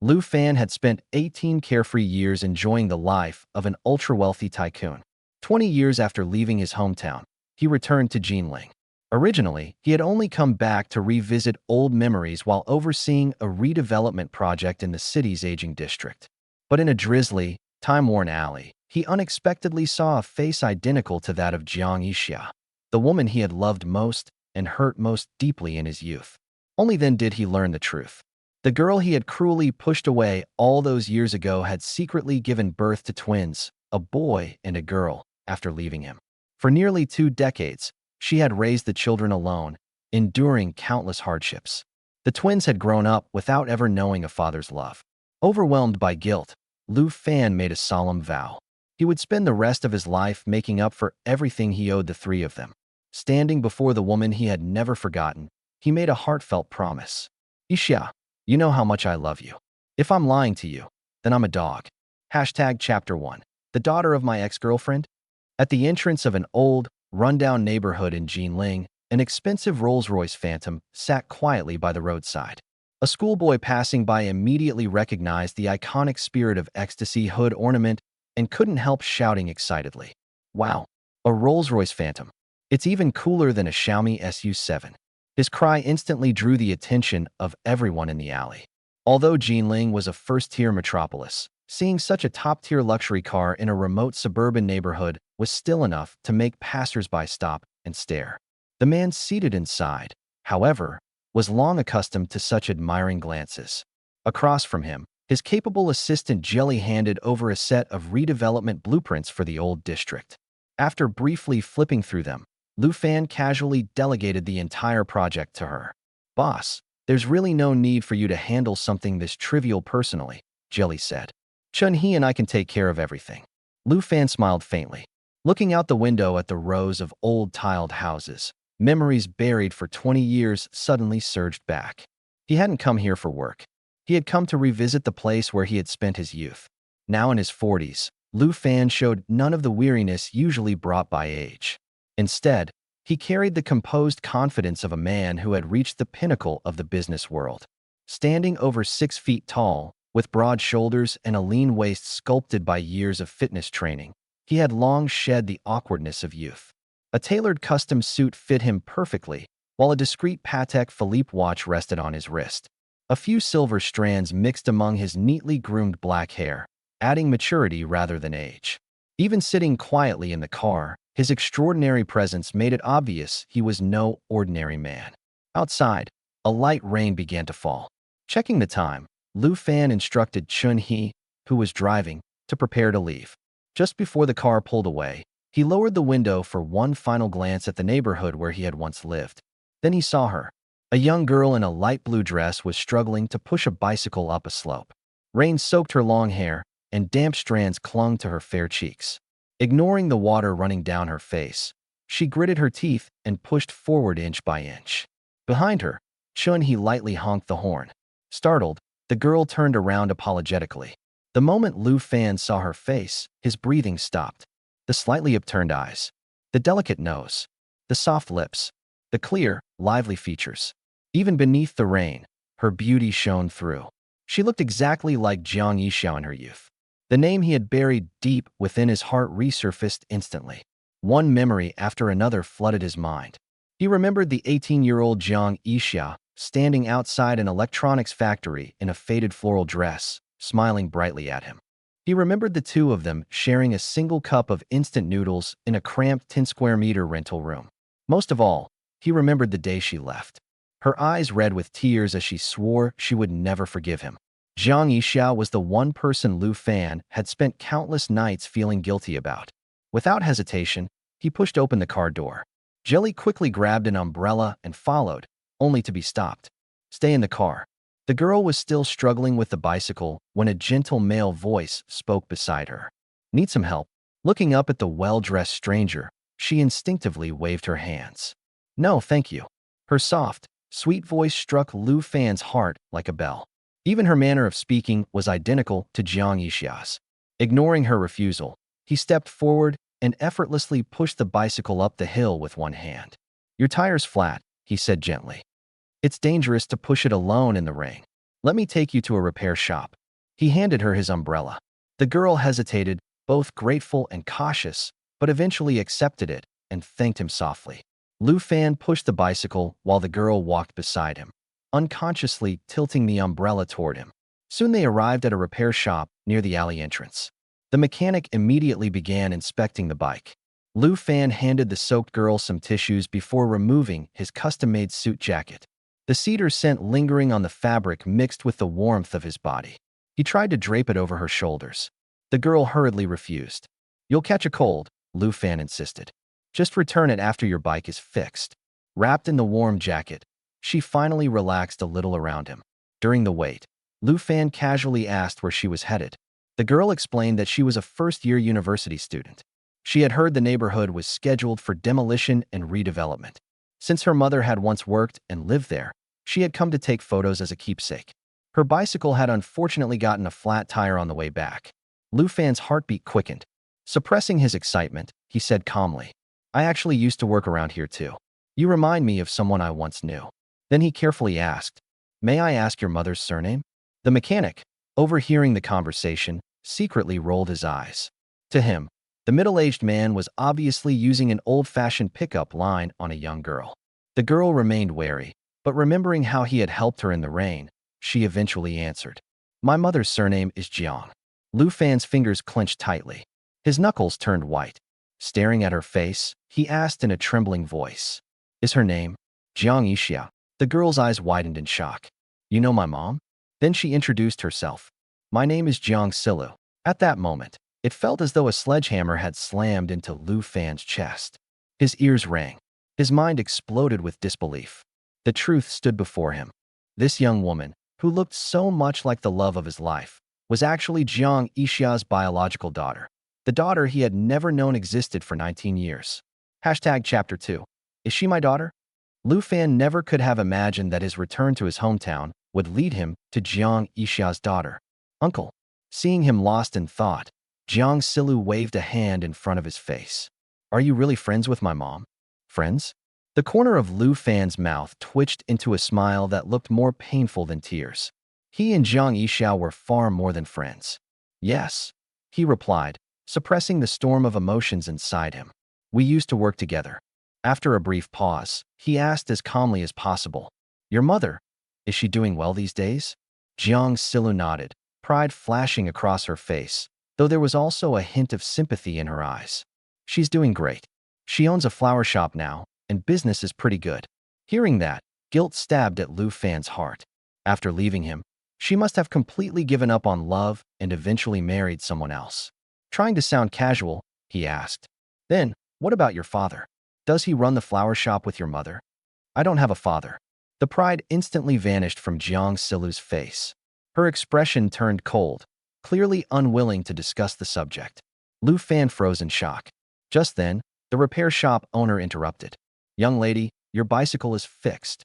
Lu Fan had spent 18 carefree years enjoying the life of an ultra-wealthy tycoon. 20 years after leaving his hometown, he returned to Jinling. Originally, he had only come back to revisit old memories while overseeing a redevelopment project in the city's aging district. But in a drizzly, time-worn alley, he unexpectedly saw a face identical to that of Jiang Yixia, the woman he had loved most and hurt most deeply in his youth. Only then did he learn the truth. The girl he had cruelly pushed away all those years ago had secretly given birth to twins, a boy and a girl, after leaving him. For nearly 2 decades, she had raised the children alone, enduring countless hardships. The twins had grown up without ever knowing a father's love. Overwhelmed by guilt, Lu Fan made a solemn vow. He would spend the rest of his life making up for everything he owed the 3 of them. Standing before the woman he had never forgotten, he made a heartfelt promise. Yixia, you know how much I love you. If I'm lying to you, then I'm a dog. Chapter 1. The daughter of my ex-girlfriend? At the entrance of an old, rundown neighborhood in Jinling, an expensive Rolls-Royce Phantom sat quietly by the roadside. A schoolboy passing by immediately recognized the iconic Spirit of Ecstasy hood ornament and couldn't help shouting excitedly. Wow, a Rolls-Royce Phantom. It's even cooler than a Xiaomi SU7. His cry instantly drew the attention of everyone in the alley. Although Jinling was a first-tier metropolis, seeing such a top-tier luxury car in a remote suburban neighborhood was still enough to make passers-by stop and stare. The man seated inside, however, was long accustomed to such admiring glances. Across from him, his capable assistant Jelly handed over a set of redevelopment blueprints for the old district. After briefly flipping through them, Lu Fan casually delegated the entire project to her. "Boss, there's really no need for you to handle something this trivial personally," Jelly said. "Chun-Hee and I can take care of everything." Lu Fan smiled faintly. Looking out the window at the rows of old tiled houses, memories buried for 20 years suddenly surged back. He hadn't come here for work. He had come to revisit the place where he had spent his youth. Now in his 40s, Lu Fan showed none of the weariness usually brought by age. Instead, he carried the composed confidence of a man who had reached the pinnacle of the business world. Standing over 6 feet tall, with broad shoulders and a lean waist sculpted by years of fitness training, he had long shed the awkwardness of youth. A tailored custom suit fit him perfectly, while a discreet Patek Philippe watch rested on his wrist. A few silver strands mixed among his neatly groomed black hair, adding maturity rather than age. Even sitting quietly in the car, his extraordinary presence made it obvious he was no ordinary man. Outside, a light rain began to fall. Checking the time, Lu Fan instructed Chun-Hee, who was driving, to prepare to leave. Just before the car pulled away, he lowered the window for one final glance at the neighborhood where he had once lived. Then he saw her. A young girl in a light blue dress was struggling to push a bicycle up a slope. Rain soaked her long hair, and damp strands clung to her fair cheeks. Ignoring the water running down her face, she gritted her teeth and pushed forward inch by inch. Behind her, Chun-Hee lightly honked the horn. Startled, the girl turned around apologetically. The moment Lu Fan saw her face, his breathing stopped. The slightly upturned eyes, the delicate nose, the soft lips, the clear, lively features. Even beneath the rain, her beauty shone through. She looked exactly like Jiang Yixia in her youth. The name he had buried deep within his heart resurfaced instantly. One memory after another flooded his mind. He remembered the 18-year-old Jiang Yixia standing outside an electronics factory in a faded floral dress, smiling brightly at him. He remembered the 2 of them sharing a single cup of instant noodles in a cramped 10-square-meter rental room. Most of all, he remembered the day she left. Her eyes red with tears as she swore she would never forgive him. Jiang Yixia was the one person Lu Fan had spent countless nights feeling guilty about. Without hesitation, he pushed open the car door. Jelly quickly grabbed an umbrella and followed, only to be stopped. "Stay in the car." The girl was still struggling with the bicycle when a gentle male voice spoke beside her. "Need some help?" Looking up at the well-dressed stranger, she instinctively waved her hands. "No, thank you." Her soft, sweet voice struck Lu Fan's heart like a bell. Even her manner of speaking was identical to Jiang Yixia's. Ignoring her refusal, he stepped forward and effortlessly pushed the bicycle up the hill with one hand. "Your tire's flat," he said gently. "It's dangerous to push it alone in the rain." Let me take you to a repair shop. He handed her his umbrella. The girl hesitated, both grateful and cautious, but eventually accepted it and thanked him softly. Lu Fan pushed the bicycle while the girl walked beside him, unconsciously tilting the umbrella toward him. Soon they arrived at a repair shop near the alley entrance. The mechanic immediately began inspecting the bike. Lu Fan handed the soaked girl some tissues before removing his custom-made suit jacket. The cedar scent lingering on the fabric mixed with the warmth of his body. He tried to drape it over her shoulders. The girl hurriedly refused. You'll catch a cold, Lu Fan insisted. Just return it after your bike is fixed. Wrapped in the warm jacket, she finally relaxed a little around him. During the wait, Lu Fan casually asked where she was headed. The girl explained that she was a first-year university student. She had heard the neighborhood was scheduled for demolition and redevelopment. Since her mother had once worked and lived there, she had come to take photos as a keepsake. Her bicycle had unfortunately gotten a flat tire on the way back. Lu Fan's heartbeat quickened. Suppressing his excitement, he said calmly, I actually used to work around here too. You remind me of someone I once knew. Then he carefully asked, May I ask your mother's surname? The mechanic, overhearing the conversation, secretly rolled his eyes. To him, the middle-aged man was obviously using an old-fashioned pickup line on a young girl. The girl remained wary, but remembering how he had helped her in the rain, she eventually answered, My mother's surname is Jiang. Lu Fan's fingers clenched tightly. His knuckles turned white. Staring at her face, he asked in a trembling voice, Is her name Jiang Yixia? The girl's eyes widened in shock. You know my mom? Then she introduced herself. My name is Jiang Silu. At that moment, it felt as though a sledgehammer had slammed into Lu Fan's chest. His ears rang. His mind exploded with disbelief. The truth stood before him. This young woman, who looked so much like the love of his life, was actually Jiang Yixia's biological daughter. The daughter he had never known existed for 19 years. Chapter 2. Is she my daughter? Lu Fan never could have imagined that his return to his hometown would lead him to Jiang Yixia's daughter. Uncle. Seeing him lost in thought, Jiang Silu waved a hand in front of his face. Are you really friends with my mom? Friends? The corner of Lu Fan's mouth twitched into a smile that looked more painful than tears. He and Jiang Yixia were far more than friends. Yes, he replied, suppressing the storm of emotions inside him. We used to work together. After a brief pause, he asked as calmly as possible, Your mother, is she doing well these days? Jiang Silu nodded, pride flashing across her face, though there was also a hint of sympathy in her eyes. She's doing great. She owns a flower shop now, and business is pretty good. Hearing that, guilt stabbed at Lu Fan's heart. After leaving him, she must have completely given up on love and eventually married someone else. Trying to sound casual, he asked, Then, what about your father? Does he run the flower shop with your mother? I don't have a father. The pride instantly vanished from Jiang Silu's face. Her expression turned cold, clearly unwilling to discuss the subject. Lu Fan froze in shock. Just then, the repair shop owner interrupted. Young lady, your bicycle is fixed.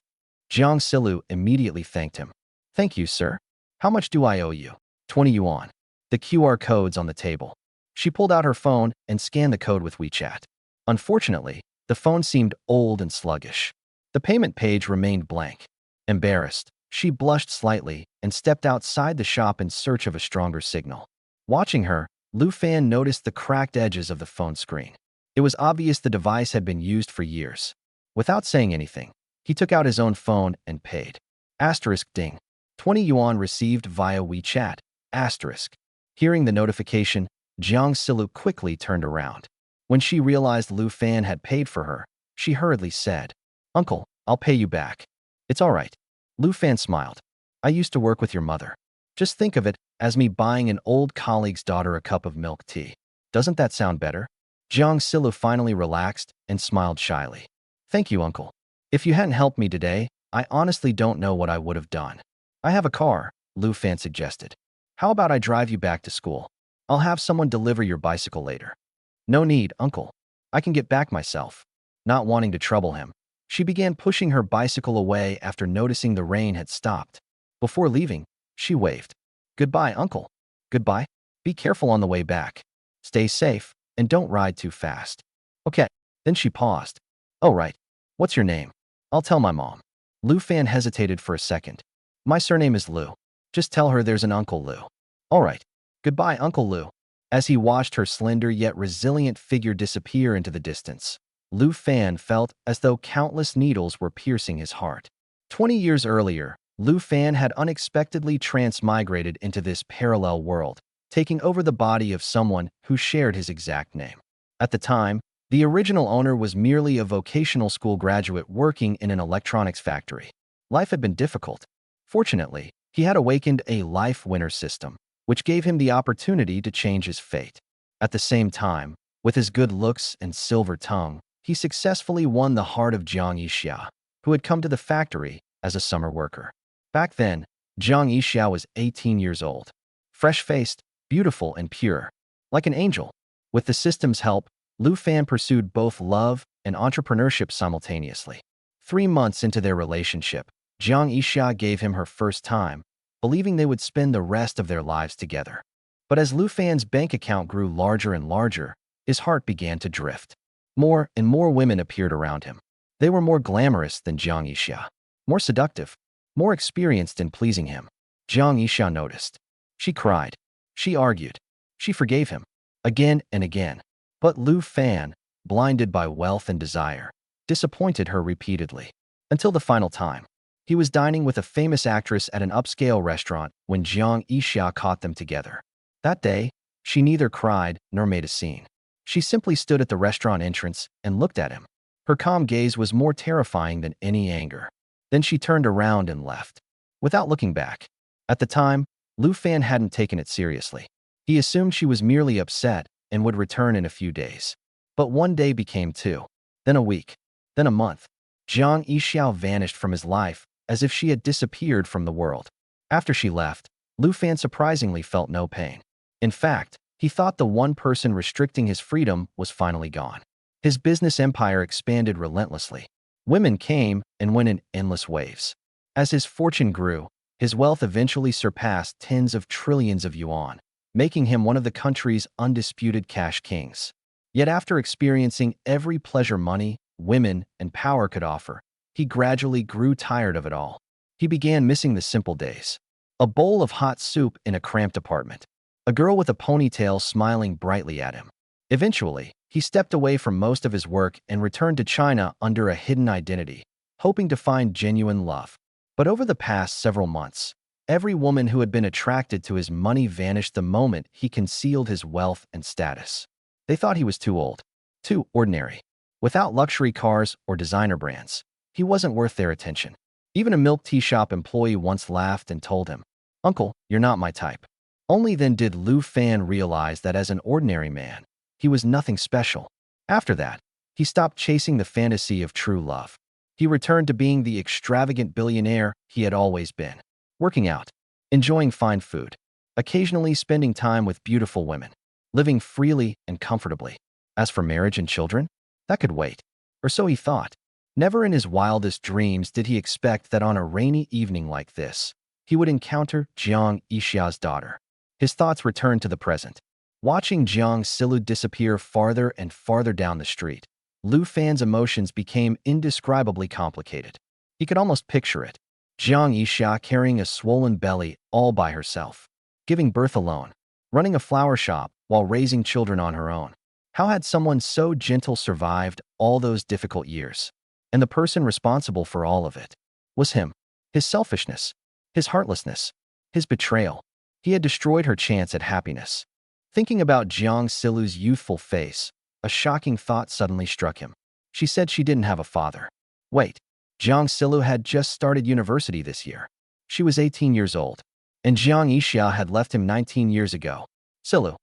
Jiang Silu immediately thanked him. Thank you, sir. How much do I owe you? 20 yuan. The QR code's on the table. She pulled out her phone and scanned the code with WeChat. Unfortunately, the phone seemed old and sluggish. The payment page remained blank. Embarrassed, she blushed slightly and stepped outside the shop in search of a stronger signal. Watching her, Lu Fan noticed the cracked edges of the phone screen. It was obvious the device had been used for years. Without saying anything, he took out his own phone and paid. Asterisk ding. 20 yuan received via WeChat. Asterisk. Hearing the notification, Jiang Silu quickly turned around. When she realized Lu Fan had paid for her, she hurriedly said, Uncle, I'll pay you back. It's all right. Lu Fan smiled. I used to work with your mother. Just think of it as me buying an old colleague's daughter a cup of milk tea. Doesn't that sound better? Jiang Silu finally relaxed and smiled shyly. Thank you, Uncle. If you hadn't helped me today, I honestly don't know what I would have done. I have a car, Lu Fan suggested. How about I drive you back to school? I'll have someone deliver your bicycle later. No need, Uncle. I can get back myself. Not wanting to trouble him, she began pushing her bicycle away after noticing the rain had stopped. Before leaving, she waved. Goodbye, Uncle. Goodbye. Be careful on the way back. Stay safe, and don't ride too fast. Okay. Then she paused. Oh, right. What's your name? I'll tell my mom. Lu Fan hesitated for a second. My surname is Lu. Just tell her there's an Uncle Lu. All right. Goodbye, Uncle Lu. As he watched her slender yet resilient figure disappear into the distance, Lu Fan felt as though countless needles were piercing his heart. 20 years earlier, Lu Fan had unexpectedly transmigrated into this parallel world, taking over the body of someone who shared his exact name. At the time, the original owner was merely a vocational school graduate working in an electronics factory. Life had been difficult. Fortunately, he had awakened a life winner system, which gave him the opportunity to change his fate. At the same time, with his good looks and silver tongue, he successfully won the heart of Jiang Yixia, who had come to the factory as a summer worker. Back then, Jiang Yixia was 18 years old, fresh-faced, beautiful, and pure, like an angel. With the system's help, Lu Fan pursued both love and entrepreneurship simultaneously. 3 months into their relationship, Jiang Yixia gave him her first time, believing they would spend the rest of their lives together. But as Lu Fan's bank account grew larger and larger, his heart began to drift. More and more women appeared around him. They were more glamorous than Jiang Yixia, more seductive, more experienced in pleasing him. Jiang Yixia noticed. She cried. She argued. She forgave him. Again and again. But Lu Fan, blinded by wealth and desire, disappointed her repeatedly. Until the final time. He was dining with a famous actress at an upscale restaurant when Jiang Yixia caught them together. That day, she neither cried nor made a scene. She simply stood at the restaurant entrance and looked at him. Her calm gaze was more terrifying than any anger. Then she turned around and left, without looking back. At the time, Lu Fan hadn't taken it seriously. He assumed she was merely upset and would return in a few days. But one day became 2, then a week, then a month. Jiang Yixia vanished from his life as if she had disappeared from the world. After she left, Lu Fan surprisingly felt no pain. In fact, he thought the one person restricting his freedom was finally gone. His business empire expanded relentlessly. Women came and went in endless waves. As his fortune grew, his wealth eventually surpassed tens of trillions of yuan, making him one of the country's undisputed cash kings. Yet after experiencing every pleasure money, women, and power could offer, he gradually grew tired of it all. He began missing the simple days. A bowl of hot soup in a cramped apartment. A girl with a ponytail smiling brightly at him. Eventually, he stepped away from most of his work and returned to China under a hidden identity, hoping to find genuine love. But over the past several months, every woman who had been attracted to his money vanished the moment he concealed his wealth and status. They thought he was too old, too ordinary. Without luxury cars or designer brands, he wasn't worth their attention. Even a milk tea shop employee once laughed and told him, "Uncle, you're not my type." Only then did Lu Fan realize that as an ordinary man, he was nothing special. After that, he stopped chasing the fantasy of true love. He returned to being the extravagant billionaire he had always been, working out, enjoying fine food, occasionally spending time with beautiful women, living freely and comfortably. As for marriage and children, that could wait. Or so he thought. Never in his wildest dreams did he expect that on a rainy evening like this, he would encounter Jiang Yixia's daughter. His thoughts returned to the present. Watching Jiang Silu disappear farther and farther down the street, Lu Fan's emotions became indescribably complicated. He could almost picture it. Jiang Yixia carrying a swollen belly all by herself, giving birth alone, running a flower shop while raising children on her own. How had someone so gentle survived all those difficult years? And the person responsible for all of it was him. His selfishness, his heartlessness, his betrayal. He had destroyed her chance at happiness. Thinking about Jiang Silu's youthful face, a shocking thought suddenly struck him. She said she didn't have a father. Wait, Jiang Silu had just started university this year. She was 18 years old, and Jiang Yixia had left him 19 years ago. Silu.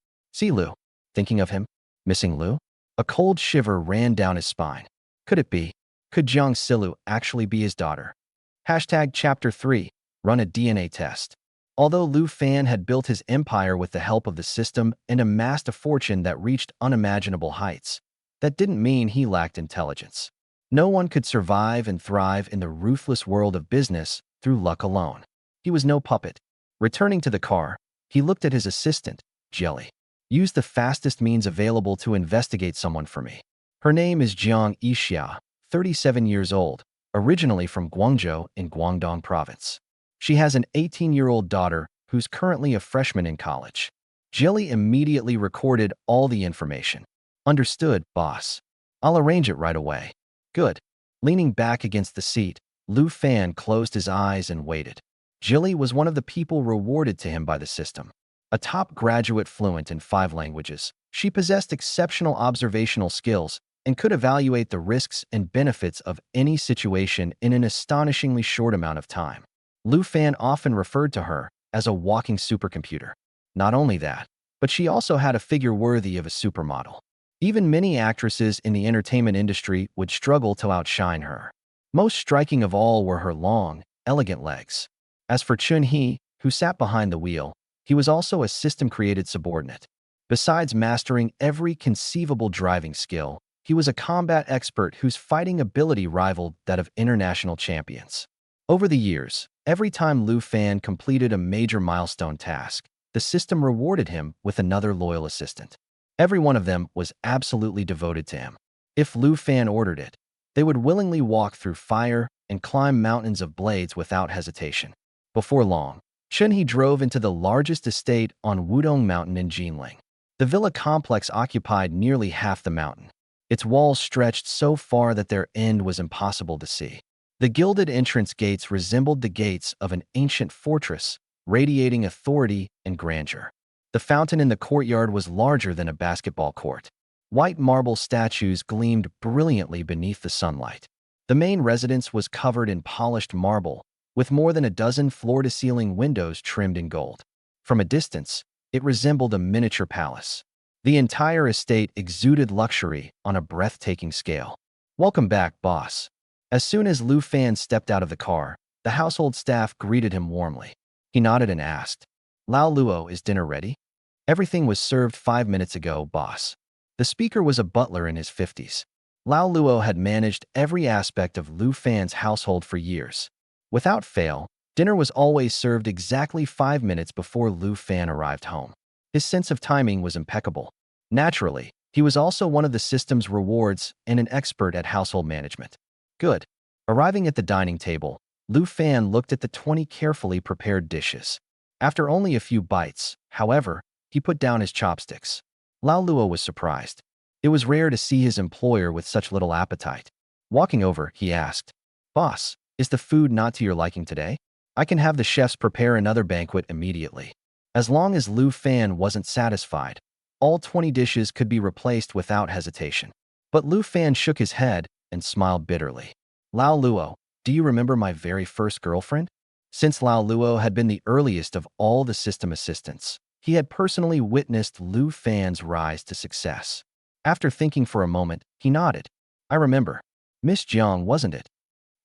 Thinking of him, missing Lu? A cold shiver ran down his spine. Could it be? Could Jiang Silu actually be his daughter? Chapter 3. Run a DNA test. Although Lu Fan had built his empire with the help of the system and amassed a fortune that reached unimaginable heights, that didn't mean he lacked intelligence. No one could survive and thrive in the ruthless world of business through luck alone. He was no puppet. Returning to the car, he looked at his assistant, Jelly. Use the fastest means available to investigate someone for me. Her name is Jiang Yixia, 37 years old, originally from Guangzhou in Guangdong province. She has an 18-year-old daughter who's currently a freshman in college. Jilly immediately recorded all the information. Understood, boss. I'll arrange it right away. Good. Leaning back against the seat, Lu Fan closed his eyes and waited. Jilly was one of the people rewarded to him by the system. A top graduate fluent in 5 languages, she possessed exceptional observational skills and could evaluate the risks and benefits of any situation in an astonishingly short amount of time. Lu Fan often referred to her as a walking supercomputer. Not only that, but she also had a figure worthy of a supermodel. Even many actresses in the entertainment industry would struggle to outshine her. Most striking of all were her long, elegant legs. As for Chun-hee, who sat behind the wheel, he was also a system-created subordinate. Besides mastering every conceivable driving skill, he was a combat expert whose fighting ability rivaled that of international champions. Over the years, every time Lu Fan completed a major milestone task, the system rewarded him with another loyal assistant. Every one of them was absolutely devoted to him. If Lu Fan ordered it, they would willingly walk through fire and climb mountains of blades without hesitation. Before long, Chun-hee drove into the largest estate on Wudong Mountain in Jinling. The villa complex occupied nearly half the mountain. Its walls stretched so far that their end was impossible to see. The gilded entrance gates resembled the gates of an ancient fortress, radiating authority and grandeur. The fountain in the courtyard was larger than a basketball court. White marble statues gleamed brilliantly beneath the sunlight. The main residence was covered in polished marble, with more than a dozen floor-to-ceiling windows trimmed in gold. From a distance, it resembled a miniature palace. The entire estate exuded luxury on a breathtaking scale. "Welcome back, boss." As soon as Lu Fan stepped out of the car, the household staff greeted him warmly. He nodded and asked, "Lao Luo, is dinner ready?" "Everything was served 5 minutes ago, boss." The speaker was a butler in his 50s. Lao Luo had managed every aspect of Lu Fan's household for years. Without fail, dinner was always served exactly 5 minutes before Lu Fan arrived home. His sense of timing was impeccable. Naturally, he was also one of the system's rewards and an expert at household management. Good. Arriving at the dining table, Lu Fan looked at the 20 carefully prepared dishes. After only a few bites, however, he put down his chopsticks. Lao Luo was surprised. It was rare to see his employer with such little appetite. Walking over, he asked, "Boss, is the food not to your liking today? I can have the chefs prepare another banquet immediately." As long as Lu Fan wasn't satisfied, all 20 dishes could be replaced without hesitation. But Lu Fan shook his head and smiled bitterly. "Lao Luo, do you remember my very first girlfriend?" Since Lao Luo had been the earliest of all the system assistants, he had personally witnessed Lu Fan's rise to success. After thinking for a moment, he nodded. "I remember. Miss Jiang, wasn't it?"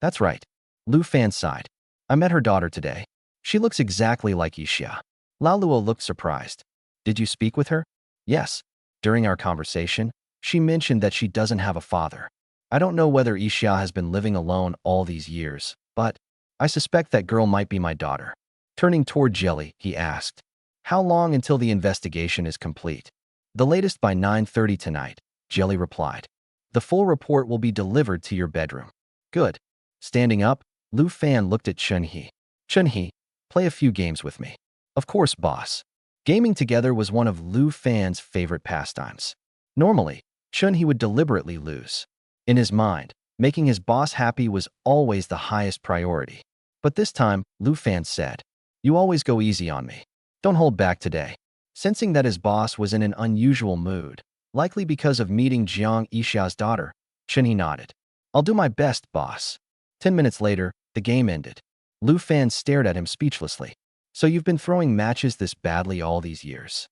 "That's right." Lu Fan sighed. "I met her daughter today. She looks exactly like Yixia." Lao Luo looked surprised. "Did you speak with her?" "Yes. During our conversation, she mentioned that she doesn't have a father. I don't know whether Yixia has been living alone all these years, but I suspect that girl might be my daughter." Turning toward Jelly, he asked, "How long until the investigation is complete?" "The latest by 9:30 tonight," Jelly replied. "The full report will be delivered to your bedroom." "Good." Standing up, Lu Fan looked at Chun-hee. "Chun-hee, play a few games with me." "Of course, boss." Gaming together was one of Lu Fan's favorite pastimes. Normally, Chun-hee would deliberately lose. In his mind, making his boss happy was always the highest priority. But this time, Lu Fan said, "You always go easy on me. Don't hold back today." Sensing that his boss was in an unusual mood, likely because of meeting Jiang Yixia's daughter, Chun-hee nodded. "I'll do my best, boss." 10 minutes later, the game ended. Lu Fan stared at him speechlessly. "So you've been throwing matches this badly all these years?"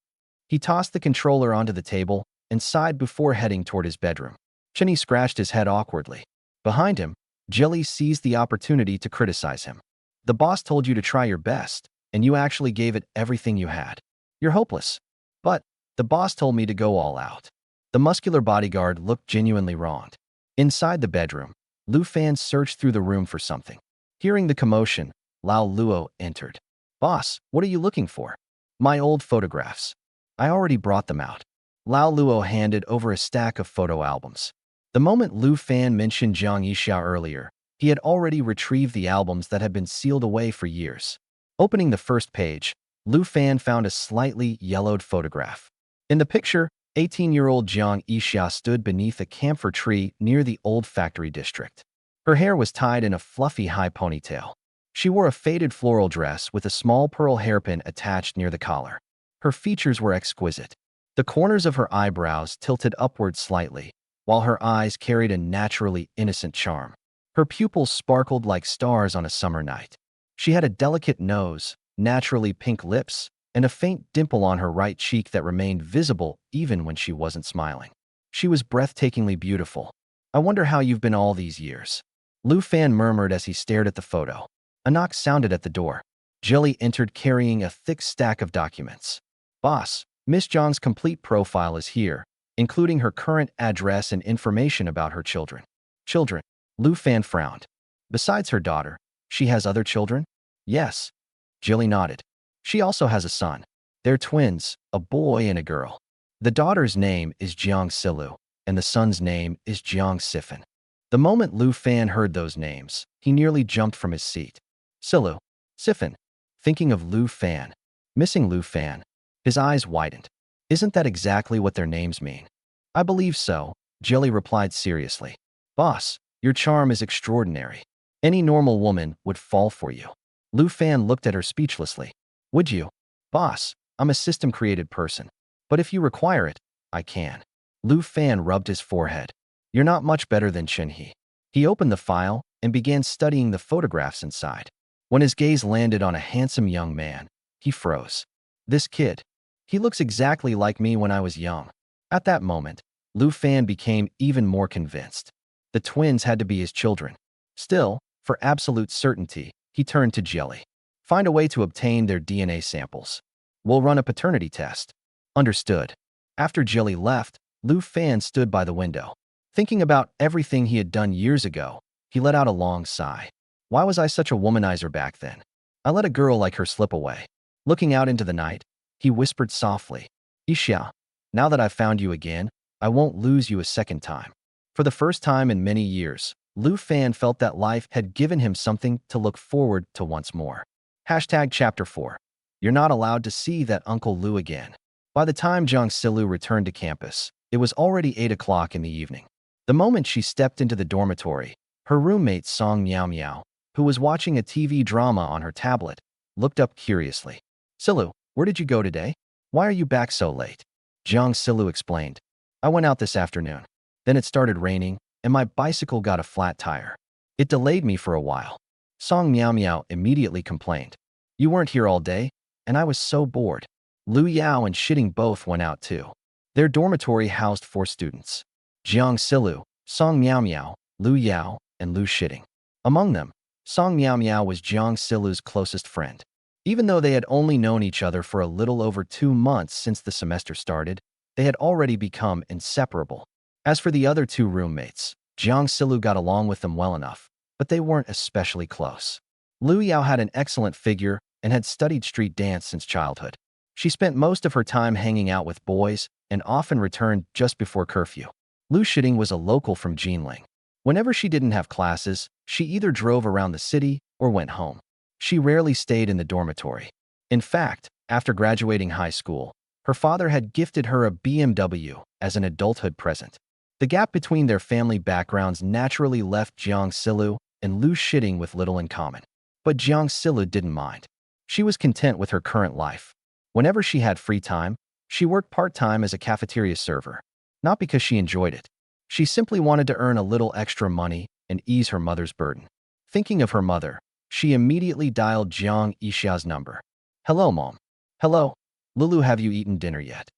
He tossed the controller onto the table and sighed before heading toward his bedroom. Chun-hee scratched his head awkwardly. Behind him, Jelly seized the opportunity to criticize him. "The boss told you to try your best, and you actually gave it everything you had. You're hopeless." "But the boss told me to go all out." The muscular bodyguard looked genuinely wronged. Inside the bedroom, Lu Fan searched through the room for something. Hearing the commotion, Lao Luo entered. "Boss, what are you looking for?" "My old photographs. I already brought them out." Lao Luo handed over a stack of photo albums. The moment Lu Fan mentioned Jiang Yixia earlier, He had already retrieved the albums that had been sealed away for years. Opening the first page, Lu Fan found a slightly yellowed photograph. In the picture, 18-year-old Jiang Yixia stood beneath a camphor tree near the old factory district. Her hair was tied in a fluffy high ponytail. She wore a faded floral dress with a small pearl hairpin attached near the collar. Her features were exquisite. The corners of her eyebrows tilted upward slightly, while her eyes carried a naturally innocent charm. Her pupils sparkled like stars on a summer night. She had a delicate nose, naturally pink lips, and a faint dimple on her right cheek that remained visible even when she wasn't smiling. She was breathtakingly beautiful. "I wonder how you've been all these years," Lu Fan murmured as he stared at the photo. A knock sounded at the door. Jilly entered carrying a thick stack of documents. "Boss, Miss Zhang's complete profile is here, including her current address and information about her children." "Children?" Lu Fan frowned. "Besides her daughter, she has other children?" "Yes." Jilly nodded. "She also has a son. They're twins, a boy and a girl. The daughter's name is Jiang Silu, and the son's name is Jiang Sifan." The moment Lu Fan heard those names, he nearly jumped from his seat. Silu, Sifan. Thinking of Lu Fan. Missing Lu Fan. His eyes widened. "Isn't that exactly what their names mean?" "I believe so," Jilly replied seriously. "Boss, your charm is extraordinary. Any normal woman would fall for you." Lu Fan looked at her speechlessly. "Would you?" "Boss, I'm a system-created person. But if you require it, I can." Lu Fan rubbed his forehead. "You're not much better than Chen He." He opened the file and began studying the photographs inside. When his gaze landed on a handsome young man, he froze. "This kid. He looks exactly like me when I was young." At that moment, Lu Fan became even more convinced. The twins had to be his children. Still, for absolute certainty, he turned to Jelly. "Find a way to obtain their DNA samples. We'll run a paternity test." "Understood." After Jelly left, Lu Fan stood by the window. Thinking about everything he had done years ago, he let out a long sigh. "Why was I such a womanizer back then? I let a girl like her slip away." Looking out into the night, he whispered softly, "Yixia, now that I've found you again, I won't lose you a second time." For the first time in many years, Lu Fan felt that life had given him something to look forward to once more. Chapter 4. You're not allowed to see that Uncle Lu again. By the time Jiang Silu returned to campus, it was already 8 o'clock in the evening. The moment she stepped into the dormitory, her roommate Song Miao Miao, who was watching a TV drama on her tablet, looked up curiously. "Silu, where did you go today? Why are you back so late?" Jiang Silu explained. "I went out this afternoon. Then it started raining, and my bicycle got a flat tire. It delayed me for a while." Song Miao Miao immediately complained. "You weren't here all day, and I was so bored." Lu Yao and Shitting both went out too. Their dormitory housed 4 students: Jiang Silu, Song Miao Miao, Lu Yao, and Lu Shitting. Among them, Song Miao Miao was Jiang Silu's closest friend. Even though they had only known each other for a little over 2 months since the semester started, they had already become inseparable. As for the other 2 roommates, Jiang Silu got along with them well enough, but they weren't especially close. Lu Yao had an excellent figure and had studied street dance since childhood. She spent most of her time hanging out with boys and often returned just before curfew. Lu Shitting was a local from Jinling. Whenever she didn't have classes, she either drove around the city or went home. She rarely stayed in the dormitory. In fact, after graduating high school, her father had gifted her a BMW as an adulthood present. The gap between their family backgrounds naturally left Jiang Silu and Lu Shitting with little in common. But Jiang Silu didn't mind. She was content with her current life. Whenever she had free time, she worked part-time as a cafeteria server. Not because she enjoyed it. She simply wanted to earn a little extra money and ease her mother's burden. Thinking of her mother, she immediately dialed Jiang Yixia's number. "Hello, Mom." "Hello. Lulu, have you eaten dinner yet?"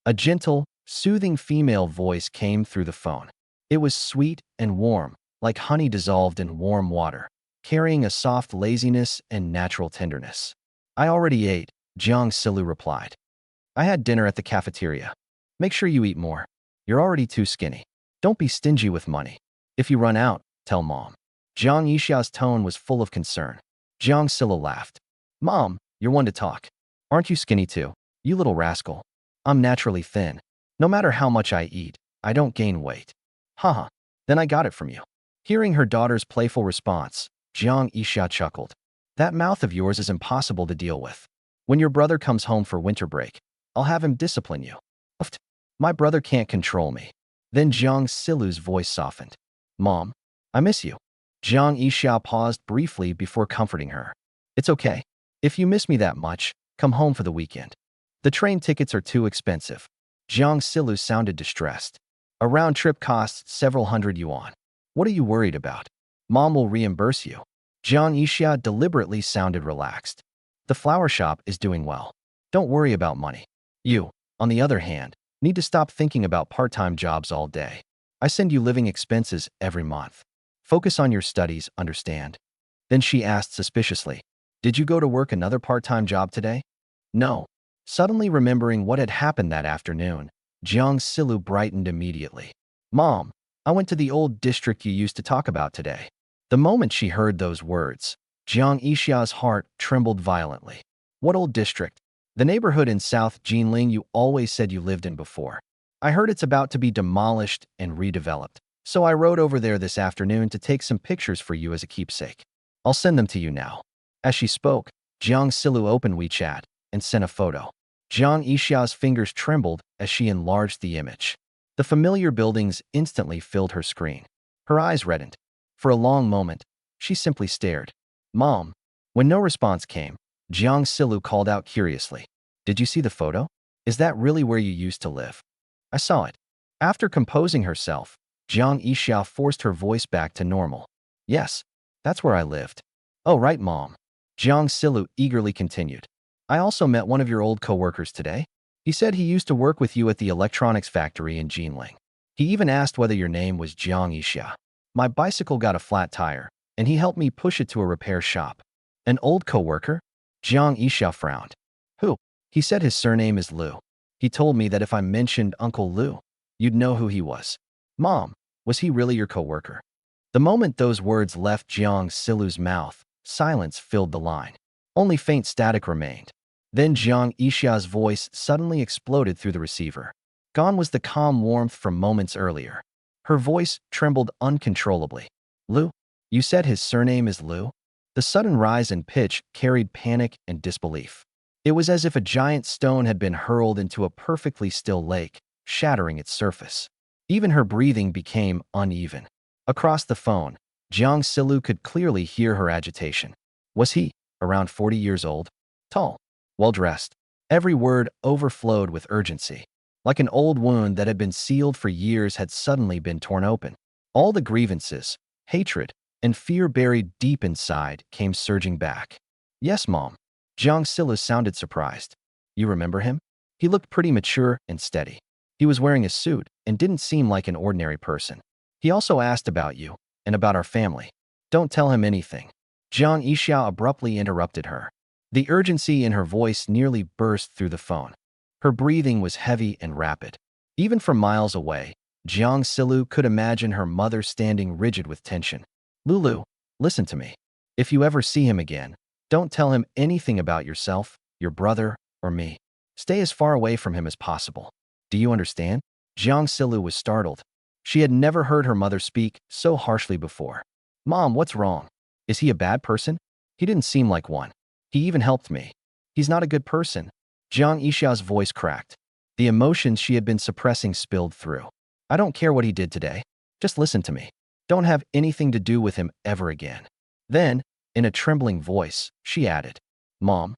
A gentle, soothing female voice came through the phone. It was sweet and warm, like honey dissolved in warm water, carrying a soft laziness and natural tenderness. "I already ate," Jiang Silu replied. "I had dinner at the cafeteria. Make sure you eat more. You're already too skinny. Don't be stingy with money. If you run out, tell Mom." Jiang Yixia's tone was full of concern. Jiang Silu laughed. "Mom, you're one to talk. Aren't you skinny too? You little rascal." "I'm naturally thin. No matter how much I eat, I don't gain weight." "Haha, then I got it from you." Hearing her daughter's playful response, Jiang Yixia chuckled. That mouth of yours is impossible to deal with. When your brother comes home for winter break, I'll have him discipline you. Uft. My brother can't control me. Then Jiang Silu's voice softened. Mom, I miss you. Jiang Yixia paused briefly before comforting her. It's okay. If you miss me that much, come home for the weekend. The train tickets are too expensive. Jiang Silu sounded distressed. A round trip costs several hundred yuan. What are you worried about? Mom will reimburse you. Jiang Yixia deliberately sounded relaxed. The flower shop is doing well. Don't worry about money. You, on the other hand, need to stop thinking about part-time jobs all day. I send you living expenses every month. Focus on your studies, understand? Then she asked suspiciously, did you go to work another part-time job today? No. Suddenly remembering what had happened that afternoon, Jiang Silu brightened immediately. Mom, I went to the old district you used to talk about today. The moment she heard those words, Jiang Yixia's heart trembled violently. What old district? The neighborhood in South Jinling you always said you lived in before. I heard it's about to be demolished and redeveloped, so I rode over there this afternoon to take some pictures for you as a keepsake. I'll send them to you now. As she spoke, Jiang Silu opened WeChat and sent a photo. Jiang Yixia's fingers trembled as she enlarged the image. The familiar buildings instantly filled her screen. Her eyes reddened. For a long moment, she simply stared. Mom. When no response came, Jiang Silu called out curiously. Did you see the photo? Is that really where you used to live? I saw it. After composing herself, Jiang Yixia forced her voice back to normal. Yes, that's where I lived. Oh, right, Mom. Jiang Silu eagerly continued. I also met one of your old co-workers today. He said he used to work with you at the electronics factory in Jinling. He even asked whether your name was Jiang Yixia. My bicycle got a flat tire, and he helped me push it to a repair shop. An old co-worker? Jiang Yixia frowned. Who? He said his surname is Liu. He told me that if I mentioned Uncle Liu, you'd know who he was. Mom, was he really your co-worker? The moment those words left Jiang Silu's mouth, silence filled the line. Only faint static remained. Then Jiang Yixia's voice suddenly exploded through the receiver. Gone was the calm warmth from moments earlier. Her voice trembled uncontrollably. Liu? You said his surname is Liu? The sudden rise in pitch carried panic and disbelief. It was as if a giant stone had been hurled into a perfectly still lake, shattering its surface. Even her breathing became uneven. Across the phone, Jiang Silu could clearly hear her agitation. Was he, around 40 years old, tall, well-dressed? Every word overflowed with urgency. Like an old wound that had been sealed for years had suddenly been torn open. All the grievances, hatred, and fear buried deep inside came surging back. Yes, Mom. Jiang Silu sounded surprised. You remember him? He looked pretty mature and steady. He was wearing a suit and didn't seem like an ordinary person. He also asked about you and about our family. Don't tell him anything. Jiang Yixia abruptly interrupted her. The urgency in her voice nearly burst through the phone. Her breathing was heavy and rapid. Even from miles away, Jiang Silu could imagine her mother standing rigid with tension. Lulu, listen to me. If you ever see him again, don't tell him anything about yourself, your brother, or me. Stay as far away from him as possible. Do you understand? Jiang Silu was startled. She had never heard her mother speak so harshly before. Mom, what's wrong? Is he a bad person? He didn't seem like one. He even helped me. He's not a good person. Jiang Yixia's voice cracked. The emotions she had been suppressing spilled through. I don't care what he did today. Just listen to me. Don't have anything to do with him ever again. Then, in a trembling voice, she added, Mom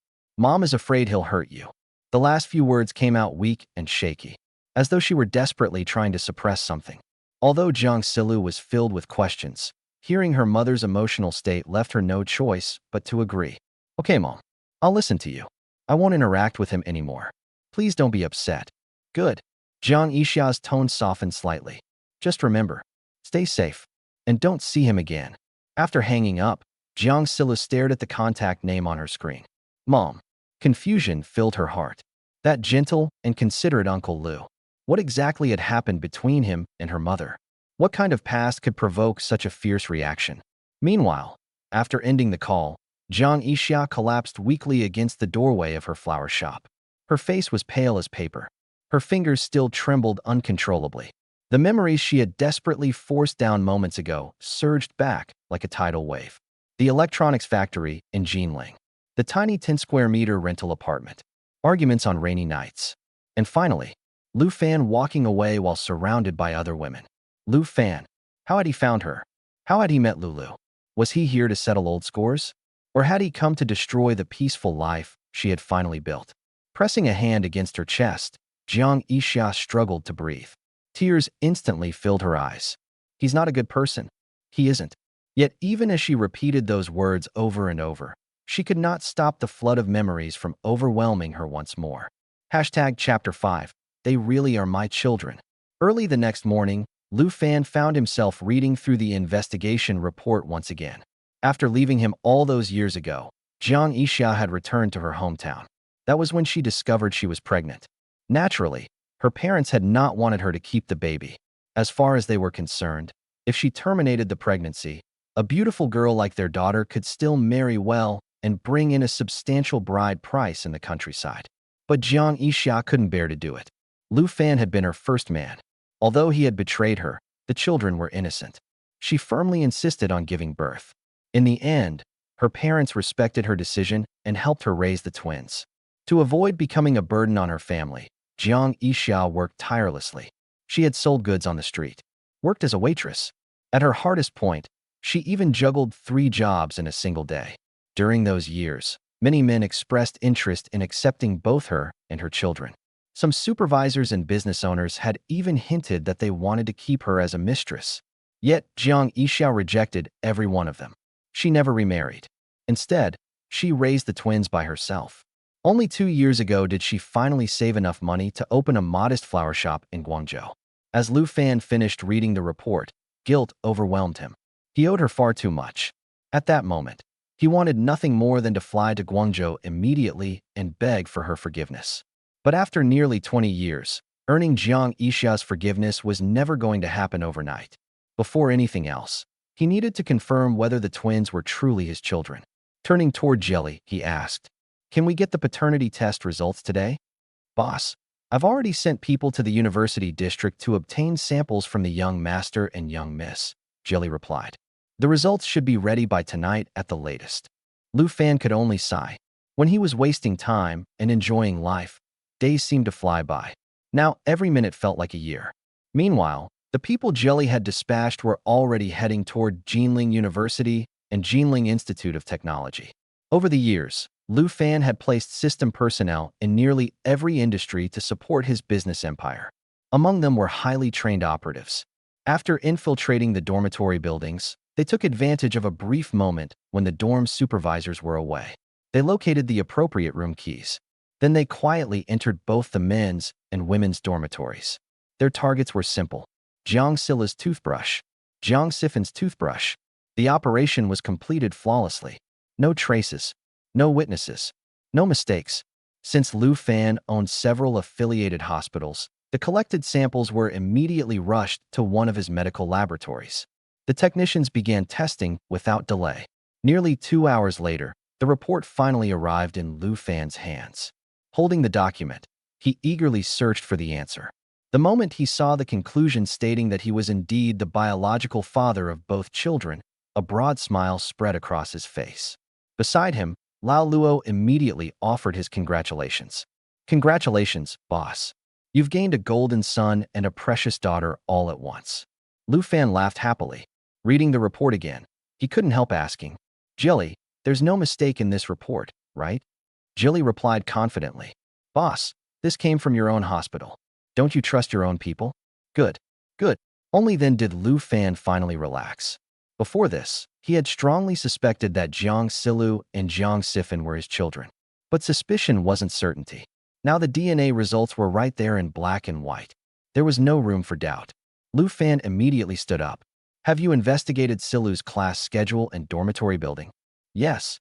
is afraid he'll hurt you. The last few words came out weak and shaky, as though she were desperately trying to suppress something. Although Jiang Silu was filled with questions, hearing her mother's emotional state left her no choice but to agree. Okay, Mom, I'll listen to you. I won't interact with him anymore. Please don't be upset. Good. Jiang Yixia's tone softened slightly. Just remember, stay safe, and don't see him again. After hanging up, Jiang Silu stared at the contact name on her screen. Mom. Confusion filled her heart. That gentle and considerate Uncle Liu. What exactly had happened between him and her mother? What kind of past could provoke such a fierce reaction? Meanwhile, after ending the call, Jiang Yixia collapsed weakly against the doorway of her flower shop. Her face was pale as paper. Her fingers still trembled uncontrollably. The memories she had desperately forced down moments ago surged back like a tidal wave. The electronics factory in Jinling. The tiny 10-square-meter rental apartment. Arguments on rainy nights. And finally, Lu Fan walking away while surrounded by other women. Lu Fan. How had he found her? How had he met Lulu? Was he here to settle old scores? Or had he come to destroy the peaceful life she had finally built? Pressing a hand against her chest, Jiang Yixia struggled to breathe. Tears instantly filled her eyes. He's not a good person. He isn't. Yet even as she repeated those words over and over, she could not stop the flood of memories from overwhelming her once more. Hashtag Chapter 5. They really are my children. Early the next morning, Lu Fan found himself reading through the investigation report once again. After leaving him all those years ago, Jiang Yixia had returned to her hometown. That was when she discovered she was pregnant. Naturally, her parents had not wanted her to keep the baby. As far as they were concerned, if she terminated the pregnancy, a beautiful girl like their daughter could still marry well and bring in a substantial bride price in the countryside. But Jiang Yixia couldn't bear to do it. Lu Fan had been her first man. Although he had betrayed her, the children were innocent. She firmly insisted on giving birth. In the end, her parents respected her decision and helped her raise the twins. To avoid becoming a burden on her family, Jiang Yixia worked tirelessly. She had sold goods on the street, worked as a waitress. At her hardest point, she even juggled 3 jobs in a single day. During those years, many men expressed interest in accepting both her and her children. Some supervisors and business owners had even hinted that they wanted to keep her as a mistress. Yet, Jiang Yixia rejected every one of them. She never remarried. Instead, she raised the twins by herself. Only 2 years ago did she finally save enough money to open a modest flower shop in Guangzhou. As Lu Fan finished reading the report, guilt overwhelmed him. He owed her far too much. At that moment, he wanted nothing more than to fly to Guangzhou immediately and beg for her forgiveness. But after nearly 20 years, earning Jiang Yixia's forgiveness was never going to happen overnight. Before anything else, he needed to confirm whether the twins were truly his children. Turning toward Jelly, he asked, "Can we get the paternity test results today?" "Boss, I've already sent people to the university district to obtain samples from the young master and young miss," Jelly replied. "The results should be ready by tonight at the latest." Lu Fan could only sigh. When he was wasting time and enjoying life, days seemed to fly by. Now every minute felt like a year. Meanwhile, the people Jelly had dispatched were already heading toward Jinling University and Jinling Institute of Technology. Over the years, Lu Fan had placed system personnel in nearly every industry to support his business empire. Among them were highly trained operatives. After infiltrating the dormitory buildings, they took advantage of a brief moment when the dorm supervisors were away. They located the appropriate room keys. Then they quietly entered both the men's and women's dormitories. Their targets were simple: Jiang Sila's toothbrush, Jiang Sifen's toothbrush. The operation was completed flawlessly. No traces, no witnesses, no mistakes. Since Lu Fan owned several affiliated hospitals, the collected samples were immediately rushed to one of his medical laboratories. The technicians began testing without delay. Nearly 2 hours later, the report finally arrived in Lu Fan's hands. Holding the document, he eagerly searched for the answer. The moment he saw the conclusion stating that he was indeed the biological father of both children, a broad smile spread across his face. Beside him, Lao Luo immediately offered his congratulations. "Congratulations, boss. You've gained a golden son and a precious daughter all at once." Lu Fan laughed happily. Reading the report again, he couldn't help asking, "Jelly, there's no mistake in this report, right?" Jelly replied confidently, "Boss, this came from your own hospital. Don't you trust your own people?" "Good, good." Only then did Lu Fan finally relax. Before this, he had strongly suspected that Jiang Silu and Jiang Sifen were his children. But suspicion wasn't certainty. Now the DNA results were right there in black and white. There was no room for doubt. Lu Fan immediately stood up. "Have you investigated Silu's class schedule and dormitory building?" "Yes."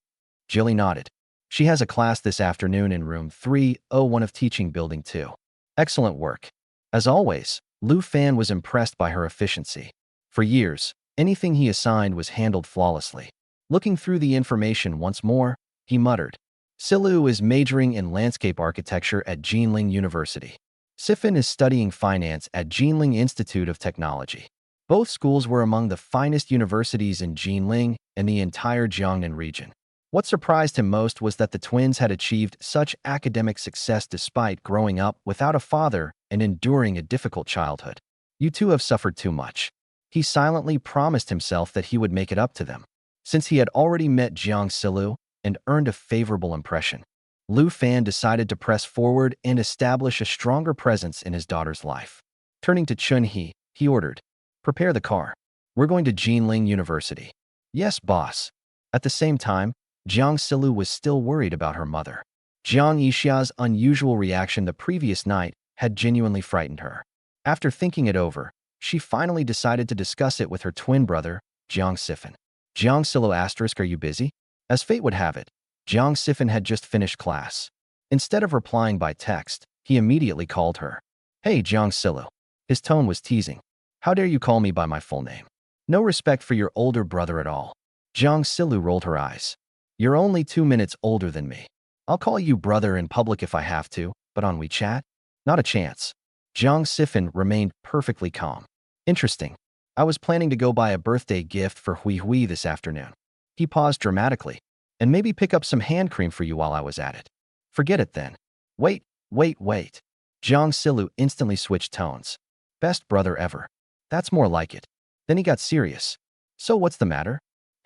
Jilly nodded. "She has a class this afternoon in room 301 of Teaching Building 2. "Excellent work." As always, Lu Fan was impressed by her efficiency. For years, anything he assigned was handled flawlessly. Looking through the information once more, he muttered, "Silu is majoring in landscape architecture at Jinling University. Sifin is studying finance at Jinling Institute of Technology. Both schools were among the finest universities in Jinling and the entire Jiangnan region. What surprised him most was that the twins had achieved such academic success despite growing up without a father and enduring a difficult childhood. You two have suffered too much. He silently promised himself that he would make it up to them, since he had already met Jiang Yixia and earned a favorable impression. Lu Fan decided to press forward and establish a stronger presence in his daughter's life. Turning to Chun He, he ordered, "Prepare the car. We're going to Jinling University." "Yes, boss." At the same time, Jiang Yixia was still worried about her mother. Jiang Yixia's unusual reaction the previous night had genuinely frightened her. After thinking it over, she finally decided to discuss it with her twin brother, Jiang Sifin. "Jiang Yixia*, are you busy?" As fate would have it, Jiang Sifin had just finished class. Instead of replying by text, he immediately called her. "Hey, Jiang Yixia." His tone was teasing. "How dare you call me by my full name? No respect for your older brother at all." Jiang Yixia rolled her eyes. "You're only 2 minutes older than me. I'll call you brother in public if I have to, but on WeChat? Not a chance." Jiang Sifin remained perfectly calm. "Interesting. I was planning to go buy a birthday gift for Hui Hui this afternoon." He paused dramatically. "And maybe pick up some hand cream for you while I was at it." "Forget it then." Wait. Jiang Yixia instantly switched tones. "Best brother ever. That's more like it." Then he got serious. "So what's the matter?"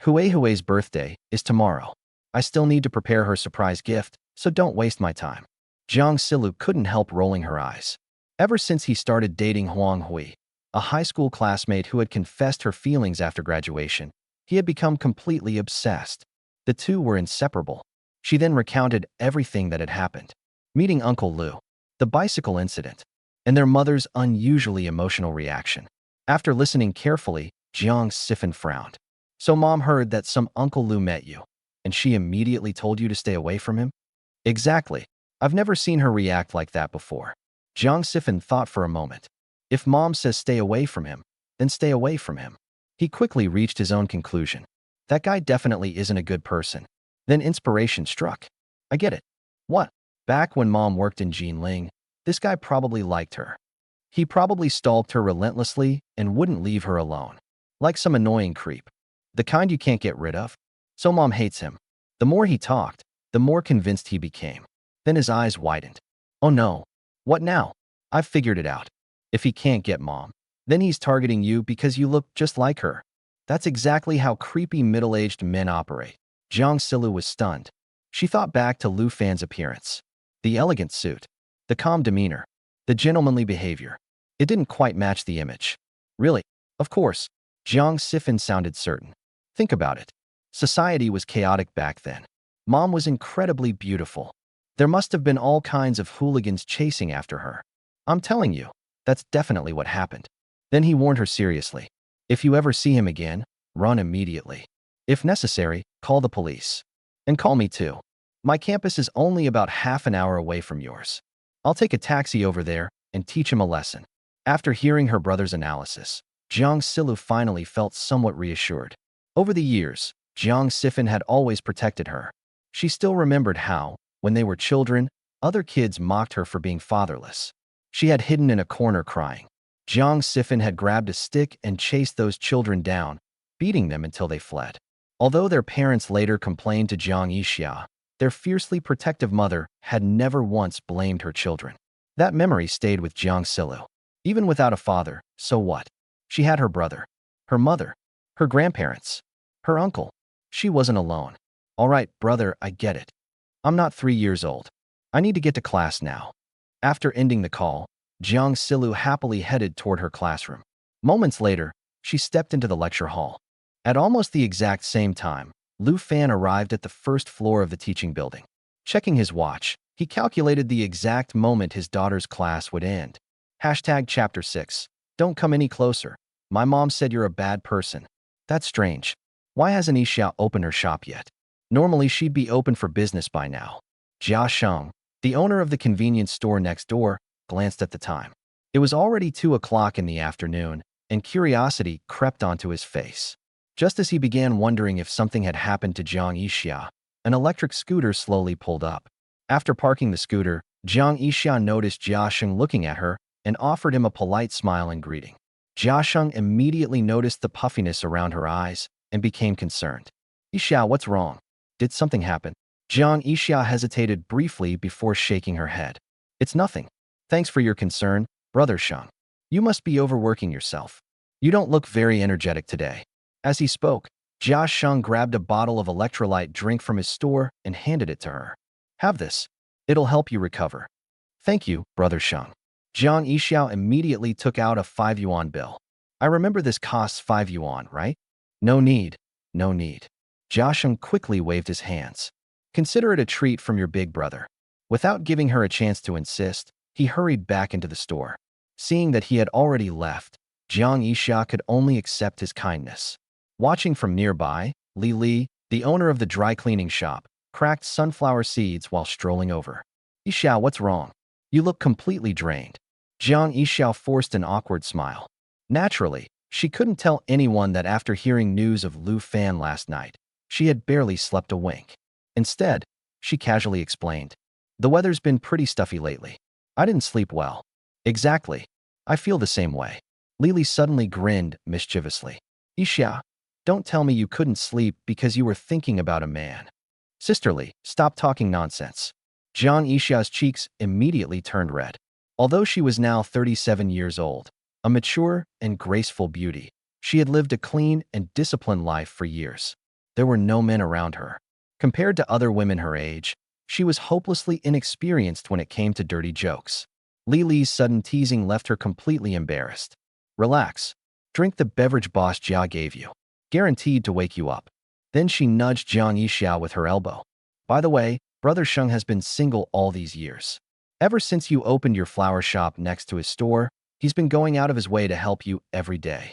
Hui's birthday is tomorrow. I still need to prepare her surprise gift, so don't waste my time." Jiang Yixia couldn't help rolling her eyes. Ever since he started dating Huang Hui, a high school classmate who had confessed her feelings after graduation, he had become completely obsessed. The two were inseparable. She then recounted everything that had happened. Meeting Uncle Lu, the bicycle incident, and their mother's unusually emotional reaction. After listening carefully, Jiang Sifin frowned. "So Mom heard that some Uncle Lu met you, and she immediately told you to stay away from him?" "Exactly. I've never seen her react like that before." Jiang Sifin thought for a moment. If Mom says stay away from him, then stay away from him. He quickly reached his own conclusion. That guy definitely isn't a good person. Then inspiration struck. "I get it. What? Back when Mom worked in Jinling, this guy probably liked her. He probably stalked her relentlessly and wouldn't leave her alone. Like some annoying creep. The kind you can't get rid of. So Mom hates him." The more he talked, the more convinced he became. Then his eyes widened. "Oh no. What now? I've figured it out. If he can't get Mom, then he's targeting you because you look just like her. That's exactly how creepy middle-aged men operate." Jiang Yixia was stunned. She thought back to Lu Fan's appearance. The elegant suit, the calm demeanor, the gentlemanly behavior. It didn't quite match the image. "Really? Of course." Jiang Sifin sounded certain. "Think about it. Society was chaotic back then. Mom was incredibly beautiful. There must have been all kinds of hooligans chasing after her. I'm telling you, that's definitely what happened." Then he warned her seriously. "If you ever see him again, run immediately. If necessary, call the police. And call me too. My campus is only about half an hour away from yours. I'll take a taxi over there and teach him a lesson." After hearing her brother's analysis, Jiang Yixia finally felt somewhat reassured. Over the years, Jiang Sifin had always protected her. She still remembered how, when they were children, other kids mocked her for being fatherless. She had hidden in a corner crying. Jiang Sifin had grabbed a stick and chased those children down, beating them until they fled. Although their parents later complained to Jiang Yixia, their fiercely protective mother had never once blamed her children. That memory stayed with Jiang Yixia. Even without a father, so what? She had her brother, her mother, her grandparents, her uncle. She wasn't alone. "All right, brother, I get it. I'm not 3 years old. I need to get to class now." After ending the call, Jiang Yixia happily headed toward her classroom. Moments later, she stepped into the lecture hall. At almost the exact same time, Lu Fan arrived at the first floor of the teaching building. Checking his watch, he calculated the exact moment his daughter's class would end. Chapter 6. Don't come any closer. My mom said you're a bad person. That's strange. Why hasn't Yixia opened her shop yet? Normally she'd be open for business by now. Jia Sheng, the owner of the convenience store next door, glanced at the time. It was already 2 o'clock in the afternoon, and curiosity crept onto his face. Just as he began wondering if something had happened to Jiang Yixia, an electric scooter slowly pulled up. After parking the scooter, Jiang Yixia noticed Jia Sheng looking at her and offered him a polite smile and greeting. Jia Sheng immediately noticed the puffiness around her eyes and became concerned. Yixia, what's wrong? Did something happen? Jiang Yixia hesitated briefly before shaking her head. It's nothing. Thanks for your concern, Brother Sheng. You must be overworking yourself. You don't look very energetic today. As he spoke, Jia Sheng grabbed a bottle of electrolyte drink from his store and handed it to her. Have this. It'll help you recover. Thank you, Brother Sheng. Jiang Yixia immediately took out a 5 yuan bill. I remember this costs 5 yuan, right? No need. No need. Jia Sheng quickly waved his hands. Consider it a treat from your big brother. Without giving her a chance to insist, he hurried back into the store. Seeing that he had already left, Jiang Yixia could only accept his kindness. Watching from nearby, Li, the owner of the dry cleaning shop, cracked sunflower seeds while strolling over. Yixia, what's wrong? You look completely drained. Jiang Yixia forced an awkward smile. Naturally, she couldn't tell anyone that after hearing news of Lu Fan last night, she had barely slept a wink. Instead, she casually explained, the weather's been pretty stuffy lately. I didn't sleep well. Exactly. I feel the same way. Lily suddenly grinned mischievously. Yixia, don't tell me you couldn't sleep because you were thinking about a man. Sisterly, stop talking nonsense. Jiang Yixia's cheeks immediately turned red. Although she was now 37 years old, a mature and graceful beauty, she had lived a clean and disciplined life for years. There were no men around her. Compared to other women her age, she was hopelessly inexperienced when it came to dirty jokes. Li's sudden teasing left her completely embarrassed. Relax. Drink the beverage boss Jia gave you. Guaranteed to wake you up. Then she nudged Jiang Yixia with her elbow. By the way, Brother Sheng has been single all these years. Ever since you opened your flower shop next to his store, he's been going out of his way to help you every day.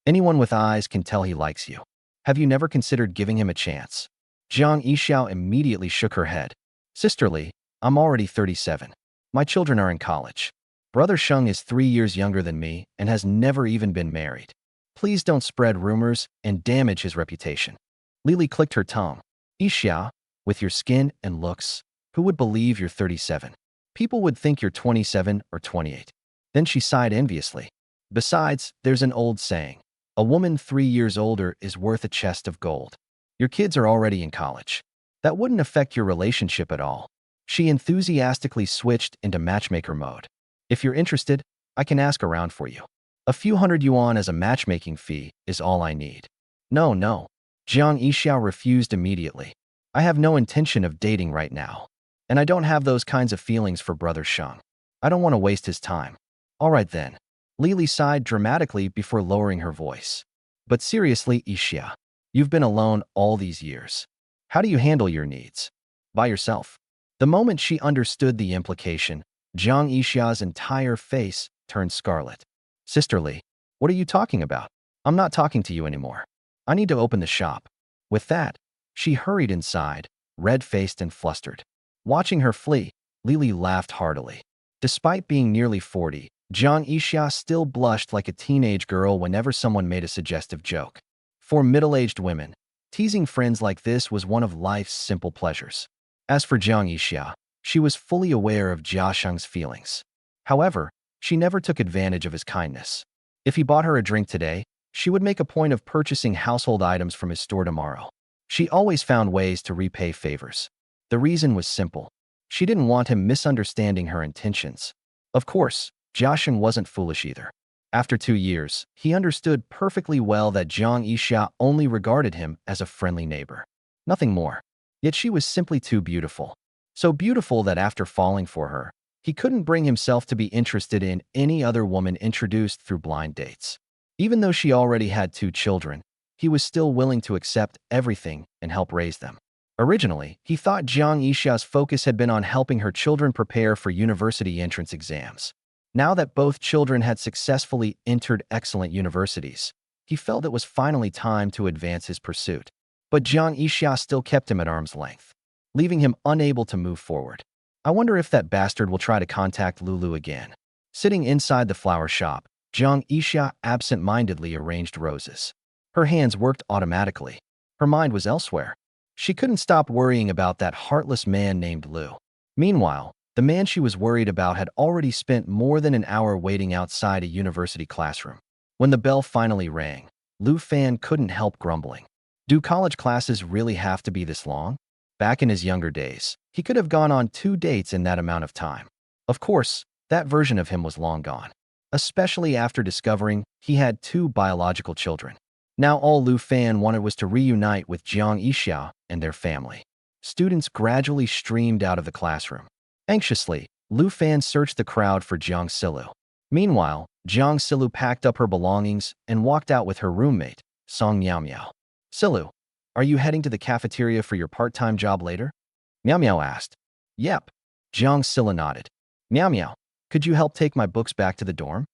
Anyone with eyes can tell he likes you. Have you never considered giving him a chance? Jiang Yixia immediately shook her head. Sisterly, I'm already 37. My children are in college. Brother Sheng is 3 years younger than me and has never even been married. Please don't spread rumors and damage his reputation. Lily clicked her tongue. Yixia, with your skin and looks, who would believe you're 37? People would think you're 27 or 28. Then she sighed enviously. Besides, there's an old saying. A woman 3 years older is worth a chest of gold. Your kids are already in college. That wouldn't affect your relationship at all. She enthusiastically switched into matchmaker mode. If you're interested, I can ask around for you. A few 100 yuan as a matchmaking fee is all I need. No. Jiang Yixia refused immediately. I have no intention of dating right now. And I don't have those kinds of feelings for Brother Sheng. I don't want to waste his time. All right then. Lily sighed dramatically before lowering her voice. But seriously, Yixia, you've been alone all these years. How do you handle your needs? By yourself. The moment she understood the implication, Jiang Yixia's entire face turned scarlet. Sisterly, what are you talking about? I'm not talking to you anymore. I need to open the shop. With that, she hurried inside, red-faced and flustered. Watching her flee, Lily laughed heartily. Despite being nearly 40, Jiang Yixia still blushed like a teenage girl whenever someone made a suggestive joke. For middle-aged women, teasing friends like this was one of life's simple pleasures. As for Jiang Yixia, she was fully aware of Jia Sheng's feelings. However, she never took advantage of his kindness. If he bought her a drink today, she would make a point of purchasing household items from his store tomorrow. She always found ways to repay favors. The reason was simple. She didn't want him misunderstanding her intentions. Of course, Jia Sheng wasn't foolish either. After 2 years, he understood perfectly well that Jiang Yixia only regarded him as a friendly neighbor. Nothing more. Yet she was simply too beautiful. So beautiful that after falling for her, he couldn't bring himself to be interested in any other woman introduced through blind dates. Even though she already had 2 children, he was still willing to accept everything and help raise them. Originally, he thought Jiang Yixia's focus had been on helping her children prepare for university entrance exams. Now that both children had successfully entered excellent universities, he felt it was finally time to advance his pursuit. But Jiang Yixia still kept him at arm's length, leaving him unable to move forward. I wonder if that bastard will try to contact Lulu again. Sitting inside the flower shop, Jiang Yixia absent-mindedly arranged roses. Her hands worked automatically. Her mind was elsewhere. She couldn't stop worrying about that heartless man named Lu. Meanwhile, The man she was worried about had already spent more than an hour waiting outside a university classroom. When the bell finally rang, Lu Fan couldn't help grumbling. Do college classes really have to be this long? Back in his younger days, he could have gone on 2 dates in that amount of time. Of course, that version of him was long gone, especially after discovering he had 2 biological children. Now all Lu Fan wanted was to reunite with Jiang Yixia and their family. Students gradually streamed out of the classroom. Anxiously, Lu Fan searched the crowd for Jiang Silu. Meanwhile, Jiang Silu packed up her belongings and walked out with her roommate, Song Miao Miao. Silu, are you heading to the cafeteria for your part-time job later? Miao Miao asked. Yep. Jiang Silu nodded. Miao Miao, could you help take my books back to the dorm?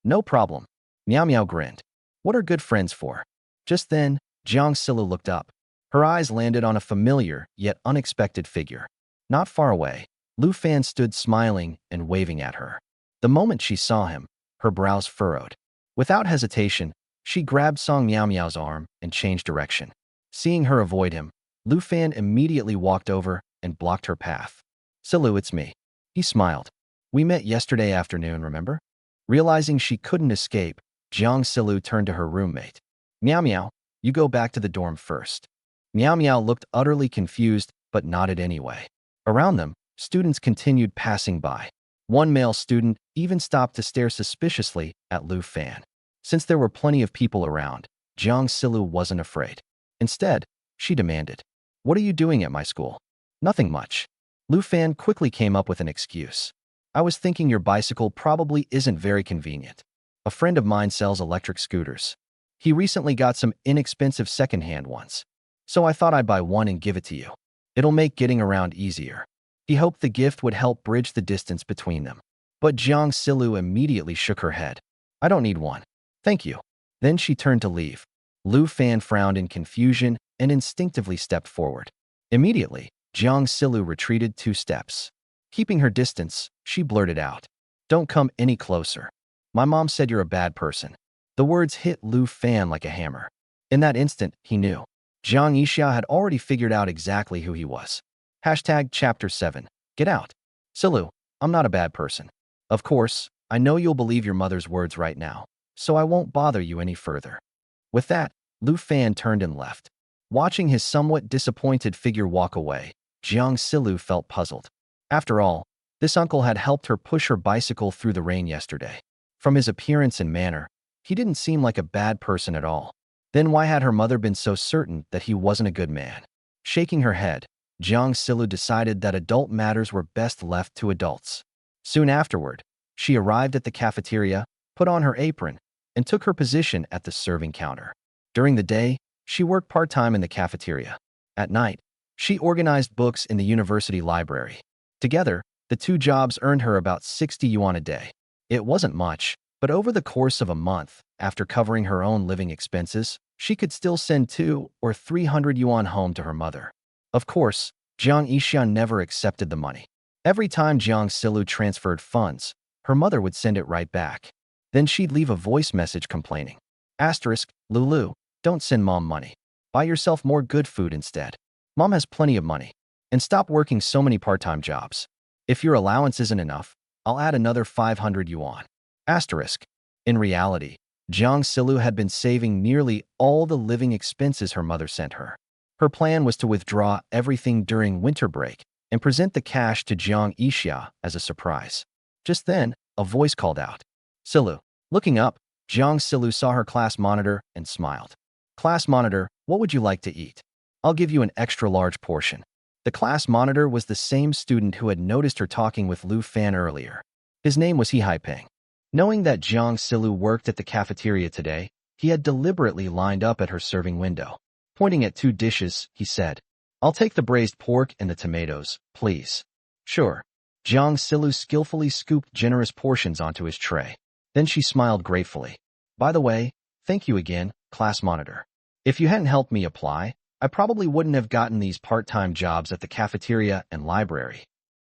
No problem. Miao Miao grinned. What are good friends for? Just then, Jiang Silu looked up. Her eyes landed on a familiar yet unexpected figure. Not far away, Lu Fan stood smiling and waving at her. The moment she saw him, her brows furrowed. Without hesitation, she grabbed Song Miao Miao's arm and changed direction. Seeing her avoid him, Lu Fan immediately walked over and blocked her path. Silu, it's me. He smiled. We met yesterday afternoon, remember? Realizing she couldn't escape, Jiang Silu turned to her roommate. Miao Miao, you go back to the dorm first. Miao Miao looked utterly confused but nodded anyway. Around them, students continued passing by. One male student even stopped to stare suspiciously at Lu Fan. Since there were plenty of people around, Jiang Silu wasn't afraid. Instead, she demanded, What are you doing at my school? Nothing much. Lu Fan quickly came up with an excuse. I was thinking your bicycle probably isn't very convenient. A friend of mine sells electric scooters. He recently got some inexpensive secondhand ones. So I thought I'd buy one and give it to you. It'll make getting around easier. He hoped the gift would help bridge the distance between them. But Jiang Silu immediately shook her head. I don't need one. Thank you. Then she turned to leave. Lu Fan frowned in confusion and instinctively stepped forward. Immediately, Jiang Silu retreated 2 steps. Keeping her distance, she blurted out, Don't come any closer. My mom said you're a bad person. The words hit Lu Fan like a hammer. In that instant, he knew. Jiang Yixia had already figured out exactly who he was. Chapter 7. Get out. Silu, I'm not a bad person. Of course, I know you'll believe your mother's words right now, so I won't bother you any further. With that, Lu Fan turned and left. Watching his somewhat disappointed figure walk away, Jiang Silu felt puzzled. After all, this uncle had helped her push her bicycle through the rain yesterday. From his appearance and manner, he didn't seem like a bad person at all. Then why had her mother been so certain that he wasn't a good man? Shaking her head, Jiang Silu decided that adult matters were best left to adults. Soon afterward, she arrived at the cafeteria, put on her apron, and took her position at the serving counter. During the day, she worked part-time in the cafeteria. At night, she organized books in the university library. Together, the 2 jobs earned her about 60 yuan a day. It wasn't much, but over the course of a month, after covering her own living expenses, she could still send 200 or 300 yuan home to her mother. Of course, Jiang Yixia never accepted the money. Every time Jiang Silu transferred funds, her mother would send it right back. Then she'd leave a voice message complaining. Lulu, don't send mom money. Buy yourself more good food instead. Mom has plenty of money. And stop working so many part-time jobs. If your allowance isn't enough, I'll add another 500 yuan. In reality, Jiang Silu had been saving nearly all the living expenses her mother sent her. Her plan was to withdraw everything during winter break and present the cash to Jiang Yixia as a surprise. Just then, a voice called out, Silu. Looking up, Jiang Silu saw her class monitor and smiled. Class monitor, what would you like to eat? I'll give you an extra large portion. The class monitor was the same student who had noticed her talking with Lu Fan earlier. His name was He Haiping. Knowing that Jiang Silu worked at the cafeteria today, he had deliberately lined up at her serving window. Pointing at 2 dishes, he said, I'll take the braised pork and the tomatoes, please. Sure. Jiang Silu skillfully scooped generous portions onto his tray. Then she smiled gratefully. By the way, thank you again, class monitor. If you hadn't helped me apply, I probably wouldn't have gotten these part-time jobs at the cafeteria and library.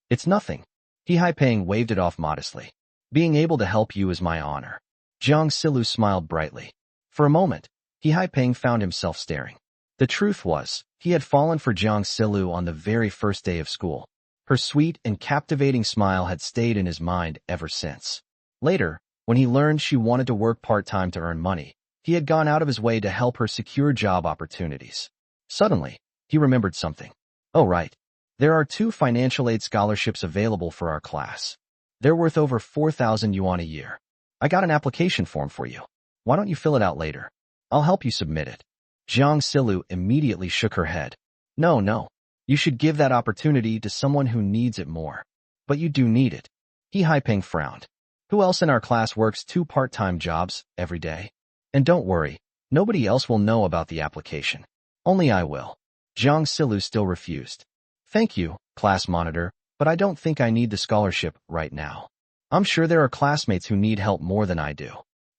It's nothing. He Haiping waved it off modestly. Being able to help you is my honor. Jiang Silu smiled brightly. For a moment, He Haiping found himself staring. The truth was, he had fallen for Jiang Silu on the very first day of school. Her sweet and captivating smile had stayed in his mind ever since. Later, when he learned she wanted to work part-time to earn money, he had gone out of his way to help her secure job opportunities. Suddenly, he remembered something. Oh right, there are 2 financial aid scholarships available for our class. They're worth over 4,000 yuan a year. I got an application form for you. Why don't you fill it out later? I'll help you submit it. Jiang Yixia immediately shook her head. No. You should give that opportunity to someone who needs it more. But you do need it. He Haipeng frowned. Who else in our class works 2 part-time jobs every day? And don't worry, nobody else will know about the application. Only I will. Jiang Yixia still refused. Thank you, class monitor, but I don't think I need the scholarship right now. I'm sure there are classmates who need help more than I do.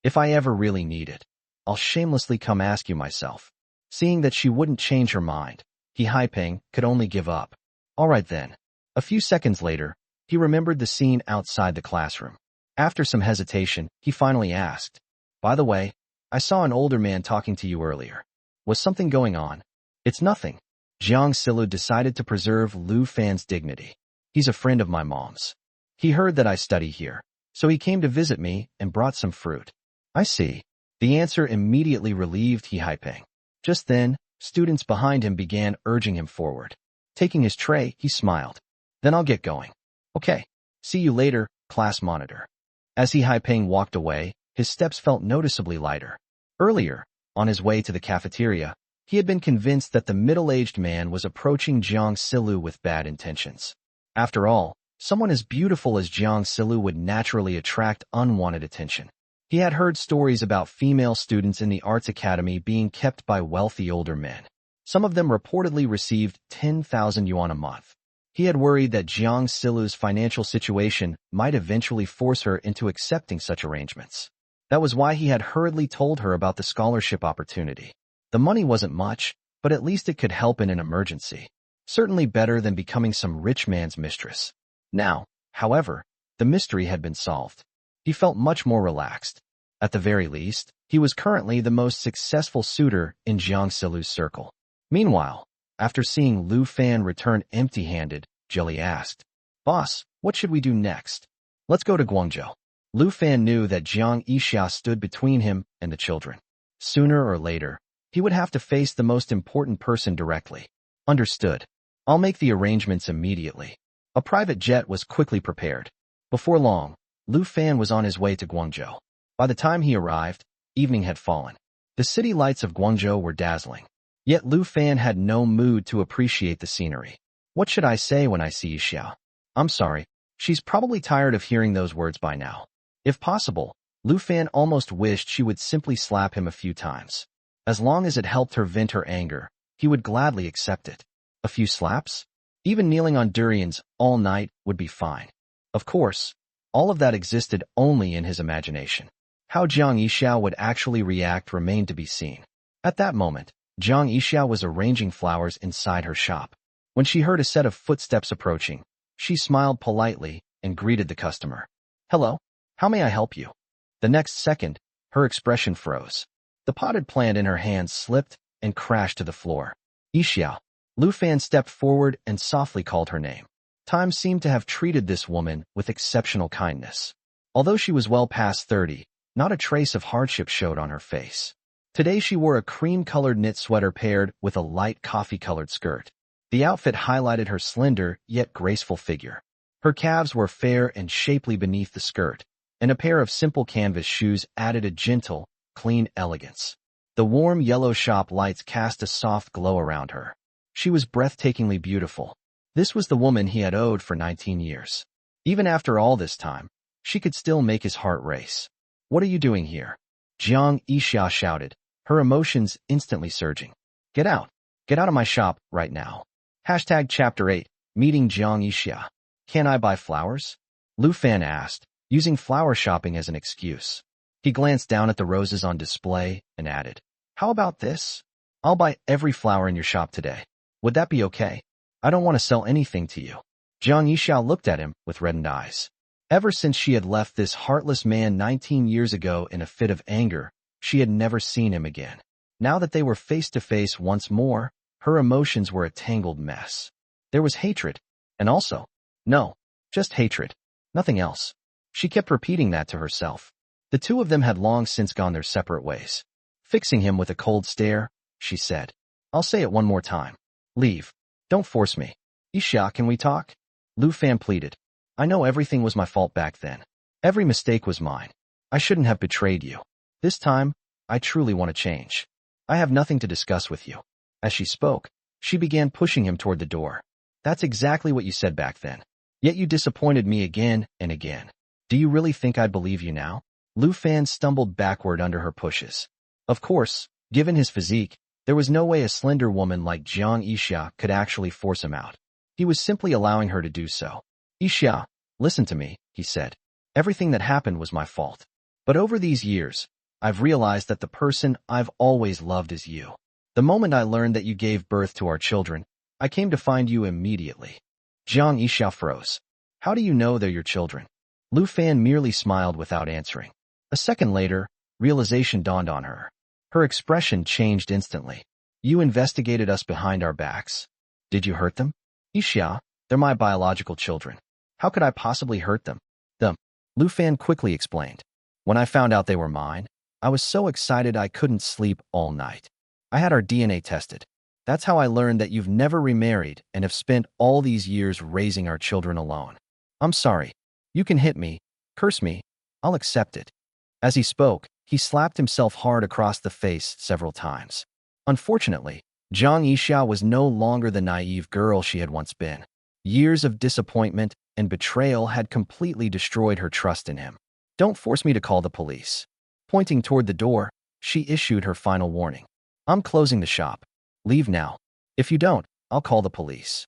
If I ever really need it, I'll shamelessly come ask you myself. Seeing that she wouldn't change her mind, he Haipeng could only give up. All right then. A few seconds later, he remembered the scene outside the classroom. After some hesitation, he finally asked, By the way, I saw an older man talking to you earlier. Was something going on? It's nothing. Jiang Yixia decided to preserve Lu Fan's dignity. He's a friend of my mom's. He heard that I study here, so he came to visit me and brought some fruit. I see. The answer immediately relieved He Haipeng. Just then, students behind him began urging him forward. Taking his tray, he smiled. Then I'll get going. Okay. See you later, class monitor. As He Haipeng walked away, his steps felt noticeably lighter. Earlier, on his way to the cafeteria, he had been convinced that the middle-aged man was approaching Jiang Yixia with bad intentions. After all, someone as beautiful as Jiang Yixia would naturally attract unwanted attention. He had heard stories about female students in the arts academy being kept by wealthy older men. Some of them reportedly received 10,000 yuan a month. He had worried that Jiang Yixia's financial situation might eventually force her into accepting such arrangements. That was why he had hurriedly told her about the scholarship opportunity. The money wasn't much, but at least it could help in an emergency. Certainly better than becoming some rich man's mistress. Now, however, the mystery had been solved. He felt much more relaxed. At the very least, he was currently the most successful suitor in Jiang Yixia circle. Meanwhile, after seeing Lu Fan return empty-handed, Jelly asked, Boss, what should we do next? Let's go to Guangzhou. Lu Fan knew that Jiang Yixia stood between him and the children. Sooner or later, he would have to face the most important person directly. Understood. I'll make the arrangements immediately. A private jet was quickly prepared. Before long, Lu Fan was on his way to Guangzhou. By the time he arrived, evening had fallen. The city lights of Guangzhou were dazzling. Yet Lu Fan had no mood to appreciate the scenery. What should I say when I see Yixia? I'm sorry, she's probably tired of hearing those words by now. If possible, Lu Fan almost wished she would simply slap him a few times. As long as it helped her vent her anger, he would gladly accept it. A few slaps? Even kneeling on durians all night would be fine. Of course, all of that existed only in his imagination. How Jiang Yixia would actually react remained to be seen. At that moment, Jiang Yixia was arranging flowers inside her shop. When she heard a set of footsteps approaching, she smiled politely and greeted the customer. Hello, how may I help you? The next second, her expression froze. The potted plant in her hands slipped and crashed to the floor. Yixia. Lu Fan stepped forward and softly called her name. Time seemed to have treated this woman with exceptional kindness. Although she was well past 30, not a trace of hardship showed on her face. Today she wore a cream-colored knit sweater paired with a light coffee-colored skirt. The outfit highlighted her slender yet graceful figure. Her calves were fair and shapely beneath the skirt, and a pair of simple canvas shoes added a gentle, clean elegance. The warm yellow shop lights cast a soft glow around her. She was breathtakingly beautiful. This was the woman he had owed for 19 years. Even after all this time, she could still make his heart race. What are you doing here? Jiang Yixia shouted, her emotions instantly surging. Get out. Get out of my shop right now. Hashtag Chapter 8, Meeting Jiang Yixia. Can I buy flowers? Lu Fan asked, using flower shopping as an excuse. He glanced down at the roses on display and added, How about this? I'll buy every flower in your shop today. Would that be okay? I don't want to sell anything to you. Jiang Yixia looked at him with reddened eyes. Ever since she had left this heartless man 19 years ago in a fit of anger, she had never seen him again. Now that they were face to face once more, her emotions were a tangled mess. There was hatred, and also No, just hatred. Nothing else. She kept repeating that to herself. The two of them had long since gone their separate ways. Fixing him with a cold stare, she said, I'll say it one more time. Leave. Don't force me. Yixia, can we talk? Lu Fan pleaded. I know everything was my fault back then. Every mistake was mine. I shouldn't have betrayed you. This time, I truly want to change. I have nothing to discuss with you. As she spoke, she began pushing him toward the door. That's exactly what you said back then. Yet you disappointed me again and again. Do you really think I'd believe you now? Lu Fan stumbled backward under her pushes. Of course, given his physique, there was no way a slender woman like Jiang Yixia could actually force him out. He was simply allowing her to do so. Yixia, listen to me, he said. Everything that happened was my fault. But over these years, I've realized that the person I've always loved is you. The moment I learned that you gave birth to our children, I came to find you immediately. Jiang Yixia froze. How do you know they're your children? Lu Fan merely smiled without answering. A second later, realization dawned on her. Her expression changed instantly. You investigated us behind our backs. Did you hurt them? Yixia, they're my biological children. How could I possibly hurt them? Lu Fan quickly explained. When I found out they were mine, I was so excited I couldn't sleep all night. I had our DNA tested. That's how I learned that you've never remarried and have spent all these years raising our children alone. I'm sorry. You can hit me, curse me. I'll accept it. As he spoke, he slapped himself hard across the face several times. Unfortunately, Jiang Yixia was no longer the naive girl she had once been. Years of disappointment and betrayal had completely destroyed her trust in him. Don't force me to call the police. Pointing toward the door, she issued her final warning. I'm closing the shop. Leave now. If you don't, I'll call the police.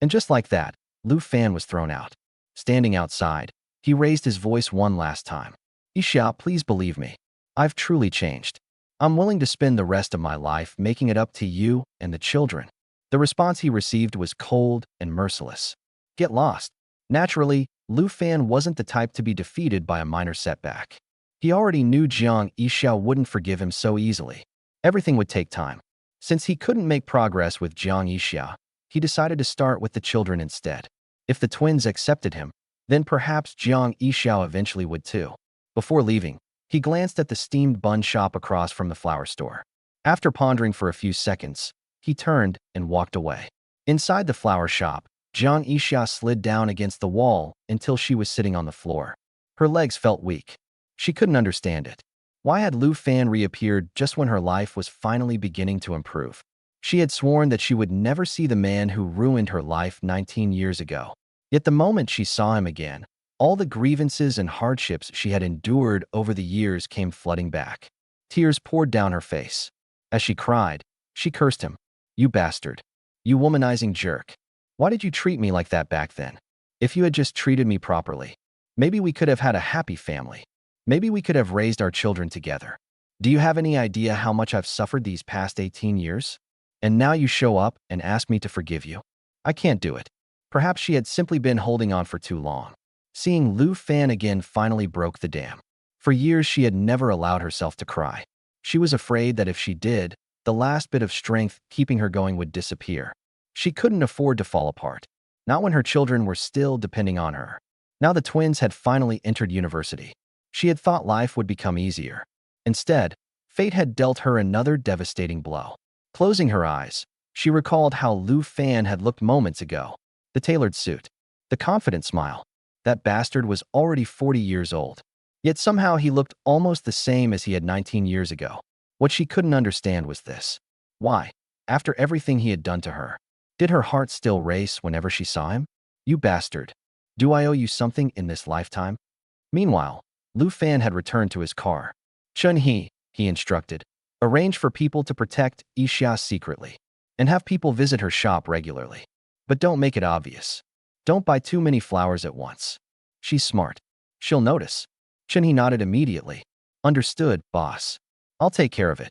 And just like that, Lu Fan was thrown out. Standing outside, he raised his voice one last time. Yixia, please believe me. I've truly changed. I'm willing to spend the rest of my life making it up to you and the children. The response he received was cold and merciless. Get lost. Naturally, Lu Fan wasn't the type to be defeated by a minor setback. He already knew Jiang Yixia wouldn't forgive him so easily. Everything would take time. Since he couldn't make progress with Jiang Yixia, he decided to start with the children instead. If the twins accepted him, then perhaps Jiang Yixia eventually would too. Before leaving, he glanced at the steamed bun shop across from the flower store. After pondering for a few seconds, he turned and walked away. Inside the flower shop, Jiang Yixia slid down against the wall until she was sitting on the floor. Her legs felt weak. She couldn't understand it. Why had Lu Fan reappeared just when her life was finally beginning to improve? She had sworn that she would never see the man who ruined her life 19 years ago. Yet the moment she saw him again, all the grievances and hardships she had endured over the years came flooding back. Tears poured down her face. As she cried, she cursed him. You bastard. You womanizing jerk. Why did you treat me like that back then? If you had just treated me properly, maybe we could have had a happy family. Maybe we could have raised our children together. Do you have any idea how much I've suffered these past 18 years? And now you show up and ask me to forgive you? I can't do it. Perhaps she had simply been holding on for too long. Seeing Lu Fan again finally broke the dam. For years she had never allowed herself to cry. She was afraid that if she did, the last bit of strength keeping her going would disappear. She couldn't afford to fall apart, not when her children were still depending on her. Now the twins had finally entered university. She had thought life would become easier. Instead, fate had dealt her another devastating blow. Closing her eyes, she recalled how Lu Fan had looked moments ago. The tailored suit, the confident smile. That bastard was already 40 years old. Yet somehow he looked almost the same as he had 19 years ago. What she couldn't understand was this. Why, after everything he had done to her, did her heart still race whenever she saw him? You bastard. Do I owe you something in this lifetime? Meanwhile, Lu Fan had returned to his car. Chun-hee, he instructed, arrange for people to protect Yixia secretly, and have people visit her shop regularly. But don't make it obvious. Don't buy too many flowers at once. She's smart. She'll notice. Chun-hee nodded immediately. Understood, boss. I'll take care of it.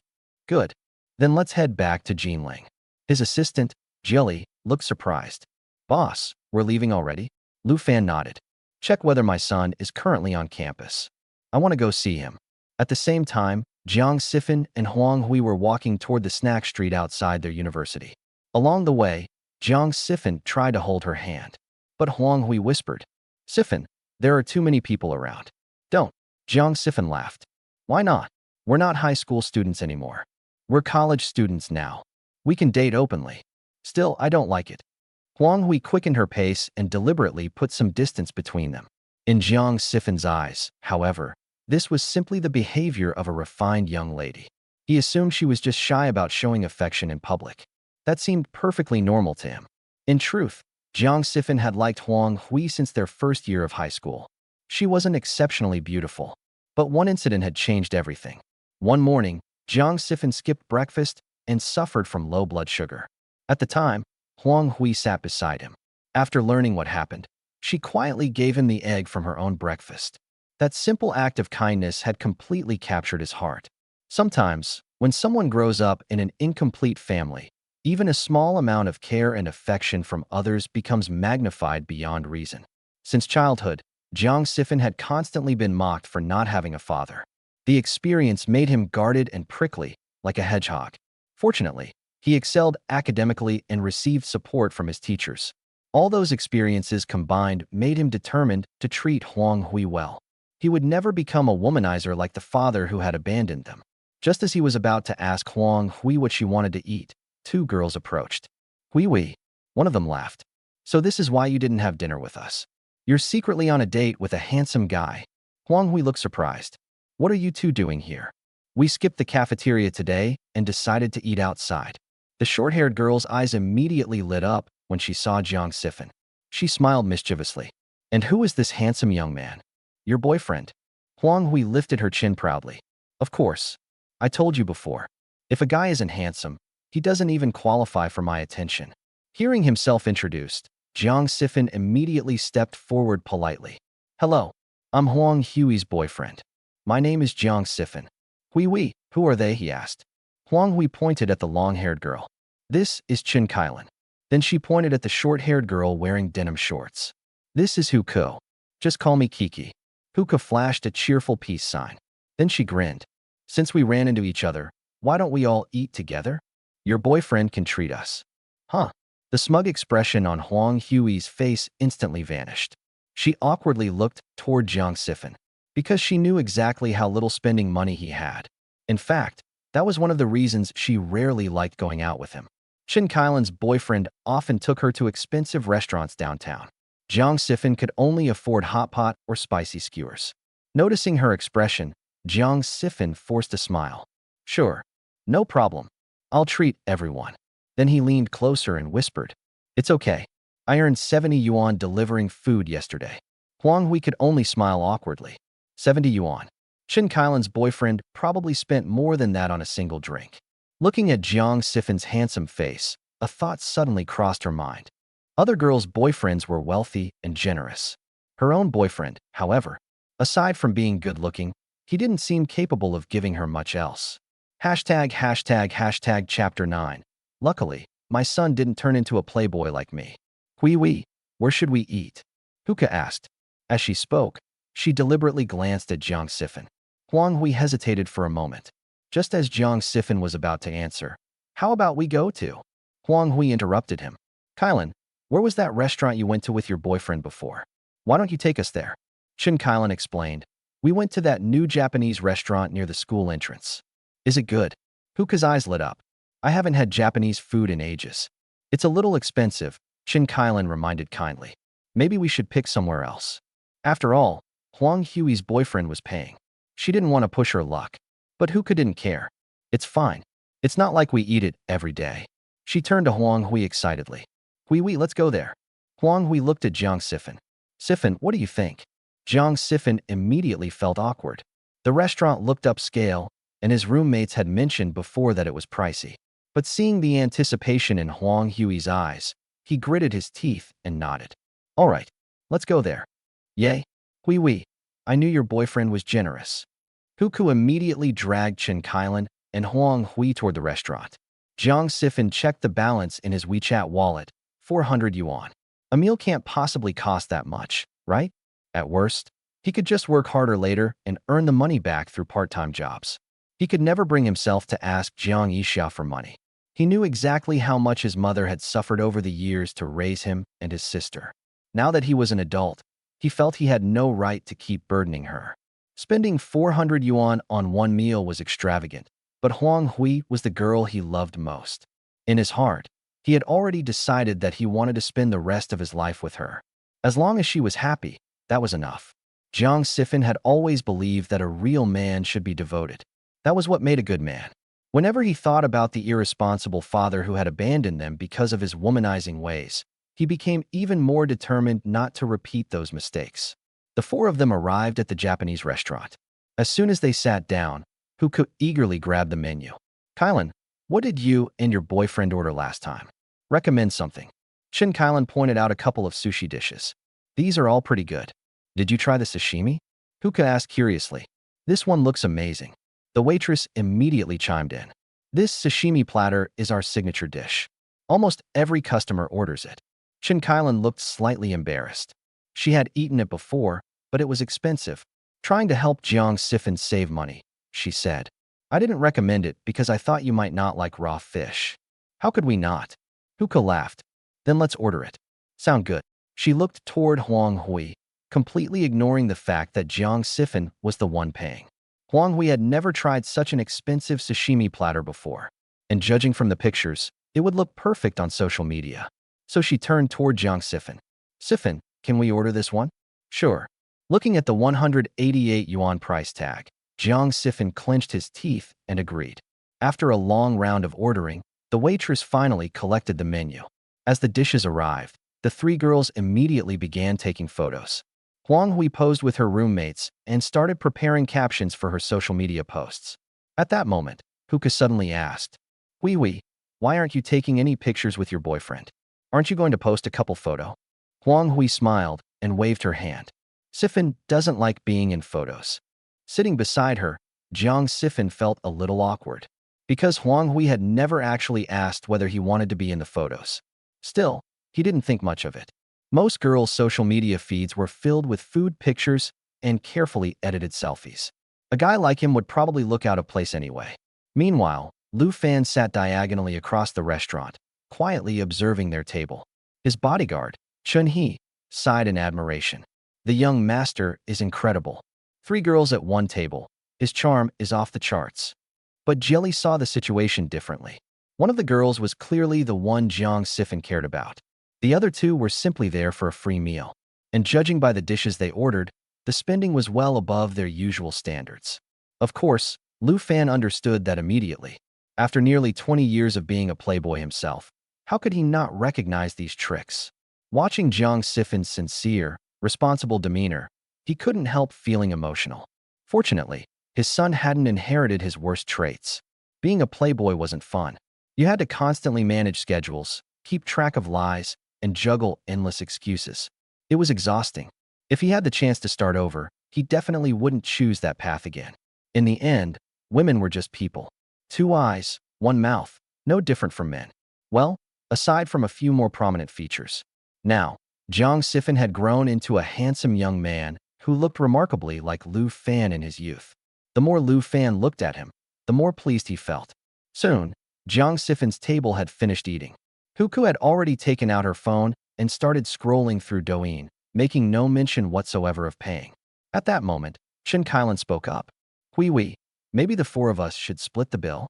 Good. Then let's head back to Jinling. His assistant, Jilly, looked surprised. Boss, we're leaving already? Lu Fan nodded. Check whether my son is currently on campus. I want to go see him. At the same time, Jiang Sifan and Huang Hui were walking toward the snack street outside their university. Along the way, Jiang Sifan tried to hold her hand. But Huang Hui whispered, Siffin, there are too many people around. Don't. Jiang Siffin laughed. Why not? We're not high school students anymore. We're college students now. We can date openly. Still, I don't like it. Huang Hui quickened her pace and deliberately put some distance between them. In Jiang Siffin's eyes, however, this was simply the behavior of a refined young lady. He assumed she was just shy about showing affection in public. That seemed perfectly normal to him. In truth, Jiang Siffin had liked Huang Hui since their first year of high school. She wasn't exceptionally beautiful, but one incident had changed everything. One morning, Jiang Siffin skipped breakfast and suffered from low blood sugar. At the time, Huang Hui sat beside him. After learning what happened, she quietly gave him the egg from her own breakfast. That simple act of kindness had completely captured his heart. Sometimes, when someone grows up in an incomplete family, even a small amount of care and affection from others becomes magnified beyond reason. Since childhood, Jiang Siffin had constantly been mocked for not having a father. The experience made him guarded and prickly, like a hedgehog. Fortunately, he excelled academically and received support from his teachers. All those experiences combined made him determined to treat Huang Hui well. He would never become a womanizer like the father who had abandoned them. Just as he was about to ask Huang Hui what she wanted to eat, two girls approached. Hui, one of them laughed. So this is why you didn't have dinner with us. You're secretly on a date with a handsome guy. Huang Hui looked surprised. What are you two doing here? We skipped the cafeteria today and decided to eat outside. The short-haired girl's eyes immediately lit up when she saw Jiang Siffin. She smiled mischievously. And who is this handsome young man? Your boyfriend. Huang Hui lifted her chin proudly. Of course. I told you before. If a guy isn't handsome, he doesn't even qualify for my attention. Hearing himself introduced, Jiang Siffin immediately stepped forward politely. Hello, I'm Huang Hui's boyfriend. My name is Jiang Siffin. Hui, who are they? He asked. Huang Hui pointed at the long-haired girl. This is Chen Kailan. Then she pointed at the short-haired girl wearing denim shorts. This is Huko. Just call me Kiki. Huko flashed a cheerful peace sign. Then she grinned. Since we ran into each other, why don't we all eat together? Your boyfriend can treat us. Huh? The smug expression on Huang Hui's face instantly vanished. She awkwardly looked toward Jiang Siffin, because she knew exactly how little spending money he had. In fact, that was one of the reasons she rarely liked going out with him. Chen Kailan's boyfriend often took her to expensive restaurants downtown. Jiang Siffin could only afford hot pot or spicy skewers. Noticing her expression, Jiang Siffin forced a smile. Sure, no problem. I'll treat everyone. Then he leaned closer and whispered, It's okay. I earned 70 yuan delivering food yesterday. Huang Hui could only smile awkwardly. 70 yuan. Chen Kailan's boyfriend probably spent more than that on a single drink. Looking at Jiang Siffin's handsome face, a thought suddenly crossed her mind. Other girls' boyfriends were wealthy and generous. Her own boyfriend, however, aside from being good-looking, he didn't seem capable of giving her much else. ####Chapter 9. Luckily, my son didn't turn into a playboy like me. Hui, where should we eat? Huka asked. As she spoke, she deliberately glanced at Jiang Siffin. Huang Hui hesitated for a moment. Just as Jiang Siffin was about to answer, How about we go to? Huang Hui interrupted him. Kailan, where was that restaurant you went to with your boyfriend before? Why don't you take us there? Chen Kailan explained. We went to that new Japanese restaurant near the school entrance. Is it good? Huka's eyes lit up. I haven't had Japanese food in ages. It's a little expensive, Chen Kailan reminded kindly. Maybe we should pick somewhere else. After all, Huang Hui's boyfriend was paying. She didn't want to push her luck. But Huka didn't care. It's fine. It's not like we eat it every day. She turned to Huang Hui excitedly. Hui, let's go there. Huang Hui looked at Jiang Siffin. Siffin, what do you think? Jiang Siffin immediately felt awkward. The restaurant looked upscale, and his roommates had mentioned before that it was pricey. But seeing the anticipation in Huang Hui's eyes, he gritted his teeth and nodded. All right, let's go there. Yay? Hui, I knew your boyfriend was generous. Huku immediately dragged Chen Kailan and Huang Hui toward the restaurant. Jiang Siffin checked the balance in his WeChat wallet, 400 yuan. A meal can't possibly cost that much, right? At worst, he could just work harder later and earn the money back through part-time jobs. He could never bring himself to ask Jiang Yixia for money. He knew exactly how much his mother had suffered over the years to raise him and his sister. Now that he was an adult, he felt he had no right to keep burdening her. Spending 400 yuan on one meal was extravagant, but Huang Hui was the girl he loved most. In his heart, he had already decided that he wanted to spend the rest of his life with her. As long as she was happy, that was enough. Jiang Sifan had always believed that a real man should be devoted. That was what made a good man. Whenever he thought about the irresponsible father who had abandoned them because of his womanizing ways, he became even more determined not to repeat those mistakes. The four of them arrived at the Japanese restaurant. As soon as they sat down, Huko eagerly grabbed the menu. Kylan, what did you and your boyfriend order last time? Recommend something. Shin Kylan pointed out a couple of sushi dishes. These are all pretty good. Did you try the sashimi? Huko asked curiously. This one looks amazing. The waitress immediately chimed in. This sashimi platter is our signature dish. Almost every customer orders it. Shin Kylan looked slightly embarrassed. She had eaten it before, but it was expensive. Trying to help Jiang Sifan save money, she said. I didn't recommend it because I thought you might not like raw fish. How could we not? Huko laughed. Then let's order it. Sound good. She looked toward Huang Hui, completely ignoring the fact that Jiang Sifan was the one paying. Huang Hui had never tried such an expensive sashimi platter before, and judging from the pictures, it would look perfect on social media. So she turned toward Jiang Sifan. Sifan, can we order this one? Sure. Looking at the 188 yuan price tag, Jiang Sifan clenched his teeth and agreed. After a long round of ordering, the waitress finally collected the menu. As the dishes arrived, the three girls immediately began taking photos. Huang Hui posed with her roommates and started preparing captions for her social media posts. At that moment, Huka suddenly asked, Hui, why aren't you taking any pictures with your boyfriend? Aren't you going to post a couple photo? Huang Hui smiled and waved her hand. Sifan doesn't like being in photos. Sitting beside her, Jiang Sifan felt a little awkward, because Huang Hui had never actually asked whether he wanted to be in the photos. Still, he didn't think much of it. Most girls' social media feeds were filled with food pictures and carefully edited selfies. A guy like him would probably look out of place anyway. Meanwhile, Lu Fan sat diagonally across the restaurant, quietly observing their table. His bodyguard, Chun He, sighed in admiration. The young master is incredible. 3 girls at one table. His charm is off the charts. But Jelly saw the situation differently. One of the girls was clearly the one Jiang Sifan cared about. The other 2 were simply there for a free meal. And judging by the dishes they ordered, the spending was well above their usual standards. Of course, Lu Fan understood that immediately. After nearly 20 years of being a playboy himself, how could he not recognize these tricks? Watching Jiang Sifan's sincere, responsible demeanor, he couldn't help feeling emotional. Fortunately, his son hadn't inherited his worst traits. Being a playboy wasn't fun. You had to constantly manage schedules, keep track of lies, and juggle endless excuses. It was exhausting. If he had the chance to start over, he definitely wouldn't choose that path again. In the end, women were just people. 2 eyes, 1 mouth, no different from men. Well, aside from a few more prominent features. Now, Jiang Sifan had grown into a handsome young man who looked remarkably like Lu Fan in his youth. The more Lu Fan looked at him, the more pleased he felt. Soon, Jiang Sifan's table had finished eating. Huku had already taken out her phone and started scrolling through Douyin, making no mention whatsoever of paying. At that moment, Shin Kailan spoke up. Hui, maybe the 4 of us should split the bill?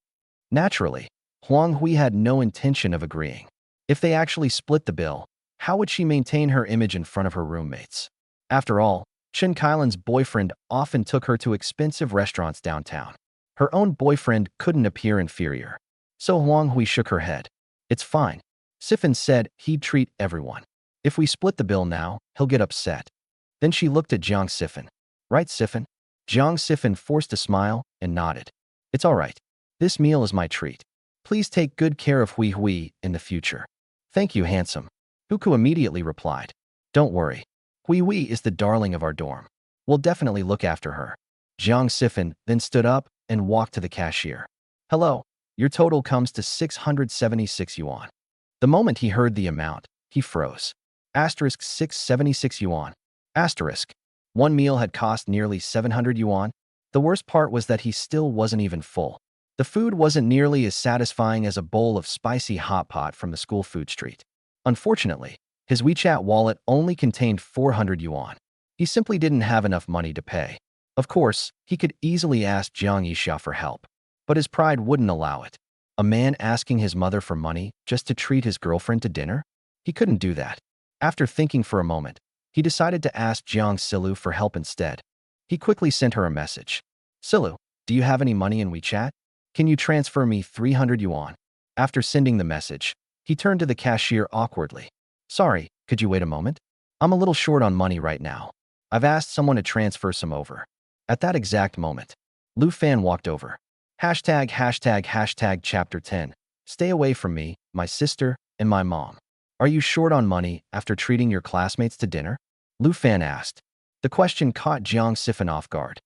Naturally, Huang Hui had no intention of agreeing. If they actually split the bill, how would she maintain her image in front of her roommates? After all, Shin Kailan's boyfriend often took her to expensive restaurants downtown. Her own boyfriend couldn't appear inferior. So Huang Hui shook her head. It's fine. Sifan said he'd treat everyone. If we split the bill now, he'll get upset. Then she looked at Jiang Sifan. Right, Sifan? Jiang Sifan forced a smile and nodded. It's all right. This meal is my treat. Please take good care of Hui in the future. Thank you, handsome. Huku immediately replied. Don't worry. Hui is the darling of our dorm. We'll definitely look after her. Jiang Sifan then stood up and walked to the cashier. Hello, your total comes to 676 yuan. The moment he heard the amount, he froze. Asterisk 676 yuan. Asterisk. One meal had cost nearly 700 yuan. The worst part was that he still wasn't even full. The food wasn't nearly as satisfying as a bowl of spicy hot pot from the school food street. Unfortunately, His WeChat wallet only contained 400 yuan. He simply didn't have enough money to pay. Of course, he could easily ask Jiang Yixia for help, but his pride wouldn't allow it. A man asking his mother for money just to treat his girlfriend to dinner? He couldn't do that. After thinking for a moment, he decided to ask Jiang Silu for help instead. He quickly sent her a message. Silu, do you have any money in WeChat? Can you transfer me 300 yuan? After sending the message, he turned to the cashier awkwardly. Sorry, could you wait a moment? I'm a little short on money right now. I've asked someone to transfer some over. At that exact moment, Lu Fan walked over. ##### Chapter 10. Stay away from me, my sister, and my mom. Are you short on money after treating your classmates to dinner? Lu Fan asked. The question caught Jiang Sifan off guard.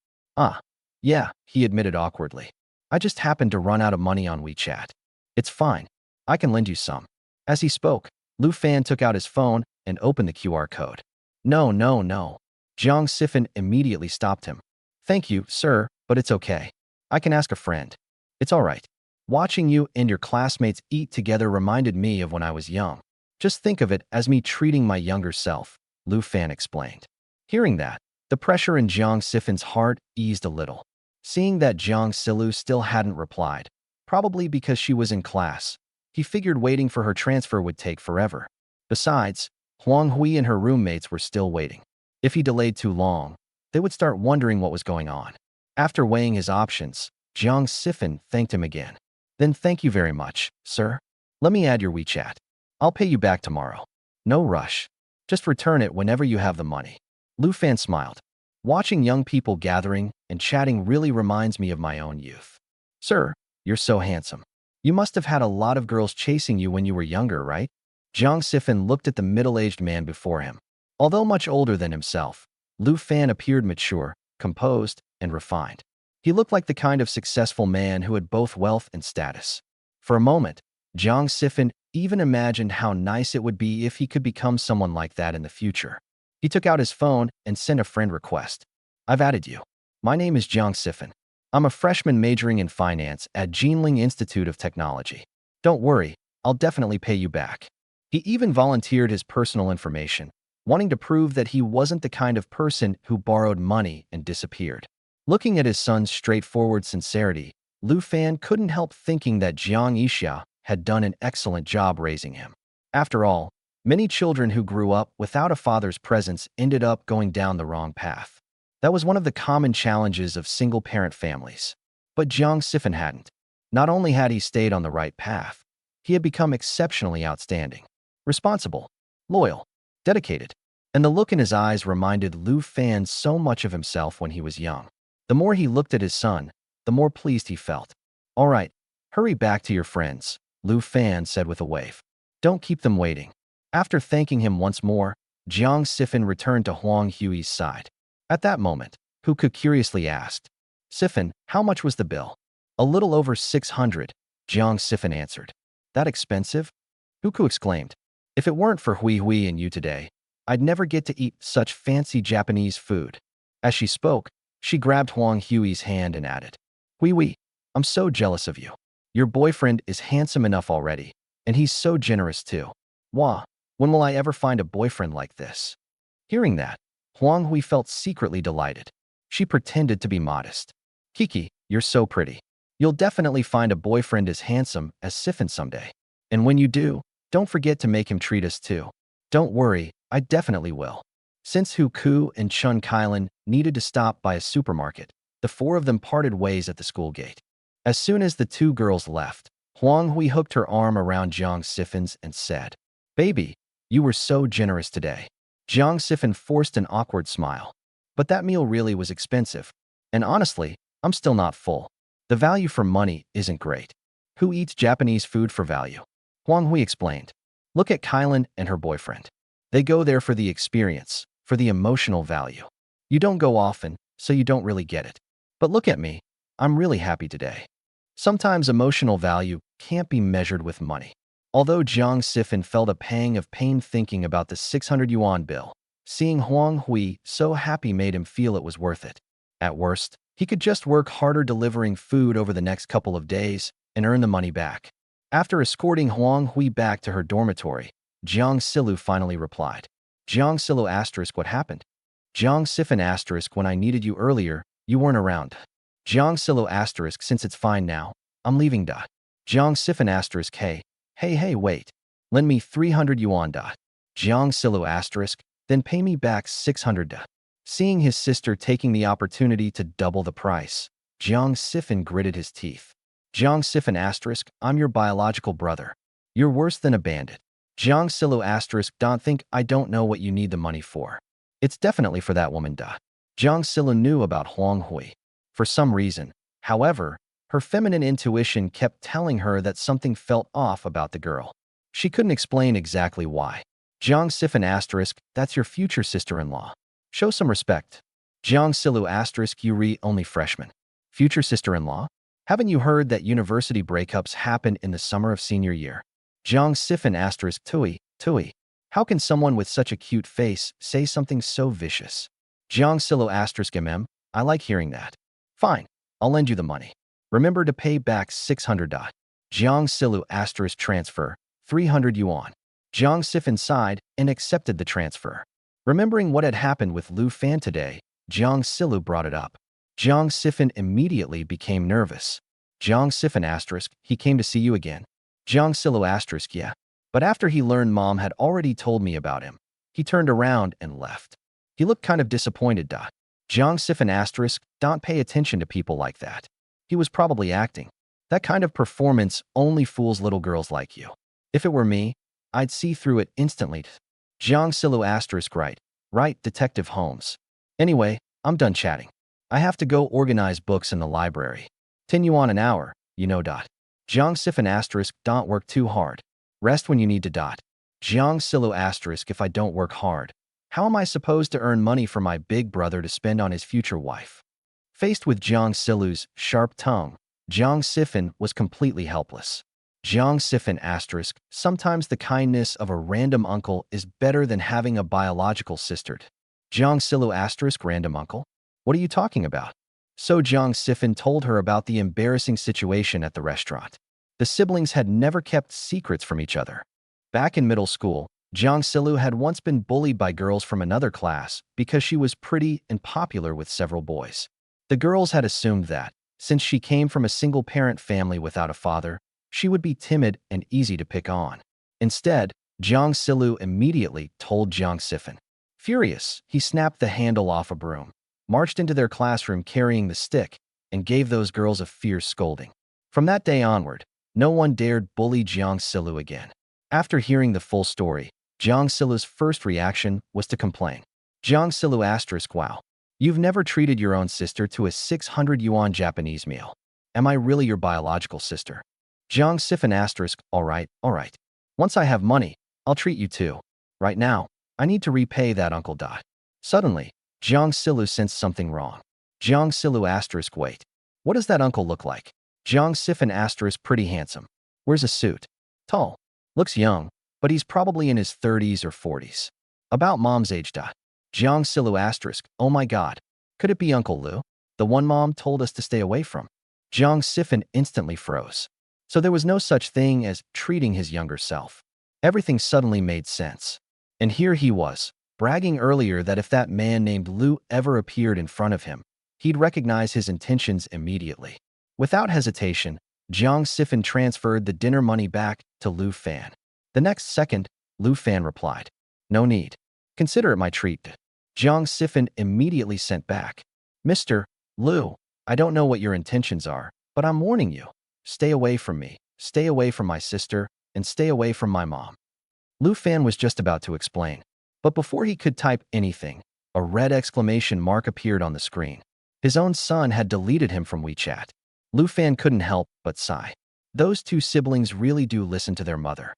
Yeah, he admitted awkwardly. I just happened to run out of money on WeChat. It's fine. I can lend you some. As he spoke, Lu Fan took out his phone and opened the QR code. No. Jiang Sifan immediately stopped him. Thank you, sir, but it's okay. I can ask a friend. It's all right. Watching you and your classmates eat together reminded me of when I was young. Just think of it as me treating my younger self, Lu Fan explained. Hearing that, the pressure in Jiang Sifan's heart eased a little. Seeing that Jiang Silu still hadn't replied, probably because she was in class, he figured waiting for her transfer would take forever. Besides, Huang Hui and her roommates were still waiting. If he delayed too long, they would start wondering what was going on. After weighing his options, Jiang Sifan thanked him again. Then thank you very much, sir. Let me add your WeChat. I'll pay you back tomorrow. No rush. Just return it whenever you have the money. Lu Fan smiled. Watching young people gathering and chatting really reminds me of my own youth. Sir, you're so handsome. You must have had a lot of girls chasing you when you were younger, right? Jiang Sifan looked at the middle-aged man before him. Although much older than himself, Lu Fan appeared mature, composed, and refined. He looked like the kind of successful man who had both wealth and status. For a moment, Jiang Sifan even imagined how nice it would be if he could become someone like that in the future. He took out his phone and sent a friend request. I've added you. My name is Jiang Sifan. I'm a freshman majoring in finance at Jinling Institute of Technology. Don't worry, I'll definitely pay you back. He even volunteered his personal information, wanting to prove that he wasn't the kind of person who borrowed money and disappeared. Looking at his son's straightforward sincerity, Lu Fan couldn't help thinking that Jiang Yixia had done an excellent job raising him. After all, many children who grew up without a father's presence ended up going down the wrong path. That was one of the common challenges of single-parent families. But Jiang Sifan hadn't. Not only had he stayed on the right path, he had become exceptionally outstanding, responsible, loyal, dedicated, and the look in his eyes reminded Lu Fan so much of himself when he was young. The more he looked at his son, the more pleased he felt. All right, hurry back to your friends, Lu Fan said with a wave. Don't keep them waiting. After thanking him once more, Jiang Sifan returned to Huang Hui's side. At that moment, Huku curiously asked, Sifan, how much was the bill? A little over 600, Jiang Sifan answered. That expensive? Huku exclaimed. If it weren't for Hui and you today, I'd never get to eat such fancy Japanese food. As she spoke, she grabbed Huang Hui's hand and added, Hui, I'm so jealous of you. Your boyfriend is handsome enough already, and he's so generous too. Wah, when will I ever find a boyfriend like this? Hearing that, Huang Hui felt secretly delighted. She pretended to be modest. Kiki, you're so pretty. You'll definitely find a boyfriend as handsome as Sifan someday. And when you do, don't forget to make him treat us too. Don't worry, I definitely will. Since Huku and Chun Kailan needed to stop by a supermarket, the four of them parted ways at the school gate. As soon as the two girls left, Huang Hui hooked her arm around Jiang Sifan's and said, Baby, you were so generous today. Jiang Sifan forced an awkward smile. But that meal really was expensive. And honestly, I'm still not full. The value for money isn't great. Who eats Japanese food for value? Huang Hui explained. Look at Kailan and her boyfriend. They go there for the experience, for the emotional value. You don't go often, so you don't really get it. But look at me. I'm really happy today. Sometimes emotional value can't be measured with money. Although Jiang Sifan felt a pang of pain thinking about the 600 yuan bill, seeing Huang Hui so happy made him feel it was worth it. At worst, he could just work harder delivering food over the next couple of days and earn the money back. After escorting Huang Hui back to her dormitory, Jiang Silu finally replied. Jiang Silu asterisk, what happened? Jiang Sifan asterisk, when I needed you earlier, you weren't around. Jiang Silu asterisk, since it's fine now, I'm leaving. Jiang Sifan asterisk, hey, wait. Lend me 300 yuan. Jiang Silu asterisk, then pay me back 600. Seeing his sister taking the opportunity to double the price, Jiang Sifan gritted his teeth. Jiang Sifan asterisk, I'm your biological brother. You're worse than a bandit. Jiang Silu asterisk, don't think I don't know what you need the money for. It's definitely for that woman. Jiang Silu knew about Huang Hui. For some reason, however, her feminine intuition kept telling her that something felt off about the girl. She couldn't explain exactly why. Jiang Sifan asterisk, that's your future sister-in-law. Show some respect. Jiang Silu asterisk, you only freshman. Future sister-in-law? Haven't you heard that university breakups happen in the summer of senior year? Jiang Sifan asterisk, Tui. How can someone with such a cute face say something so vicious? Jiang Silu asterisk, I like hearing that. Fine, I'll lend you the money. Remember to pay back 600. Jiang Silu asterisk, transfer, 300 yuan. Jiang Sifan sighed and accepted the transfer. Remembering what had happened with Lu Fan today, Jiang Silu brought it up. Jiang Sifan immediately became nervous. Jiang Sifan asterisk, he came to see you again. Jiang Silu asterisk, yeah. But after he learned Mom had already told me about him, he turned around and left. He looked kind of disappointed. Jiang Sifan asterisk, don't pay attention to people like that. He was probably acting. That kind of performance only fools little girls like you. If it were me, I'd see through it instantly. Jiang Silu asterisk, right, Detective Holmes. Anyway, I'm done chatting. I have to go organize books in the library. 10 yuan an hour, you know. Jiang Sifan asterisk, don't work too hard. Rest when you need to. Jiang Silu asterisk, if I don't work hard, how am I supposed to earn money for my big brother to spend on his future wife? Faced with Jiang Silu's sharp tongue, Jiang Sifan was completely helpless. Jiang Sifan asterisk, sometimes the kindness of a random uncle is better than having a biological sister. Jiang Silu asterisk, random uncle? What are you talking about? So Jiang Sifan told her about the embarrassing situation at the restaurant. The siblings had never kept secrets from each other. Back in middle school, Jiang Silu had once been bullied by girls from another class because she was pretty and popular with several boys. The girls had assumed that, since she came from a single-parent family without a father, she would be timid and easy to pick on. Instead, Jiang Silu immediately told Jiang Sifan. Furious, he snapped the handle off a broom, marched into their classroom carrying the stick, and gave those girls a fierce scolding. From that day onward, no one dared bully Jiang Silu again. After hearing the full story, Jiang Silu's first reaction was to complain. Jiang Silu asterisk, wow. You've never treated your own sister to a 600 yuan Japanese meal. Am I really your biological sister? Jiang Sifan asterisk, all right. Once I have money, I'll treat you too. Right now, I need to repay that uncle. Suddenly, Jiang Silu sensed something wrong. Jiang Silu asterisk, wait. What does that uncle look like? Jiang Sifan asterisk, pretty handsome. Wears a suit. Tall. Looks young, but he's probably in his 30s or 40s. About Mom's age. Jiang Silu asterisk, oh my god. Could it be Uncle Lu? The one Mom told us to stay away from? Jiang Sifan instantly froze. So there was no such thing as treating his younger self. Everything suddenly made sense. And here he was, bragging earlier that if that man named Lu ever appeared in front of him, he'd recognize his intentions immediately. Without hesitation, Jiang Sifan transferred the dinner money back to Lu Fan. The next second, Lu Fan replied, no need. Consider it my treat. Jiang Sifan immediately sent back, Mr. Lu, I don't know what your intentions are, but I'm warning you. Stay away from me, stay away from my sister, and stay away from my mom. Lu Fan was just about to explain, but before he could type anything, a red exclamation mark appeared on the screen. His own son had deleted him from WeChat. Lu Fan couldn't help but sigh. Those two siblings really do listen to their mother.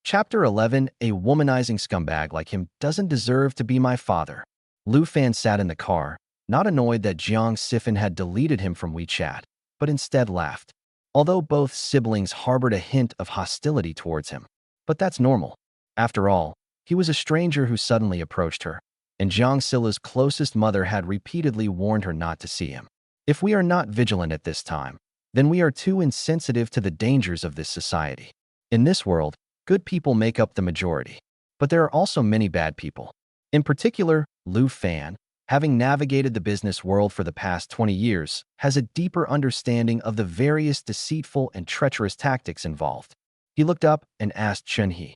Chapter 11, a womanizing scumbag like him doesn't deserve to be my father. Lu Fan sat in the car, not annoyed that Jiang Sifan had deleted him from WeChat, but instead laughed. Although both siblings harbored a hint of hostility towards him. But that's normal. After all, he was a stranger who suddenly approached her, and Jiang Silu's closest mother had repeatedly warned her not to see him. If we are not vigilant at this time, then we are too insensitive to the dangers of this society. In this world, good people make up the majority. But there are also many bad people. In particular, Lu Fan, having navigated the business world for the past 20 years, has a deeper understanding of the various deceitful and treacherous tactics involved. He looked up and asked Chunhee,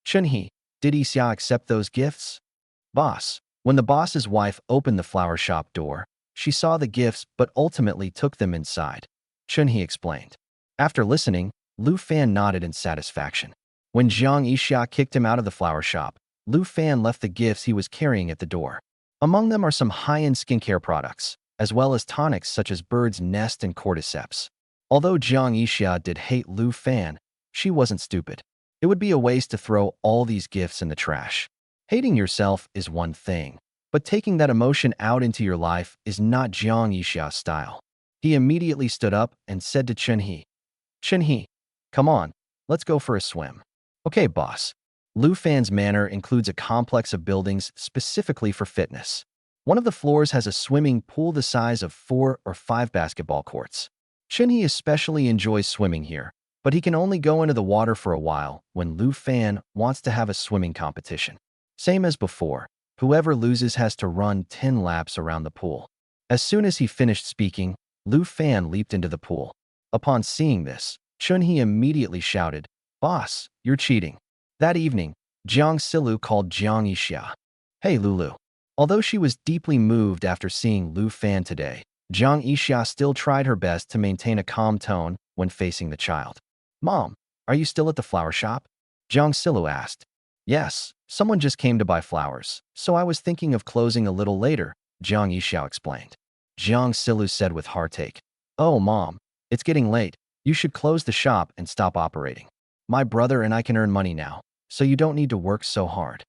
Chunhee, did Yixia accept those gifts? Boss. When the boss's wife opened the flower shop door, she saw the gifts but ultimately took them inside. Chunhee explained. After listening, Lu Fan nodded in satisfaction. When Jiang Yixia kicked him out of the flower shop, Lu Fan left the gifts he was carrying at the door. Among them are some high-end skincare products, as well as tonics such as bird's nest and cordyceps. Although Jiang Yixia did hate Lu Fan, she wasn't stupid. It would be a waste to throw all these gifts in the trash. Hating yourself is one thing, but taking that emotion out into your life is not Jiang Yixia's style. He immediately stood up and said to Chunhee, Chunhee, come on, let's go for a swim. Okay, boss. Lu Fan's manor includes a complex of buildings specifically for fitness. One of the floors has a swimming pool the size of 4 or 5 basketball courts. Chunhee especially enjoys swimming here, but he can only go into the water for a while when Lu Fan wants to have a swimming competition. Same as before, whoever loses has to run 10 laps around the pool. As soon as he finished speaking, Lu Fan leaped into the pool. Upon seeing this, Chunhee immediately shouted, Boss, you're cheating. That evening, Jiang Silu called Jiang Yixia. Hey Lulu. Although she was deeply moved after seeing Lu Fan today, Jiang Yixia still tried her best to maintain a calm tone when facing the child. Mom, are you still at the flower shop? Jiang Silu asked. Yes, someone just came to buy flowers, so I was thinking of closing a little later, Jiang Yixia explained. Jiang Silu said with heartache, Oh, Mom, it's getting late. You should close the shop and stop operating. My brother and I can earn money now, so you don't need to work so hard.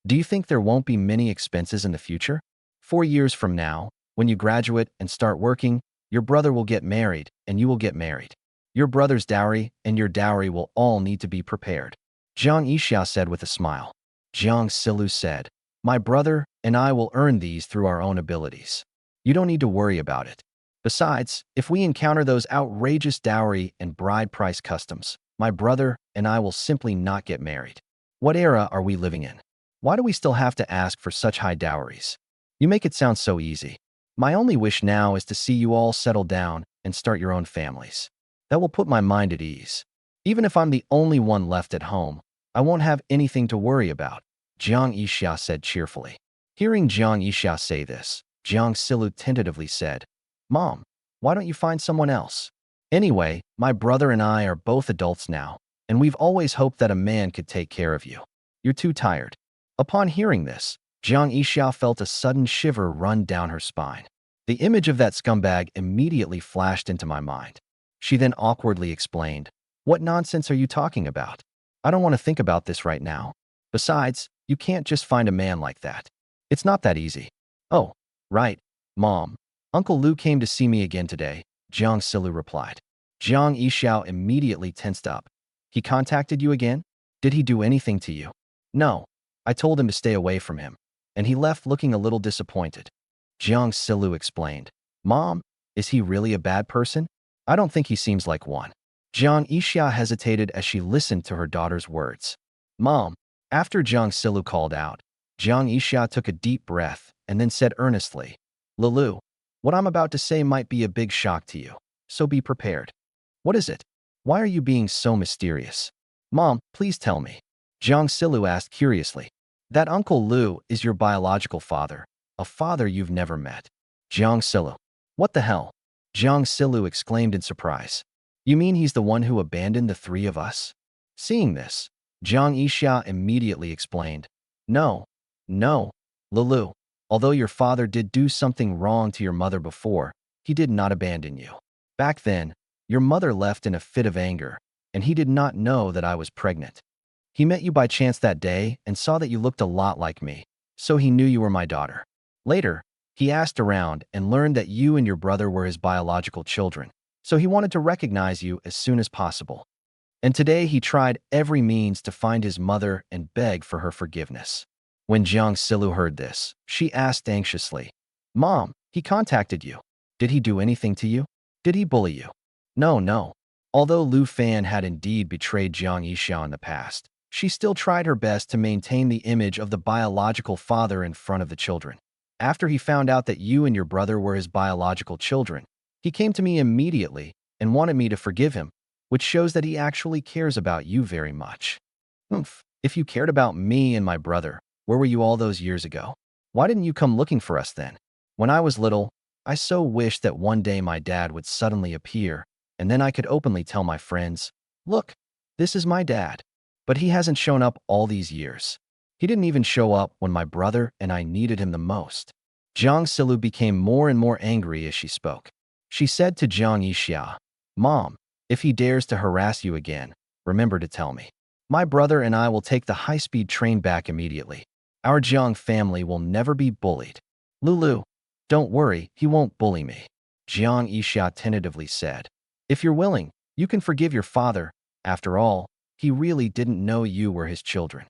Do you think there won't be many expenses in the future? 4 years from now, when you graduate and start working, your brother will get married and you will get married. Your brother's dowry and your dowry will all need to be prepared. Jiang Yixia said with a smile. Jiang Silu said, My brother and I will earn these through our own abilities. You don't need to worry about it. Besides, if we encounter those outrageous dowry and bride price customs, my brother and I will simply not get married. What era are we living in? Why do we still have to ask for such high dowries? You make it sound so easy. My only wish now is to see you all settle down and start your own families. That will put my mind at ease. Even if I'm the only one left at home, I won't have anything to worry about, Jiang Yixia said cheerfully. Hearing Jiang Yixia say this, Jiang Silu tentatively said, Mom, why don't you find someone else? Anyway, my brother and I are both adults now, and we've always hoped that a man could take care of you. You're too tired. Upon hearing this, Jiang Yixia felt a sudden shiver run down her spine. The image of that scumbag immediately flashed into my mind. She then awkwardly explained, What nonsense are you talking about? I don't want to think about this right now. Besides, you can't just find a man like that. It's not that easy. Oh, right, Mom. Uncle Lu came to see me again today, Jiang Silu replied. Jiang Yixia immediately tensed up. He contacted you again? Did he do anything to you? No. I told him to stay away from him, and he left looking a little disappointed. Jiang Silu explained. Mom, is he really a bad person? I don't think he seems like one. Jiang Yixia hesitated as she listened to her daughter's words. Mom, after Jiang Silu called out, Jiang Yixia took a deep breath and then said earnestly, Lulu, what I'm about to say might be a big shock to you, so be prepared. What is it? Why are you being so mysterious? Mom, please tell me. Jiang Silu asked curiously. That Uncle Lu is your biological father, a father you've never met. Jiang Silu. What the hell? Jiang Silu exclaimed in surprise. You mean he's the one who abandoned the 3 of us? Seeing this, Jiang Yixia immediately explained. No, Lulu. Although your father did do something wrong to your mother before, he did not abandon you. Back then, your mother left in a fit of anger, and he did not know that I was pregnant. He met you by chance that day and saw that you looked a lot like me, so he knew you were my daughter. Later, he asked around and learned that you and your brother were his biological children, so he wanted to recognize you as soon as possible. And today he tried every means to find his mother and beg for her forgiveness. When Jiang Silu heard this, she asked anxiously, Mom, he contacted you. Did he do anything to you? Did he bully you? No. Although Lu Fan had indeed betrayed Jiang Yixia in the past, She still tried her best to maintain the image of the biological father in front of the children. After he found out that you and your brother were his biological children, he came to me immediately and wanted me to forgive him, which shows that he actually cares about you very much. Oomph, if you cared about me and my brother, where were you all those years ago? Why didn't you come looking for us then? When I was little, I so wished that one day my dad would suddenly appear, and then I could openly tell my friends, look, this is my dad. But he hasn't shown up all these years. He didn't even show up when my brother and I needed him the most. Jiang Silu became more and more angry as she spoke. She said to Jiang Yixia, Mom, if he dares to harass you again, remember to tell me. My brother and I will take the high-speed train back immediately. Our Jiang family will never be bullied. Lulu, don't worry, he won't bully me. Jiang Yixia tentatively said. If you're willing, you can forgive your father. After all, he really didn't know you were his children.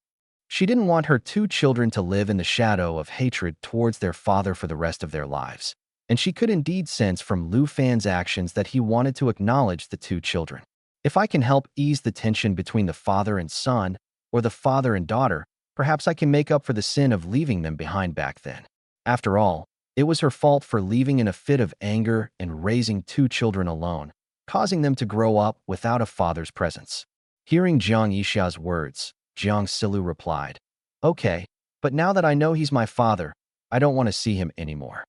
She didn't want her two children to live in the shadow of hatred towards their father for the rest of their lives. And she could indeed sense from Lu Fan's actions that he wanted to acknowledge the two children. If I can help ease the tension between the father and son, or the father and daughter, perhaps I can make up for the sin of leaving them behind back then. After all, it was her fault for leaving in a fit of anger and raising two children alone, causing them to grow up without a father's presence. Hearing Jiang Yixia's words, Jiang Silu replied, Okay, but now that I know he's my father, I don't want to see him anymore.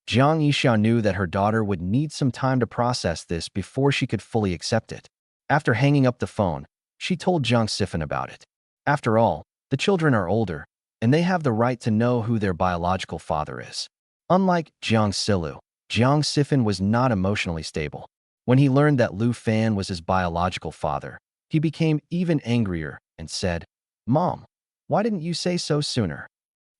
Jiang Yixia knew that her daughter would need some time to process this before she could fully accept it. After hanging up the phone, she told Jiang Sifan about it. After all, the children are older, and they have the right to know who their biological father is. Unlike Jiang Silu, Jiang Sifan was not emotionally stable. When he learned that Lu Fan was his biological father, he became even angrier and said, Mom, why didn't you say so sooner?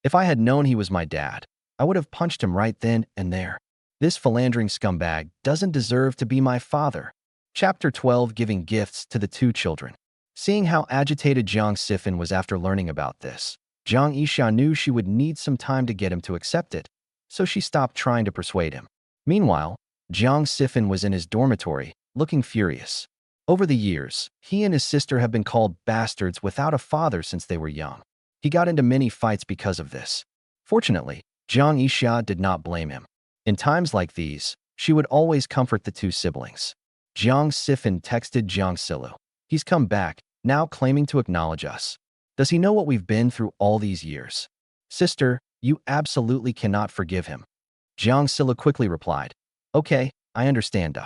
If I had known he was my dad, I would have punched him right then and there. This philandering scumbag doesn't deserve to be my father. Chapter 12, Giving Gifts to the Two Children. Seeing how agitated Jiang Sifan was after learning about this, Jiang Yixia knew she would need some time to get him to accept it, so she stopped trying to persuade him. Meanwhile, Jiang Sifan was in his dormitory, looking furious. Over the years, he and his sister have been called bastards without a father since they were young. He got into many fights because of this. Fortunately, Jiang Yixia did not blame him. In times like these, she would always comfort the two siblings. Jiang Sifan texted Jiang Silu. He's come back, now claiming to acknowledge us. Does he know what we've been through all these years? Sister, you absolutely cannot forgive him. Jiang Silu quickly replied, Okay, I understand.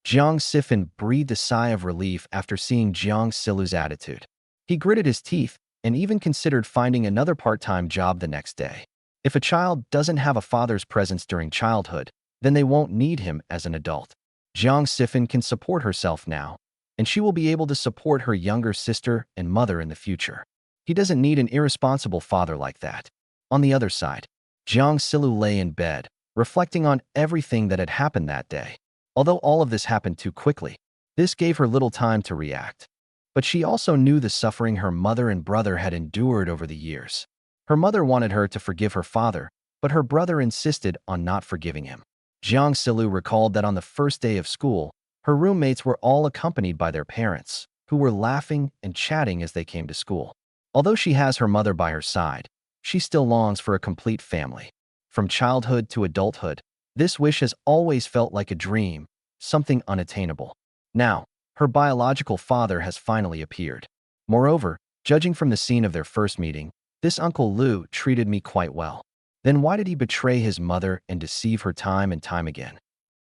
Jiang Sifan breathed a sigh of relief after seeing Jiang Silu's attitude. He gritted his teeth and even considered finding another part-time job the next day. If a child doesn't have a father's presence during childhood, then they won't need him as an adult. Jiang Sifan can support herself now, and she will be able to support her younger sister and mother in the future. He doesn't need an irresponsible father like that. On the other side, Jiang Silu lay in bed, reflecting on everything that had happened that day. Although all of this happened too quickly, this gave her little time to react. But she also knew the suffering her mother and brother had endured over the years. Her mother wanted her to forgive her father, but her brother insisted on not forgiving him. Jiang Silu recalled that on the first day of school, her roommates were all accompanied by their parents, who were laughing and chatting as they came to school. Although she has her mother by her side, she still longs for a complete family. From childhood to adulthood, this wish has always felt like a dream, something unattainable. Now, her biological father has finally appeared. Moreover, judging from the scene of their first meeting, this Uncle Lu treated me quite well. Then why did he betray his mother and deceive her time and time again?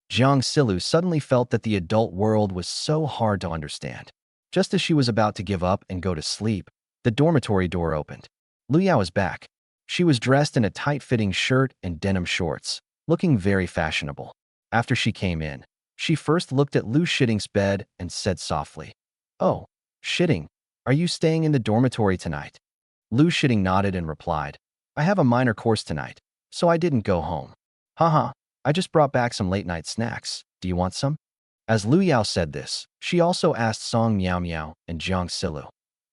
Jiang Silu suddenly felt that the adult world was so hard to understand. Just as she was about to give up and go to sleep, the dormitory door opened. Lu Yao was back. She was dressed in a tight-fitting shirt and denim shorts, looking very fashionable. After she came in, she first looked at Lu Shitting's bed and said softly, Oh, Shitting, are you staying in the dormitory tonight? Lu Shitting nodded and replied, I have a minor course tonight, so I didn't go home. Haha, I just brought back some late-night snacks. Do you want some? As Lu Yao said this, she also asked Song Miao Miao and Jiang Silu.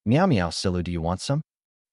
Miao Miao Silu, do you want some?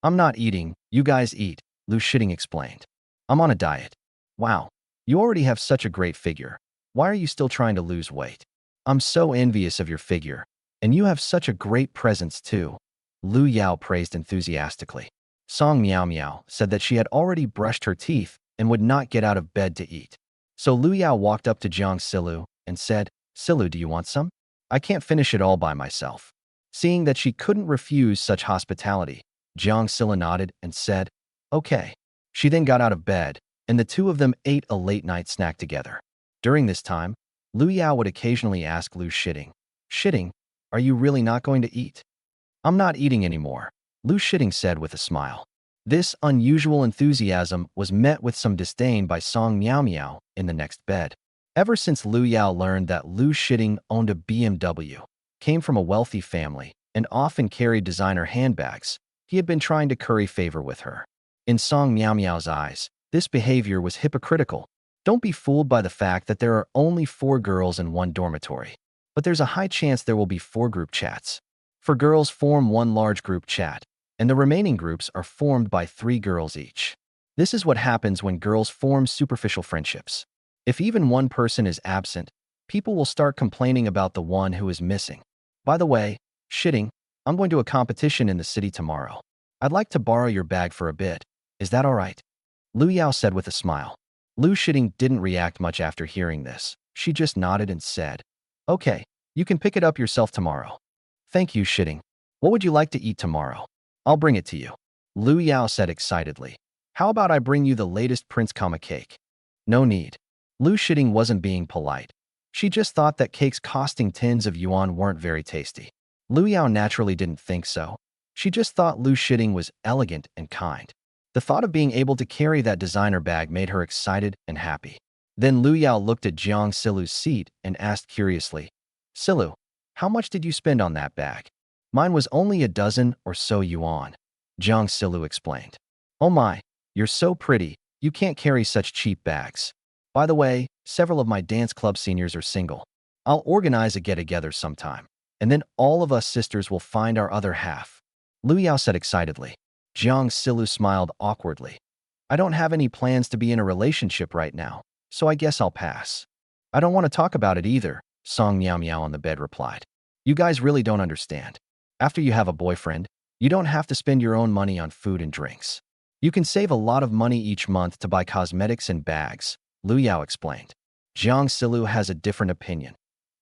I'm not eating, you guys eat, Lu Shitting explained. I'm on a diet. Wow, you already have such a great figure. Why are you still trying to lose weight? I'm so envious of your figure, and you have such a great presence too. Lu Yao praised enthusiastically. Song Miao Miao said that she had already brushed her teeth and would not get out of bed to eat. So Lu Yao walked up to Jiang Silu and said, "Silu, do you want some? I can't finish it all by myself." Seeing that she couldn't refuse such hospitality, Jiang Silu nodded and said, "Okay." She then got out of bed, and the two of them ate a late-night snack together. During this time, Lu Yao would occasionally ask Lu Shitting, "Shitting, are you really not going to eat?" "I'm not eating anymore," Lu Shitting said with a smile. This unusual enthusiasm was met with some disdain by Song Miao Miao in the next bed. Ever since Lu Yao learned that Lu Shitting owned a BMW, came from a wealthy family, and often carried designer handbags, he had been trying to curry favor with her. In Song Miao Miao's eyes, this behavior was hypocritical. Don't be fooled by the fact that there are only 4 girls in one dormitory, but there's a high chance there will be 4 group chats. 4 girls form one large group chat, and the remaining groups are formed by 3 girls each. This is what happens when girls form superficial friendships. If even one person is absent, people will start complaining about the one who is missing. By the way, Shitting, I'm going to a competition in the city tomorrow. I'd like to borrow your bag for a bit. Is that all right?" Lu Yao said with a smile. Lu Shitting didn't react much after hearing this. She just nodded and said, "Okay, you can pick it up yourself tomorrow." "Thank you, Shitting. What would you like to eat tomorrow?" "I'll bring it to you," Lu Yao said excitedly. "How about I bring you the latest Prince Kama cake?" "No need." Lu Shitting wasn't being polite. She just thought that cakes costing tens of yuan weren't very tasty. Lu Yao naturally didn't think so. She just thought Lu Shitting was elegant and kind. The thought of being able to carry that designer bag made her excited and happy. Then Lu Yao looked at Jiang Silu's seat and asked curiously, "Silu, how much did you spend on that bag?" "Mine was only a dozen or so yuan," Jiang Silu explained. "Oh my, you're so pretty, you can't carry such cheap bags. By the way, several of my dance club seniors are single. I'll organize a get-together sometime, and then all of us sisters will find our other half," Lu Yao said excitedly. Jiang Silu smiled awkwardly. "I don't have any plans to be in a relationship right now, so I guess I'll pass." "I don't want to talk about it either," Song Miao Miao on the bed replied. "You guys really don't understand. After you have a boyfriend, you don't have to spend your own money on food and drinks. You can save a lot of money each month to buy cosmetics and bags," Lu Yao explained. Jiang Silu has a different opinion.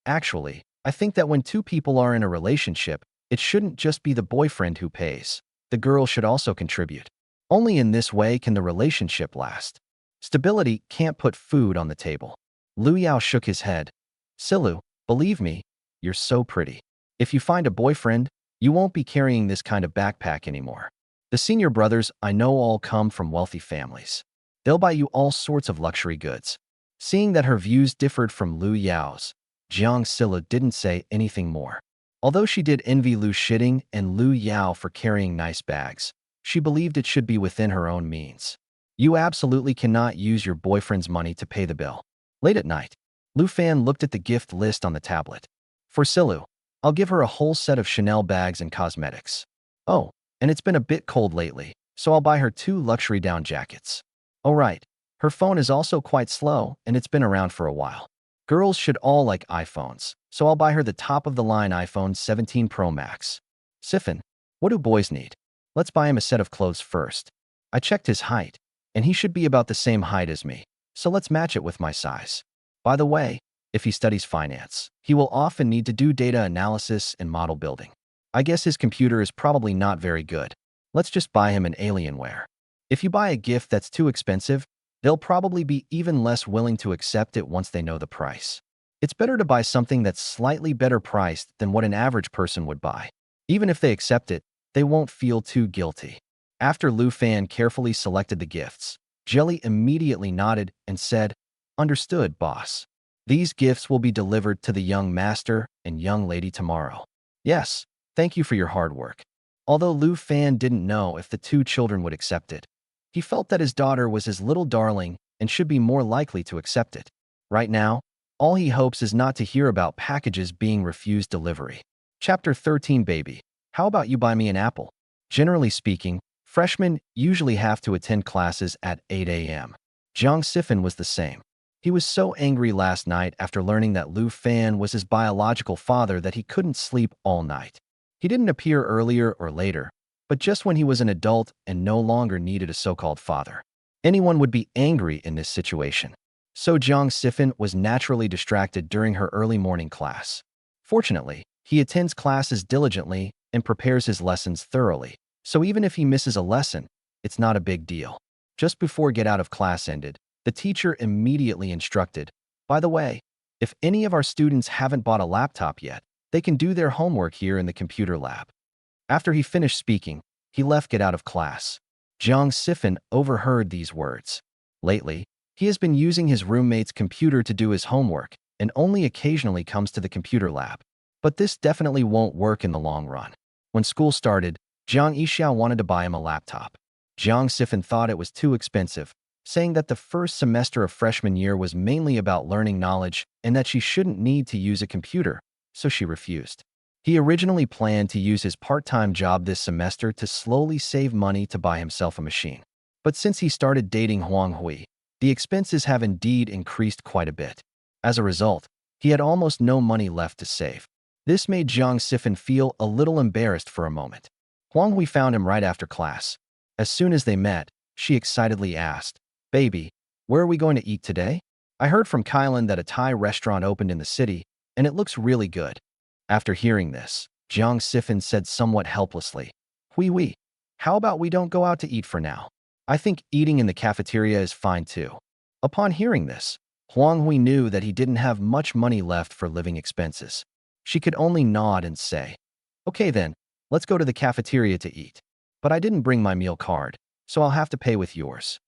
"Actually, I think that when 2 people are in a relationship, it shouldn't just be the boyfriend who pays. The girl should also contribute. Only in this way can the relationship last. Stability can't put food on the table." Lu Yao shook his head. "Silu, believe me, you're so pretty. If you find a boyfriend, you won't be carrying this kind of backpack anymore. The senior brothers I know all come from wealthy families. They'll buy you all sorts of luxury goods." Seeing that her views differed from Lu Yao's, Jiang Silu didn't say anything more. Although she did envy Lu Shitting and Lu Yao for carrying nice bags, she believed it should be within her own means. You absolutely cannot use your boyfriend's money to pay the bill. Late at night, Lu Fan looked at the gift list on the tablet. "For Silu, I'll give her a whole set of Chanel bags and cosmetics. Oh, and it's been a bit cold lately, so I'll buy her 2 luxury down jackets. Oh right, her phone is also quite slow and it's been around for a while. Girls should all like iPhones, so I'll buy her the top-of-the-line iPhone 17 Pro Max. Siphon, what do boys need? Let's buy him a set of clothes first. I checked his height, and he should be about the same height as me, so let's match it with my size. By the way, if he studies finance, he will often need to do data analysis and model building. I guess his computer is probably not very good. Let's just buy him an Alienware. If you buy a gift that's too expensive, they'll probably be even less willing to accept it once they know the price. It's better to buy something that's slightly better priced than what an average person would buy. Even if they accept it, they won't feel too guilty." After Lu Fan carefully selected the gifts, Jelly immediately nodded and said, "Understood, boss. These gifts will be delivered to the young master and young lady tomorrow." "Yes, thank you for your hard work." Although Lu Fan didn't know if the 2 children would accept it, he felt that his daughter was his little darling and should be more likely to accept it. Right now, all he hopes is not to hear about packages being refused delivery. Chapter 13 Baby, how about you buy me an apple? Generally speaking, freshmen usually have to attend classes at 8 a.m. Jiang Siphon was the same. He was so angry last night after learning that Lu Fan was his biological father that he couldn't sleep all night. He didn't appear earlier or later, but just when he was an adult and no longer needed a so-called father. Anyone would be angry in this situation. So Jiang Yixia was naturally distracted during her early morning class. Fortunately, he attends classes diligently and prepares his lessons thoroughly, so even if he misses a lesson, it's not a big deal. Just before get out of class ended, the teacher immediately instructed, "By the way, if any of our students haven't bought a laptop yet, they can do their homework here in the computer lab." After he finished speaking, he left get out of class. Jiang Yixia overheard these words. Lately, he has been using his roommate's computer to do his homework and only occasionally comes to the computer lab. But this definitely won't work in the long run. When school started, Jiang Yixia wanted to buy him a laptop. Jiang Yixia thought it was too expensive, saying that the first semester of freshman year was mainly about learning knowledge and that she shouldn't need to use a computer, so she refused. He originally planned to use his part-time job this semester to slowly save money to buy himself a machine. But since he started dating Huang Hui, the expenses have indeed increased quite a bit. As a result, he had almost no money left to save. This made Jiang Yixia feel a little embarrassed for a moment. Huang Hui found him right after class. As soon as they met, she excitedly asked, "Baby, where are we going to eat today? I heard from Kylan that a Thai restaurant opened in the city, and it looks really good." After hearing this, Jiang Yixia said somewhat helplessly, "Hui, how about we don't go out to eat for now? I think eating in the cafeteria is fine too." Upon hearing this, Huang Hui knew that he didn't have much money left for living expenses. She could only nod and say, "Okay then, let's go to the cafeteria to eat. But I didn't bring my meal card, so I'll have to pay with yours."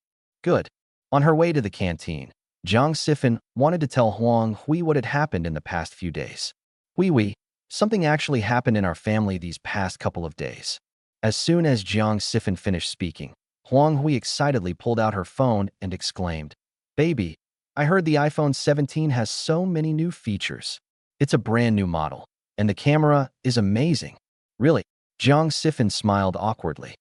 Good. On her way to the canteen, Jiang Yixia wanted to tell Huang Hui what had happened in the past few days. "Hui, something actually happened in our family these past couple of days." As soon as Jiang Yixia finished speaking, Huang Hui excitedly pulled out her phone and exclaimed, "Baby, I heard the iPhone 17 has so many new features. It's a brand new model, and the camera is amazing." "Really?" Jiang Yixia smiled awkwardly.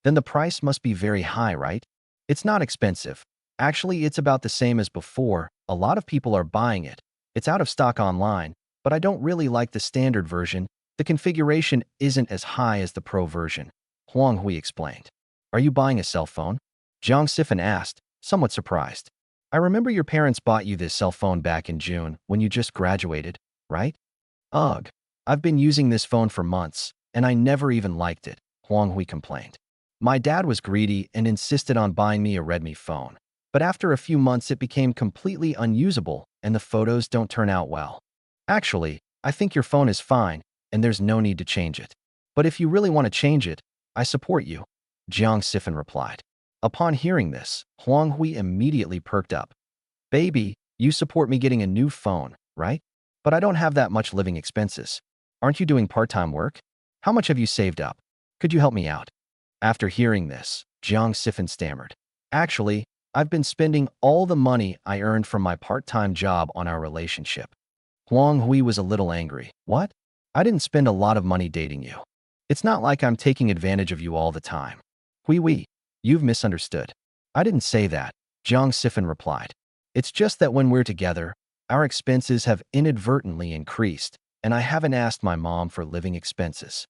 "Then the price must be very high, right?" "It's not expensive. Actually, it's about the same as before. A lot of people are buying it. It's out of stock online, but I don't really like the standard version. The configuration isn't as high as the Pro version," Huang Hui explained. "Are you buying a cell phone?" Jiang Yixia asked, somewhat surprised. "I remember your parents bought you this cell phone back in June when you just graduated, right?" "Ugh, I've been using this phone for months, and I never even liked it," Huang Hui complained. "My dad was greedy and insisted on buying me a Redmi phone. But after a few months it became completely unusable and the photos don't turn out well. Actually, I think your phone is fine and there's no need to change it. But if you really want to change it, I support you," Jiang Yixia replied. Upon hearing this, Huang Hui immediately perked up. "Baby, you support me getting a new phone, right? But I don't have that much living expenses. Aren't you doing part-time work? How much have you saved up? Could you help me out?" After hearing this, Jiang Yixia stammered, "Actually, I've been spending all the money I earned from my part-time job on our relationship." Huang Hui was a little angry. "What? I didn't spend a lot of money dating you. It's not like I'm taking advantage of you all the time." "Hui, you've misunderstood. I didn't say that," Jiang Yixia replied. "It's just that when we're together, our expenses have inadvertently increased, and I haven't asked my mom for living expenses."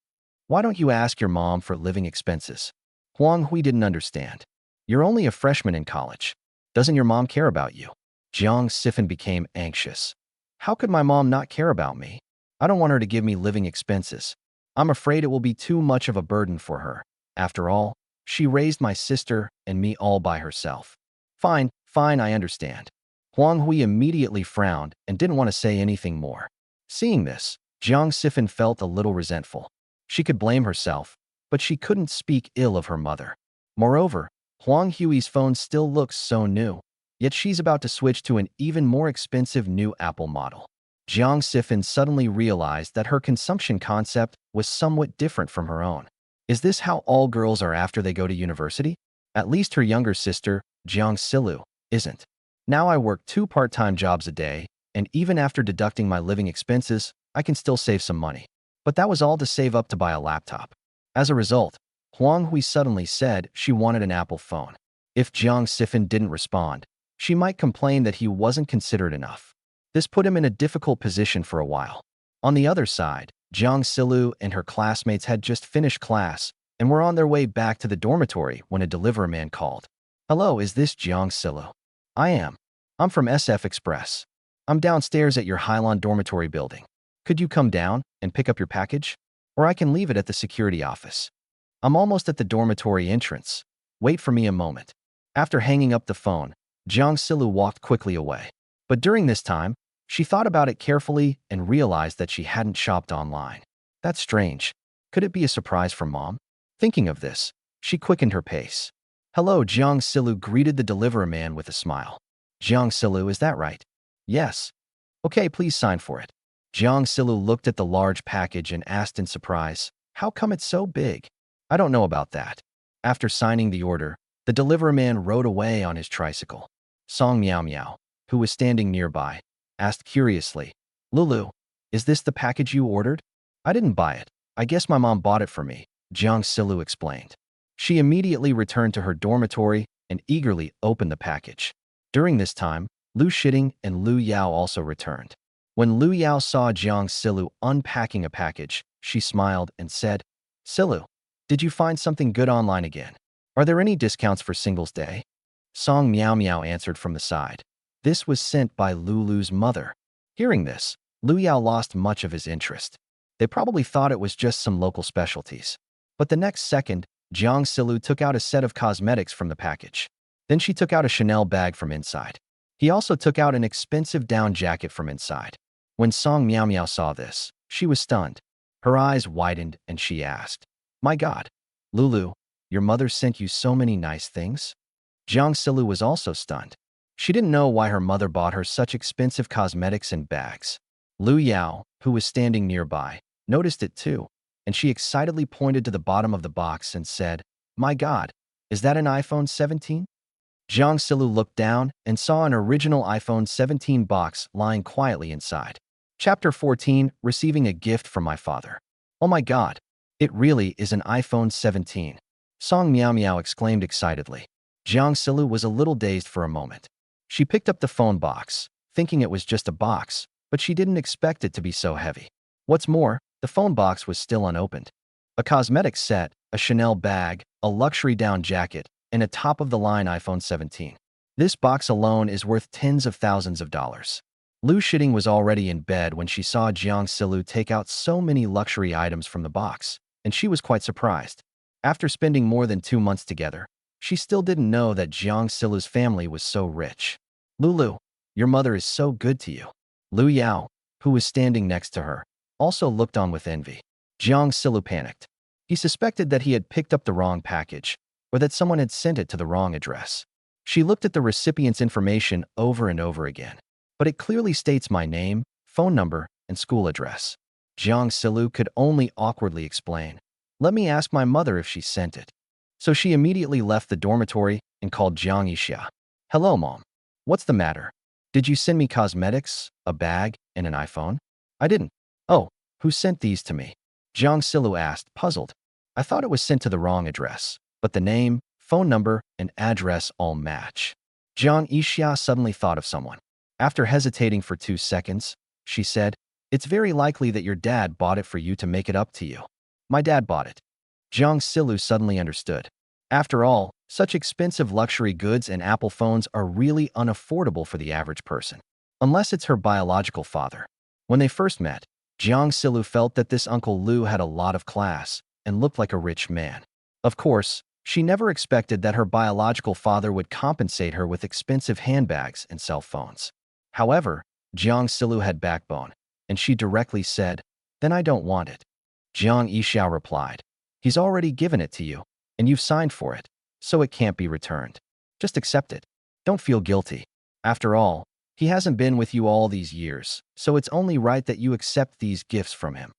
"Why don't you ask your mom for living expenses?" Huang Hui didn't understand. "You're only a freshman in college. Doesn't your mom care about you?" Jiang Yixia became anxious. "How could my mom not care about me? I don't want her to give me living expenses. I'm afraid it will be too much of a burden for her. After all, she raised my sister and me all by herself." Fine, I understand." Huang Hui immediately frowned and didn't want to say anything more. Seeing this, Jiang Yixia felt a little resentful. She could blame herself, but she couldn't speak ill of her mother. Moreover, Huang Hui's phone still looks so new, yet she's about to switch to an even more expensive new Apple model. Jiang Yixia suddenly realized that her consumption concept was somewhat different from her own. Is this how all girls are after they go to university? At least her younger sister, Jiang Silu, isn't. Now I work 2 part-time jobs a day, and even after deducting my living expenses, I can still save some money. But that was all to save up to buy a laptop. As a result, Huang Hui suddenly said she wanted an Apple phone. If Jiang Yixia didn't respond, she might complain that he wasn't considerate enough. This put him in a difficult position for a while. On the other side, Jiang Silu and her classmates had just finished class and were on their way back to the dormitory when a delivery man called. "Hello, is this Jiang Silu?" "I am. I'm from SF Express. I'm downstairs at your Hylon dormitory building. Could you come down and pick up your package? Or I can leave it at the security office. I'm almost at the dormitory entrance. Wait for me a moment." After hanging up the phone, Jiang Silu walked quickly away. But during this time, she thought about it carefully and realized that she hadn't shopped online. That's strange. Could it be a surprise from mom? Thinking of this, she quickened her pace. "Hello," Jiang Silu greeted the delivery man with a smile. "Jiang Silu, is that right?" "Yes." "Okay, please sign for it." Jiang Silu looked at the large package and asked in surprise, "How come it's so big?" "I don't know about that." After signing the order, the delivery man rode away on his tricycle. Song Miao Miao, who was standing nearby, asked curiously, "Lulu, is this the package you ordered?" "I didn't buy it. I guess my mom bought it for me," Jiang Silu explained. She immediately returned to her dormitory and eagerly opened the package. During this time, Lu Shiting and Lu Yao also returned. When Lu Yao saw Jiang Silu unpacking a package, she smiled and said, "Silu, did you find something good online again? Are there any discounts for Singles Day?" Song Miao Miao answered from the side. This was sent by Lulu's mother. Hearing this, Lu Yao lost much of his interest. They probably thought it was just some local specialties. But the next second, Jiang Silu took out a set of cosmetics from the package. Then she took out a Chanel bag from inside. He also took out an expensive down jacket from inside. When Song Miao Miao saw this, she was stunned. Her eyes widened and she asked, "My God, Lulu, your mother sent you so many nice things?" Jiang Silu was also stunned. She didn't know why her mother bought her such expensive cosmetics and bags. Lu Yao, who was standing nearby, noticed it too, and she excitedly pointed to the bottom of the box and said, "My God, is that an iPhone 17? Jiang Silu looked down and saw an original iPhone 17 box lying quietly inside. Chapter 14, Receiving a Gift from My Father. "Oh my God, it really is an iPhone 17. Song Miao Miao exclaimed excitedly. Jiang Silu was a little dazed for a moment. She picked up the phone box, thinking it was just a box, but she didn't expect it to be so heavy. What's more, the phone box was still unopened. A cosmetics set, a Chanel bag, a luxury down jacket, and a top-of-the-line iPhone 17. This box alone is worth tens of thousands of dollars. Lu Shiting was already in bed when she saw Jiang Silu take out so many luxury items from the box, and she was quite surprised. After spending more than 2 months together, she still didn't know that Jiang Silu's family was so rich. "Lulu, your mother is so good to you." Lu Yao, who was standing next to her, also looked on with envy. Jiang Silu panicked. He suspected that he had picked up the wrong package, or that someone had sent it to the wrong address. She looked at the recipient's information over and over again. "But it clearly states my name, phone number, and school address." Jiang Silu could only awkwardly explain, "Let me ask my mother if she sent it." So she immediately left the dormitory and called Jiang Yixia. "Hello, Mom. What's the matter? Did you send me cosmetics, a bag, and an iPhone?" "I didn't." "Oh, who sent these to me?" Jiang Silu asked, puzzled. "I thought it was sent to the wrong address, but the name, phone number, and address all match." Jiang Yixia suddenly thought of someone. After hesitating for 2 seconds, she said, "It's very likely that your dad bought it for you to make it up to you." "My dad bought it." Jiang Silu suddenly understood. After all, such expensive luxury goods and Apple phones are really unaffordable for the average person, unless it's her biological father. When they first met, Jiang Silu felt that this Uncle Lu had a lot of class and looked like a rich man. Of course, she never expected that her biological father would compensate her with expensive handbags and cell phones. However, Jiang Silu had backbone, and she directly said, "Then I don't want it." Jiang Yixia replied, "He's already given it to you, and you've signed for it, so it can't be returned. Just accept it. Don't feel guilty. After all, he hasn't been with you all these years, so it's only right that you accept these gifts from him."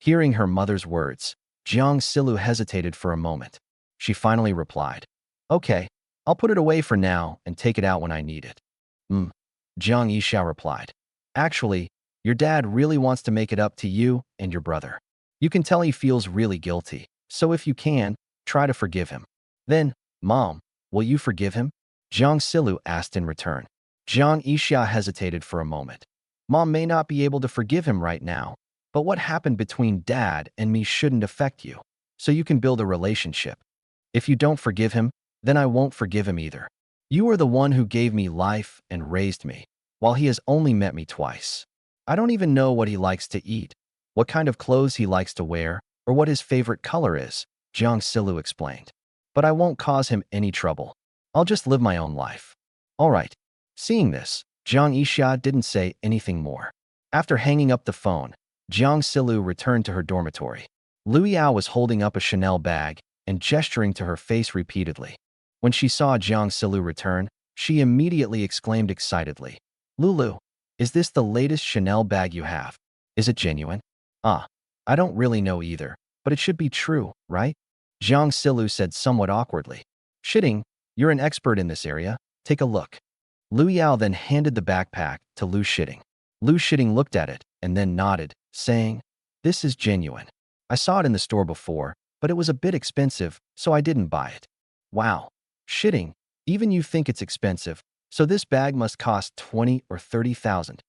Hearing her mother's words, Jiang Silu hesitated for a moment. She finally replied, "Okay, I'll put it away for now and take it out when I need it." Jiang Yixia replied, "Actually, your dad really wants to make it up to you and your brother. You can tell he feels really guilty, so if you can, try to forgive him." "Then, Mom, will you forgive him?" Jiang Silu asked in return. Jiang Yixia hesitated for a moment. "Mom may not be able to forgive him right now, But what happened between Dad and me shouldn't affect you, so you can build a relationship. If you don't forgive him, then I won't forgive him either. You are the one who gave me life and raised me, while he has only met me twice. I don't even know what he likes to eat, what kind of clothes he likes to wear, or what his favorite color is, Jiang Yixia explained. But I won't cause him any trouble. I'll just live my own life. All right. Seeing this, Jiang Yixia didn't say anything more. After hanging up the phone, Jiang Yixia returned to her dormitory. Lu Yao was holding up a Chanel bag and gesturing to her face repeatedly. When she saw Jiang Yixia return, she immediately exclaimed excitedly, "Lulu, is this the latest Chanel bag you have? Is it genuine?" "Ah, I don't really know either, but it should be true, right?" Jiang Yixia said somewhat awkwardly. "Shitting, you're an expert in this area. Take a look." Lu Yao then handed the backpack to Lu Shitting. Lu Shitting looked at it and then nodded, saying, "This is genuine. I saw it in the store before, but it was a bit expensive, so I didn't buy it." "Wow. Shitting, even you think it's expensive, so this bag must cost 20 or 30,000.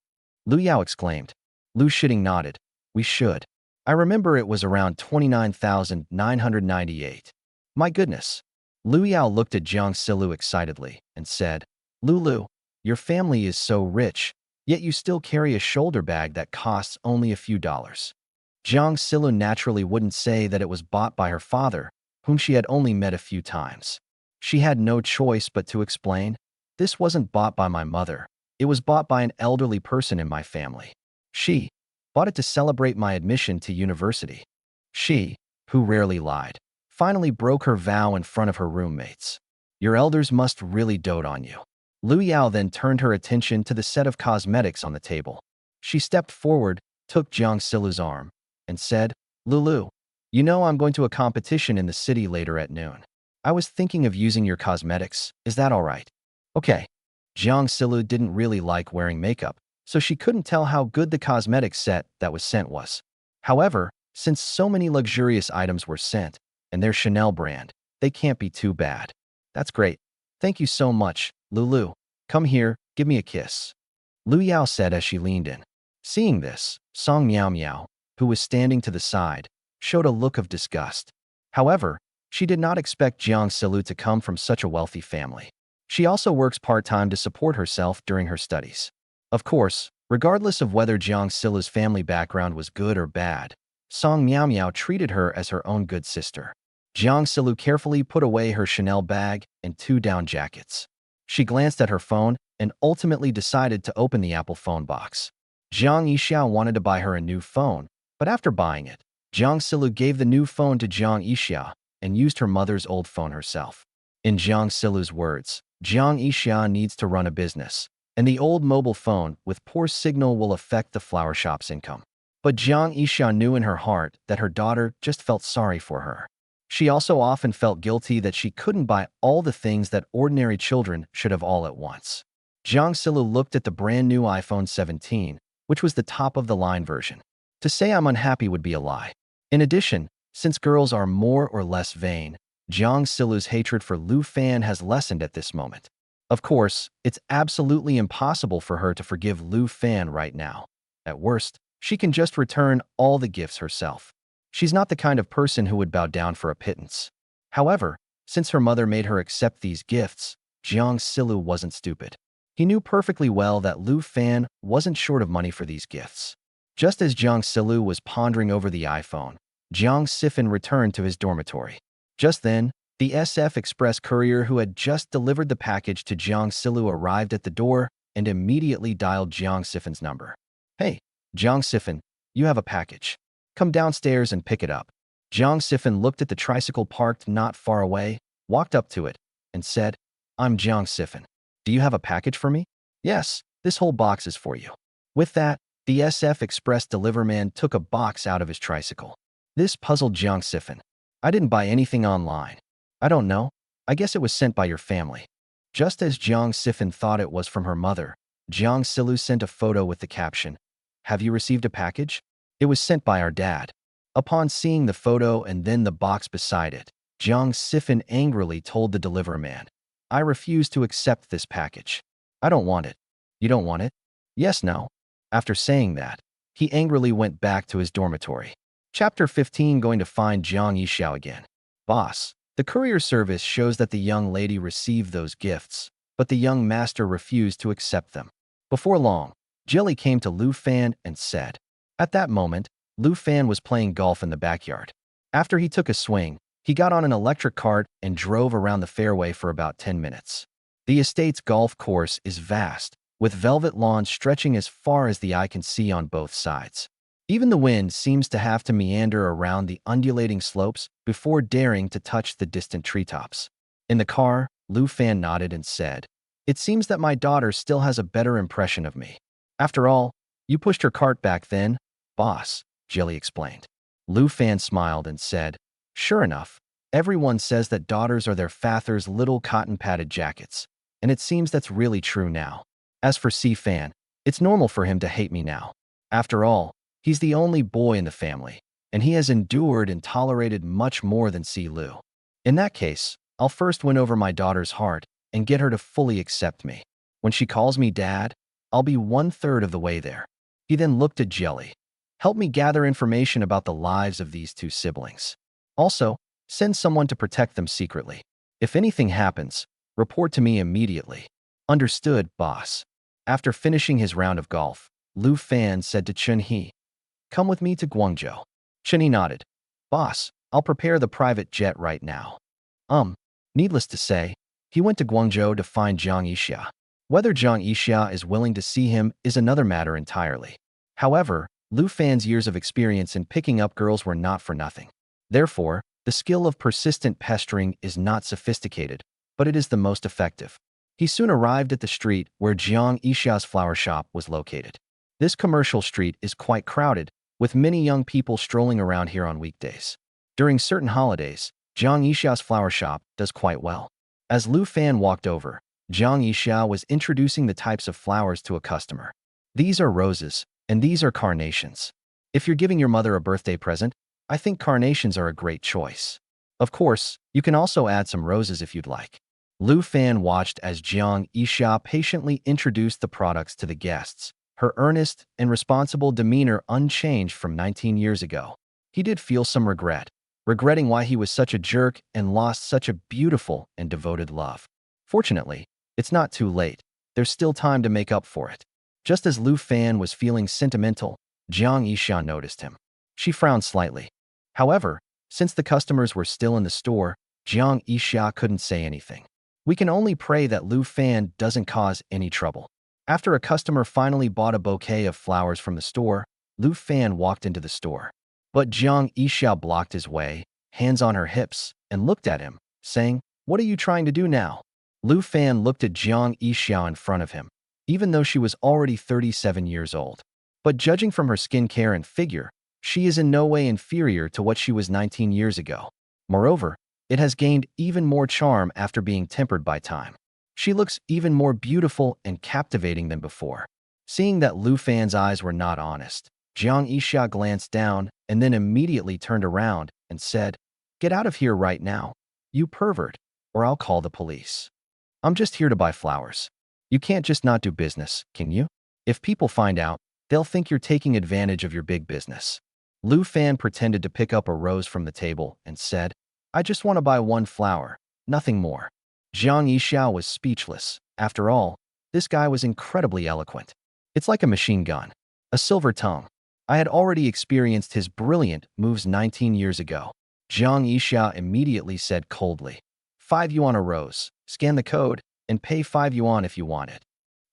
Lu Yao exclaimed. Lu Shitting nodded. "We should. I remember it was around 29,998. My goodness." Lu Yao looked at Jiang Yixia excitedly and said, "Lulu, your family is so rich, yet you still carry a shoulder bag that costs only a few dollars." Jiang Yixia naturally wouldn't say that it was bought by her father, whom she had only met a few times. She had no choice but to explain, "This wasn't bought by my mother. It was bought by an elderly person in my family. She bought it to celebrate my admission to university." She, who rarely lied, finally broke her vow in front of her roommates. "Your elders must really dote on you." Lu Yao then turned her attention to the set of cosmetics on the table. She stepped forward, took Jiang Yixia arm, and said, "Lulu, you know I'm going to a competition in the city later at noon. I was thinking of using your cosmetics. Is that all right?" "Okay." Jiang Yixia didn't really like wearing makeup, so she couldn't tell how good the cosmetic set that was sent was. However, since so many luxurious items were sent, and their Chanel brand, they can't be too bad. "That's great. Thank you so much, Lulu. Come here, give me a kiss," Lu Yao said as she leaned in. Seeing this, Song Miao Miao, who was standing to the side, showed a look of disgust. However, she did not expect Jiang Yixia to come from such a wealthy family. She also works part-time to support herself during her studies. Of course, regardless of whether Jiang Yixia's family background was good or bad, Song Miao Miao treated her as her own good sister. Jiang Yixia carefully put away her Chanel bag and 2 down jackets. She glanced at her phone and ultimately decided to open the Apple phone box. Jiang Yixia wanted to buy her a new phone, but after buying it, Jiang Yixia gave the new phone to Jiang Yixia and used her mother's old phone herself. In Jiang Yixia words, Jiang Yixia needs to run a business, and the old mobile phone with poor signal will affect the flower shop's income. But Jiang Yixia knew in her heart that her daughter just felt sorry for her. She also often felt guilty that she couldn't buy all the things that ordinary children should have all at once. Jiang Yixia looked at the brand new iPhone 17, which was the top-of-the-line version. To say I'm unhappy would be a lie. In addition, since girls are more or less vain, Jiang Yixia hatred for Lu Fan has lessened at this moment. Of course, it's absolutely impossible for her to forgive Lu Fan right now. At worst, she can just return all the gifts herself. She's not the kind of person who would bow down for a pittance. However, since her mother made her accept these gifts, Jiang Yixia wasn't stupid. He knew perfectly well that Lu Fan wasn't short of money for these gifts. Just as Jiang Yixia was pondering over the iPhone, Jiang Sifan returned to his dormitory. Just then, the SF Express courier who had just delivered the package to Jiang Yixia arrived at the door and immediately dialed Jiang Sifan's number. "Hey, Jiang Sifan, you have a package. Come downstairs and pick it up." Jiang Sifan looked at the tricycle parked not far away, walked up to it, and said, "I'm Jiang Sifan. Do you have a package for me?" "Yes, this whole box is for you." With that, the SF Express deliverman took a box out of his tricycle. This puzzled Jiang Sifan. "I didn't buy anything online. I don't know. I guess it was sent by your family." Just as Jiang Sifan thought it was from her mother, Jiang Yixia sent a photo with the caption, "Have you received a package? It was sent by our dad." Upon seeing the photo and then the box beside it, Jiang Sifan angrily told the deliverman, "I refuse to accept this package. I don't want it." "You don't want it?" "Yes, no." After saying that, He angrily went back to his dormitory. Chapter 15. Going to find Jiang Yixia again. Boss, the courier service shows that the young lady received those gifts, but the young master refused to accept them. Before long, Jelly came to Lu Fan and said. At that moment, Lu Fan was playing golf in the backyard. After he took a swing, he got on an electric cart and drove around the fairway for about 10 minutes. The estate's golf course is vast, with velvet lawns stretching as far as the eye can see on both sides. Even the wind seems to have to meander around the undulating slopes before daring to touch the distant treetops. In the car, Lu Fan nodded and said, "It seems that my daughter still has a better impression of me. After all, you pushed her cart back then, boss," Jelly explained. Lu Fan smiled and said, "Sure enough, everyone says that daughters are their father's little cotton-padded jackets, and it seems that's really true now. As for Si Fan, it's normal for him to hate me now. After all, he's the only boy in the family, and he has endured and tolerated much more than Si Lu. In that case, I'll first win over my daughter's heart and get her to fully accept me. When she calls me dad, I'll be 1/3 of the way there." He then looked at Jelly. "Help me gather information about the lives of these two siblings. Also, send someone to protect them secretly. If anything happens, report to me immediately." "Understood, boss." After finishing his round of golf, Lu Fan said to Chun He, "Come with me to Guangzhou." Chun He nodded. "Boss, I'll prepare the private jet right now." Needless to say, he went to Guangzhou to find Jiang Yixia. Whether Jiang Yixia is willing to see him is another matter entirely. However, Lu Fan's years of experience in picking up girls were not for nothing. Therefore, the skill of persistent pestering is not sophisticated, but it is the most effective. He soon arrived at the street where Jiang Yixia's flower shop was located. This commercial street is quite crowded, with many young people strolling around here on weekdays. During certain holidays, Jiang Yixia's flower shop does quite well. As Lu Fan walked over, Jiang Yixia was introducing the types of flowers to a customer. "These are roses, and these are carnations. If you're giving your mother a birthday present, I think carnations are a great choice. Of course, you can also add some roses if you'd like." Lu Fan watched as Jiang Yixia patiently introduced the products to the guests, her earnest and responsible demeanor unchanged from 19 years ago. He did feel some regretting why he was such a jerk and lost such a beautiful and devoted love. Fortunately, it's not too late. There's still time to make up for it. Just as Lu Fan was feeling sentimental, Jiang Yixia noticed him. She frowned slightly. However, since the customers were still in the store, Jiang Yixia couldn't say anything. We can only pray that Lu Fan doesn't cause any trouble. After a customer finally bought a bouquet of flowers from the store, Lu Fan walked into the store. But Jiang Yixia blocked his way, hands on her hips, and looked at him, saying, "What are you trying to do now?" Lu Fan looked at Jiang Yixia in front of him, even though she was already 37 years old. But judging from her skincare and figure, she is in no way inferior to what she was 19 years ago. Moreover, it has gained even more charm after being tempered by time. She looks even more beautiful and captivating than before. Seeing that Lu Fan's eyes were not honest, Jiang Yixia glanced down and then immediately turned around and said, "Get out of here right now, you pervert, or I'll call the police. I'm just here to buy flowers. You can't just not do business, can you? If people find out, they'll think you're taking advantage of your big business." Lu Fan pretended to pick up a rose from the table and said, "I just want to buy one flower, nothing more." Jiang Yixia was speechless. After all, this guy was incredibly eloquent. It's like a machine gun, a silver tongue. I had already experienced his brilliant moves 19 years ago. Jiang Yixia immediately said coldly, "5 yuan a rose, scan the code, and pay 5 yuan if you want it."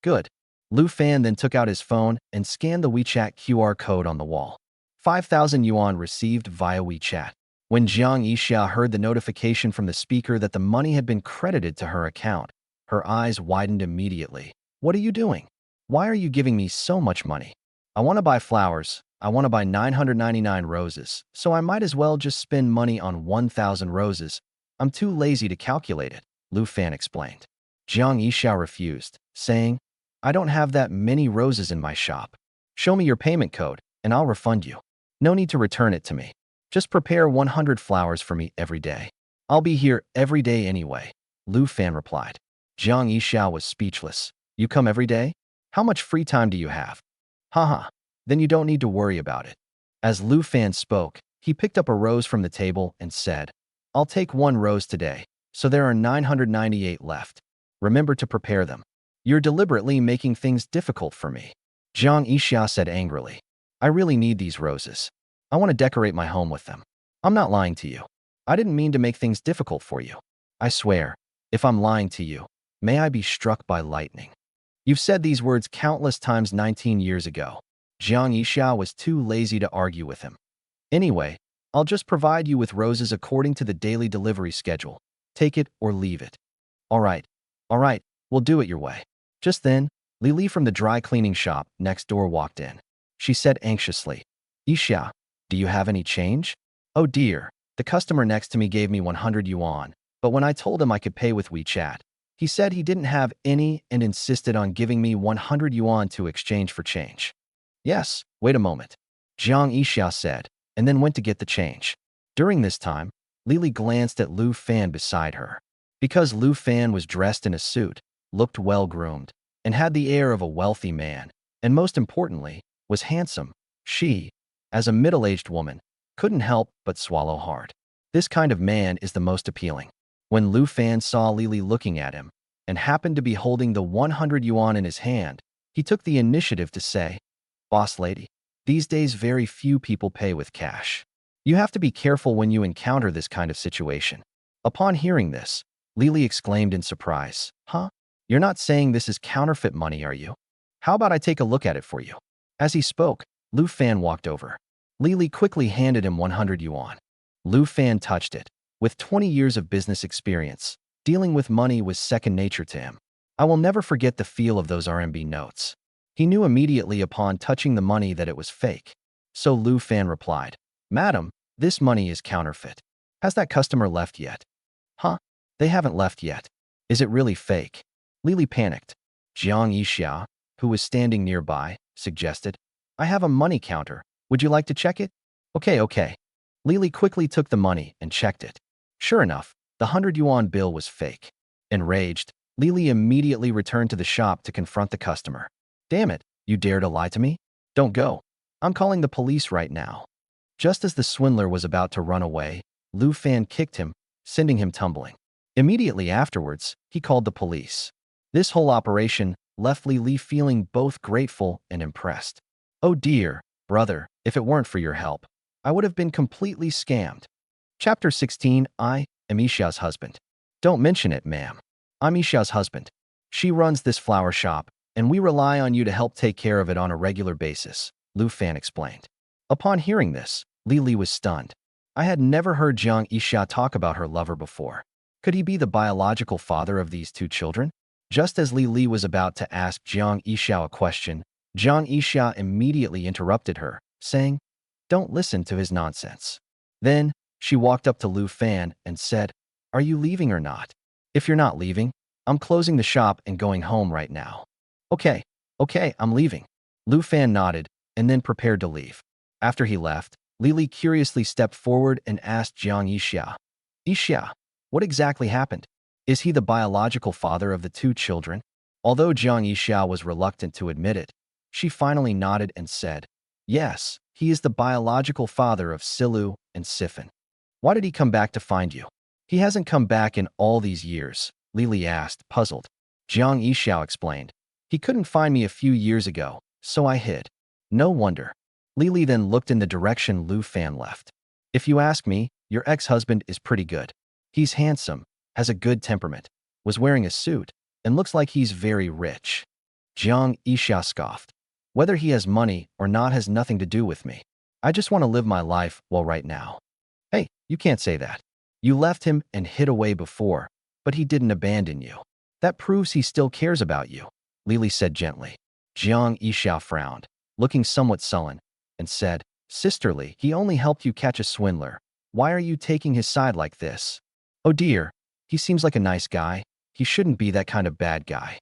"Good." Lu Fan then took out his phone and scanned the WeChat QR code on the wall. 5,000 yuan received via WeChat. When Jiang Yixia heard the notification from the speaker that the money had been credited to her account, her eyes widened immediately. "What are you doing? Why are you giving me so much money? I want to buy flowers. I want to buy 999 roses, so I might as well just spend money on 1,000 roses. I'm too lazy to calculate it," Lu Fan explained. Jiang Yixia refused, saying, "I don't have that many roses in my shop. Show me your payment code, and I'll refund you. No need to return it to me. Just prepare 100 flowers for me every day. I'll be here every day anyway," Lu Fan replied. Jiang Yixia was speechless. "You come every day? How much free time do you have?" "Haha. then you don't need to worry about it. As Lu Fan spoke, he picked up a rose from the table and said, I'll take 1 rose today, so there are 998 left. Remember to prepare them. You're deliberately making things difficult for me. Jiang Yixia said angrily. I really need these roses. I want to decorate my home with them. I'm not lying to you. I didn't mean to make things difficult for you. I swear, if I'm lying to you, may I be struck by lightning. You've said these words countless times 19 years ago. Jiang Yixia was too lazy to argue with him. Anyway, I'll just provide you with roses according to the daily delivery schedule. Take it or leave it. All right, we'll do it your way. Just then, Lili from the dry cleaning shop next door walked in. She said anxiously, Yixia, do you have any change? Oh dear, the customer next to me gave me 100 yuan, but when I told him I could pay with WeChat, he said he didn't have any and insisted on giving me 100 yuan to exchange for change. Yes, wait a moment, Jiang Yixia said, and then went to get the change. During this time, Lili glanced at Lu Fan beside her. Because Lu Fan was dressed in a suit, looked well-groomed, and had the air of a wealthy man, and most importantly, was handsome, she, as a middle-aged woman, couldn't help but swallow hard. This kind of man is the most appealing. When Lu Fan saw Lili looking at him, and happened to be holding the 100 yuan in his hand, he took the initiative to say, Boss lady, these days very few people pay with cash. You have to be careful when you encounter this kind of situation. Upon hearing this, Lili exclaimed in surprise, Huh? You're not saying this is counterfeit money, are you? How about I take a look at it for you? As he spoke, Lu Fan walked over. Lili quickly handed him 100 yuan. Lu Fan touched it. With 20 years of business experience, dealing with money was second nature to him. I will never forget the feel of those RMB notes. He knew immediately upon touching the money that it was fake. So Lu Fan replied, Madam, this money is counterfeit. Has that customer left yet? Huh? They haven't left yet. Is it really fake? Lili panicked. Jiang Yixia, who was standing nearby, suggested, I have a money counter. Would you like to check it? Okay. Lili quickly took the money and checked it. Sure enough, the 100 yuan bill was fake. Enraged, Lili immediately returned to the shop to confront the customer. Damn it, you dare to lie to me? Don't go. I'm calling the police right now. Just as the swindler was about to run away, Lu Fan kicked him, sending him tumbling. Immediately afterwards, he called the police. This whole operation left Lili feeling both grateful and impressed. Oh dear, brother, if it weren't for your help, I would have been completely scammed. Chapter 16, I am Yixia's husband. Don't mention it, ma'am. I'm Yixia's husband. She runs this flower shop, and we rely on you to help take care of it on a regular basis, Lu Fan explained. Upon hearing this, Lili was stunned. I had never heard Jiang Yixia talk about her lover before. Could he be the biological father of these 2 children? Just as Lili was about to ask Jiang Yixia a question, Jiang Yixia immediately interrupted her, saying, Don't listen to his nonsense. Then, she walked up to Lu Fan and said, Are you leaving or not? If you're not leaving, I'm closing the shop and going home right now. Okay, I'm leaving. Lu Fan nodded and then prepared to leave. After he left, Lili curiously stepped forward and asked Jiang Yixia, Yixia, what exactly happened? Is he the biological father of the 2 children? Although Jiang Yixia was reluctant to admit it, she finally nodded and said, Yes, he is the biological father of Silu and Sifan. Why did he come back to find you? He hasn't come back in all these years, Lili asked, puzzled. Jiang Yixia explained, He couldn't find me a few years ago, so I hid. No wonder. Lili then looked in the direction Lu Fan left. If you ask me, your ex-husband is pretty good. He's handsome, has a good temperament, was wearing a suit, and looks like he's very rich. Jiang Yixia scoffed. Whether he has money or not has nothing to do with me. I just want to live my life well right now. Hey, you can't say that. You left him and hid away before, but he didn't abandon you. That proves he still cares about you, Lili said gently. Jiang Yixia frowned, looking somewhat sullen, and said, Sisterly, he only helped you catch a swindler. Why are you taking his side like this? Oh dear, he seems like a nice guy. He shouldn't be that kind of bad guy.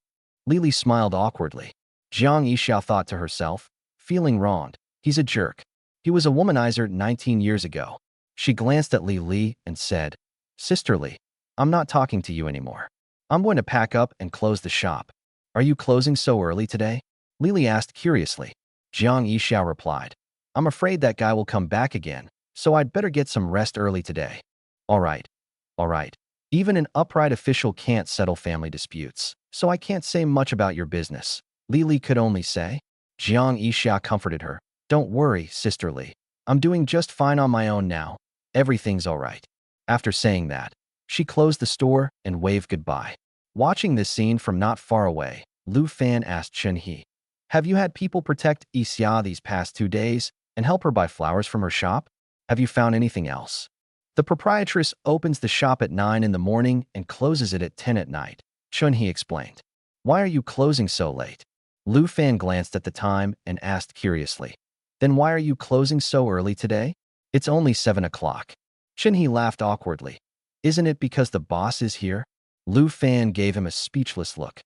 Lili smiled awkwardly. Jiang Yixia thought to herself, feeling wronged. He's a jerk. He was a womanizer 19 years ago. She glanced at Lili and said, Sisterly, I'm not talking to you anymore. I'm going to pack up and close the shop. Are you closing so early today? Lili asked curiously. Jiang Yixia replied. I'm afraid that guy will come back again, so I'd better get some rest early today. All right. All right. Even an upright official can't settle family disputes, so I can't say much about your business. Lili could only say. Jiang Yixia comforted her. Don't worry, Sister Li. I'm doing just fine on my own now. Everything's all right. After saying that, she closed the store and waved goodbye. Watching this scene from not far away, Lu Fan asked Chen He, have you had people protect Yixia these past 2 days and help her buy flowers from her shop? Have you found anything else? The proprietress opens the shop at 9 in the morning and closes it at 10 at night, Chen He explained. Why are you closing so late? Lu Fan glanced at the time and asked curiously. Then why are you closing so early today? It's only 7 o'clock. Chen He laughed awkwardly. Isn't it because the boss is here? Lu Fan gave him a speechless look.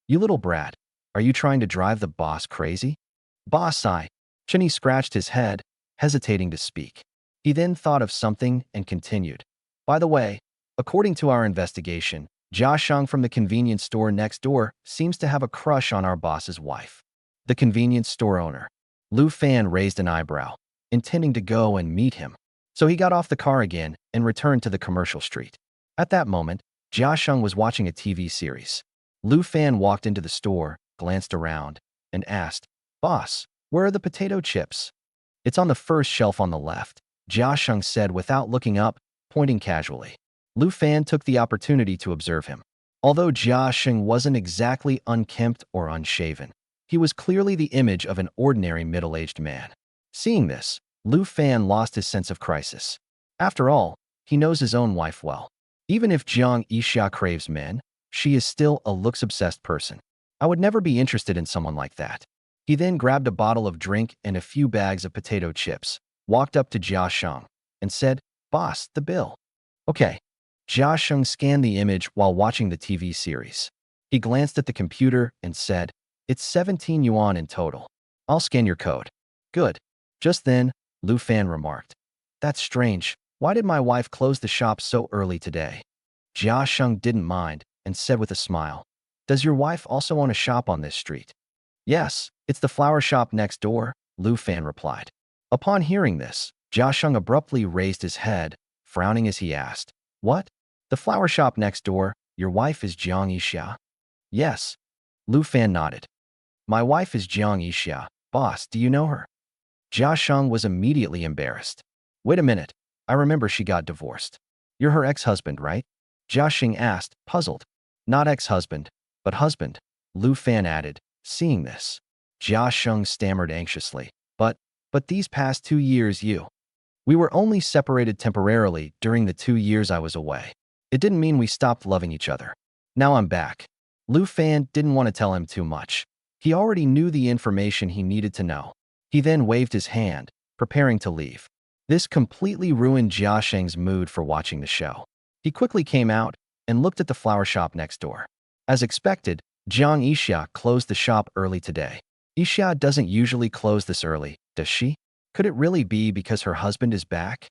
You little brat, are you trying to drive the boss crazy? Boss, Chen He scratched his head, hesitating to speak. He then thought of something and continued. By the way, according to our investigation, Jia Shang from the convenience store next door seems to have a crush on our boss's wife. The convenience store owner. Lu Fan raised an eyebrow, intending to go and meet him. So he got off the car again and returned to the commercial street. At that moment, Jia Shang was watching a TV series. Lu Fan walked into the store, glanced around, and asked, Boss, where are the potato chips? It's on the first shelf on the left, Jia Shang said without looking up, pointing casually. Lu Fan took the opportunity to observe him. Although Jia Shang wasn't exactly unkempt or unshaven, he was clearly the image of an ordinary middle-aged man. Seeing this, Lu Fan lost his sense of crisis. After all, he knows his own wife well. Even if Jiang Yixia craves men, she is still a looks-obsessed person. I would never be interested in someone like that. He then grabbed a bottle of drink and a few bags of potato chips, walked up to Jia Shang, and said, Boss, the bill. Okay. Jia Shang scanned the image while watching the TV series. He glanced at the computer and said, It's 17 yuan in total. I'll scan your code. Good. Just then, Lu Fan remarked, That's strange. Why did my wife close the shop so early today? Jia Shang didn't mind and said with a smile, Does your wife also own a shop on this street? Yes, it's the flower shop next door, Lu Fan replied. Upon hearing this, Jia Shang abruptly raised his head, frowning as he asked, What? The flower shop next door, your wife is Jiang Yixia? Yes. Lu Fan nodded. My wife is Jiang Yixia. Boss, do you know her? Jia Shang was immediately embarrassed. Wait a minute. I remember she got divorced. You're her ex-husband, right? Jia Shang asked, puzzled. Not ex-husband, but husband, Lu Fan added, seeing this. Jia Shang stammered anxiously. But these past 2 years we were only separated temporarily during the 2 years I was away. It didn't mean we stopped loving each other. Now I'm back. Lu Fan didn't want to tell him too much. He already knew the information he needed to know. He then waved his hand, preparing to leave. This completely ruined Jia Shang's mood for watching the show. He quickly came out and looked at the flower shop next door. As expected, Jiang Yixia closed the shop early today. Yixia doesn't usually close this early, does she? Could it really be because her husband is back?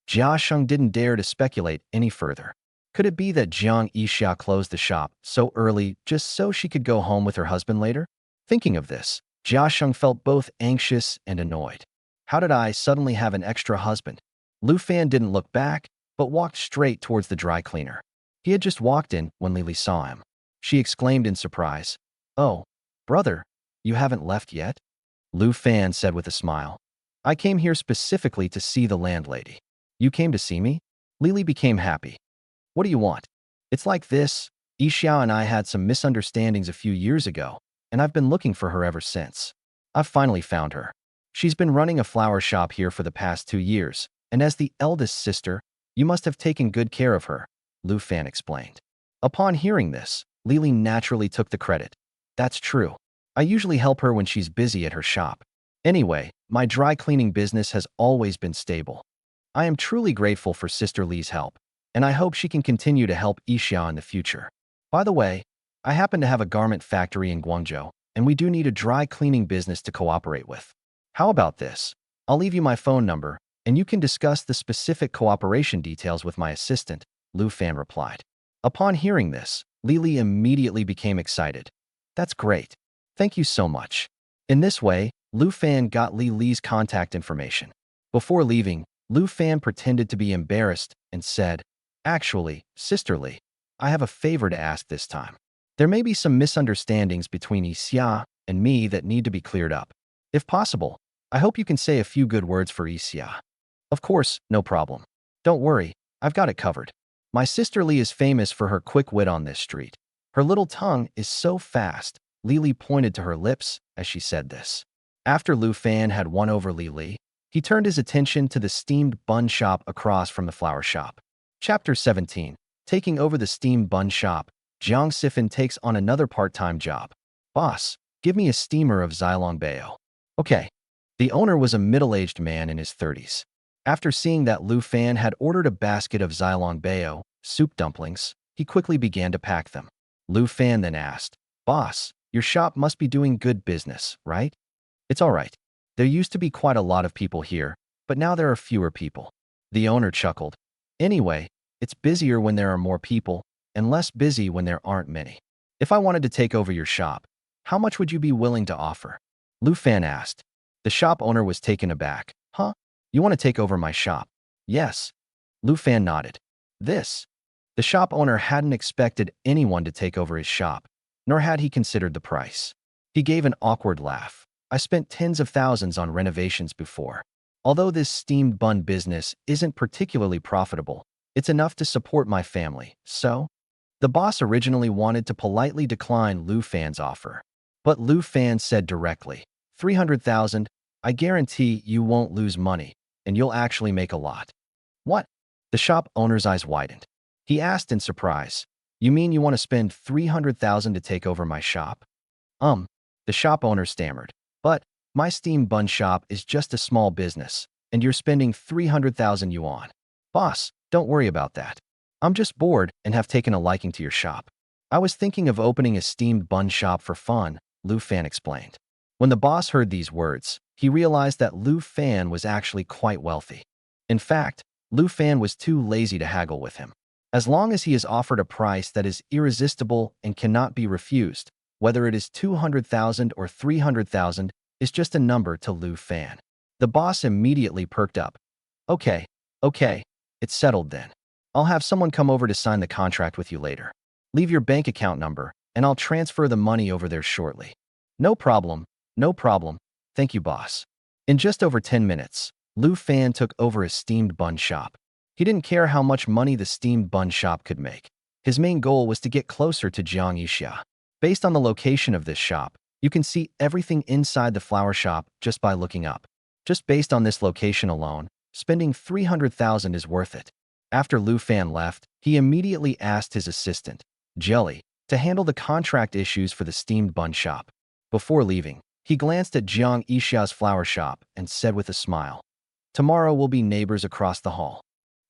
Jia Shang didn't dare to speculate any further. Could it be that Jiang Yixia closed the shop so early just so she could go home with her husband later? Thinking of this, Jia Shang felt both anxious and annoyed. How did I suddenly have an extra husband? Lu Fan didn't look back, but walked straight towards the dry cleaner. He had just walked in when Lili saw him. She exclaimed in surprise, Oh, brother, you haven't left yet? Lu Fan said with a smile. I came here specifically to see the landlady. You came to see me? Lili became happy. What do you want? It's like this. Yixia and I had some misunderstandings a few years ago, and I've been looking for her ever since. I've finally found her. She's been running a flower shop here for the past 2 years, and as the eldest sister, you must have taken good care of her, Lu Fan explained. Upon hearing this, Lili naturally took the credit. That's true. I usually help her when she's busy at her shop. Anyway, my dry cleaning business has always been stable. I am truly grateful for Sister Li's help, and I hope she can continue to help Yixia in the future. By the way, I happen to have a garment factory in Guangzhou, and we do need a dry cleaning business to cooperate with. How about this? I'll leave you my phone number, and you can discuss the specific cooperation details with my assistant, Lu Fan replied. Upon hearing this, Lili immediately became excited. That's great. Thank you so much. In this way, Lu Fan got Li Li's contact information. Before leaving, Lu Fan pretended to be embarrassed and said, "Actually, Sister Li, I have a favor to ask this time. There may be some misunderstandings between Yixia and me that need to be cleared up. If possible, I hope you can say a few good words for Yixia." "Of course, no problem. Don't worry, I've got it covered. My sister Li is famous for her quick wit on this street. Her little tongue is so fast." Li pointed to her lips as she said this. After Lu Fan had won over Li, he turned his attention to the steamed bun shop across from the flower shop. Chapter 17. Taking over the steamed bun shop, Jiang Yixia takes on another part-time job. "Boss, give me a steamer of Xilong Bao." "Okay." The owner was a middle-aged man in his 30s. After seeing that Lu Fan had ordered a basket of Xilong Bao, soup dumplings, he quickly began to pack them. Lu Fan then asked, "Boss, your shop must be doing good business, right?" "It's all right. There used to be quite a lot of people here, but now there are fewer people." The owner chuckled. "Anyway, it's busier when there are more people, and less busy when there aren't many. If I wanted to take over your shop, how much would you be willing to offer?" Lu Fan asked. The shop owner was taken aback. "Huh? You want to take over my shop?" "Yes." Lu Fan nodded. "This." The shop owner hadn't expected anyone to take over his shop, nor had he considered the price. He gave an awkward laugh. "I spent tens of thousands on renovations before. Although this steamed bun business isn't particularly profitable, it's enough to support my family, so?" The boss originally wanted to politely decline Lu Fan's offer, but Lu Fan said directly, 300,000, I guarantee you won't lose money, and you'll actually make a lot." "What?" The shop owner's eyes widened. He asked in surprise, "You mean you want to spend 300,000 to take over my shop?" The shop owner stammered. "But my steamed bun shop is just a small business, and you're spending 300,000 yuan. Boss, don't worry about that. I'm just bored and have taken a liking to your shop. I was thinking of opening a steamed bun shop for fun," Lu Fan explained. When the boss heard these words, he realized that Lu Fan was actually quite wealthy. In fact, Lu Fan was too lazy to haggle with him. As long as he is offered a price that is irresistible and cannot be refused, whether it is 200,000 or 300,000 is just a number to Lu Fan. The boss immediately perked up. Okay, it's settled then. I'll have someone come over to sign the contract with you later. Leave your bank account number, and I'll transfer the money over there shortly." No problem. Thank you, boss." In just over 10 minutes, Lu Fan took over a steamed bun shop. He didn't care how much money the steamed bun shop could make. His main goal was to get closer to Jiang Yixia. Based on the location of this shop, you can see everything inside the flower shop just by looking up. Just based on this location alone, spending 300,000 is worth it. After Lu Fan left, he immediately asked his assistant, Jelly, to handle the contract issues for the steamed bun shop. Before leaving, he glanced at Jiang Yixia's flower shop and said with a smile, "Tomorrow we'll be neighbors across the hall."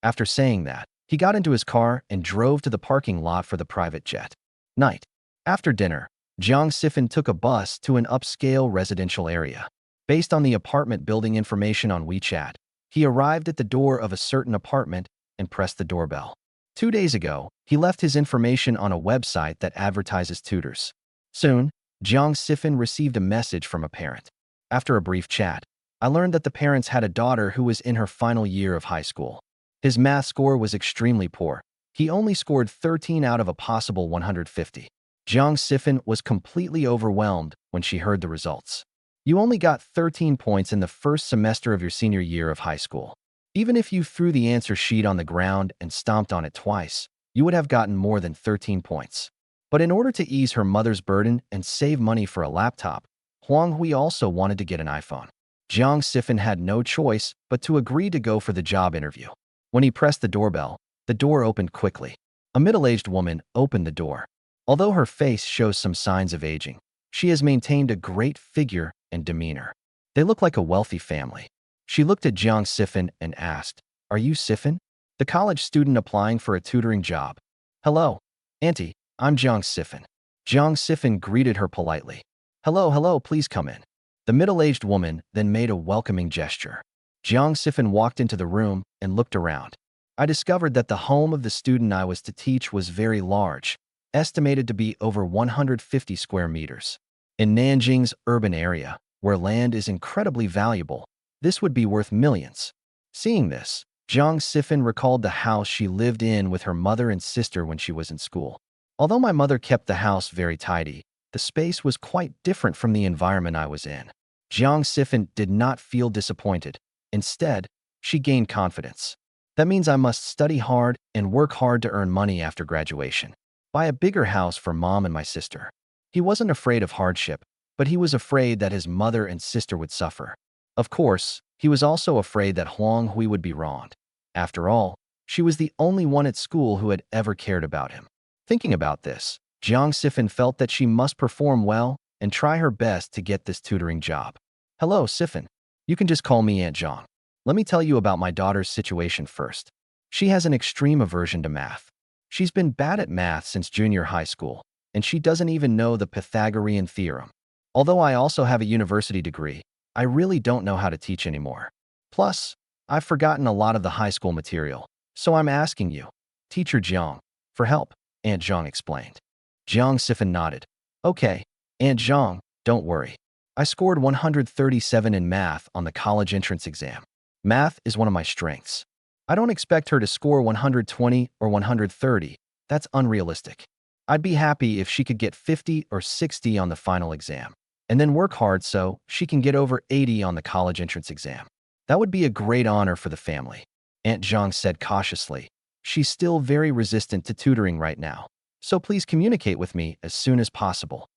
After saying that, he got into his car and drove to the parking lot for the private jet. Night. After dinner, Jiang Yixia took a bus to an upscale residential area. Based on the apartment building information on WeChat, he arrived at the door of a certain apartment and pressed the doorbell. 2 days ago, he left his information on a website that advertises tutors. Soon, Jiang Yixia received a message from a parent. After a brief chat, I learned that the parents had a daughter who was in her final year of high school. His math score was extremely poor. He only scored 13 out of a possible 150. Jiang Yixia was completely overwhelmed when she heard the results. You only got 13 points in the first semester of your senior year of high school. Even if you threw the answer sheet on the ground and stomped on it twice, you would have gotten more than 13 points. But in order to ease her mother's burden and save money for a laptop, Huang Hui also wanted to get an iPhone. Jiang Yixia had no choice but to agree to go for the job interview. When he pressed the doorbell, the door opened quickly. A middle-aged woman opened the door. Although her face shows some signs of aging, she has maintained a great figure and demeanor. They look like a wealthy family. She looked at Jiang Yixia and asked, "Are you Yixia? The college student applying for a tutoring job?" "Hello, Auntie, I'm Jiang Yixia." Jiang Yixia greeted her politely. Hello, please come in." The middle-aged woman then made a welcoming gesture. Jiang Yixia walked into the room and looked around. "I discovered that the home of the student I was to teach was very large, estimated to be over 150 square meters. In Nanjing's urban area, where land is incredibly valuable. This would be worth millions. Seeing this, Jiang Sifin recalled the house she lived in with her mother and sister when she was in school. Although my mother kept the house very tidy, the space was quite different from the environment I was in. Jiang Sifin did not feel disappointed. Instead, she gained confidence. That means I must study hard and work hard to earn money after graduation. Buy a bigger house for mom and my sister. He wasn't afraid of hardship, but he was afraid that his mother and sister would suffer. Of course, he was also afraid that Huang Hui would be wronged. After all, she was the only one at school who had ever cared about him. Thinking about this, Jiang Sifin felt that she must perform well and try her best to get this tutoring job. Hello, Sifin. You can just call me Aunt Jiang. Let me tell you about my daughter's situation first. She has an extreme aversion to math. She's been bad at math since junior high school, and she doesn't even know the Pythagorean theorem. Although I also have a university degree, I really don't know how to teach anymore. Plus, I've forgotten a lot of the high school material, so I'm asking you, Teacher Jiang, for help, Aunt Jiang explained. Jiang Sifin nodded. Okay, Aunt Jiang, don't worry. I scored 137 in math on the college entrance exam. Math is one of my strengths. I don't expect her to score 120 or 130. That's unrealistic. I'd be happy if she could get 50 or 60 on the final exam, and then work hard so she can get over 80 on the college entrance exam. That would be a great honor for the family, Aunt Jiang said cautiously. She's still very resistant to tutoring right now, so please communicate with me as soon as possible.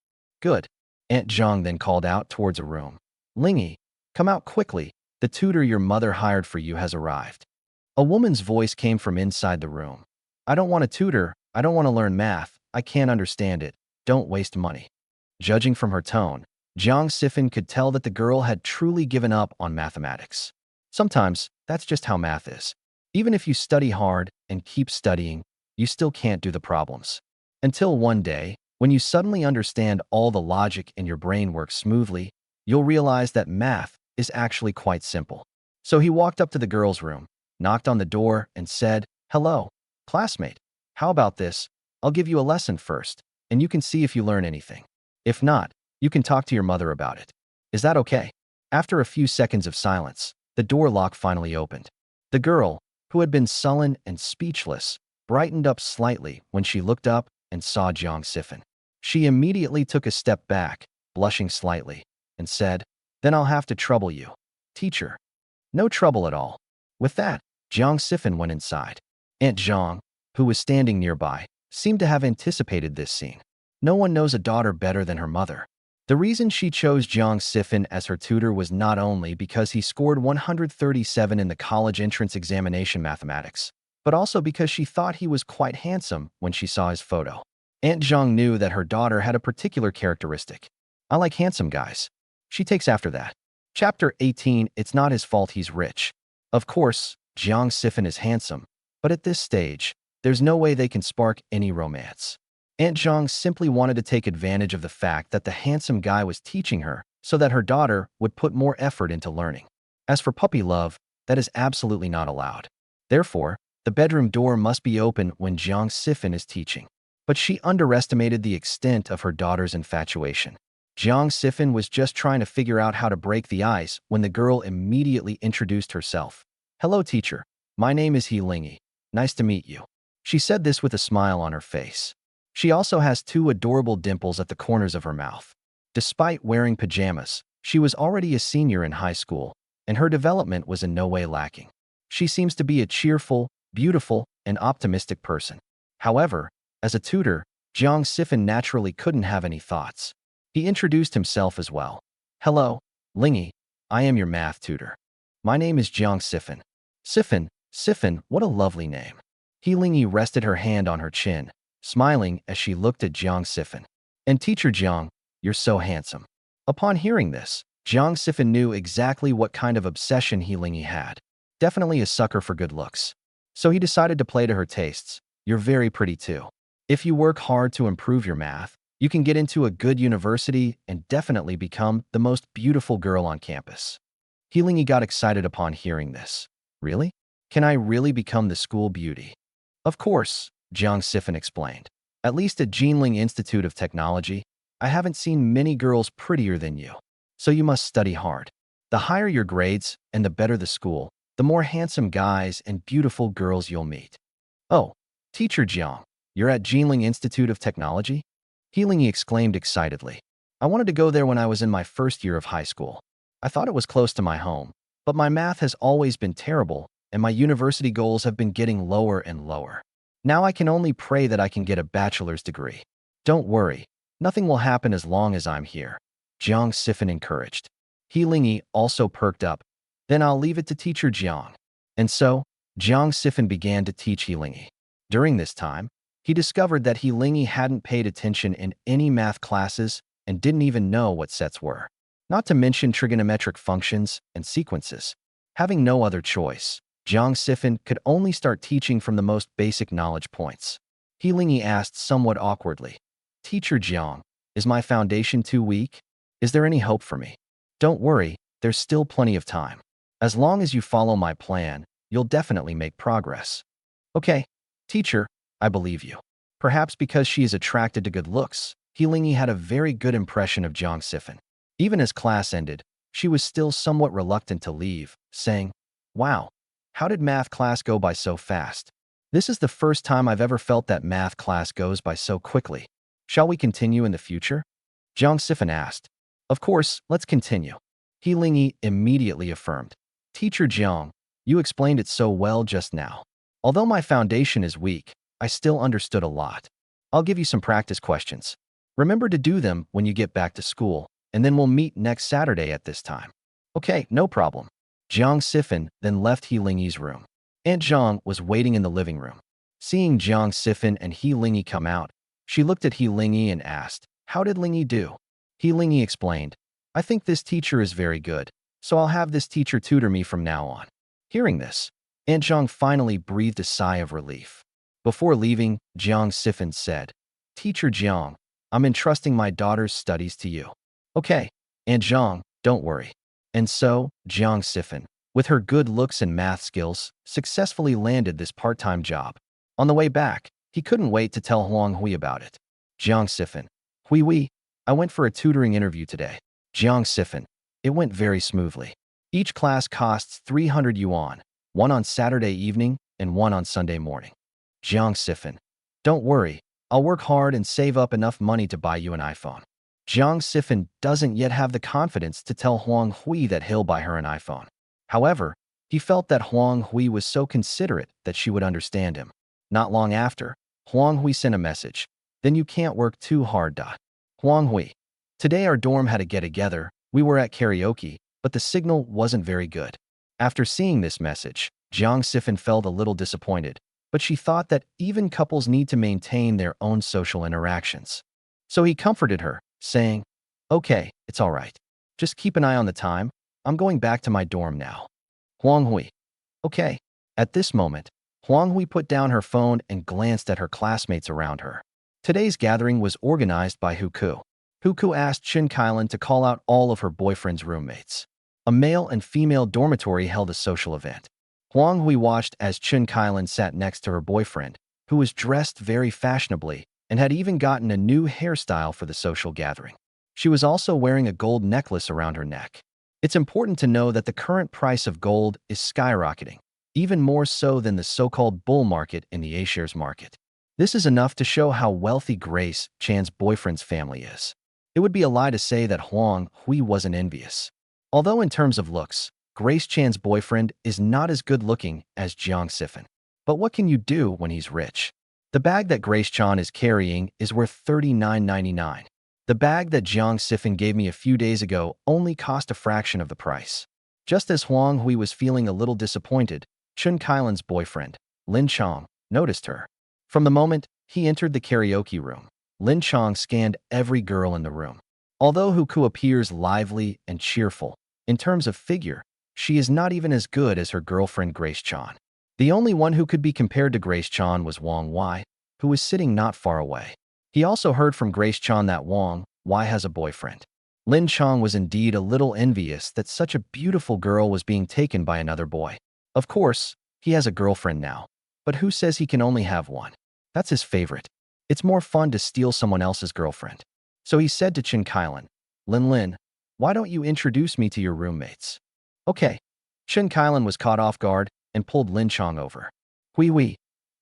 Good. Aunt Jiang then called out towards a room. Lingy, come out quickly. The tutor your mother hired for you has arrived. A woman's voice came from inside the room. I don't want a tutor. I don't want to learn math. I can't understand it. Don't waste money. Judging from her tone, Jiang Sifin could tell that the girl had truly given up on mathematics. Sometimes, that's just how math is. Even if you study hard and keep studying, you still can't do the problems. Until one day, when you suddenly understand all the logic and your brain works smoothly, you'll realize that math is actually quite simple. So he walked up to the girl's room, knocked on the door, and said, Hello, classmate. How about this? I'll give you a lesson first, and you can see if you learn anything. If not, you can talk to your mother about it. Is that okay? After a few seconds of silence, the door lock finally opened. The girl, who had been sullen and speechless, brightened up slightly when she looked up and saw Jiang Sifin. She immediately took a step back, blushing slightly, and said, Then I'll have to trouble you. Teacher. No trouble at all. With that, Jiang Sifin went inside. Aunt Jiang, who was standing nearby, seemed to have anticipated this scene. No one knows a daughter better than her mother. The reason she chose Jiang Sifin as her tutor was not only because he scored 137 in the college entrance examination mathematics, but also because she thought he was quite handsome when she saw his photo. Aunt Jiang knew that her daughter had a particular characteristic. I like handsome guys. She takes after that. Chapter 18, It's not his fault he's rich. Of course, Jiang Sifin is handsome, but at this stage, there's no way they can spark any romance. Aunt Jiang simply wanted to take advantage of the fact that the handsome guy was teaching her so that her daughter would put more effort into learning. As for puppy love, that is absolutely not allowed. Therefore, the bedroom door must be open when Jiang Sifin is teaching. But she underestimated the extent of her daughter's infatuation. Jiang Sifin was just trying to figure out how to break the ice when the girl immediately introduced herself. Hello, teacher. My name is Lingy. Nice to meet you. She said this with a smile on her face. She also has two adorable dimples at the corners of her mouth. Despite wearing pajamas, she was already a senior in high school, and her development was in no way lacking. She seems to be a cheerful, beautiful, and optimistic person. However, as a tutor, Jiang Sifin naturally couldn't have any thoughts. He introduced himself as well. Hello, Lingy. I am your math tutor. My name is Jiang Sifin. Sifin, what a lovely name. Lingy rested her hand on her chin, smiling as she looked at Jiang Sifin. And Teacher Jiang, you're so handsome. Upon hearing this, Jiang Sifin knew exactly what kind of obsession Lingy had. Definitely a sucker for good looks. So he decided to play to her tastes. You're very pretty too. If you work hard to improve your math, you can get into a good university and definitely become the most beautiful girl on campus. Lingy got excited upon hearing this. Really? Can I really become the school beauty? Of course, Jiang Sifin explained. At least at Jinling Institute of Technology, I haven't seen many girls prettier than you. so you must study hard. The higher your grades and the better the school, the more handsome guys and beautiful girls you'll meet. Oh, Teacher Jiang, you're at Jinling Institute of Technology? Healing exclaimed excitedly. I wanted to go there when I was in my first year of high school. I thought it was close to my home, but my math has always been terrible, and my university goals have been getting lower and lower. Now I can only pray that I can get a bachelor's degree. Don't worry, nothing will happen as long as I'm here. Jiang Sifan encouraged. He Lingyi also perked up. Then I'll leave it to Teacher Jiang. And so, Jiang Sifan began to teach He Lingyi. During this time, he discovered that He Lingyi hadn't paid attention in any math classes and didn't even know what sets were. Not to mention trigonometric functions and sequences. Having no other choice, Jiang Sifan could only start teaching from the most basic knowledge points. He Lingyi asked somewhat awkwardly, Teacher Jiang, is my foundation too weak? Is there any hope for me? Don't worry, there's still plenty of time. As long as you follow my plan, you'll definitely make progress. Okay, teacher, I believe you. Perhaps because she is attracted to good looks, He Lingyi had a very good impression of Jiang Sifan. Even as class ended, she was still somewhat reluctant to leave, saying, Wow, how did math class go by so fast? This is the first time I've ever felt that math class goes by so quickly. Shall we continue in the future? Jiang Sifan asked. Of course, let's continue. He Lingyi immediately affirmed. Teacher Jiang, you explained it so well just now. Although my foundation is weak, I still understood a lot. I'll give you some practice questions. Remember to do them when you get back to school, and then we'll meet next Saturday at this time. Okay, no problem. Jiang Sifan then left He Lingyi's room. Aunt Jiang was waiting in the living room. Seeing Jiang Sifan and He Lingyi come out, she looked at He Lingyi and asked, How did Lingyi do? He Lingyi explained, I think this teacher is very good, so I'll have this teacher tutor me from now on. Hearing this, Aunt Jiang finally breathed a sigh of relief. Before leaving, Jiang Sifan said, Teacher Jiang, I'm entrusting my daughter's studies to you. Okay, Aunt Jiang, don't worry. And so, Jiang Sifan, with her good looks and math skills, successfully landed this part-time job. On the way back, he couldn't wait to tell Huang Hui about it. Jiang Sifan, Hui, I went for a tutoring interview today. Jiang Sifan, it went very smoothly. Each class costs 300 yuan, one on Saturday evening and one on Sunday morning. Jiang Sifan, don't worry, I'll work hard and save up enough money to buy you an iPhone. Jiang Sifan doesn't yet have the confidence to tell Huang Hui that he'll buy her an iPhone. However, he felt that Huang Hui was so considerate that she would understand him. Not long after, Huang Hui sent a message. Then you can't work too hard. Huang Hui, today our dorm had a get-together. We were at karaoke, but the signal wasn't very good. After seeing this message, Jiang Sifan felt a little disappointed, but she thought that even couples need to maintain their own social interactions. So he comforted her, saying, Okay, it's all right. Just keep an eye on the time. I'm going back to my dorm now. Huang Hui. Okay. At this moment, Huang Hui put down her phone and glanced at her classmates around her. Today's gathering was organized by Huku. Huku asked Chen Kailan to call out all of her boyfriend's roommates. A male and female dormitory held a social event. Huang Hui watched as Chen Kailan sat next to her boyfriend, who was dressed very fashionably and had even gotten a new hairstyle for the social gathering. She was also wearing a gold necklace around her neck. It's important to know that the current price of gold is skyrocketing, even more so than the so-called bull market in the A-shares market. This is enough to show how wealthy Grace Chan's boyfriend's family is. It would be a lie to say that Huang Hui wasn't envious. Although in terms of looks, Grace Chan's boyfriend is not as good-looking as Jiang Sifan. But what can you do when he's rich? The bag that Grace Chan is carrying is worth $39.99. The bag that Jiang Sifan gave me a few days ago only cost a fraction of the price. Just as Huang Hui was feeling a little disappointed, Chen Kailan's boyfriend, Lin Chong, noticed her. From the moment he entered the karaoke room, Lin Chong scanned every girl in the room. Although Huku appears lively and cheerful, in terms of figure, she is not even as good as her girlfriend Grace Chan. The only one who could be compared to Grace Chan was Wang Wai, who was sitting not far away. He also heard from Grace Chan that Wang Wai has a boyfriend. Lin Chong was indeed a little envious that such a beautiful girl was being taken by another boy. Of course, he has a girlfriend now, but who says he can only have one? That's his favorite. It's more fun to steal someone else's girlfriend. So he said to Chen Kailan, Lin, Why don't you introduce me to your roommates? Okay. Chen Kailan was caught off guard and pulled Lin Chong over. Hui.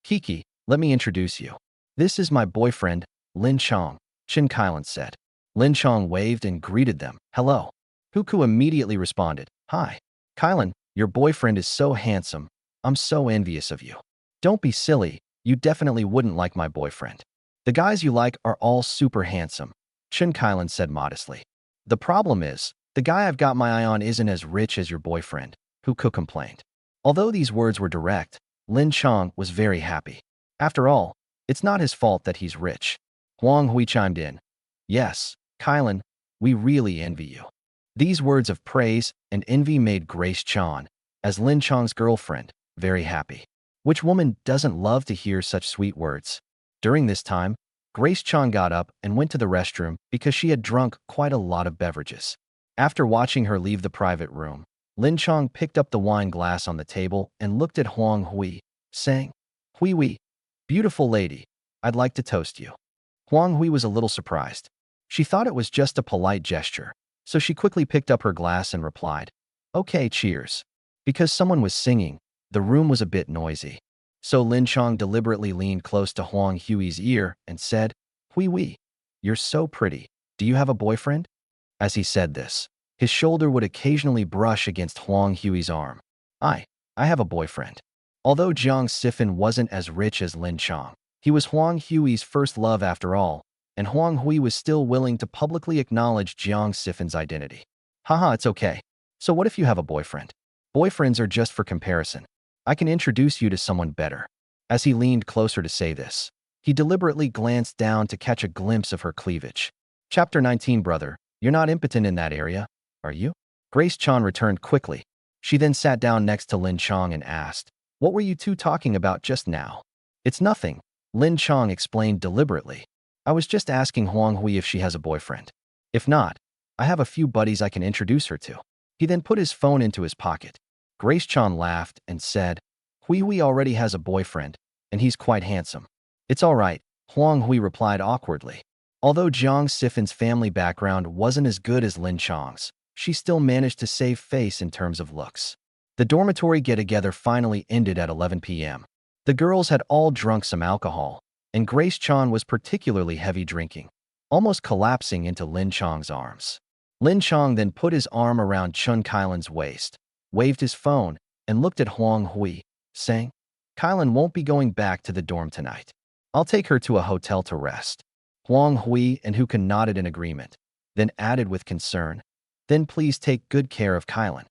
Kiki, let me introduce you. This is my boyfriend, Lin Chong, Chen Kailan said. Lin Chong waved and greeted them. Hello. Huku immediately responded. Hi. Kailan, your boyfriend is so handsome. I'm so envious of you. Don't be silly. You definitely wouldn't like my boyfriend. The guys you like are all super handsome, Chen Kailan said modestly. The problem is, the guy I've got my eye on isn't as rich as your boyfriend, Huku complained. Although these words were direct, Lin Chong was very happy. After all, it's not his fault that he's rich. Huang Hui chimed in. Yes, Kailan, we really envy you. These words of praise and envy made Grace Chan, as Lin Chong's girlfriend, very happy. Which woman doesn't love to hear such sweet words? During this time, Grace Chan got up and went to the restroom because she had drunk quite a lot of beverages. After watching her leave the private room, Lin Chong picked up the wine glass on the table and looked at Huang Hui, saying, Hui, beautiful lady, I'd like to toast you. Huang Hui was a little surprised. She thought it was just a polite gesture, so she quickly picked up her glass and replied, Okay, cheers. Because someone was singing, the room was a bit noisy. So Lin Chong deliberately leaned close to Huang Hui's ear and said, Hui, you're so pretty. Do you have a boyfriend? As he said this, his shoulder would occasionally brush against Huang Hui's arm. I have a boyfriend. Although Jiang Sifan wasn't as rich as Lin Chong, he was Huang Hui's first love after all, and Huang Hui was still willing to publicly acknowledge Jiang Sifan's identity. Haha, it's okay. So what if you have a boyfriend? Boyfriends are just for comparison. I can introduce you to someone better. As he leaned closer to say this, he deliberately glanced down to catch a glimpse of her cleavage. Chapter 19, brother, you're not impotent in that area, are you? Grace Chan returned quickly. She then sat down next to Lin Chong and asked, What were you two talking about just now? It's nothing, Lin Chong explained deliberately. I was just asking Huang Hui if she has a boyfriend. If not, I have a few buddies I can introduce her to. He then put his phone into his pocket. Grace Chan laughed and said, Hui already has a boyfriend, and he's quite handsome. It's all right, Huang Hui replied awkwardly. Although Jiang Sifan's family background wasn't as good as Lin Chong's, she still managed to save face in terms of looks. The dormitory get-together finally ended at 11 p.m. The girls had all drunk some alcohol, and Grace Chan was particularly heavy drinking, almost collapsing into Lin Chong's arms. Lin Chong then put his arm around Chen Kailan's waist, waved his phone, and looked at Huang Hui, saying, Kailan won't be going back to the dorm tonight. I'll take her to a hotel to rest. Huang Hui and Huka nodded in agreement, then added with concern, Then please take good care of Kailan.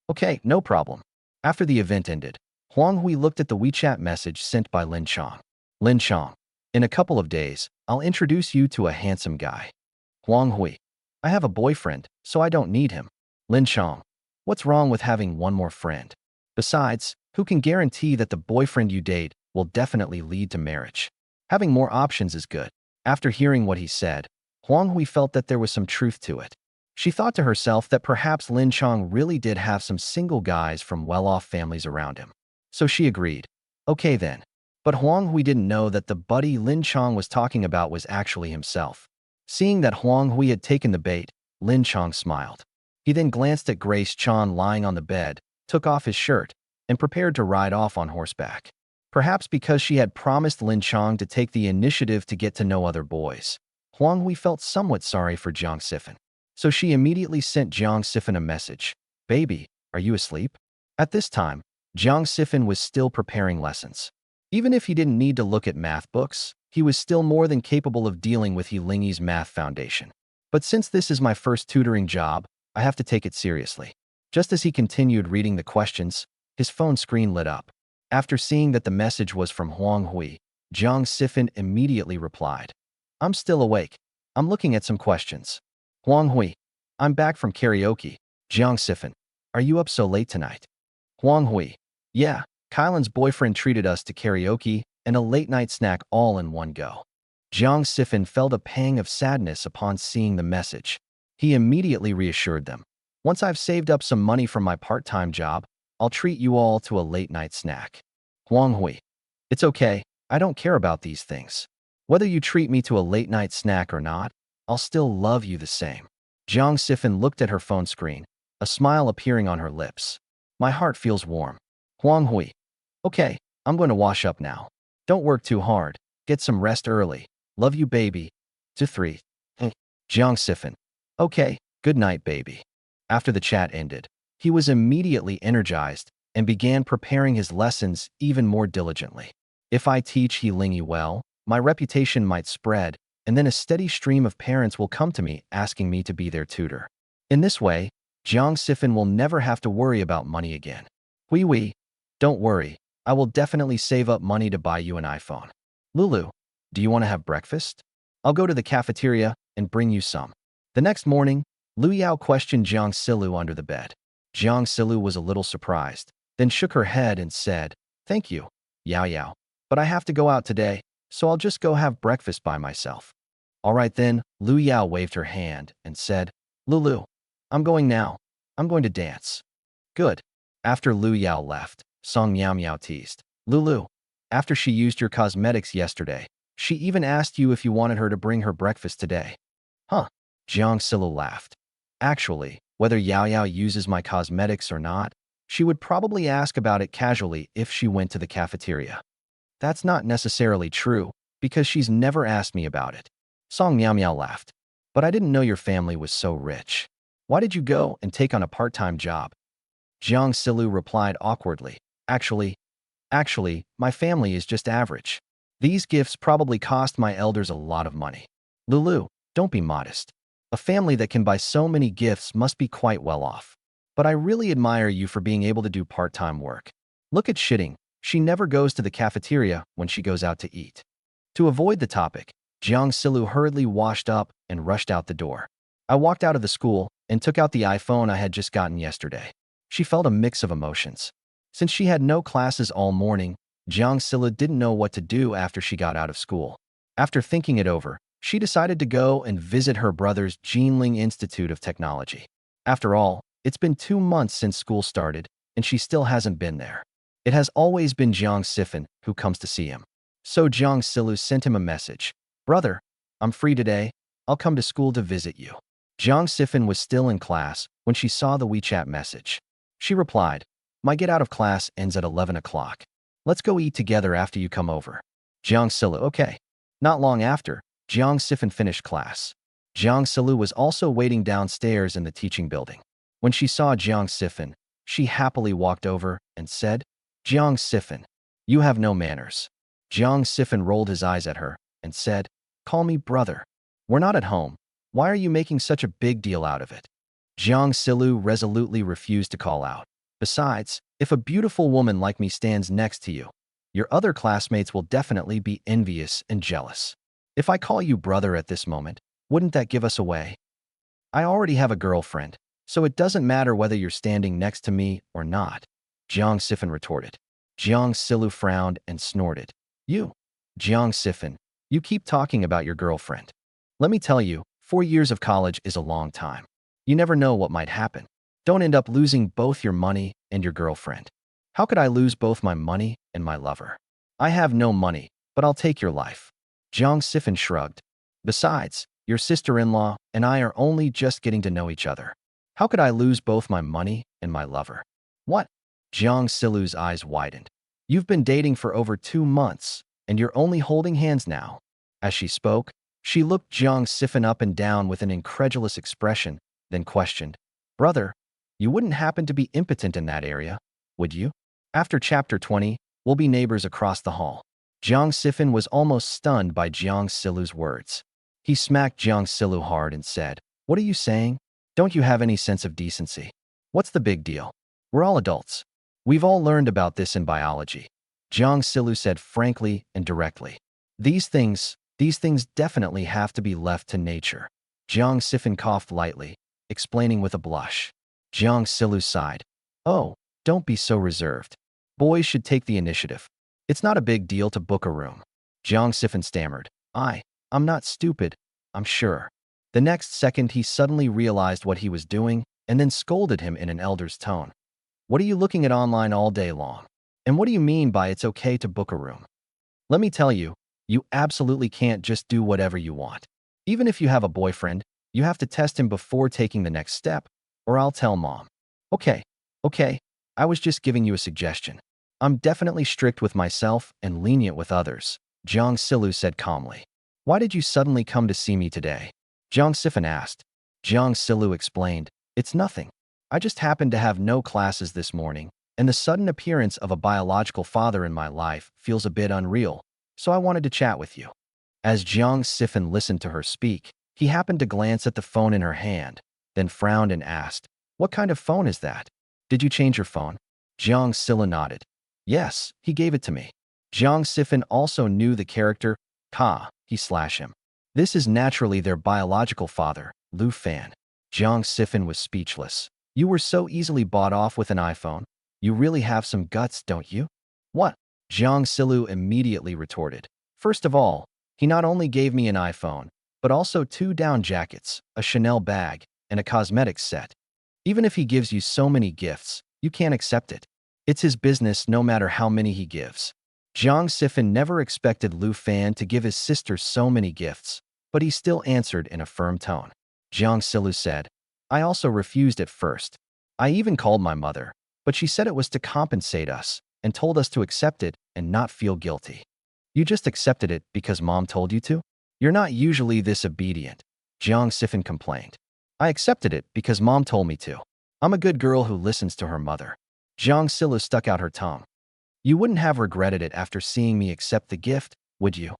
Okay, no problem. After the event ended, Huang Hui looked at the WeChat message sent by Lin Chong. Lin Chong, in a couple of days, I'll introduce you to a handsome guy. Huang Hui, I have a boyfriend, so I don't need him. Lin Chong, what's wrong with having one more friend? Besides, who can guarantee that the boyfriend you date will definitely lead to marriage? Having more options is good. After hearing what he said, Huang Hui felt that there was some truth to it. She thought to herself that perhaps Lin Chong really did have some single guys from well-off families around him. So she agreed. Okay then. But Huang Hui didn't know that the buddy Lin Chong was talking about was actually himself. Seeing that Huang Hui had taken the bait, Lin Chong smiled. He then glanced at Grace Chan lying on the bed, took off his shirt, and prepared to ride off on horseback. Perhaps because she had promised Lin Chong to take the initiative to get to know other boys, Huang Hui felt somewhat sorry for Jiang Sifan. So she immediately sent Jiang Sifan a message. Baby, are you asleep? At this time, Jiang Sifan was still preparing lessons. Even if he didn't need to look at math books, he was still more than capable of dealing with He Lingyi's math foundation. But since this is my first tutoring job, I have to take it seriously. Just as he continued reading the questions, his phone screen lit up. After seeing that the message was from Huang Hui, Jiang Sifan immediately replied, I'm still awake. I'm looking at some questions. Huang Hui, I'm back from karaoke. Jiang Sifan, are you up so late tonight? Huang Hui, yeah, Kailan's boyfriend treated us to karaoke and a late-night snack all in one go. Jiang Sifan felt a pang of sadness upon seeing the message. He immediately reassured them. Once I've saved up some money from my part-time job, I'll treat you all to a late-night snack. Huang Hui, it's okay, I don't care about these things. Whether you treat me to a late-night snack or not, I'll still love you the same. Jiang Sifan looked at her phone screen, a smile appearing on her lips. My heart feels warm. Huang Hui. Okay, I'm going to wash up now. Don't work too hard. Get some rest early. Love you, baby. To 3. Jiang Sifan. Okay, good night, baby. After the chat ended, he was immediately energized and began preparing his lessons even more diligently. If I teach Jiling well, my reputation might spread, and then a steady stream of parents will come to me asking me to be their tutor. In this way, Jiang Sifan will never have to worry about money again. Wee, don't worry, I will definitely save up money to buy you an iPhone. Lulu, do you want to have breakfast? I'll go to the cafeteria and bring you some. The next morning, Lu Yao questioned Jiang Silu under the bed. Jiang Silu was a little surprised, then shook her head and said, Thank you, Yao, but I have to go out today, so I'll just go have breakfast by myself. All right then, Lu Yao waved her hand and said, Lulu, I'm going now. I'm going to dance. Good. After Lu Yao left, Song Miao teased. Lulu, after she used your cosmetics yesterday, she even asked you if you wanted her to bring her breakfast today. Huh? Jiang Silu laughed. Actually, whether Yao uses my cosmetics or not, she would probably ask about it casually if she went to the cafeteria. That's not necessarily true, because she's never asked me about it. Song Miao laughed. But I didn't know your family was so rich. Why did you go and take on a part-time job? Jiang Silu replied awkwardly. Actually, my family is just average. These gifts probably cost my elders a lot of money. Lulu, don't be modest. A family that can buy so many gifts must be quite well off. But I really admire you for being able to do part-time work. Look at Shitting. She never goes to the cafeteria when she goes out to eat. To avoid the topic, Jiang Silu hurriedly washed up and rushed out the door. I walked out of the school and took out the iPhone I had just gotten yesterday. She felt a mix of emotions. Since she had no classes all morning, Jiang Silu didn't know what to do after she got out of school. After thinking it over, she decided to go and visit her brother's Jinling Institute of Technology. After all, it's been 2 months since school started, and she still hasn't been there. It has always been Jiang Sifan who comes to see him. So Jiang Silu sent him a message. Brother, I'm free today. I'll come to school to visit you. Jiang Sifan was still in class when she saw the WeChat message. She replied, My get out of class ends at 11 o'clock. Let's go eat together after you come over. Jiang Silu, okay. Not long after, Jiang Sifan finished class. Jiang Silu was also waiting downstairs in the teaching building. When she saw Jiang Sifan, she happily walked over and said, Jiang Sifan, you have no manners. Jiang Sifan rolled his eyes at her and said, Call me brother. We're not at home. Why are you making such a big deal out of it? Jiang Silu resolutely refused to call out. Besides, if a beautiful woman like me stands next to you, your other classmates will definitely be envious and jealous. If I call you brother at this moment, wouldn't that give us away? I already have a girlfriend, so it doesn't matter whether you're standing next to me or not, Jiang Sifan retorted. Jiang Silu frowned and snorted. You, Jiang Sifan, you keep talking about your girlfriend. Let me tell you, 4 years of college is a long time. You never know what might happen. Don't end up losing both your money and your girlfriend. How could I lose both my money and my lover? I have no money, but I'll take your life. Jiang Sifan shrugged. Besides, your sister-in-law and I are only just getting to know each other. How could I lose both my money and my lover? What? Jiang Silu's eyes widened. You've been dating for over 2 months, and you're only holding hands now. As she spoke, she looked Jiang Sifan up and down with an incredulous expression, then questioned, Brother, you wouldn't happen to be impotent in that area, would you? After Chapter 20, we'll be neighbors across the hall. Jiang Sifan was almost stunned by Jiang Silu's words. He smacked Jiang Silu hard and said, What are you saying? Don't you have any sense of decency? What's the big deal? We're all adults. We've all learned about this in biology. Jiang Silu said frankly and directly. These things definitely have to be left to nature. Jiang Sifan coughed lightly, explaining with a blush. Jiang Silu sighed. Oh, don't be so reserved. Boys should take the initiative. It's not a big deal to book a room. Jiang Sifan stammered. I'm not stupid, I'm sure. The next second he suddenly realized what he was doing and then scolded him in an elder's tone. What are you looking at online all day long? And what do you mean by it's okay to book a room? Let me tell you, you absolutely can't just do whatever you want. Even if you have a boyfriend, You have to test him before taking the next step, or I'll tell Mom. Okay, okay, I was just giving you a suggestion. I'm definitely strict with myself and lenient with others, Jiang Silu said calmly. Why did you suddenly come to see me today? Jiang Sifan asked. Jiang Silu explained, it's nothing. I just happened to have no classes this morning, and the sudden appearance of a biological father in my life feels a bit unreal, so I wanted to chat with you. As Jiang Sifan listened to her speak, he happened to glance at the phone in her hand, then frowned and asked, what kind of phone is that? Did you change your phone? Jiang Sila nodded. Yes, he gave it to me. Jiang Sifan also knew the character Ka, he/him. This is naturally their biological father, Lu Fan. Jiang Sifan was speechless. You were so easily bought off with an iPhone. You really have some guts, don't you? What? Jiang Silu immediately retorted. First of all, he not only gave me an iPhone, but also 2 down jackets, a Chanel bag, and a cosmetics set. Even if he gives you so many gifts, you can't accept it. It's his business no matter how many he gives. Jiang Sifan never expected Lu Fan to give his sister so many gifts, but he still answered in a firm tone. Jiang Silu said, I also refused at first. I even called my mother, but she said it was to compensate us and told us to accept it and not feel guilty. You just accepted it because Mom told you to? You're not usually this obedient, Jiang Sifan complained. I accepted it because Mom told me to. I'm a good girl who listens to her mother. Jiang Silu stuck out her tongue. You wouldn't have regretted it after seeing me accept the gift, would you?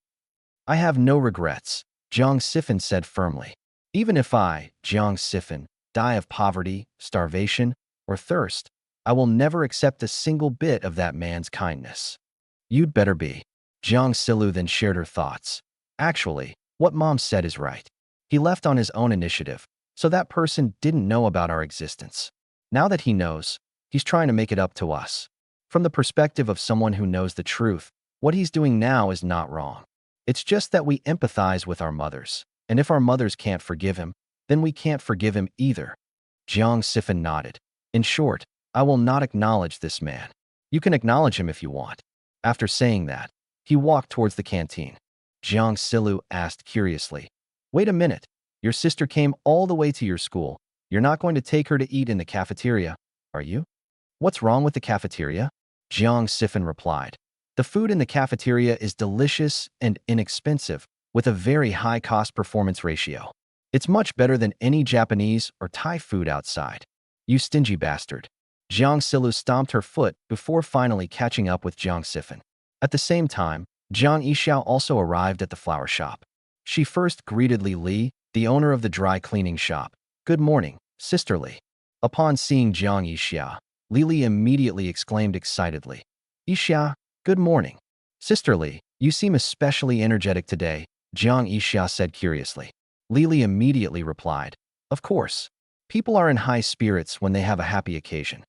I have no regrets, Jiang Sifan said firmly. Even if I, Jiang Sifan, die of poverty, starvation, or thirst, I will never accept a single bit of that man's kindness. You'd better be. Jiang Silu then shared her thoughts. Actually, what Mom said is right. He left on his own initiative, so that person didn't know about our existence. Now that he knows, he's trying to make it up to us. From the perspective of someone who knows the truth, what he's doing now is not wrong. It's just that we empathize with our mothers, and if our mothers can't forgive him, then we can't forgive him either. Jiang Sifan nodded. In short, I will not acknowledge this man. You can acknowledge him if you want. After saying that, he walked towards the canteen. Jiang Silu asked curiously, wait a minute, your sister came all the way to your school. You're not going to take her to eat in the cafeteria, are you? What's wrong with the cafeteria? Jiang Sifan replied. The food in the cafeteria is delicious and inexpensive, with a very high cost-performance ratio. It's much better than any Japanese or Thai food outside. You stingy bastard. Jiang Silu stomped her foot before finally catching up with Jiang Sifan. At the same time, Jiang Yixia also arrived at the flower shop. She first greeted Li, the owner of the dry cleaning shop. Good morning, Sister Li. Upon seeing Jiang Yixia, Li immediately exclaimed excitedly, Yixia, good morning. Sister Li, you seem especially energetic today, Jiang Yixia said curiously. Li immediately replied, of course. People are in high spirits when they have a happy occasion.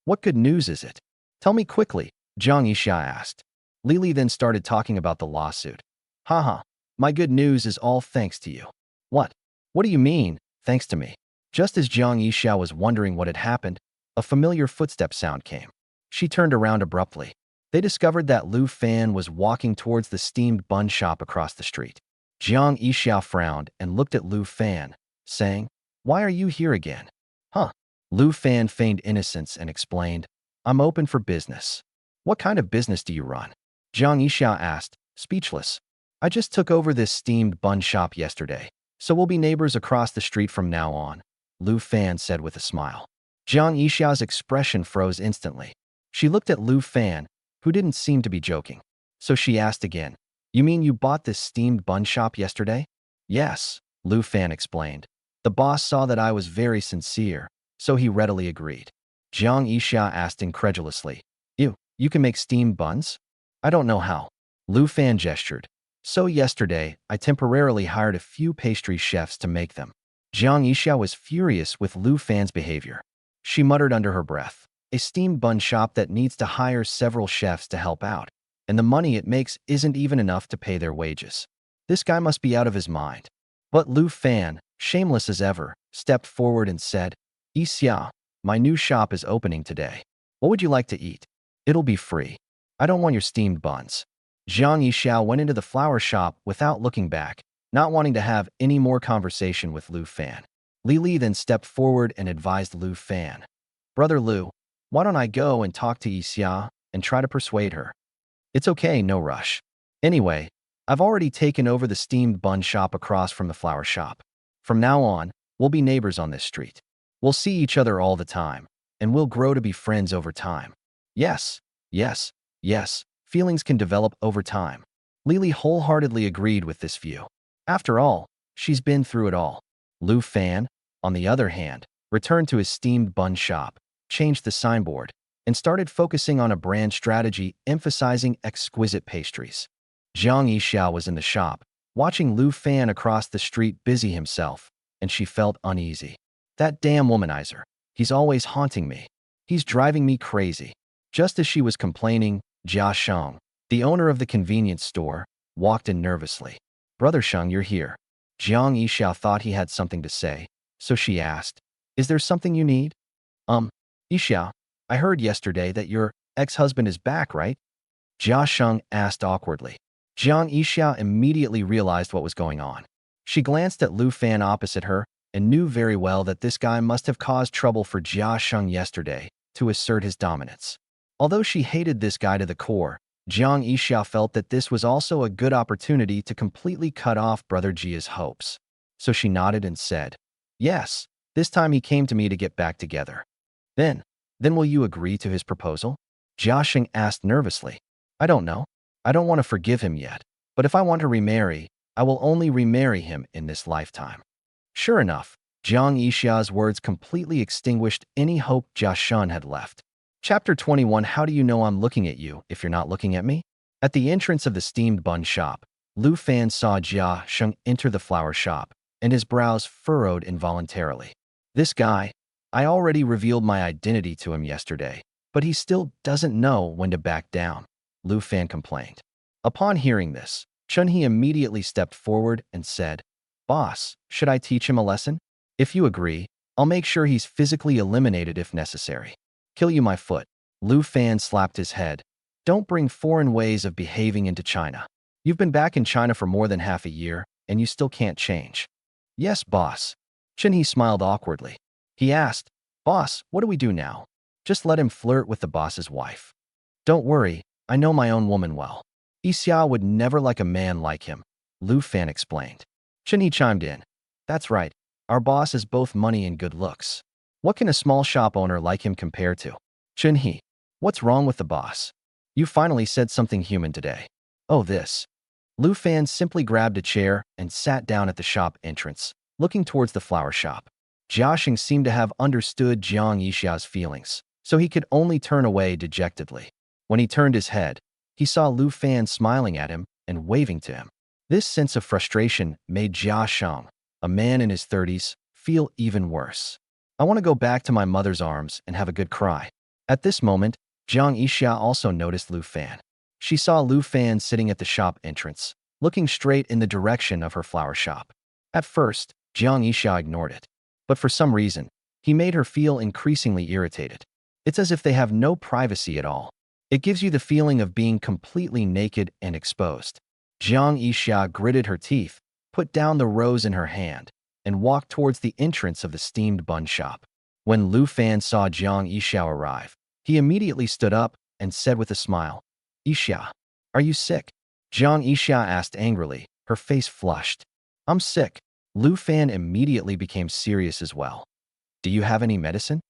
What good news is it? Tell me quickly, Jiang Yixia asked. Li then started talking about the lawsuit. Haha, my good news is all thanks to you. What? What do you mean, thanks to me? Just as Jiang Yixia was wondering what had happened, a familiar footstep sound came. She turned around abruptly. They discovered that Lu Fan was walking towards the steamed bun shop across the street. Jiang Yixia frowned and looked at Lu Fan, saying, why are you here again? Huh? Lu Fan feigned innocence and explained, I'm open for business. What kind of business do you run? Jiang Yixia asked, speechless. I just took over this steamed bun shop yesterday, so we'll be neighbors across the street from now on, Lu Fan said with a smile. Jiang Yixia's expression froze instantly. She looked at Lu Fan, who didn't seem to be joking. So she asked again, you mean you bought this steamed bun shop yesterday? Yes, Lu Fan explained. The boss saw that I was very sincere, so he readily agreed. Jiang Yixia asked incredulously, you can make steamed buns? I don't know how. Lu Fan gestured. So yesterday, I temporarily hired a few pastry chefs to make them. Jiang Yixia was furious with Lu Fan's behavior. She muttered under her breath, a steamed bun shop that needs to hire several chefs to help out, and the money it makes isn't even enough to pay their wages. This guy must be out of his mind. But Lu Fan, shameless as ever, stepped forward and said, Yixia, my new shop is opening today. What would you like to eat? It'll be free. I don't want your steamed buns. Jiang Yixia went into the flower shop without looking back. not wanting to have any more conversation with Lu Fan. Li then stepped forward and advised Lu Fan. Brother Lu, why don't I go and talk to Yixia and try to persuade her? It's okay, no rush. Anyway, I've already taken over the steamed bun shop across from the flower shop. From now on, we'll be neighbors on this street. We'll see each other all the time, and we'll grow to be friends over time. Yes, yes, yes, feelings can develop over time. Li wholeheartedly agreed with this view. After all, she's been through it all. Lu Fan, on the other hand, returned to his steamed bun shop, changed the signboard, and started focusing on a brand strategy emphasizing exquisite pastries. Jiang Yixia was in the shop, watching Lu Fan across the street busy himself, and she felt uneasy. That damn womanizer. He's always haunting me. He's driving me crazy. Just as she was complaining, Jia Sheng, the owner of the convenience store, walked in nervously. Brother Sheng, you're here. Jiang Yixia thought he had something to say, so she asked, Is there something you need? Yixia, I heard yesterday that your ex-husband is back, right? Jia Sheng asked awkwardly. Jiang Yixia immediately realized what was going on. She glanced at Lu Fan opposite her and knew very well that this guy must have caused trouble for Jia Sheng yesterday to assert his dominance. Although she hated this guy to the core, Jiang Yixia felt that this was also a good opportunity to completely cut off Brother Jia's hopes. So she nodded and said, Yes, this time he came to me to get back together. Then will you agree to his proposal? Jia Sheng asked nervously. I don't know. I don't want to forgive him yet, but if I want to remarry, I will only remarry him in this lifetime. Sure enough, Jiang Yixia's words completely extinguished any hope Jia Sheng had left. Chapter 21. How do you know I'm looking at you if you're not looking at me? At the entrance of the steamed bun shop, Lu Fan saw Jia Sheng enter the flower shop, and his brows furrowed involuntarily. This guy, I already revealed my identity to him yesterday, but he still doesn't know when to back down, Lu Fan complained. Upon hearing this, Chun-He immediately stepped forward and said, Boss, should I teach him a lesson? If you agree, I'll make sure he's physically eliminated if necessary. Kill you my foot. Lu Fan slapped his head. Don't bring foreign ways of behaving into China. You've been back in China for more than half a year, and you still can't change. Yes, boss. Chun-He smiled awkwardly. He asked, Boss, what do we do now? Just let him flirt with the boss's wife. Don't worry, I know my own woman well. Yixia would never like a man like him, Lu Fan explained. Chun-He chimed in. That's right, our boss is both money and good looks. What can a small shop owner like him compare to? Chun-He, what's wrong with the boss? You finally said something human today. Oh, this. Lu Fan simply grabbed a chair and sat down at the shop entrance, looking towards the flower shop. Jia Sheng seemed to have understood Jiang Yixia's feelings, so he could only turn away dejectedly. When he turned his head, he saw Lu Fan smiling at him and waving to him. This sense of frustration made Jia Sheng, a man in his 30s, feel even worse. I want to go back to my mother's arms and have a good cry. At this moment, Jiang Yixia also noticed Lu Fan. She saw Lu Fan sitting at the shop entrance, looking straight in the direction of her flower shop. At first, Jiang Yixia ignored it, but for some reason, he made her feel increasingly irritated. It's as if they have no privacy at all. It gives you the feeling of being completely naked and exposed. Jiang Yixia gritted her teeth, put down the rose in her hand, and walked towards the entrance of the steamed bun shop. When Lu Fan saw Jiang Yixia arrive, he immediately stood up and said with a smile, Yixia, are you sick? Jiang Yixia asked angrily, her face flushed. I'm sick. Lu Fan immediately became serious as well. Do you have any medicine?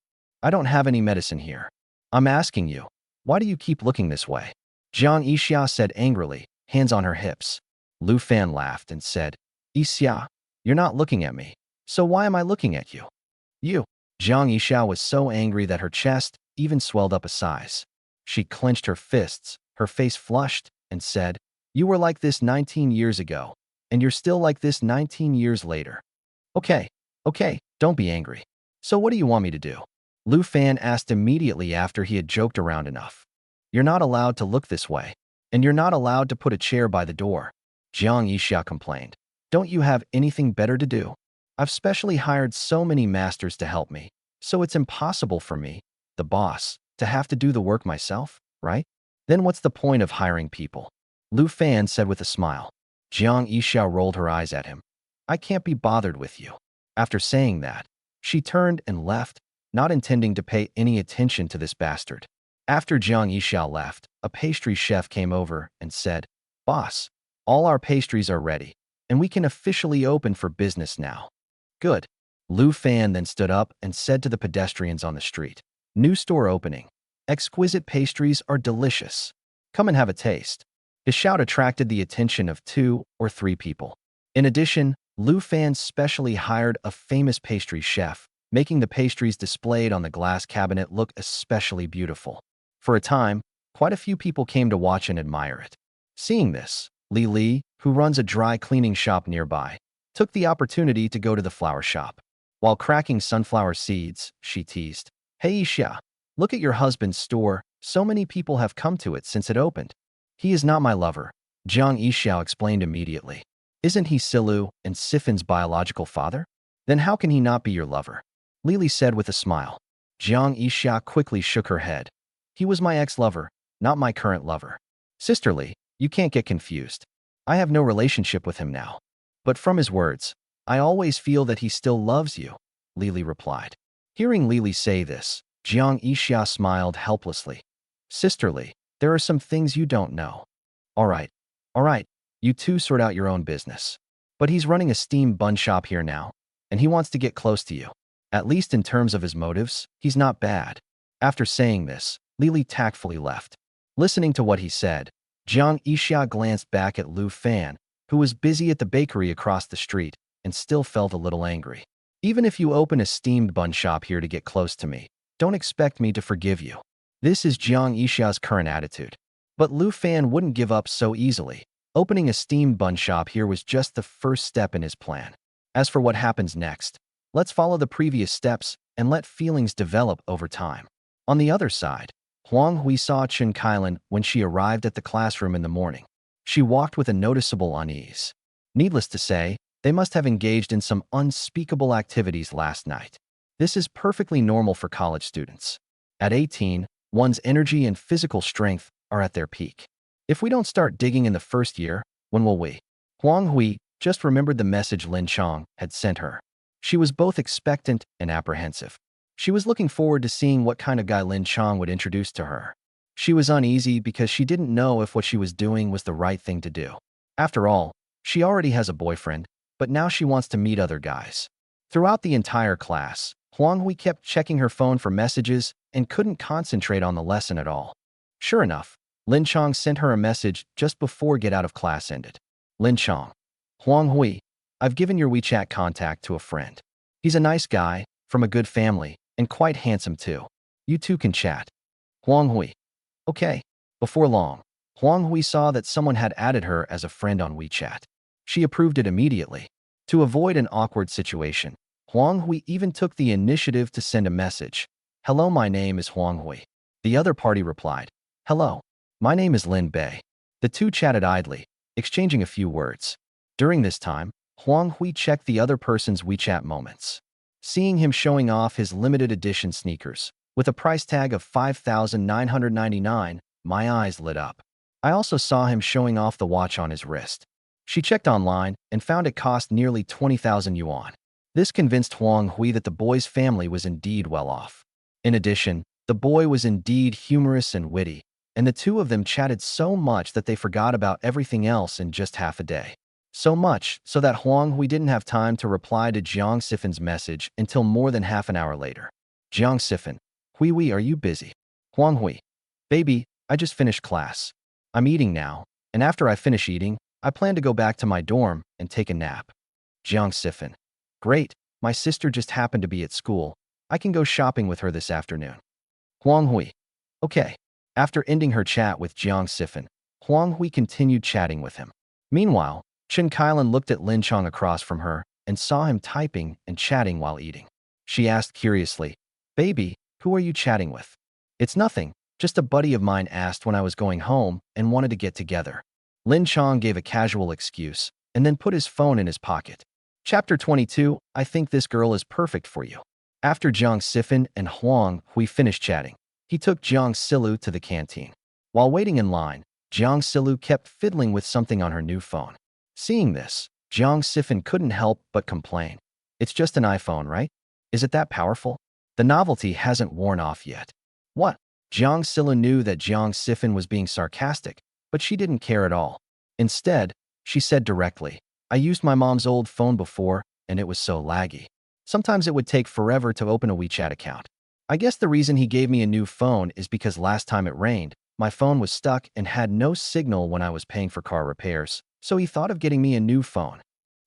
I don't have any medicine here. I'm asking you, why do you keep looking this way? Jiang Yixia said angrily, hands on her hips. Lu Fan laughed and said, Yixia, you're not looking at me, so why am I looking at you? You. Jiang Yixia was so angry that her chest even swelled up a size. She clenched her fists, her face flushed, and said, You were like this 19 years ago, and you're still like this 19 years later. Okay, don't be angry. So what do you want me to do? Lu Fan asked immediately after he had joked around enough. You're not allowed to look this way, and you're not allowed to put a chair by the door, Jiang Yixia complained. Don't you have anything better to do? I've specially hired so many masters to help me, so it's impossible for me, the boss, to have to do the work myself, right? Then what's the point of hiring people? Lu Fan said with a smile. Jiang Yixia rolled her eyes at him. I can't be bothered with you. After saying that, she turned and left, not intending to pay any attention to this bastard. After Jiang Yixia left, a pastry chef came over and said, Boss, all our pastries are ready, and we can officially open for business now. Good. Lu Fan then stood up and said to the pedestrians on the street, New store opening. Exquisite pastries are delicious. Come and have a taste. His shout attracted the attention of 2 or 3 people. In addition, Lu Fan specially hired a famous pastry chef, making the pastries displayed on the glass cabinet look especially beautiful. For a time, quite a few people came to watch and admire it. Seeing this, Li, who runs a dry cleaning shop nearby, took the opportunity to go to the flower shop. While cracking sunflower seeds, she teased, Hey Yixia, look at your husband's store. So many people have come to it since it opened. He is not my lover, Jiang Yixia explained immediately. Isn't he Silu and Sifin's biological father? Then how can he not be your lover? Lily said with a smile. Jiang Yixia quickly shook her head. He was my ex-lover, not my current lover. Sisterly, you can't get confused. I have no relationship with him now. But from his words, I always feel that he still loves you, Lily replied. Hearing Lily say this, Jiang Yixia smiled helplessly. Sisterly, there are some things you don't know. All right, you two sort out your own business. But he's running a steam bun shop here now, and he wants to get close to you. At least in terms of his motives, he's not bad. After saying this, Lily tactfully left. Listening to what he said, Jiang Yixia glanced back at Lu Fan, who was busy at the bakery across the street, and still felt a little angry. Even if you open a steamed bun shop here to get close to me, don't expect me to forgive you. This is Jiang Yixia's current attitude. But Lu Fan wouldn't give up so easily. Opening a steamed bun shop here was just the first step in his plan. As for what happens next, let's follow the previous steps and let feelings develop over time. On the other side, Huang Hui saw Chen Kailan when she arrived at the classroom in the morning. She walked with a noticeable unease. Needless to say, they must have engaged in some unspeakable activities last night. This is perfectly normal for college students. At 18, one's energy and physical strength are at their peak. If we don't start digging in the first year, when will we? Huang Hui just remembered the message Lin Chong had sent her. She was both expectant and apprehensive. She was looking forward to seeing what kind of guy Lin Chong would introduce to her. She was uneasy because she didn't know if what she was doing was the right thing to do. After all, she already has a boyfriend, but now she wants to meet other guys. Throughout the entire class, Huang Hui kept checking her phone for messages and couldn't concentrate on the lesson at all. Sure enough, Lin Chong sent her a message just before get out of class ended. Lin Chong. Huang Hui, I've given your WeChat contact to a friend. He's a nice guy, from a good family, and quite handsome too. You two can chat. Huang Hui. Okay. Before long, Huang Hui saw that someone had added her as a friend on WeChat. She approved it immediately. To avoid an awkward situation, Huang Hui even took the initiative to send a message. Hello, my name is Huang Hui. The other party replied. Hello. My name is Lin Bei. The two chatted idly, exchanging a few words. During this time, Huang Hui checked the other person's WeChat moments. Seeing him showing off his limited edition sneakers, with a price tag of 5,999, my eyes lit up. I also saw him showing off the watch on his wrist. She checked online and found it cost nearly 20,000 yuan. This convinced Huang Hui that the boy's family was indeed well off. In addition, the boy was indeed humorous and witty, and the two of them chatted so much that they forgot about everything else in just half a day. So much so that Huang Hui didn't have time to reply to Jiang Sifin's message until more than half an hour later. Jiang Sifin. Hui, are you busy? Huang Hui. Baby, I just finished class. I'm eating now, and after I finish eating, I plan to go back to my dorm and take a nap. Jiang Sifin. Great, my sister just happened to be at school. I can go shopping with her this afternoon. Huang Hui. Okay. After ending her chat with Jiang Sifin, Huang Hui continued chatting with him. Meanwhile, Chen Kailan looked at Lin Chong across from her and saw him typing and chatting while eating. She asked curiously, Baby, who are you chatting with? It's nothing, just a buddy of mine asked when I was going home and wanted to get together. Lin Chong gave a casual excuse and then put his phone in his pocket. Chapter 22, I think this girl is perfect for you. After Jiang Sifin and Huang Hui finished chatting, he took Jiang Silu to the canteen. While waiting in line, Jiang Silu kept fiddling with something on her new phone. Seeing this, Jiang Sifin couldn't help but complain. It's just an iPhone, right? Is it that powerful? The novelty hasn't worn off yet. What? Jiang Silla knew that Jiang Sifin was being sarcastic, but she didn't care at all. Instead, she said directly, I used my mom's old phone before, and it was so laggy. Sometimes it would take forever to open a WeChat account. I guess the reason he gave me a new phone is because last time it rained, my phone was stuck and had no signal when I was paying for car repairs, so he thought of getting me a new phone.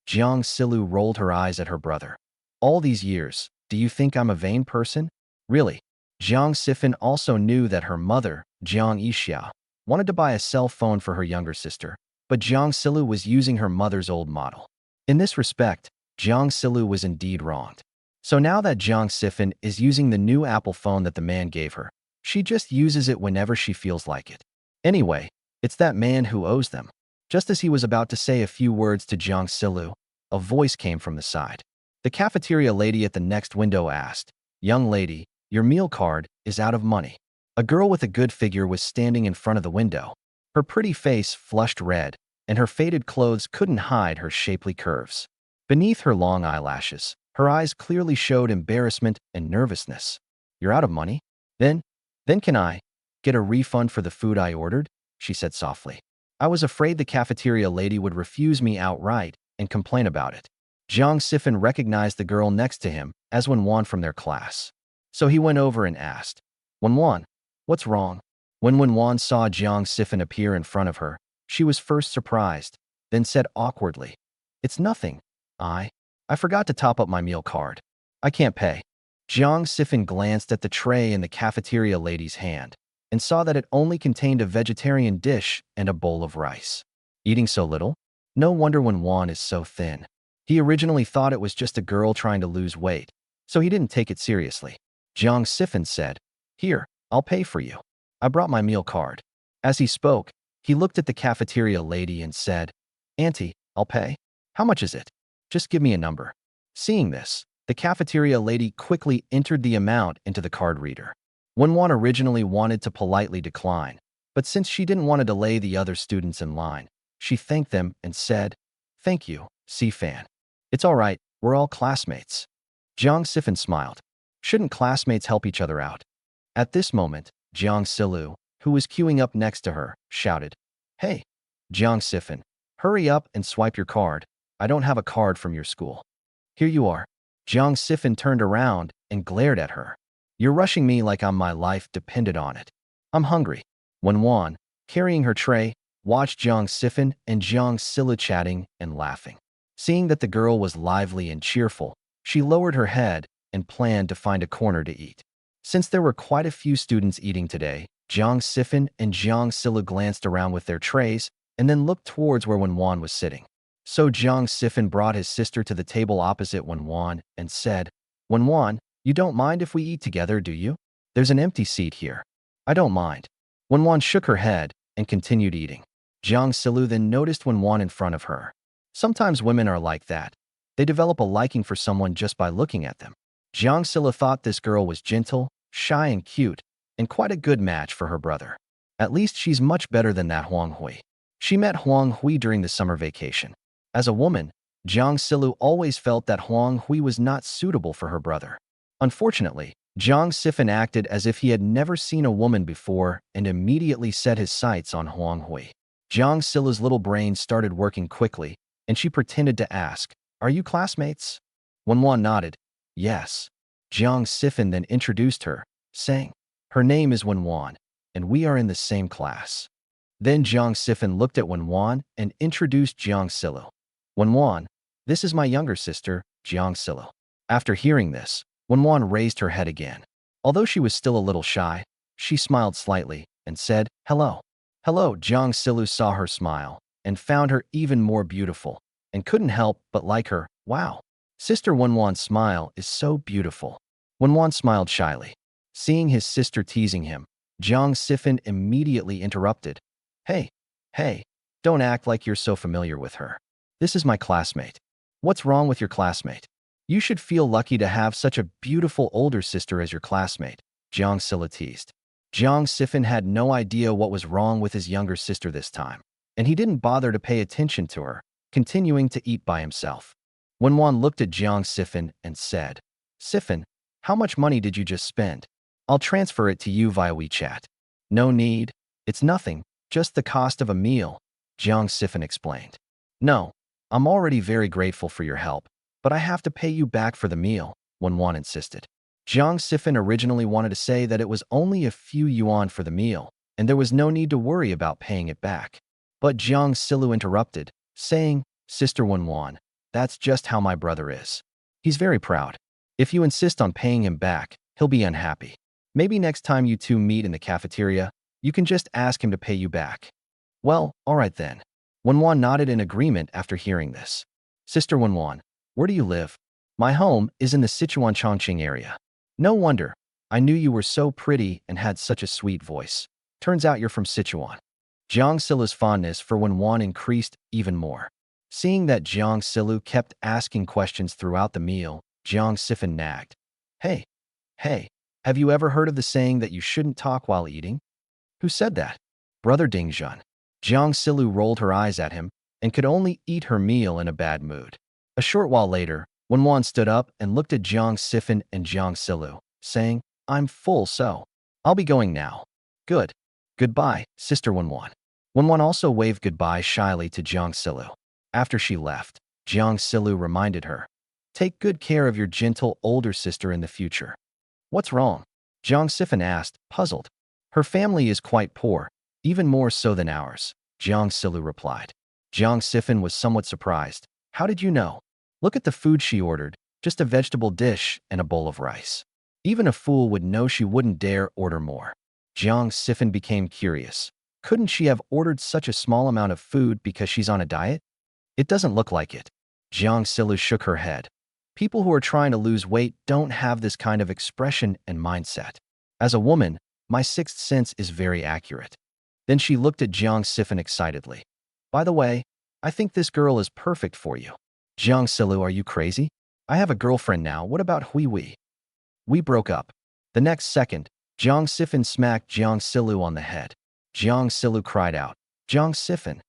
Jiang Silu rolled her eyes at her brother. All these years, do you think I'm a vain person? Really? Jiang Sifin also knew that her mother, Jiang Yixia, wanted to buy a cell phone for her younger sister, but Jiang Silu was using her mother's old model. In this respect, Jiang Silu was indeed wronged. So now that Jiang Sifin is using the new Apple phone that the man gave her, she just uses it whenever she feels like it. Anyway, it's that man who owes them. Just as he was about to say a few words to Jiang Silu, a voice came from the side. The cafeteria lady at the next window asked, Young lady, your meal card is out of money. A girl with a good figure was standing in front of the window. Her pretty face flushed red, and her faded clothes couldn't hide her shapely curves. Beneath her long eyelashes, her eyes clearly showed embarrassment and nervousness. You're out of money? Then can I get a refund for the food I ordered? She said softly. I was afraid the cafeteria lady would refuse me outright and complain about it. Jiang Sifin recognized the girl next to him as Wenwan from their class. So he went over and asked, Wenwan, what's wrong? When Wenwan saw Jiang Sifin appear in front of her, she was first surprised, then said awkwardly, It's nothing. I forgot to top up my meal card. I can't pay. Jiang Sifin glanced at the tray in the cafeteria lady's hand and saw that it only contained a vegetarian dish and a bowl of rice. Eating so little? No wonder Wenwan is so thin. He originally thought it was just a girl trying to lose weight, so he didn't take it seriously. Jiang Sifin said, Here, I'll pay for you. I brought my meal card. As he spoke, he looked at the cafeteria lady and said, Auntie, I'll pay. How much is it? Just give me a number. Seeing this, the cafeteria lady quickly entered the amount into the card reader. Wenwan originally wanted to politely decline, but since she didn't want to delay the other students in line, she thanked them and said, Thank you, C-Fan. It's all right, we're all classmates. Jiang Sifin smiled. Shouldn't classmates help each other out? At this moment, Jiang Silu, who was queuing up next to her, shouted, Hey, Jiang Sifin, hurry up and swipe your card. I don't have a card from your school. Here you are. Jiang Sifin turned around and glared at her. You're rushing me like my life depended on it. I'm hungry. Wenwan, carrying her tray, watched Jiang Sifin and Jiang Silu chatting and laughing. Seeing that the girl was lively and cheerful, she lowered her head and planned to find a corner to eat. Since there were quite a few students eating today, Jiang Sifin and Jiang Silu glanced around with their trays and then looked towards where Wenwan was sitting. So Jiang Sifin brought his sister to the table opposite Wenwan and said, Wenwan, you don't mind if we eat together, do you? There's an empty seat here. I don't mind. Wenwan shook her head and continued eating. Jiang Silu then noticed Wenwan in front of her. Sometimes women are like that. They develop a liking for someone just by looking at them. Jiang Silu thought this girl was gentle, shy and cute, and quite a good match for her brother. At least she's much better than that Huang Hui. She met Huang Hui during the summer vacation. As a woman, Jiang Silu always felt that Huang Hui was not suitable for her brother. Unfortunately, Jiang Sifin acted as if he had never seen a woman before and immediately set his sights on Huang Hui. Jiang Silu's little brain started working quickly, and she pretended to ask, Are you classmates? Wenwan nodded. Yes. Jiang Sifin then introduced her, saying, Her name is Wenwan, and we are in the same class. Then Jiang Sifin looked at Wenwan and introduced Jiang Silu. Wenwan, this is my younger sister, Jiang Silu. After hearing this, Wenwan raised her head again. Although she was still a little shy, she smiled slightly and said, Hello. Hello. Jiang Silu saw her smile and found her even more beautiful and couldn't help but like her. Wow. Sister Wenwan's smile is so beautiful. Wenwan smiled shyly. Seeing his sister teasing him, Jiang Sifin immediately interrupted. Hey, don't act like you're so familiar with her. This is my classmate. What's wrong with your classmate? You should feel lucky to have such a beautiful older sister as your classmate, Jiang Silu teased. Jiang Sifin had no idea what was wrong with his younger sister this time, and he didn't bother to pay attention to her, continuing to eat by himself. Wenwan looked at Jiang Sifan and said, Sifan, how much money did you just spend? I'll transfer it to you via WeChat. No need. It's nothing, just the cost of a meal, Jiang Sifan explained. No, I'm already very grateful for your help, but I have to pay you back for the meal, Wenwan insisted. Jiang Sifan originally wanted to say that it was only a few yuan for the meal, and there was no need to worry about paying it back. But Jiang Silu interrupted, saying, Sister Wenwan, that's just how my brother is. He's very proud. If you insist on paying him back, he'll be unhappy. Maybe next time you two meet in the cafeteria, you can just ask him to pay you back. Well, all right then. Wenwan nodded in agreement after hearing this. Sister Wenwan, where do you live? My home is in the Sichuan Chongqing area. No wonder. I knew you were so pretty and had such a sweet voice. Turns out you're from Sichuan. Jiang Silu's fondness for Wenwan increased even more. Seeing that Jiang Silu kept asking questions throughout the meal, Jiang Sifan nagged. Hey, have you ever heard of the saying that you shouldn't talk while eating? Who said that? Brother Dingjun. Jiang Silu rolled her eyes at him and could only eat her meal in a bad mood. A short while later, Wenwan stood up and looked at Jiang Sifan and Jiang Silu, saying, I'm full, so I'll be going now. Good. Goodbye, Sister Wenwan. Wenwan also waved goodbye shyly to Jiang Silu. After she left, Jiang Silu reminded her, Take good care of your gentle older sister in the future. What's wrong? Jiang Sifan asked, puzzled. Her family is quite poor, even more so than ours, Jiang Silu replied. Jiang Sifan was somewhat surprised. How did you know? Look at the food she ordered, just a vegetable dish and a bowl of rice. Even a fool would know she wouldn't dare order more. Jiang Sifan became curious. Couldn't she have ordered such a small amount of food because she's on a diet? It doesn't look like it. Jiang Silu shook her head. People who are trying to lose weight don't have this kind of expression and mindset. As a woman, my sixth sense is very accurate. Then she looked at Jiang Sifan excitedly. By the way, I think this girl is perfect for you. Jiang Silu, are you crazy? I have a girlfriend now. What about Hui Wei? We broke up. The next second, Jiang Sifan smacked Jiang Silu on the head. Jiang Silu cried out, Jiang Sifan,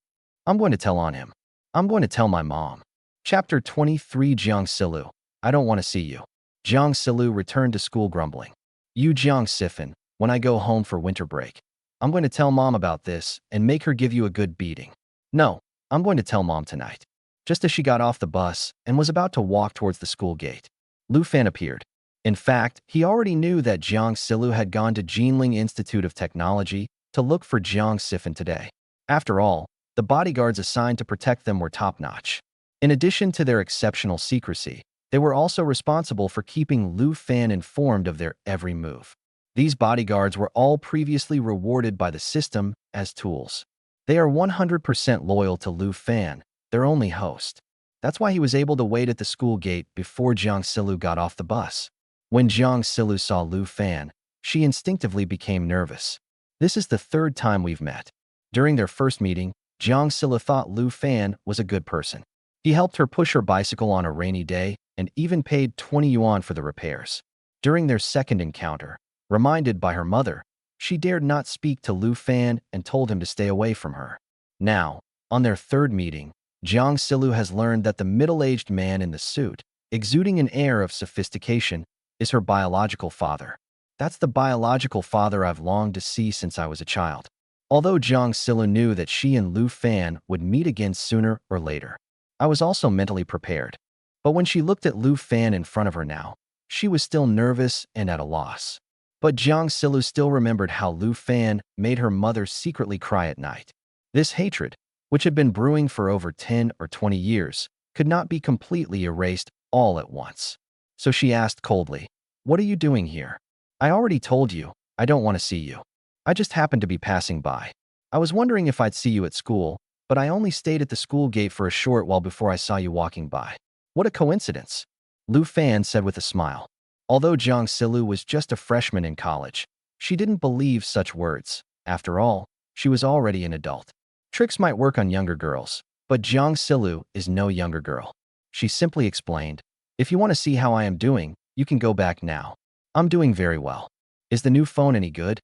I'm going to tell on him. I'm going to tell my mom. Chapter 23 Jiang Silu, I don't want to see you. Jiang Silu returned to school grumbling. You Jiang Sifan, when I go home for winter break, I'm going to tell mom about this and make her give you a good beating. No, I'm going to tell mom tonight. Just as she got off the bus and was about to walk towards the school gate, Lu Fan appeared. In fact, he already knew that Jiang Silu had gone to Jinling Institute of Technology to look for Jiang Sifan today. After all, the bodyguards assigned to protect them were top-notch. In addition to their exceptional secrecy, they were also responsible for keeping Lu Fan informed of their every move. These bodyguards were all previously rewarded by the system as tools. They are 100% loyal to Lu Fan, their only host. That's why he was able to wait at the school gate before Jiang Silu got off the bus. When Jiang Silu saw Lu Fan, she instinctively became nervous. This is the third time we've met. During their first meeting, Jiang Silu thought Lu Fan was a good person. He helped her push her bicycle on a rainy day and even paid 20 yuan for the repairs. During their second encounter, reminded by her mother, she dared not speak to Lu Fan and told him to stay away from her. Now, on their third meeting, Jiang Silu has learned that the middle-aged man in the suit, exuding an air of sophistication, is her biological father. That's the biological father I've longed to see since I was a child. Although Jiang Silu knew that she and Lu Fan would meet again sooner or later, I was also mentally prepared. But when she looked at Lu Fan in front of her now, she was still nervous and at a loss. But Jiang Silu still remembered how Lu Fan made her mother secretly cry at night. This hatred, which had been brewing for over 10 or 20 years, could not be completely erased all at once. So she asked coldly, What are you doing here? I already told you, I don't want to see you. I just happened to be passing by. I was wondering if I'd see you at school, but I only stayed at the school gate for a short while before I saw you walking by. What a coincidence, Lu Fan said with a smile. Although Jiang Silu was just a freshman in college, she didn't believe such words. After all, she was already an adult. Tricks might work on younger girls, but Jiang Silu is no younger girl. She simply explained, If you want to see how I am doing, you can go back now. I'm doing very well. Is the new phone any good?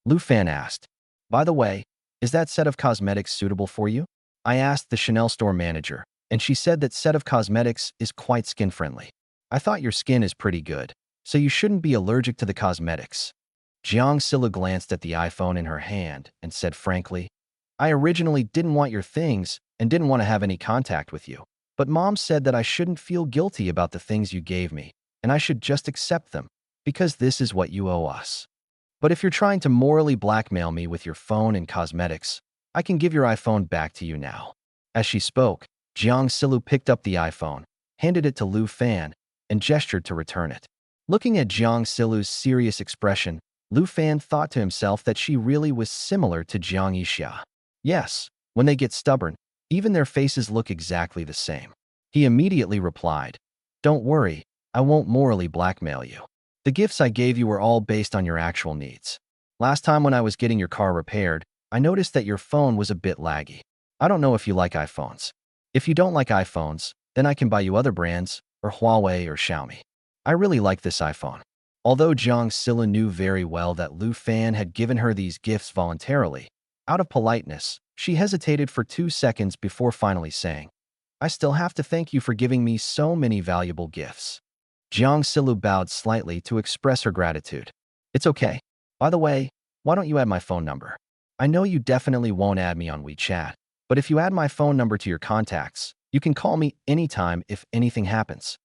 Lu Fan asked. By the way, is that set of cosmetics suitable for you? I asked the Chanel store manager, and she said that set of cosmetics is quite skin-friendly. I thought your skin is pretty good, so you shouldn't be allergic to the cosmetics. Jiang Yixia glanced at the iPhone in her hand and said frankly, I originally didn't want your things and didn't want to have any contact with you. But Mom said that I shouldn't feel guilty about the things you gave me, and I should just accept them, because this is what you owe us. But if you're trying to morally blackmail me with your phone and cosmetics, I can give your iPhone back to you now. As she spoke, Jiang Yixia picked up the iPhone, handed it to Lu Fan, and gestured to return it. Looking at Jiang Yixia's serious expression, Lu Fan thought to himself that she really was similar to Jiang Yixia. Yes, when they get stubborn, even their faces look exactly the same. He immediately replied, Don't worry, I won't morally blackmail you. The gifts I gave you were all based on your actual needs. Last time when I was getting your car repaired, I noticed that your phone was a bit laggy. I don't know if you like iPhones. If you don't like iPhones, then I can buy you other brands, or Huawei or Xiaomi. I really like this iPhone. Although Jiang Yixia knew very well that Lu Fan had given her these gifts voluntarily, out of politeness, she hesitated for 2 seconds before finally saying, I still have to thank you for giving me so many valuable gifts. Jiang Yixia bowed slightly to express her gratitude. It's okay. By the way, why don't you add my phone number? I know you definitely won't add me on WeChat, but if you add my phone number to your contacts, you can call me anytime if anything happens.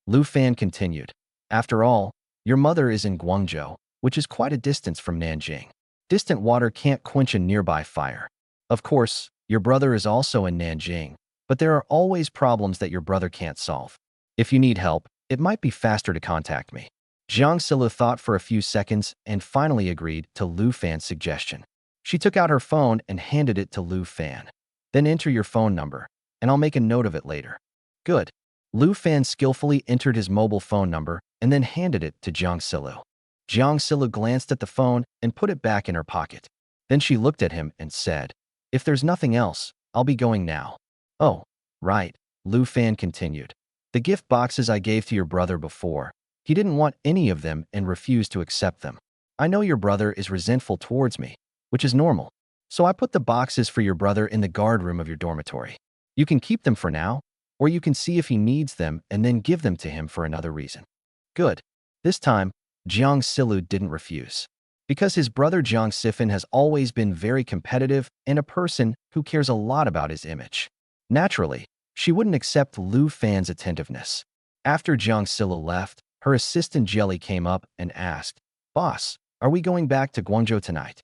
Lu Fan continued. After all, your mother is in Guangzhou, which is quite a distance from Nanjing. Distant water can't quench a nearby fire. Of course, your brother is also in Nanjing, but there are always problems that your brother can't solve. If you need help, it might be faster to contact me. Jiang Yixia thought for a few seconds and finally agreed to Lu Fan's suggestion. She took out her phone and handed it to Lu Fan. Then enter your phone number, and I'll make a note of it later. Good. Lu Fan skillfully entered his mobile phone number and then handed it to Jiang Yixia. Jiang Yixia glanced at the phone and put it back in her pocket. Then she looked at him and said, If there's nothing else, I'll be going now. Oh, right, Lu Fan continued. The gift boxes I gave to your brother before, he didn't want any of them and refused to accept them. I know your brother is resentful towards me, which is normal. So I put the boxes for your brother in the guard room of your dormitory. You can keep them for now, or you can see if he needs them and then give them to him for another reason. Good. This time, Jiang Yixia didn't refuse. Because his brother Jiang Yixia has always been very competitive and a person who cares a lot about his image. Naturally, she wouldn't accept Lu Fan's attentiveness. After Jiang Yixia left, her assistant Jelly came up and asked, Boss, are we going back to Guangzhou tonight?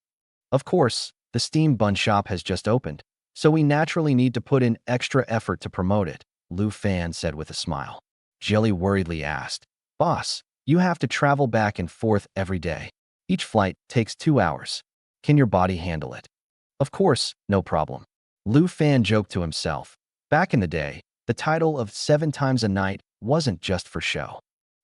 Of course, the steam bun shop has just opened, so we naturally need to put in extra effort to promote it, Lu Fan said with a smile. Jelly worriedly asked, Boss, you have to travel back and forth every day. Each flight takes 2 hours. Can your body handle it? Of course, no problem. Lu Fan joked to himself. Back in the day, the title of 7 times a night wasn't just for show.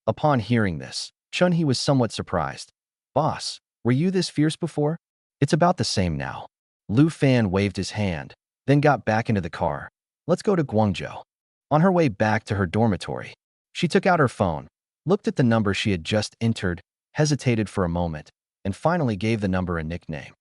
Upon hearing this, Chun-Hee was somewhat surprised. Boss, were you this fierce before? It's about the same now. Lu Fan waved his hand, then got back into the car. Let's go to Guangzhou. On her way back to her dormitory, she took out her phone, looked at the number she had just entered, hesitated for a moment, and finally gave the number a nickname.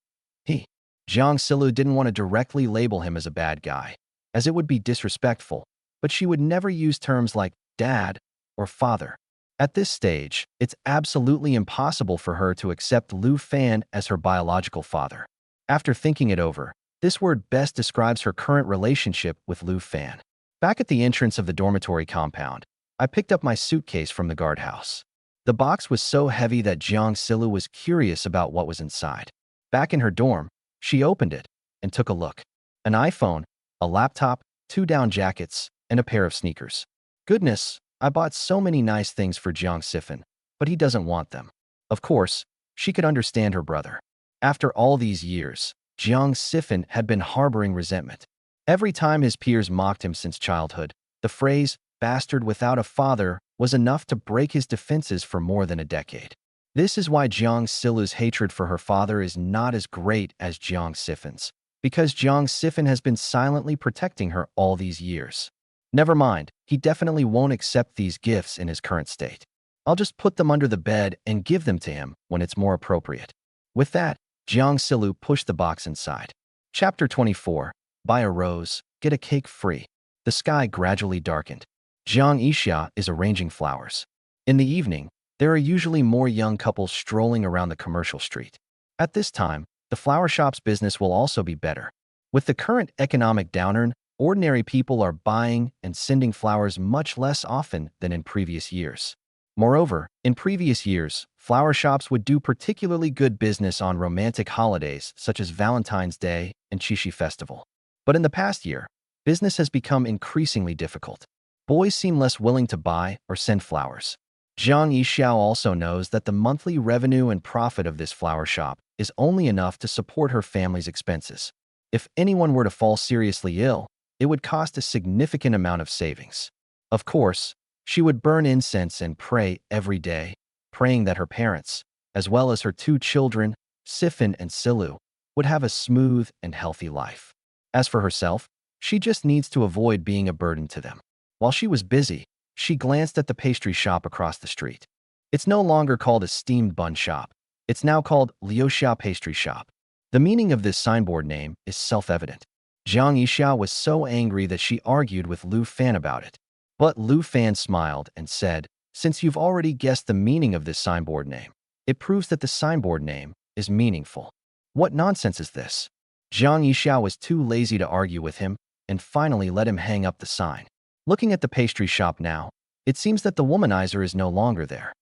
Jiang Yixia didn't want to directly label him as a bad guy, as it would be disrespectful, but she would never use terms like dad or father. At this stage, it's absolutely impossible for her to accept Lu Fan as her biological father. After thinking it over, this word best describes her current relationship with Lu Fan. Back at the entrance of the dormitory compound, I picked up my suitcase from the guardhouse. The box was so heavy that Jiang Yixia was curious about what was inside. Back in her dorm, she opened it and took a look. An iPhone, a laptop, 2 down jackets, and a pair of sneakers. Goodness, I bought so many nice things for Jiang Yixia, but he doesn't want them. Of course, she could understand her brother. After all these years, Jiang Yixia had been harboring resentment. Every time his peers mocked him since childhood, the phrase, bastard without a father, was enough to break his defenses for more than a decade. This is why Jiang Yixia's hatred for her father is not as great as Jiang Yixia's, because Jiang Yixia has been silently protecting her all these years. Never mind, he definitely won't accept these gifts in his current state. I'll just put them under the bed and give them to him when it's more appropriate. With that, Jiang Yixia pushed the box inside. Chapter 24. Buy a rose, get a cake free. The sky gradually darkened. Jiang Yixia is arranging flowers. In the evening, there are usually more young couples strolling around the commercial street. At this time, the flower shop's business will also be better. With the current economic downturn, ordinary people are buying and sending flowers much less often than in previous years. Moreover, in previous years, flower shops would do particularly good business on romantic holidays such as Valentine's Day and Qixi Festival. But in the past year, business has become increasingly difficult. Boys seem less willing to buy or send flowers. Jiang Yixia also knows that the monthly revenue and profit of this flower shop is only enough to support her family's expenses. If anyone were to fall seriously ill, it would cost a significant amount of savings. Of course, she would burn incense and pray every day, praying that her parents, as well as her two children, Sifan and Silu, would have a smooth and healthy life. As for herself, she just needs to avoid being a burden to them. While she was busy, she glanced at the pastry shop across the street. It's no longer called a steamed bun shop. It's now called Liuxia Pastry Shop. The meaning of this signboard name is self-evident. Jiang Yixia was so angry that she argued with Lu Fan about it. But Lu Fan smiled and said, "Since you've already guessed the meaning of this signboard name, it proves that the signboard name is meaningful." What nonsense is this? Jiang Yixia was too lazy to argue with him and finally let him hang up the sign. Looking at the pastry shop now, it seems that the womanizer is no longer there.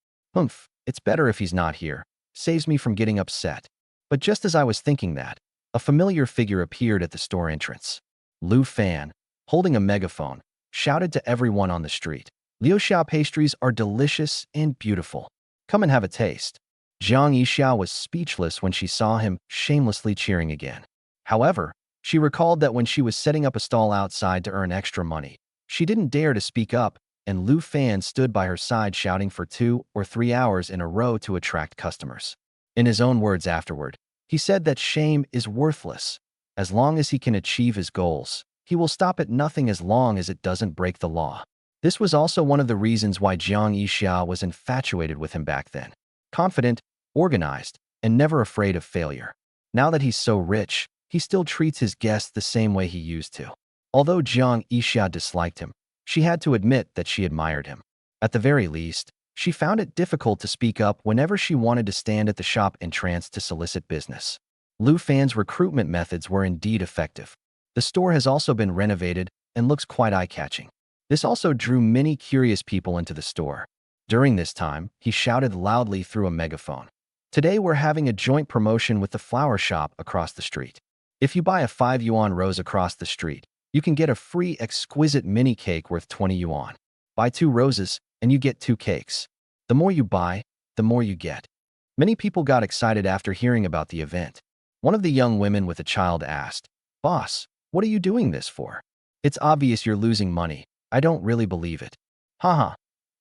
It's better if he's not here. Saves me from getting upset. But just as I was thinking that, a familiar figure appeared at the store entrance. Lu Fan, holding a megaphone, shouted to everyone on the street, "Liuxia pastries are delicious and beautiful. Come and have a taste." Jiang Yixia was speechless when she saw him shamelessly cheering again. However, she recalled that when she was setting up a stall outside to earn extra money, she didn't dare to speak up, and Lu Fan stood by her side shouting for 2 or 3 hours in a row to attract customers. In his own words afterward, he said that shame is worthless. As long as he can achieve his goals, he will stop at nothing as long as it doesn't break the law. This was also one of the reasons why Jiang Yixia was infatuated with him back then. Confident, organized, and never afraid of failure. Now that he's so rich, he still treats his guests the same way he used to. Although Jiang Yixia disliked him, she had to admit that she admired him. At the very least, she found it difficult to speak up whenever she wanted to stand at the shop entrance to solicit business. Lu Fan's recruitment methods were indeed effective. The store has also been renovated and looks quite eye-catching. This also drew many curious people into the store. During this time, he shouted loudly through a megaphone, "Today we're having a joint promotion with the flower shop across the street. If you buy a 5 yuan rose across the street, you can get a free exquisite mini cake worth 20 yuan. Buy 2 roses, and you get 2 cakes. The more you buy, the more you get." Many people got excited after hearing about the event. One of the young women with a child asked, "Boss, what are you doing this for? It's obvious you're losing money. I don't really believe it." Haha.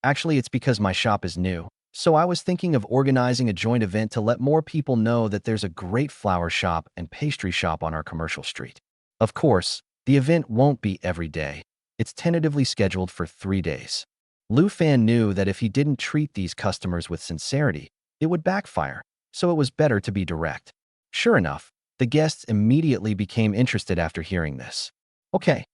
Actually, it's because my shop is new, so I was thinking of organizing a joint event to let more people know that there's a great flower shop and pastry shop on our commercial street. Of course, the event won't be every day. It's tentatively scheduled for 3 days. Lu Fan knew that if he didn't treat these customers with sincerity, it would backfire, so it was better to be direct. Sure enough, the guests immediately became interested after hearing this. Okay,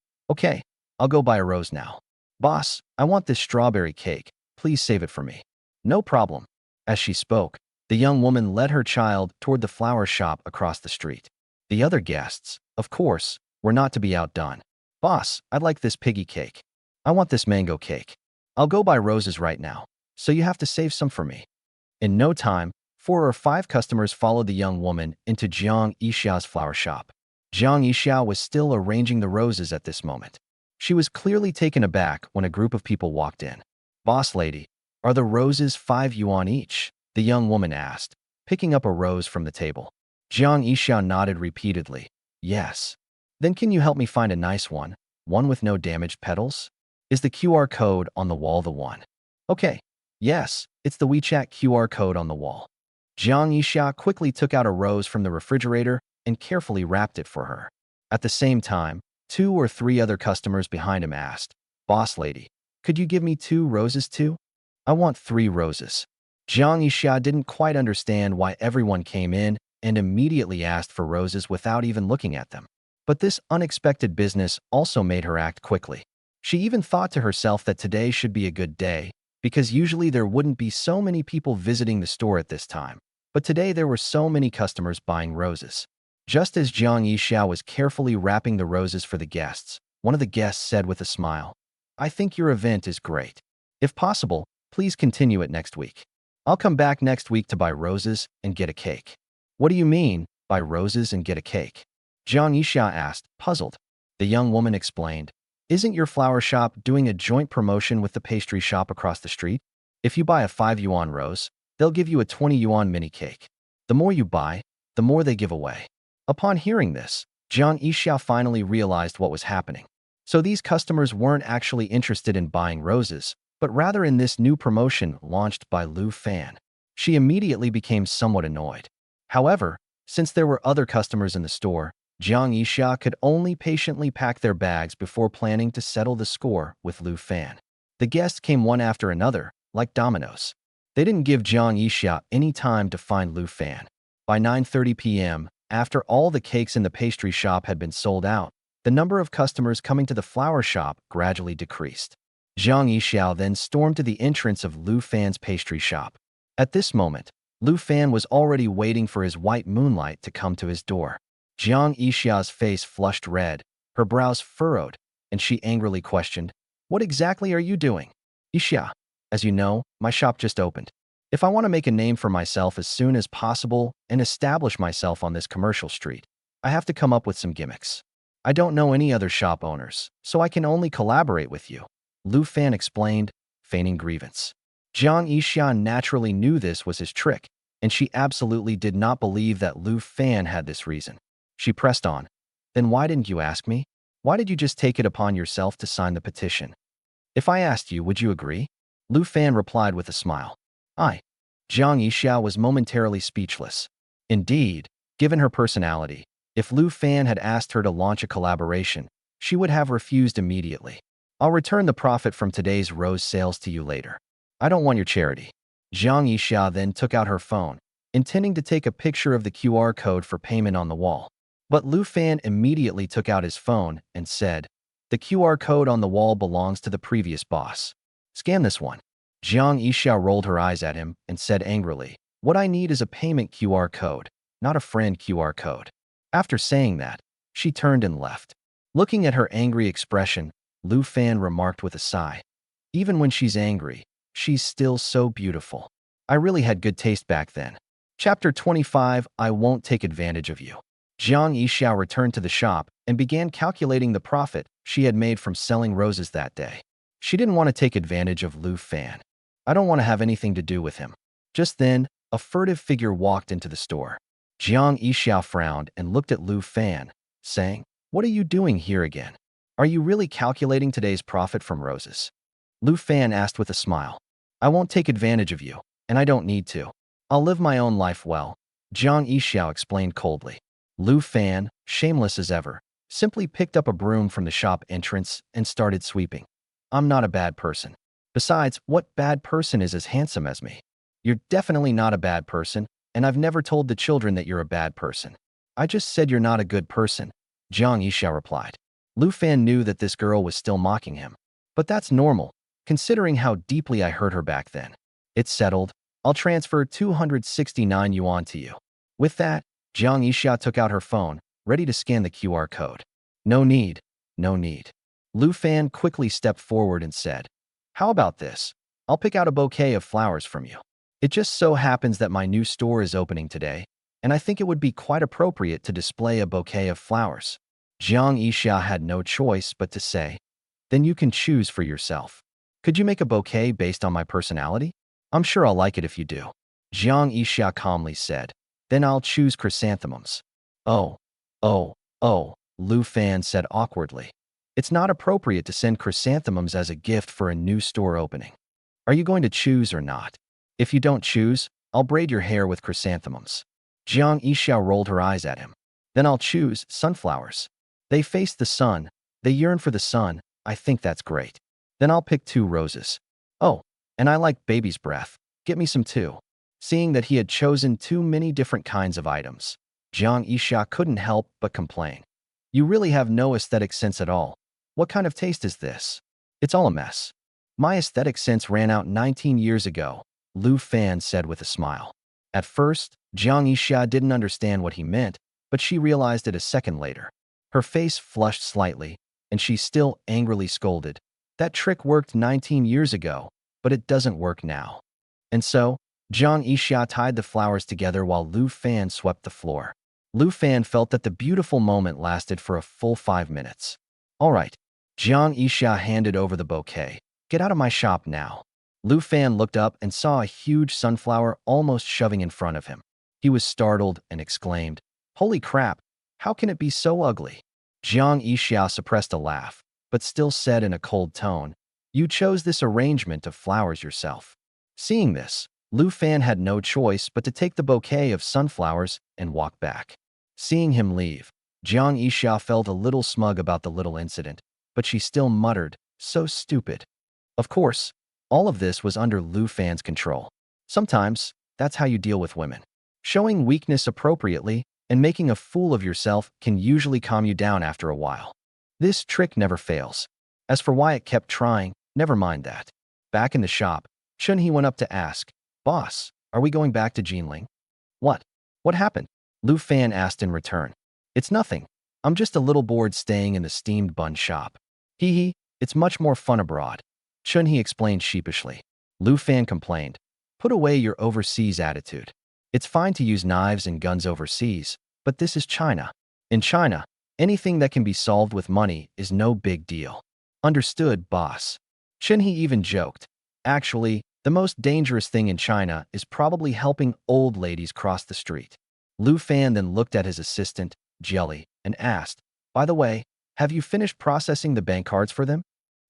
I'll go buy a rose now. Boss, I want this strawberry cake. Please save it for me." "No problem." As she spoke, the young woman led her child toward the flower shop across the street. The other guests, of course, were not to be outdone. "Boss, I'd like this piggy cake. I want this mango cake. I'll go buy roses right now, so you have to save some for me." In no time, 4 or 5 customers followed the young woman into Jiang Yixia's flower shop. Jiang Yixia was still arranging the roses at this moment. She was clearly taken aback when a group of people walked in. "Boss lady, are the roses 5 yuan each?" the young woman asked, picking up a rose from the table. Jiang Yixia nodded repeatedly. "Yes." "Then can you help me find a nice one with no damaged petals? Is the QR code on the wall the one?" "Okay. Yes, it's the WeChat QR code on the wall." Jiang Yixia quickly took out a rose from the refrigerator and carefully wrapped it for her. At the same time, 2 or 3 other customers behind him asked, "Boss lady, could you give me 2 roses too?" "I want 3 roses." Jiang Yixia didn't quite understand why everyone came in and immediately asked for roses without even looking at them. But this unexpected business also made her act quickly. She even thought to herself that today should be a good day, because usually there wouldn't be so many people visiting the store at this time. But today there were so many customers buying roses. Just as Jiang Yixia was carefully wrapping the roses for the guests, one of the guests said with a smile, "I think your event is great. If possible, please continue it next week. I'll come back next week to buy roses and get a cake." "What do you mean, buy roses and get a cake?" Jiang Yixia asked, puzzled. The young woman explained, "Isn't your flower shop doing a joint promotion with the pastry shop across the street? If you buy a 5 yuan rose, they'll give you a 20 yuan mini cake. The more you buy, the more they give away." Upon hearing this, Jiang Yixia finally realized what was happening. So these customers weren't actually interested in buying roses, but rather in this new promotion launched by Lu Fan. She immediately became somewhat annoyed. However, since there were other customers in the store, Jiang Yixia could only patiently pack their bags before planning to settle the score with Lu Fan. The guests came one after another, like dominoes. They didn't give Jiang Yixia any time to find Lu Fan. By 9:30 p.m., after all the cakes in the pastry shop had been sold out, the number of customers coming to the flower shop gradually decreased. Jiang Yixia then stormed to the entrance of Lu Fan's pastry shop. At this moment, Lu Fan was already waiting for his white moonlight to come to his door. Jiang Yixia's face flushed red, her brows furrowed, and she angrily questioned, "What exactly are you doing?" "Yixia, as you know, my shop just opened. If I want to make a name for myself as soon as possible and establish myself on this commercial street, I have to come up with some gimmicks. I don't know any other shop owners, so I can only collaborate with you," Lu Fan explained, feigning grievance. Jiang Yixia naturally knew this was his trick, and she absolutely did not believe that Lu Fan had this reason. She pressed on, "Then why didn't you ask me? Why did you just take it upon yourself to sign the petition? If I asked you, would you agree?" Lu Fan replied with a smile. Jiang Yixia was momentarily speechless. Indeed, given her personality, if Lu Fan had asked her to launch a collaboration, she would have refused immediately. "I'll return the profit from today's rose sales to you later. I don't want your charity." Jiang Yixia then took out her phone, intending to take a picture of the QR code for payment on the wall. But Lu Fan immediately took out his phone and said, "The QR code on the wall belongs to the previous boss. Scan this one." Jiang Yixia rolled her eyes at him and said angrily, "What I need is a payment QR code, not a friend QR code." After saying that, she turned and left. Looking at her angry expression, Lu Fan remarked with a sigh, "Even when she's angry, she's still so beautiful. I really had good taste back then." Chapter 25, I Won't Take Advantage of You. Jiang Yixia returned to the shop and began calculating the profit she had made from selling roses that day. She didn't want to take advantage of Lu Fan. "I don't want to have anything to do with him." Just then, a furtive figure walked into the store. Jiang Yixia frowned and looked at Lu Fan, saying, "What are you doing here again? Are you really calculating today's profit from roses?" Lu Fan asked with a smile. "I won't take advantage of you, and I don't need to. I'll live my own life well," Jiang Yixia explained coldly. Lu Fan, shameless as ever, simply picked up a broom from the shop entrance and started sweeping. "I'm not a bad person. Besides, what bad person is as handsome as me? You're definitely not a bad person, and I've never told the children that you're a bad person. I just said you're not a good person," Jiang Yixia replied. Lu Fan knew that this girl was still mocking him. But that's normal, considering how deeply I hurt her back then. "It's settled. I'll transfer 269 yuan to you." With that, Jiang Yixia took out her phone, ready to scan the QR code. "No need, no need." Lu Fan quickly stepped forward and said, "How about this? I'll pick out a bouquet of flowers from you. It just so happens that my new store is opening today, and I think it would be quite appropriate to display a bouquet of flowers." Jiang Yixia had no choice but to say, "Then you can choose for yourself. Could you make a bouquet based on my personality? I'm sure I'll like it if you do." Jiang Yixia calmly said, "Then I'll choose chrysanthemums." Oh, oh, Lu Fan said awkwardly. "It's not appropriate to send chrysanthemums as a gift for a new store opening. Are you going to choose or not? If you don't choose, I'll braid your hair with chrysanthemums." Jiang Yixia rolled her eyes at him. "Then I'll choose sunflowers. They face the sun. They yearn for the sun. I think that's great. Then I'll pick 2 roses. Oh, and I like baby's breath. Get me some too." Seeing that he had chosen too many different kinds of items, Jiang Yixia couldn't help but complain. "You really have no aesthetic sense at all. What kind of taste is this?" It's all a mess. My aesthetic sense ran out 19 years ago, Lu Fan said with a smile. At first, Jiang Yixia didn't understand what he meant, but she realized it a second later. Her face flushed slightly, and she still angrily scolded. That trick worked 19 years ago, but it doesn't work now. And so, Jiang Yixia tied the flowers together while Lu Fan swept the floor. Lu Fan felt that the beautiful moment lasted for a full 5 minutes. All right. Jiang Yixia handed over the bouquet. Get out of my shop now. Lu Fan looked up and saw a huge sunflower almost shoving in front of him. He was startled and exclaimed, "Holy crap, how can it be so ugly?" Jiang Yixia suppressed a laugh, but still said in a cold tone, "You chose this arrangement of flowers yourself." Seeing this, Lu Fan had no choice but to take the bouquet of sunflowers and walk back. Seeing him leave, Jiang Yixia felt a little smug about the little incident, but she still muttered, "So stupid." Of course, all of this was under Lu Fan's control. Sometimes, that's how you deal with women. Showing weakness appropriately and making a fool of yourself can usually calm you down after a while. This trick never fails. As for why it kept trying, never mind that. Back in the shop, Chun-Hee went up to ask, "Boss, are we going back to Jinling?" "What? What happened?" Lu Fan asked in return. "It's nothing. I'm just a little bored staying in the steamed bun shop." "Hee hee, it's much more fun abroad," Chun-Hee explained sheepishly. Lu Fan complained, "Put away your overseas attitude. It's fine to use knives and guns overseas, but this is China. In China, anything that can be solved with money is no big deal." "Understood, boss." Chun-Hee even joked, "Actually, the most dangerous thing in China is probably helping old ladies cross the street." Lu Fan then looked at his assistant, Jelly, and asked, "By the way, have you finished processing the bank cards for them?"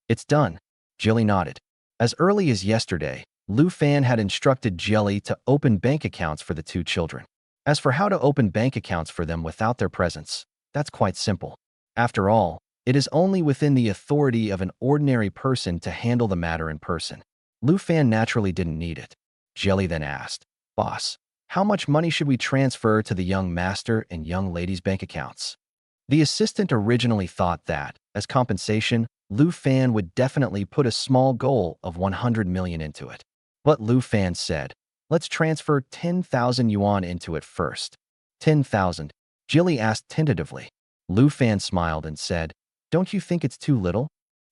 "It's done." Jelly nodded. As early as yesterday, Lu Fan had instructed Jelly to open bank accounts for the two children. As for how to open bank accounts for them without their presence, that's quite simple. After all, it is only within the authority of an ordinary person to handle the matter in person. Lu Fan naturally didn't need it. Jelly then asked, "Boss, how much money should we transfer to the young master and young lady's bank accounts?" The assistant originally thought that, as compensation, Lu Fan would definitely put a small goal of 100 million into it. But Lu Fan said, "Let's transfer 10,000 yuan into it first." 10,000? Jilly asked tentatively. Lu Fan smiled and said, "Don't you think it's too little?"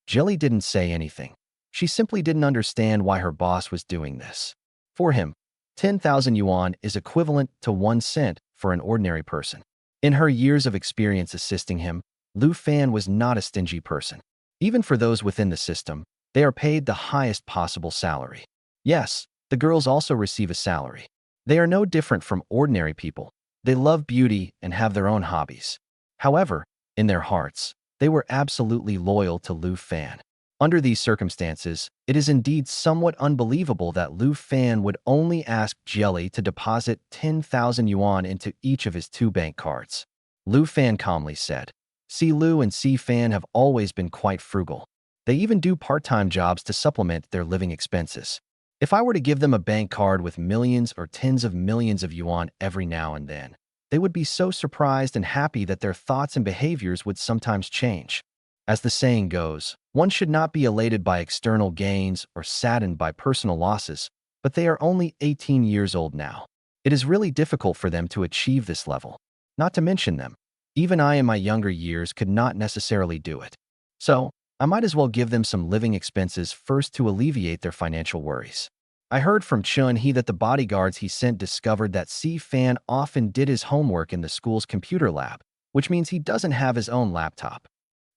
Jilly didn't say anything. She simply didn't understand why her boss was doing this. For him, 10,000 yuan is equivalent to 1 cent for an ordinary person. In her years of experience assisting him, Lu Fan was not a stingy person. Even for those within the system, they are paid the highest possible salary. Yes, the girls also receive a salary. They are no different from ordinary people. They love beauty and have their own hobbies. However, in their hearts, they were absolutely loyal to Lu Fan. Under these circumstances, it is indeed somewhat unbelievable that Lu Fan would only ask Jelly to deposit 10,000 yuan into each of his 2 bank cards. Lu Fan calmly said, "Si Lu and Si Fan have always been quite frugal. They even do part-time jobs to supplement their living expenses. If I were to give them a bank card with millions or tens of millions of yuan every now and then, they would be so surprised and happy that their thoughts and behaviors would sometimes change. As the saying goes, one should not be elated by external gains or saddened by personal losses, but they are only 18 years old now. It is really difficult for them to achieve this level. Not to mention them. Even I in my younger years could not necessarily do it. So, I might as well give them some living expenses first to alleviate their financial worries." I heard from Chun-Hee that the bodyguards he sent discovered that Si Fan often did his homework in the school's computer lab, which means he doesn't have his own laptop.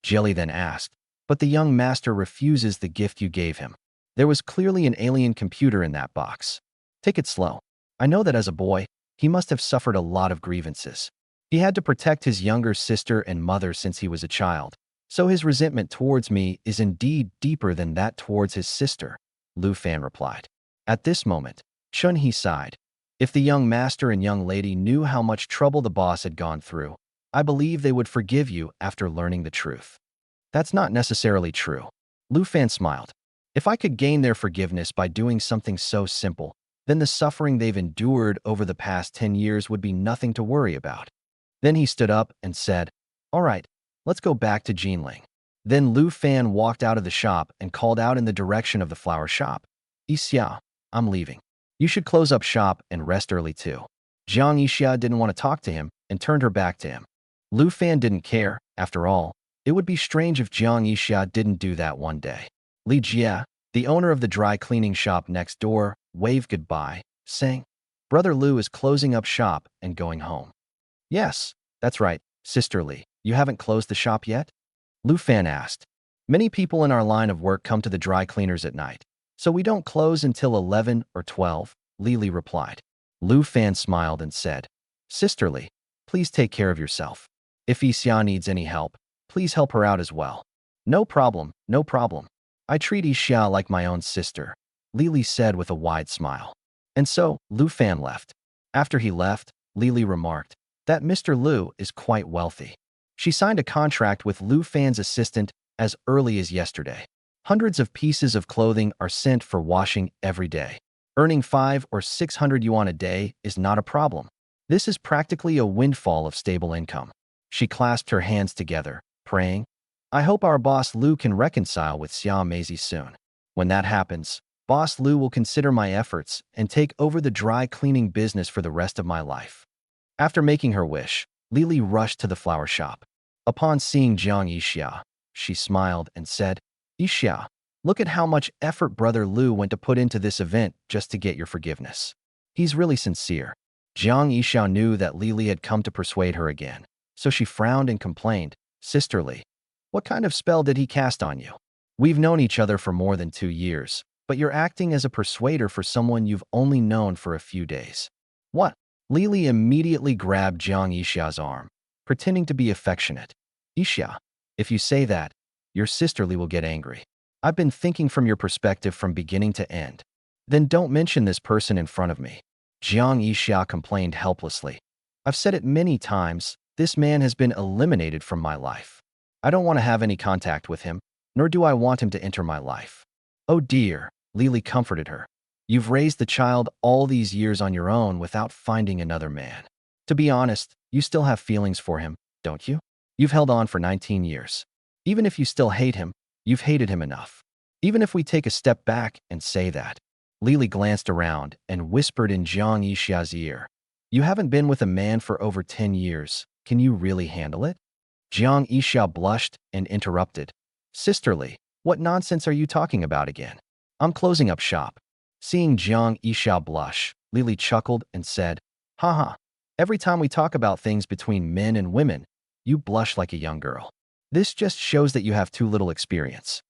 Jelly then asked, "But the young master refuses the gift you gave him. There was clearly an alien computer in that box. Take it slow. I know that as a boy, he must have suffered a lot of grievances. He had to protect his younger sister and mother since he was a child, so his resentment towards me is indeed deeper than that towards his sister," Lu Fan replied. At this moment, Chun-Hee sighed. If the young master and young lady knew how much trouble the boss had gone through, I believe they would forgive you after learning the truth. That's not necessarily true. Lu Fan smiled. If I could gain their forgiveness by doing something so simple, then the suffering they've endured over the past 10 years would be nothing to worry about. Then he stood up and said, "All right, let's go back to Jinling." Then Lu Fan walked out of the shop and called out in the direction of the flower shop. Yixia, I'm leaving. You should close up shop and rest early too. Jiang Yixia didn't want to talk to him and turned her back to him. Lu Fan didn't care. After all, it would be strange if Jiang Yixia didn't do that one day. Li Jia, the owner of the dry cleaning shop next door, waved goodbye, saying, Brother Lu is closing up shop and going home. Yes, that's right, Sister Li. You haven't closed the shop yet? Lu Fan asked. Many people in our line of work come to the dry cleaners at night, so we don't close until 11 or 12, Li replied. Lu Fan smiled and said, Sister Li, please take care of yourself. If Yixia needs any help, please help her out as well. No problem, no problem. I treat Yixia like my own sister, Li said with a wide smile. And so, Lu Fan left. After he left, Li remarked that Mr. Lu is quite wealthy. She signed a contract with Lu Fan's assistant as early as yesterday. Hundreds of pieces of clothing are sent for washing every day. Earning 500 or 600 yuan a day is not a problem. This is practically a windfall of stable income. She clasped her hands together, praying, I hope our boss Lu can reconcile with Xia Meizi soon. When that happens, Boss Lu will consider my efforts and take over the dry cleaning business for the rest of my life. After making her wish, Li rushed to the flower shop. Upon seeing Jiang Yixia, she smiled and said, Yixia, look at how much effort Brother Lu went to put into this event just to get your forgiveness. He's really sincere. Jiang Yixia knew that Li had come to persuade her again, so she frowned and complained, Sister Li, what kind of spell did he cast on you? We've known each other for more than 2 years, but you're acting as a persuader for someone you've only known for a few days. What? Li immediately grabbed Jiang Yixia's arm, pretending to be affectionate. Yixia, if you say that, your sister Li will get angry. I've been thinking from your perspective from beginning to end. Then don't mention this person in front of me. Jiang Yixia complained helplessly. I've said it many times, this man has been eliminated from my life. I don't want to have any contact with him, nor do I want him to enter my life. Oh dear, Li comforted her. You've raised the child all these years on your own without finding another man. To be honest, you still have feelings for him, don't you? You've held on for 19 years. Even if you still hate him, you've hated him enough. Even if we take a step back and say that. Li glanced around and whispered in Jiang Yixia's ear. You haven't been with a man for over 10 years. Can you really handle it? Jiang Yixia blushed and interrupted. Sister Li, what nonsense are you talking about again? I'm closing up shop. Seeing Jiang Yixia blush, Li chuckled and said, Haha, every time we talk about things between men and women, you blush like a young girl. This just shows that you have too little experience.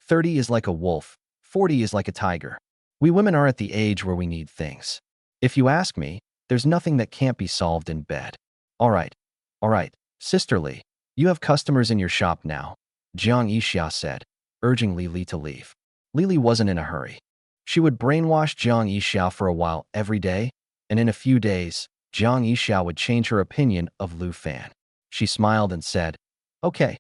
30 is like a wolf, 40 is like a tiger. We women are at the age where we need things. If you ask me, there's nothing that can't be solved in bed. All right, Sister Li, you have customers in your shop now, Jiang Yixia said, urging Li to leave. Li wasn't in a hurry. She would brainwash Jiang Yixia for a while every day, and in a few days, Jiang Yixia would change her opinion of Lu Fan. She smiled and said, Okay,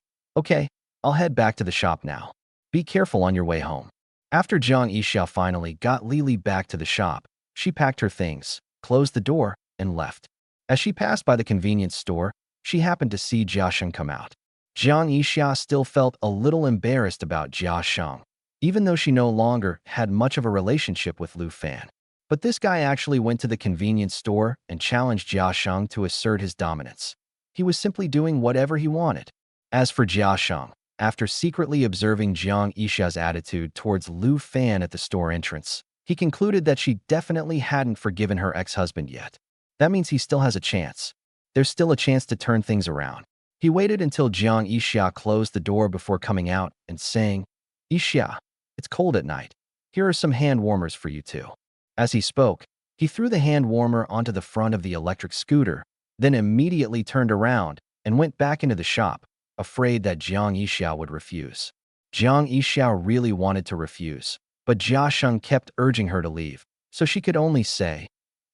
I'll head back to the shop now. Be careful on your way home. After Jiang Yixia finally got Li back to the shop, she packed her things, closed the door, and left. As she passed by the convenience store, she happened to see Jia Sheng come out. Jiang Yixia still felt a little embarrassed about Jia Sheng, even though she no longer had much of a relationship with Lu Fan. But this guy actually went to the convenience store and challenged Jia Sheng to assert his dominance. He was simply doing whatever he wanted. As for Jia Sheng, after secretly observing Jiang Yixia's attitude towards Lu Fan at the store entrance, he concluded that she definitely hadn't forgiven her ex-husband yet. That means he still has a chance. There's still a chance to turn things around. He waited until Jiang Yixia closed the door before coming out and saying, Yixia, it's cold at night. Here are some hand warmers for you too. As he spoke, he threw the hand warmer onto the front of the electric scooter, then immediately turned around and went back into the shop, afraid that Jiang Yixia would refuse. Jiang Yixia really wanted to refuse, but Jia Sheng kept urging her to leave, so she could only say,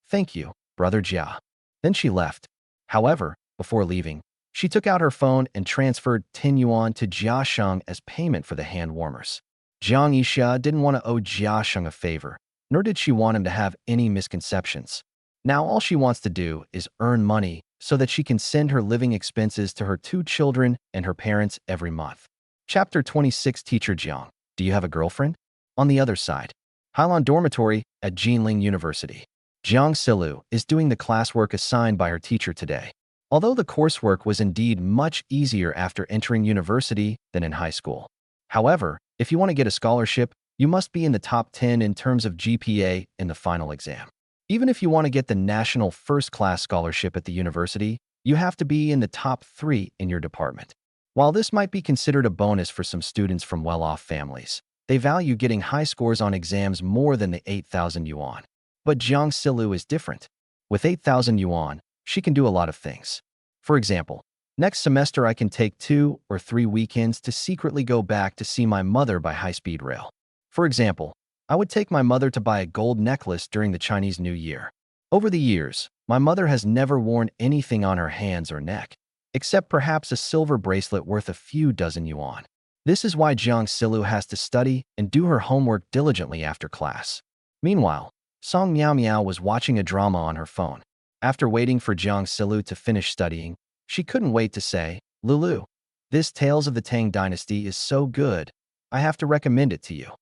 Thank you, Brother Jia. Then she left. However, before leaving, she took out her phone and transferred 10 yuan to Jia Sheng as payment for the hand warmers. Jiang Yixia didn't want to owe Jia Sheng a favor, nor did she want him to have any misconceptions. Now all she wants to do is earn money so that she can send her living expenses to her 2 children and her parents every month. Chapter 26. Teacher Jiang, do you have a girlfriend? On the other side, Hailan Dormitory at Jinling University. Jiang Silu is doing the classwork assigned by her teacher today. Although the coursework was indeed much easier after entering university than in high school. However, if you want to get a scholarship, you must be in the top 10 in terms of GPA in the final exam. Even if you want to get the national first-class scholarship at the university, you have to be in the top 3 in your department. While this might be considered a bonus for some students from well-off families, they value getting high scores on exams more than the 8,000 yuan. But Jiang Silu is different. With 8,000 yuan, she can do a lot of things. For example, next semester I can take 2 or 3 weekends to secretly go back to see my mother by high-speed rail. For example, I would take my mother to buy a gold necklace during the Chinese New Year. Over the years, my mother has never worn anything on her hands or neck, except perhaps a silver bracelet worth a few dozen yuan. This is why Jiang Silu has to study and do her homework diligently after class. Meanwhile, Song Miao Miao was watching a drama on her phone. After waiting for Jiang Silu to finish studying, she couldn't wait to say, "Lulu, this Tales of the Tang Dynasty is so good, I have to recommend it to you."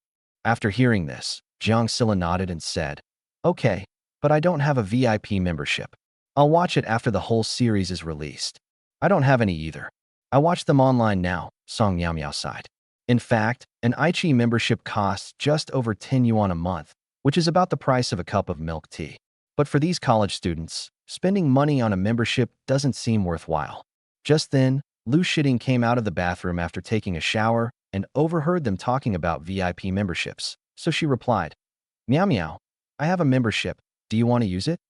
After hearing this, Jiang Silu nodded and said, "Okay, but I don't have a VIP membership. I'll watch it after the whole series is released." "I don't have any either. I watch them online now," Song Miao Miao sighed. In fact, an Aichi membership costs just over 10 yuan a month, which is about the price of a cup of milk tea. But for these college students, spending money on a membership doesn't seem worthwhile. Just then, Lu Shiting came out of the bathroom after taking a shower and overheard them talking about VIP memberships. So she replied, "Meow Meow, I have a membership. Do you want to use it?"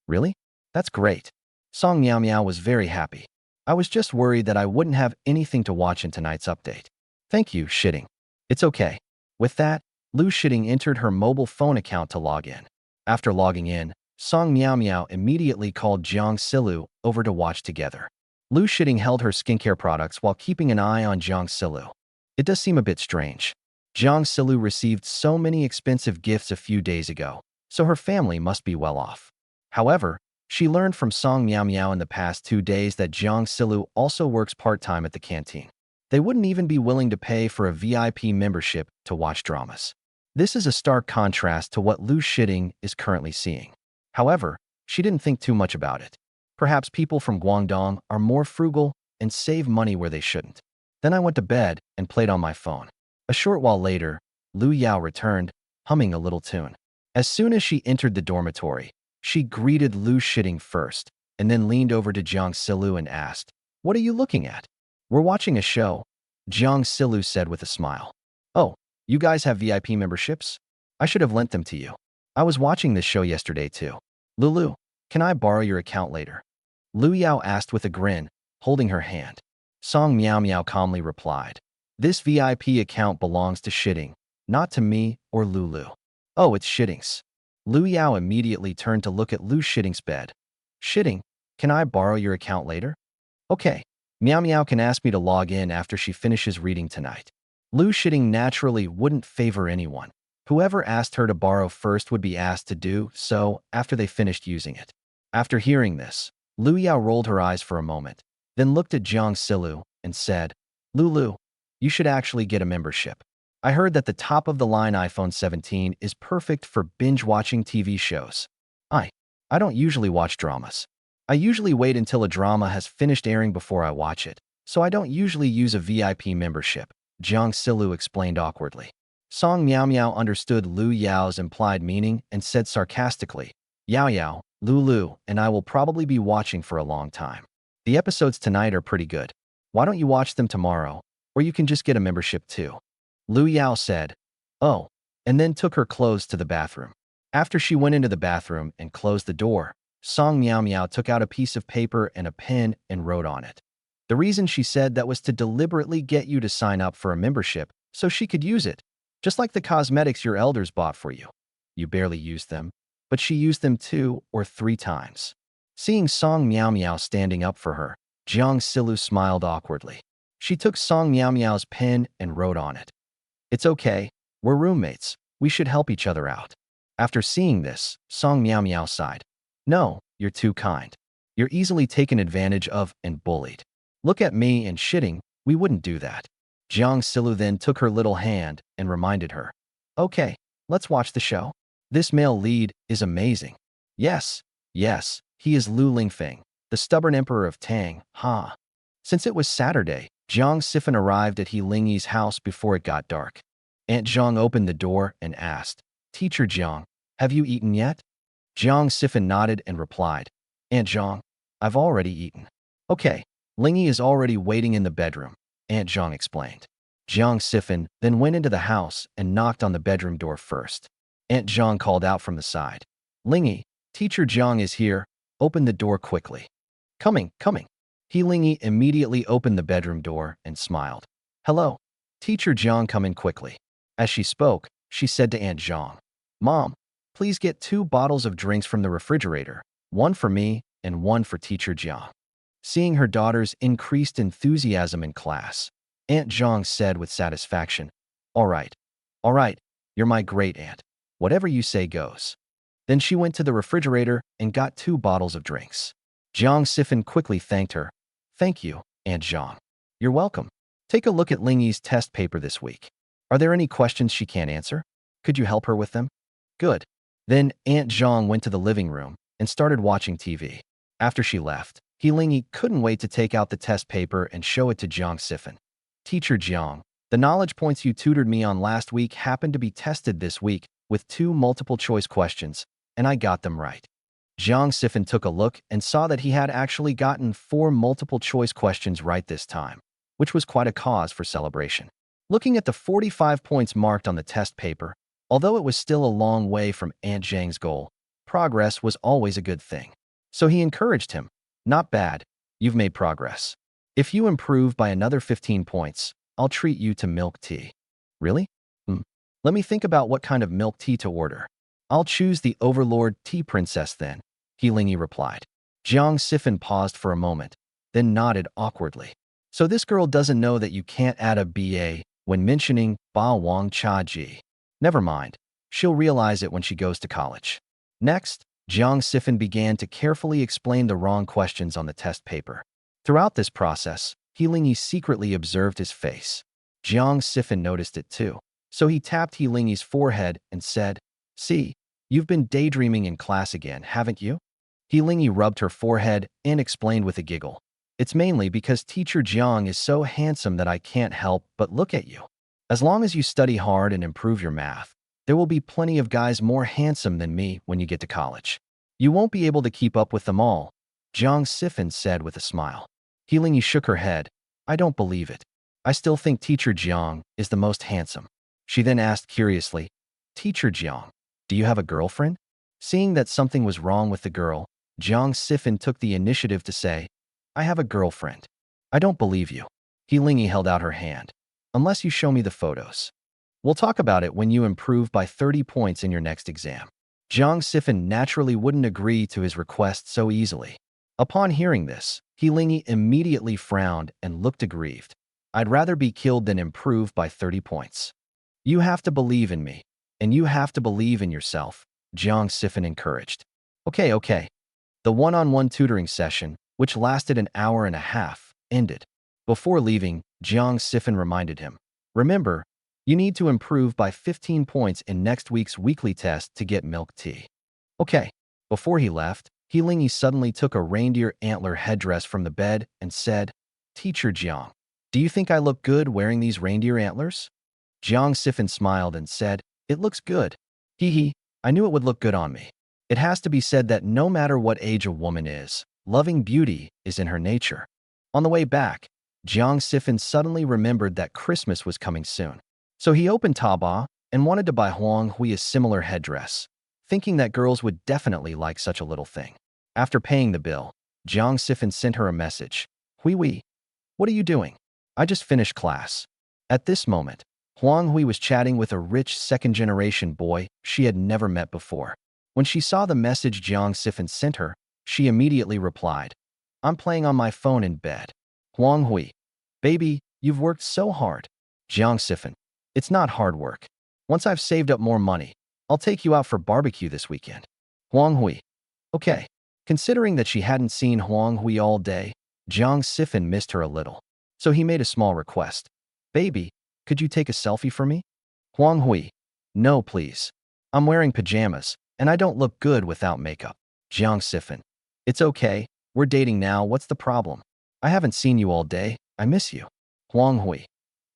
"Really? That's great." Song Meow Meow was very happy. "I was just worried that I wouldn't have anything to watch in tonight's update." "Thank you, Shiting. It's okay." With that, Lu Shiting entered her mobile phone account to log in. After logging in, Song Miao Miao immediately called Jiang Silu over to watch together. Lu Shiting held her skincare products while keeping an eye on Jiang Silu. It does seem a bit strange. Jiang Silu received so many expensive gifts a few days ago, so her family must be well off. However, she learned from Song Miao Miao in the past 2 days that Jiang Silu also works part-time at the canteen. They wouldn't even be willing to pay for a VIP membership to watch dramas. This is a stark contrast to what Lu Shiting is currently seeing. However, she didn't think too much about it. Perhaps people from Guangdong are more frugal and save money where they shouldn't. Then I went to bed and played on my phone. A short while later, Lu Yao returned, humming a little tune. As soon as she entered the dormitory, she greeted Lu Shiting first, and then leaned over to Jiang Silu and asked, "What are you looking at?" "We're watching a show," Jiang Silu said with a smile. "Oh, you guys have VIP memberships? I should have lent them to you. I was watching this show yesterday too." "Lulu, can I borrow your account later?" Lu Yao asked with a grin, holding her hand. Song Miao Miao calmly replied, "This VIP account belongs to Shiting, not to me or Lulu." "Oh, it's Shiting's." Lu Yao immediately turned to look at Lu Shiting's bed. "Shiting, can I borrow your account later?" "Okay. Miao Miao can ask me to log in after she finishes reading tonight." Lu Shiting naturally wouldn't favor anyone. Whoever asked her to borrow first would be asked to do so after they finished using it. After hearing this, Lu Yao rolled her eyes for a moment, then looked at Jiang Silu and said, "Lulu, you should actually get a membership. I heard that the top-of-the-line iPhone 17 is perfect for binge-watching TV shows. I don't usually watch dramas. I usually wait until a drama has finished airing before I watch it, so I don't usually use a VIP membership," Jiang Silu explained awkwardly. Song Miao Miao understood Lu Yao's implied meaning and said sarcastically, "Yao Yao, Lulu, and I will probably be watching for a long time. The episodes tonight are pretty good. Why don't you watch them tomorrow, or you can just get a membership too." Lu Yao said, "Oh," and then took her clothes to the bathroom. After she went into the bathroom and closed the door, Song Miao Miao took out a piece of paper and a pen and wrote on it. The reason she said that was to deliberately get you to sign up for a membership so she could use it, just like the cosmetics your elders bought for you. You barely used them, but she used them 2 or 3 times. Seeing Song Miao Miao standing up for her, Jiang Silu smiled awkwardly. She took Song Miao Miao's pen and wrote on it, "It's okay, we're roommates, we should help each other out." After seeing this, Song Miao Miao sighed. "No, you're too kind. You're easily taken advantage of and bullied. Look at me and Shiting, we wouldn't do that." Jiang Silu then took her little hand and reminded her, "Okay, let's watch the show. This male lead is amazing." "Yes, yes, he is Lu Lingfeng, the stubborn emperor of Tang, ha." Since it was Saturday, Jiang Sifan arrived at He Lingyi's house before it got dark. Aunt Jiang opened the door and asked, "Teacher Jiang, have you eaten yet?" Jiang Sifan nodded and replied, "Aunt Jiang, I've already eaten." "Okay, Lingyi is already waiting in the bedroom," Aunt Jiang explained. Jiang Sifan then went into the house and knocked on the bedroom door first. Aunt Jiang called out from the side, "Lingyi, Teacher Jiang is here. Open the door quickly." "Coming, coming." He Lingyi immediately opened the bedroom door and smiled. "Hello, Teacher Jiang, come in quickly." As she spoke, she said to Aunt Jiang, "Mom, please get 2 bottles of drinks from the refrigerator, one for me and one for Teacher Jiang." Seeing her daughter's increased enthusiasm in class, Aunt Jiang said with satisfaction, all right, you're my great aunt. Whatever you say goes." Then she went to the refrigerator and got 2 bottles of drinks. Jiang Sifan quickly thanked her. "Thank you, Aunt Jiang." "You're welcome. Take a look at Lingyi's test paper this week. Are there any questions she can't answer? Could you help her with them?" "Good." Then Aunt Jiang went to the living room and started watching TV. After she left, He Lingyi couldn't wait to take out the test paper and show it to Jiang Sifan. "Teacher Jiang, the knowledge points you tutored me on last week happened to be tested this week with 2 multiple-choice questions, and I got them right." Jiang Sifan took a look and saw that he had actually gotten 4 multiple-choice questions right this time, which was quite a cause for celebration. Looking at the 45 points marked on the test paper, although it was still a long way from Aunt Jiang's goal, progress was always a good thing. So he encouraged him, "Not bad, you've made progress. If you improve by another 15 points, I'll treat you to milk tea." "Really? Let me think about what kind of milk tea to order. I'll choose the Overlord Tea Princess then," He Lingyi replied. Jiang Sifan paused for a moment, then nodded awkwardly. "So this girl doesn't know that you can't add a BA when mentioning Ba Wang Cha Ji. Never mind, she'll realize it when she goes to college." Next, Jiang Sifan began to carefully explain the wrong questions on the test paper. Throughout this process, He Lingyi secretly observed his face. Jiang Sifan noticed it too, so he tapped He Lingyi's forehead and said, "See, you've been daydreaming in class again, haven't you?" He Lingyi rubbed her forehead and explained with a giggle, "It's mainly because Teacher Jiang is so handsome that I can't help but look at you. As long as you study hard and improve your math, there will be plenty of guys more handsome than me when you get to college. You won't be able to keep up with them all," Jiang Sifan said with a smile. He Lingyi shook her head. "I don't believe it. I still think Teacher Jiang is the most handsome." She then asked curiously, "Teacher Jiang, do you have a girlfriend?" Seeing that something was wrong with the girl, Jiang Sifan took the initiative to say, "I have a girlfriend." "I don't believe you." He Lingyi held out her hand. "Unless you show me the photos. We'll talk about it when you improve by 30 points in your next exam." Jiang Sifan naturally wouldn't agree to his request so easily. Upon hearing this, He Lingyi immediately frowned and looked aggrieved. "I'd rather be killed than improve by 30 points. You have to believe in me, and you have to believe in yourself," Jiang Sifan encouraged. Okay. The one-on-one tutoring session, which lasted an hour and a half, ended. Before leaving, Jiang Sifan reminded him, "Remember, you need to improve by 15 points in next week's weekly test to get milk tea." "Okay." Before he left, He Lingyi suddenly took a reindeer antler headdress from the bed and said, "Teacher Jiang, do you think I look good wearing these reindeer antlers?" Jiang Sifan smiled and said, "It looks good. Hee, I knew it would look good on me." It has to be said that no matter what age a woman is, loving beauty is in her nature. On the way back, Jiang Sifan suddenly remembered that Christmas was coming soon. So he opened Taobao and wanted to buy Huang Hui a similar headdress, thinking that girls would definitely like such a little thing. After paying the bill, Jiang Sifan sent her a message. "Hui, what are you doing? I just finished class." At this moment, Huang Hui was chatting with a rich second-generation boy she had never met before. When she saw the message Jiang Sifan sent her, she immediately replied, "I'm playing on my phone in bed." Huang Hui, "Baby, you've worked so hard." Jiang Sifan, "It's not hard work. Once I've saved up more money, I'll take you out for barbecue this weekend." Huang Hui, "Okay." Considering that she hadn't seen Huang Hui all day, Jiang Sifan missed her a little. So he made a small request. Baby, could you take a selfie for me? Huang Hui. No, please. I'm wearing pajamas, and I don't look good without makeup. Jiang Yixia. It's okay. We're dating now. What's the problem? I haven't seen you all day. I miss you. Huang Hui.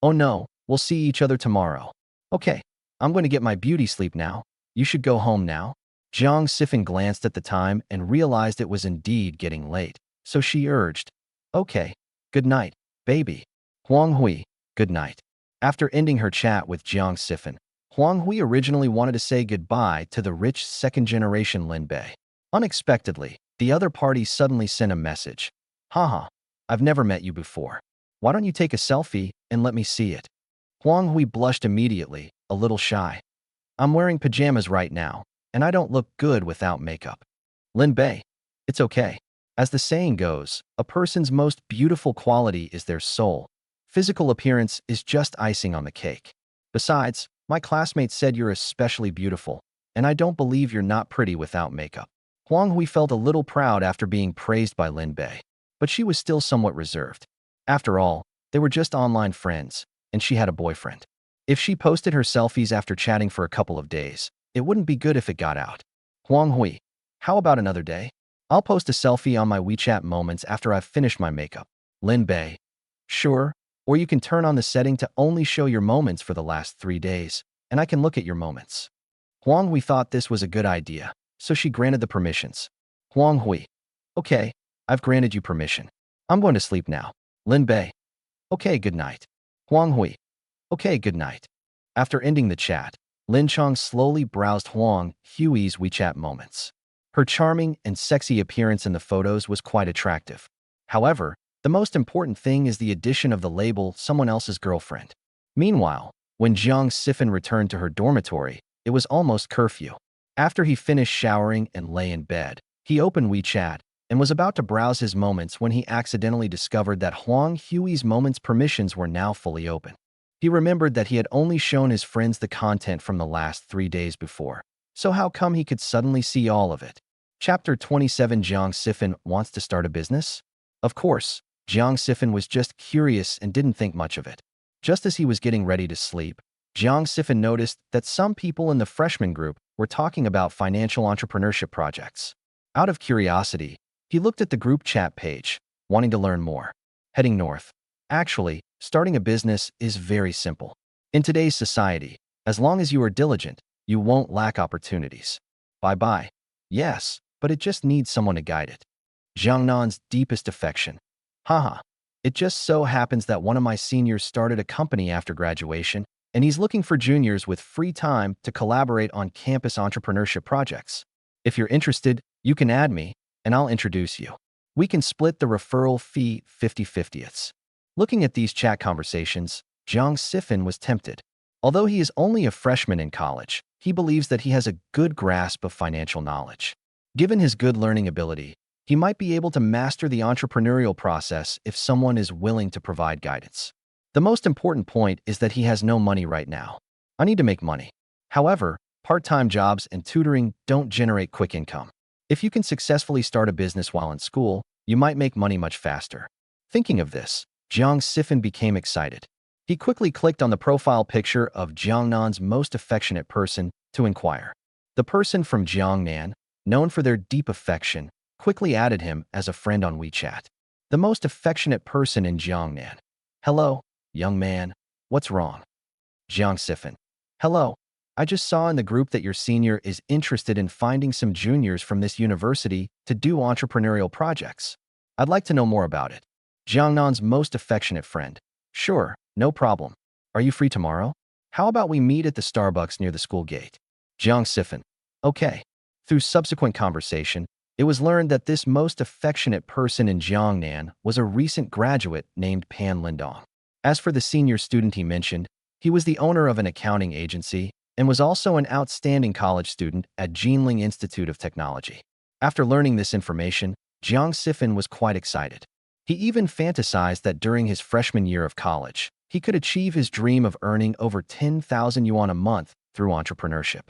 Oh no, we'll see each other tomorrow. Okay, I'm going to get my beauty sleep now. You should go home now. Jiang Yixia glanced at the time and realized it was indeed getting late, so she urged, okay, good night, baby. Huang Hui, good night. After ending her chat with Jiang Yixia, Huang Hui originally wanted to say goodbye to the rich second-generation Lin Bei. Unexpectedly, the other party suddenly sent a message. Haha, I've never met you before. Why don't you take a selfie and let me see it? Huang Hui blushed immediately, a little shy. I'm wearing pajamas right now, and I don't look good without makeup. Lin Bei, it's okay. As the saying goes, a person's most beautiful quality is their soul. Physical appearance is just icing on the cake. Besides, my classmates said you're especially beautiful, and I don't believe you're not pretty without makeup. Huang Hui felt a little proud after being praised by Lin Bei, but she was still somewhat reserved. After all, they were just online friends, and she had a boyfriend. If she posted her selfies after chatting for a couple of days, it wouldn't be good if it got out. Huang Hui, how about another day? I'll post a selfie on my WeChat moments after I've finished my makeup. Lin Bei, sure, or you can turn on the setting to only show your moments for the last 3 days, and I can look at your moments. Huang Hui thought this was a good idea, so she granted the permissions. Huang Hui, okay, I've granted you permission. I'm going to sleep now. Lin Bei, okay, good night. Huang Hui, okay, good night. After ending the chat, Lin Chong slowly browsed Huang Hui's WeChat moments. Her charming and sexy appearance in the photos was quite attractive. However, the most important thing is the addition of the label someone else's girlfriend. Meanwhile, when Jiang Yixia returned to her dormitory, it was almost curfew. After he finished showering and lay in bed, he opened WeChat and was about to browse his moments when he accidentally discovered that Huang Hui's moments permissions were now fully open. He remembered that he had only shown his friends the content from the last 3 days before. So how come he could suddenly see all of it? Chapter 27. Jiang Yixia wants to start a business? Of course, Jiang Yixia was just curious and didn't think much of it. Just as he was getting ready to sleep, Jiang Yixia noticed that some people in the freshman group were talking about financial entrepreneurship projects. Out of curiosity, he looked at the group chat page, wanting to learn more. Heading north. Actually, starting a business is very simple. In today's society, as long as you are diligent, you won't lack opportunities. Bye-bye. Yes, but it just needs someone to guide it. Jiangnan's deepest affection. Haha. It just so happens that one of my seniors started a company after graduation, and he's looking for juniors with free time to collaborate on campus entrepreneurship projects. If you're interested, you can add me, and I'll introduce you. We can split the referral fee 50-50ths. Looking at these chat conversations, Jiang Yixia was tempted. Although he is only a freshman in college, he believes that he has a good grasp of financial knowledge. Given his good learning ability, he might be able to master the entrepreneurial process if someone is willing to provide guidance. The most important point is that he has no money right now. I need to make money. However, part-time jobs and tutoring don't generate quick income. If you can successfully start a business while in school, you might make money much faster. Thinking of this, Jiang Yixia became excited. He quickly clicked on the profile picture of Jiangnan's most affectionate person to inquire. The person from Jiangnan, known for their deep affection, quickly added him as a friend on WeChat. The most affectionate person in Jiangnan. Hello, young man. What's wrong? Jiang Yixia. Hello. I just saw in the group that your senior is interested in finding some juniors from this university to do entrepreneurial projects. I'd like to know more about it. Jiangnan's most affectionate friend. Sure, no problem. Are you free tomorrow? How about we meet at the Starbucks near the school gate? Jiang Yixia. Okay. Through subsequent conversation, it was learned that this most affectionate person in Jiangnan was a recent graduate named Pan Lindong. As for the senior student he mentioned, he was the owner of an accounting agency and was also an outstanding college student at Jinling Institute of Technology. After learning this information, Jiang Yixia was quite excited. He even fantasized that during his freshman year of college, he could achieve his dream of earning over 10,000 yuan a month through entrepreneurship.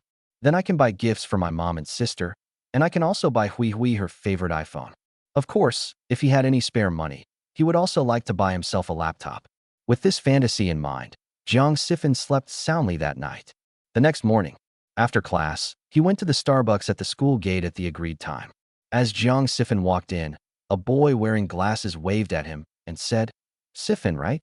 Then I can buy gifts for my mom and sister, and I can also buy Hui her favorite iPhone. Of course, if he had any spare money, he would also like to buy himself a laptop. With this fantasy in mind, Jiang Sifan slept soundly that night. The next morning, after class, he went to the Starbucks at the school gate at the agreed time. As Jiang Sifan walked in, a boy wearing glasses waved at him and said, "Sifan, right?"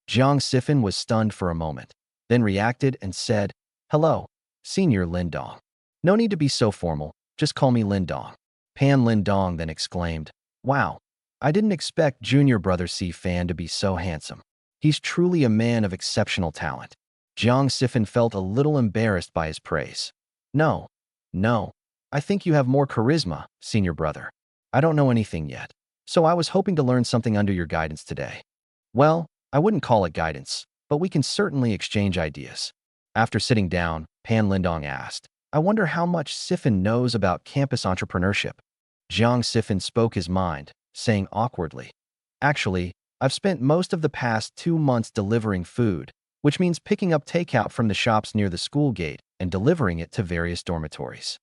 Jiang Sifan was stunned for a moment, then reacted and said, "Hello, Senior Lindong. No need to be so formal, just call me Lindong." Pan Lindong then exclaimed, "Wow, I didn't expect junior brother Fan to be so handsome. He's truly a man of exceptional talent." Jiang Sifan felt a little embarrassed by his praise. No, no, I think you have more charisma, senior brother. I don't know anything yet, so I was hoping to learn something under your guidance today." "Well, I wouldn't call it guidance, but we can certainly exchange ideas." After sitting down, Pan Lindong asked, "I wonder how much Sifan knows about campus entrepreneurship." Jiang Sifan spoke his mind, saying awkwardly, "Actually, I've spent most of the past 2 months delivering food, which means picking up takeout from the shops near the school gate and delivering it to various dormitories.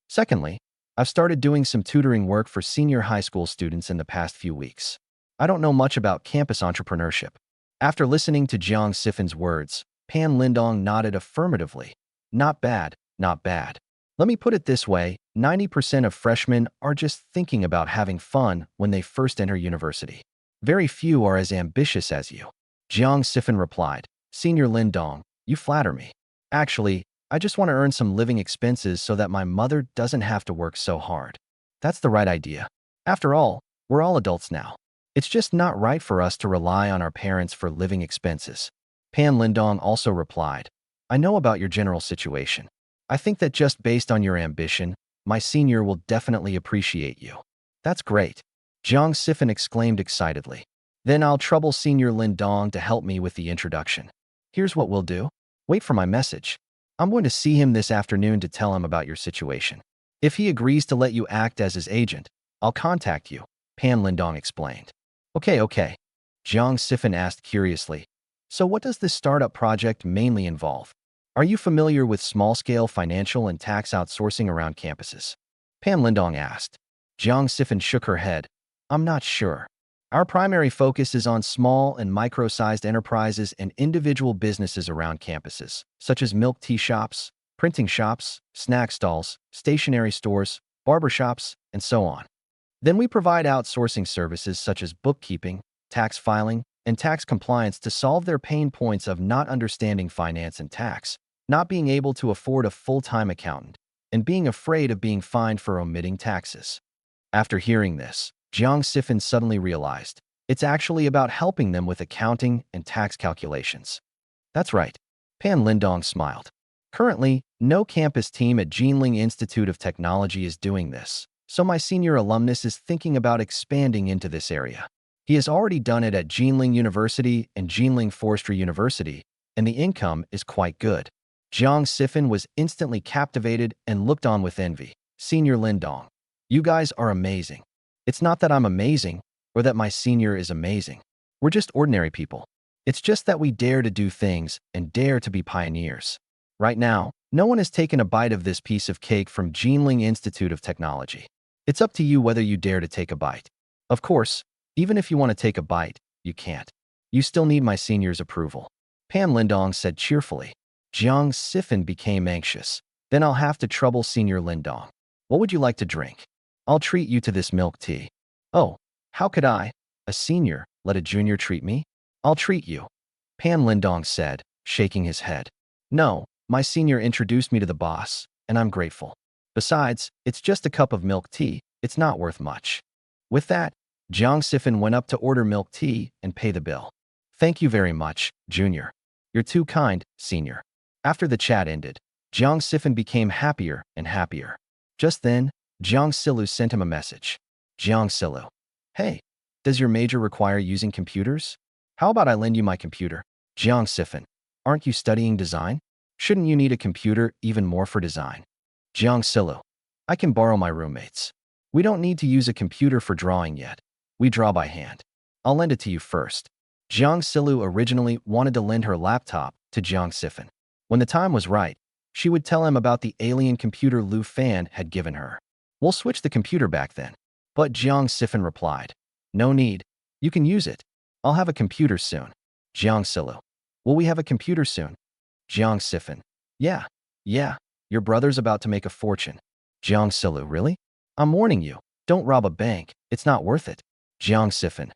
Secondly, I've started doing some tutoring work for senior high school students in the past few weeks. I don't know much about campus entrepreneurship." After listening to Jiang Sifan's words, Pan Lindong nodded affirmatively. "Not bad, not bad. Let me put it this way, 90% of freshmen are just thinking about having fun when they first enter university. Very few are as ambitious as you." Jiang Sifan replied, "Senior Lindong, you flatter me. Actually, I just want to earn some living expenses so that my mother doesn't have to work so hard." "That's the right idea. After all, we're all adults now. It's just not right for us to rely on our parents for living expenses." Pan Lindong also replied, "I know about your general situation. I think that just based on your ambition, my senior will definitely appreciate you." "That's great," Jiang Sifan exclaimed excitedly. "Then I'll trouble Senior Lindong to help me with the introduction. Here's what we'll do. Wait for my message. I'm going to see him this afternoon to tell him about your situation. If he agrees to let you act as his agent, I'll contact you," Pan Lindong explained. Okay. Jiang Sifan asked curiously, "So what does this startup project mainly involve? Are you familiar with small-scale financial and tax outsourcing around campuses?" Pan Lindong asked. Jiang Sifan shook her head. "I'm not sure. Our primary focus is on small and micro-sized enterprises and individual businesses around campuses, such as milk tea shops, printing shops, snack stalls, stationery stores, barbershops, and so on. Then we provide outsourcing services such as bookkeeping, tax filing, and tax compliance to solve their pain points of not understanding finance and tax, not being able to afford a full-time accountant, and being afraid of being fined for omitting taxes." After hearing this, Jiang Sifan suddenly realized it's actually about helping them with accounting and tax calculations. "That's right," Pan Lindong smiled. "Currently, no campus team at Jinling Institute of Technology is doing this, so my senior alumnus is thinking about expanding into this area. He has already done it at Jinling University and Jinling Forestry University, and the income is quite good." Jiang Sifan was instantly captivated and looked on with envy. "Senior Lindong, you guys are amazing. It's not that I'm amazing or that my senior is amazing. We're just ordinary people. It's just that we dare to do things and dare to be pioneers. Right now, no one has taken a bite of this piece of cake from Jinling Institute of Technology. It's up to you whether you dare to take a bite. Of course, even if you want to take a bite, you can't. You still need my senior's approval," Pan Lindong said cheerfully. Jiang Sifan became anxious. "Then I'll have to trouble Senior Lindong. What would you like to drink? I'll treat you to this milk tea." "Oh, how could I, a senior, let a junior treat me?" "I'll treat you," Pan Lindong said, shaking his head. "No, my senior introduced me to the boss, and I'm grateful. Besides, it's just a cup of milk tea. It's not worth much." With that, Jiang Sifan went up to order milk tea and pay the bill. "Thank you very much, Junior. You're too kind, Senior." After the chat ended, Jiang Sifan became happier and happier. Just then, Jiang Silu sent him a message. "Jiang Silu. Hey, does your major require using computers? How about I lend you my computer?" "Jiang Sifan. Aren't you studying design? Shouldn't you need a computer even more for design?" "Jiang Silu. I can borrow my roommates. We don't need to use a computer for drawing yet. We draw by hand. I'll lend it to you first." Jiang Silu originally wanted to lend her laptop to Jiang Sifan. When the time was right, she would tell him about the alien computer Lu Fan had given her. "We'll switch the computer back then." But Jiang Sifan replied, "No need. You can use it. I'll have a computer soon." Jiang Silu. Will we have a computer soon? Jiang Sifan. Yeah. Yeah. Your brother's about to make a fortune. Jiang Silu. Really? I'm warning you. Don't rob a bank. It's not worth it. Jiang Sifan.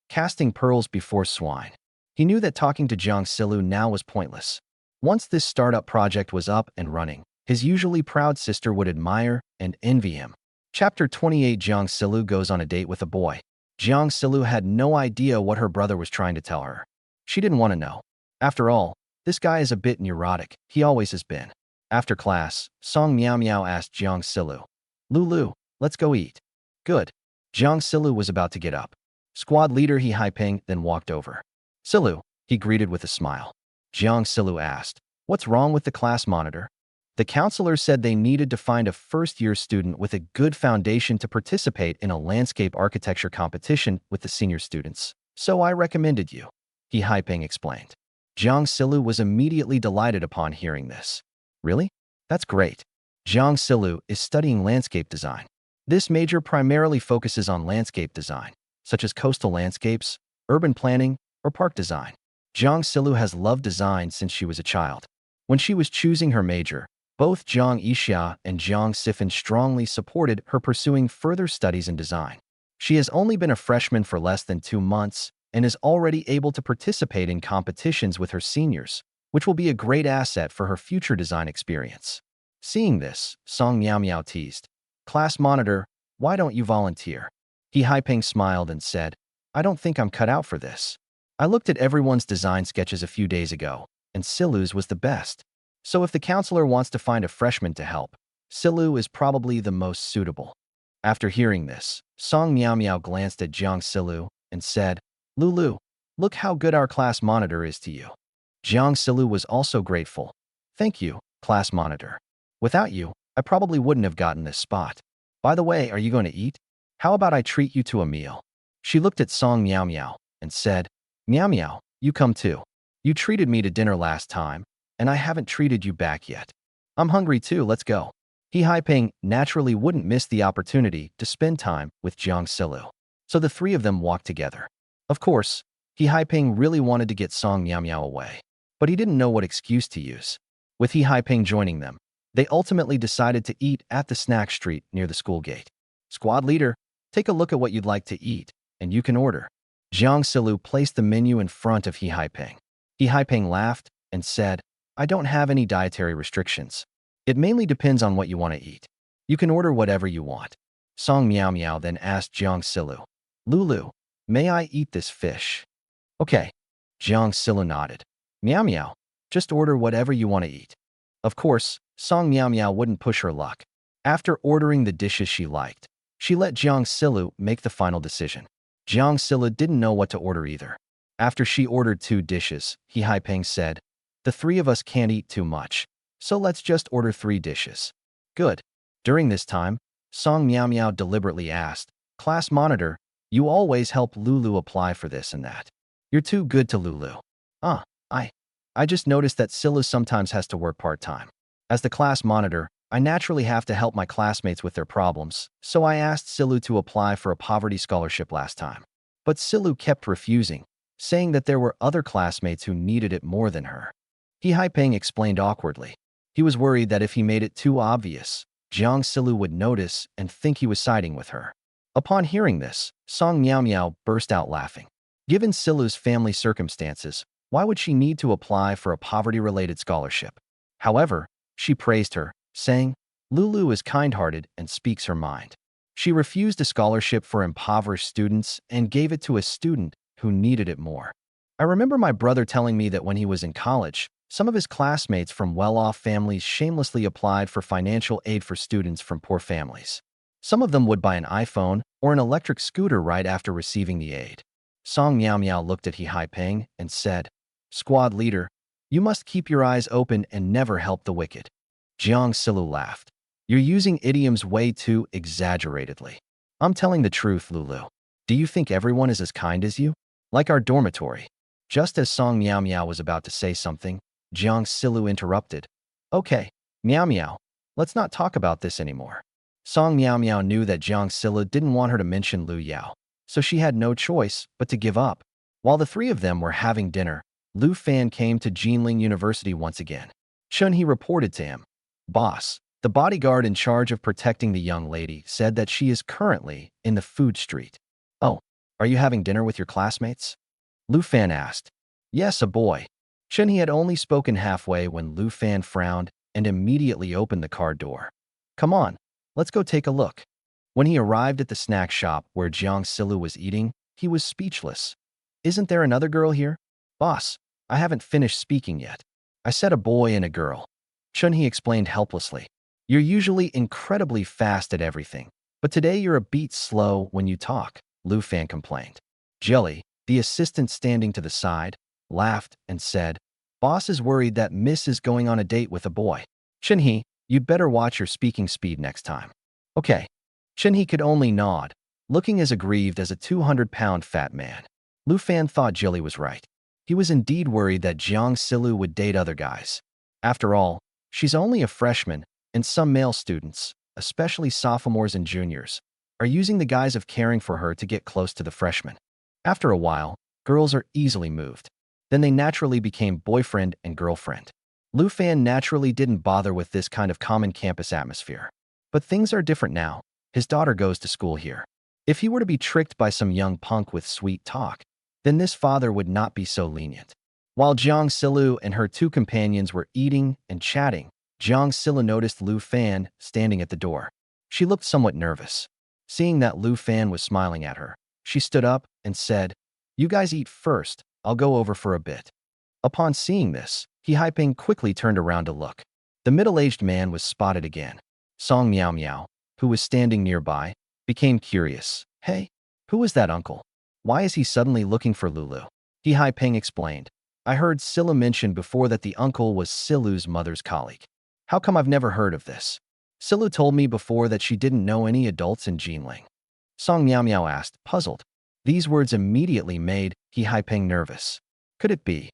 Casting pearls before swine. He knew that talking to Jiang Silu now was pointless. Once this startup project was up and running, his usually proud sister would admire and envy him. Chapter 28. Jiang Silu goes on a date with a boy. Jiang Silu had no idea what her brother was trying to tell her. She didn't want to know. After all, this guy is a bit neurotic. He always has been. After class, Song Miao Miao asked Jiang Silu, Lulu, let's go eat. Good. Jiang Silu was about to get up. Squad leader He Haiping then walked over. Silu, he greeted with a smile. Jiang Silu asked, what's wrong with the class monitor? The counselor said they needed to find a first-year student with a good foundation to participate in a landscape architecture competition with the senior students. So I recommended you, He Haiping explained. Jiang Silu was immediately delighted upon hearing this. Really? That's great. Jiang Silu is studying landscape design. This major primarily focuses on landscape design, such as coastal landscapes, urban planning, or park design. Jiang Silu has loved design since she was a child. When she was choosing her major, both Jiang Yixia and Jiang Sifan strongly supported her pursuing further studies in design. She has only been a freshman for less than 2 months and is already able to participate in competitions with her seniors, which will be a great asset for her future design experience. Seeing this, Song Miao Miao teased, class monitor, why don't you volunteer? He Haiping smiled and said, I don't think I'm cut out for this. I looked at everyone's design sketches a few days ago, and Silu's was the best. So if the counselor wants to find a freshman to help, Silu is probably the most suitable. After hearing this, Song Miao Miao glanced at Jiang Silu and said, Lulu, look how good our class monitor is to you. Jiang Silu was also grateful. Thank you, class monitor. Without you, I probably wouldn't have gotten this spot. By the way, are you going to eat? How about I treat you to a meal? She looked at Song Miao Miao and said, Miao Miao, you come too. You treated me to dinner last time, and I haven't treated you back yet. I'm hungry too, let's go. He Haiping naturally wouldn't miss the opportunity to spend time with Jiang Silu. So the three of them walked together. Of course, He Haiping really wanted to get Song Miao Miao away, but he didn't know what excuse to use. With He Haiping joining them, they ultimately decided to eat at the snack street near the school gate. Squad leader, take a look at what you'd like to eat, and you can order. Jiang Silu placed the menu in front of He Haiping. He Haiping laughed and said, I don't have any dietary restrictions. It mainly depends on what you want to eat. You can order whatever you want. Song Miao Miao then asked Jiang Silu, Lulu, may I eat this fish? Okay. Jiang Silu nodded. Miao Miao, just order whatever you want to eat. Of course, Song Miao Miao wouldn't push her luck. After ordering the dishes she liked, she let Jiang Silu make the final decision. Jiang Silu didn't know what to order either. After she ordered 2 dishes, He Haiping said, the 3 of us can't eat too much, so let's just order 3 dishes. Good. During this time, Song Miao Miao deliberately asked, class monitor, you always help Lulu apply for this and that. You're too good to Lulu. I just noticed that Silu sometimes has to work part-time. As the class monitor, I naturally have to help my classmates with their problems, so I asked Silu to apply for a poverty scholarship last time. But Silu kept refusing, saying that there were other classmates who needed it more than her. He Haiping explained awkwardly. He was worried that if he made it too obvious, Jiang Silu would notice and think he was siding with her. Upon hearing this, Song Miao Miao burst out laughing. Given Silu's family circumstances, why would she need to apply for a poverty-related scholarship? However, she praised her, saying, Lulu is kind-hearted and speaks her mind. She refused a scholarship for impoverished students and gave it to a student who needed it more. I remember my brother telling me that when he was in college, some of his classmates from well-off families shamelessly applied for financial aid for students from poor families. Some of them would buy an iPhone or an electric scooter right after receiving the aid. Song Miao Miao looked at He Haiping and said, Squad leader, you must keep your eyes open and never help the wicked. Jiang Silu laughed. You're using idioms way too exaggeratedly. I'm telling the truth, Lulu. Do you think everyone is as kind as you? Like our dormitory. Just as Song Miao Miao was about to say something, Jiang Silu interrupted. Okay, Miao Miao, let's not talk about this anymore. Song Miao Miao knew that Jiang Silu didn't want her to mention Lu Yao, so she had no choice but to give up. While the 3 of them were having dinner, Lu Fan came to Jinling University once again. Chun He reported to him. Boss, the bodyguard in charge of protecting the young lady said that she is currently in the food street. Oh, are you having dinner with your classmates? Lu Fan asked. Yes, a boy. Chun He had only spoken halfway when Lu Fan frowned and immediately opened the car door. Come on, let's go take a look. When he arrived at the snack shop where Jiang Yixia was eating, he was speechless. Isn't there another girl here? Boss, I haven't finished speaking yet. I said a boy and a girl. Chun He explained helplessly. You're usually incredibly fast at everything, but today you're a beat slow when you talk, Lu Fan complained. Jelly, the assistant standing to the side, laughed and said, Boss is worried that Miss is going on a date with a boy. Chun He, you'd better watch your speaking speed next time. Okay. Chun He could only nod, looking as aggrieved as a 200-pound fat man. Lu Fan thought Jilly was right. He was indeed worried that Jiang Yixia would date other guys. After all, she's only a freshman, and some male students, especially sophomores and juniors, are using the guise of caring for her to get close to the freshmen. After a while, girls are easily moved. Then they naturally became boyfriend and girlfriend. Lu Fan naturally didn't bother with this kind of common campus atmosphere. But things are different now. His daughter goes to school here. If he were to be tricked by some young punk with sweet talk, then this father would not be so lenient. While Jiang Yixia and her two companions were eating and chatting, Jiang Yixia noticed Lu Fan standing at the door. She looked somewhat nervous. Seeing that Lu Fan was smiling at her, she stood up and said, You guys eat first, I'll go over for a bit. Upon seeing this, He Haiping quickly turned around to look. The middle-aged man was spotted again. Song Miao Miao, who was standing nearby, became curious. Hey, who is that uncle? Why is he suddenly looking for Lulu? He Haiping explained. I heard Silla mention before that the uncle was Silu's mother's colleague. How come I've never heard of this? Silu told me before that she didn't know any adults in Jinling. Song Miao Miao asked, puzzled. These words immediately made He Haiping nervous. Could it be?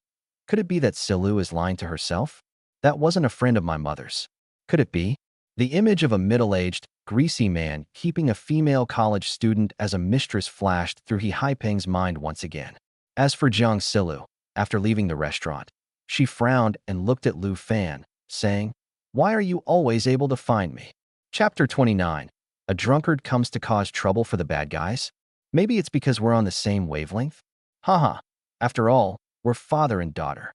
Could it be that Silu is lying to herself? That wasn't a friend of my mother's. Could it be? The image of a middle-aged, greasy man keeping a female college student as a mistress flashed through He Haiping's mind once again. As for Jiang Yixia, after leaving the restaurant, she frowned and looked at Lu Fan, saying, Why are you always able to find me? Chapter 29. A drunkard comes to cause trouble for the bad guys? Maybe it's because we're on the same wavelength? Haha. After all, we're father and daughter.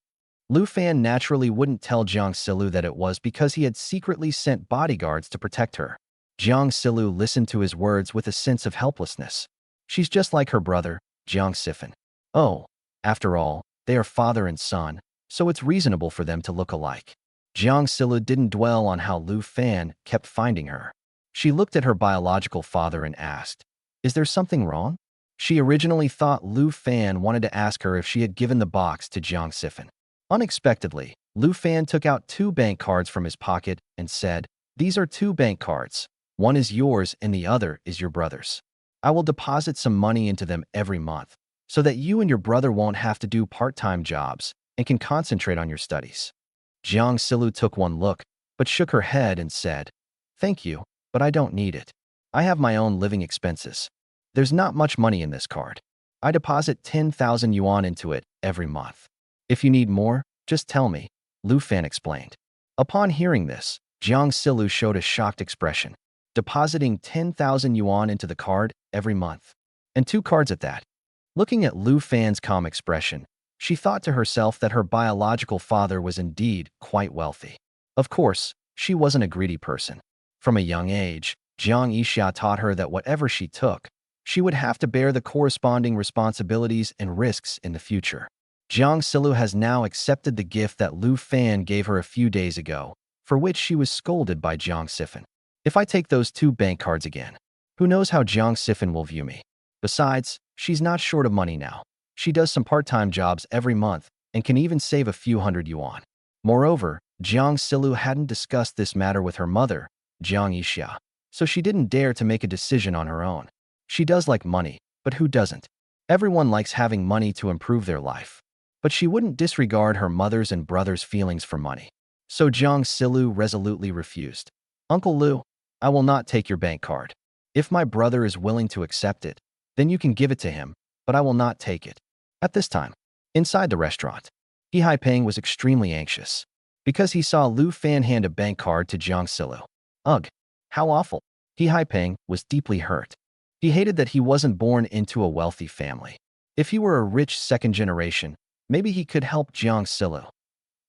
Lu Fan naturally wouldn't tell Jiang Yixia that it was because he had secretly sent bodyguards to protect her. Jiang Yixia listened to his words with a sense of helplessness. She's just like her brother, Jiang Yixia. Oh, after all, they are father and son, so it's reasonable for them to look alike. Jiang Yixia didn't dwell on how Lu Fan kept finding her. She looked at her biological father and asked, Is there something wrong? She originally thought Lu Fan wanted to ask her if she had given the box to Jiang Yixia. Unexpectedly, Lu Fan took out 2 bank cards from his pocket and said, These are 2 bank cards. One is yours and the other is your brother's. I will deposit some money into them every month, so that you and your brother won't have to do part-time jobs and can concentrate on your studies. Jiang Yixia took one look, but shook her head and said, Thank you, but I don't need it. I have my own living expenses. There's not much money in this card. I deposit 10,000 yuan into it every month. If you need more, just tell me, Lu Fan explained. Upon hearing this, Jiang Yixia showed a shocked expression, depositing 10,000 yuan into the card every month. And 2 cards at that. Looking at Lu Fan's calm expression, she thought to herself that her biological father was indeed quite wealthy. Of course, she wasn't a greedy person. From a young age, Jiang Yixia taught her that whatever she took, she would have to bear the corresponding responsibilities and risks in the future. Jiang Yixia has now accepted the gift that Lu Fan gave her a few days ago, for which she was scolded by Jiang Yixia. If I take those 2 bank cards again, who knows how Jiang Yixia will view me? Besides, she's not short of money now. She does some part-time jobs every month and can even save a few hundred yuan. Moreover, Jiang Yixia hadn't discussed this matter with her mother, Jiang Yixia, so she didn't dare to make a decision on her own. She does like money, but who doesn't? Everyone likes having money to improve their life. But she wouldn't disregard her mother's and brother's feelings for money. So Jiang Yixia resolutely refused. Uncle Lu, I will not take your bank card. If my brother is willing to accept it, then you can give it to him, but I will not take it. At this time, inside the restaurant, He Haipeng was extremely anxious because he saw Lu Fan hand a bank card to Jiang Silu. Ugh, how awful. He Haipeng was deeply hurt. He hated that he wasn't born into a wealthy family. If he were a rich second generation, maybe he could help Jiang Silu.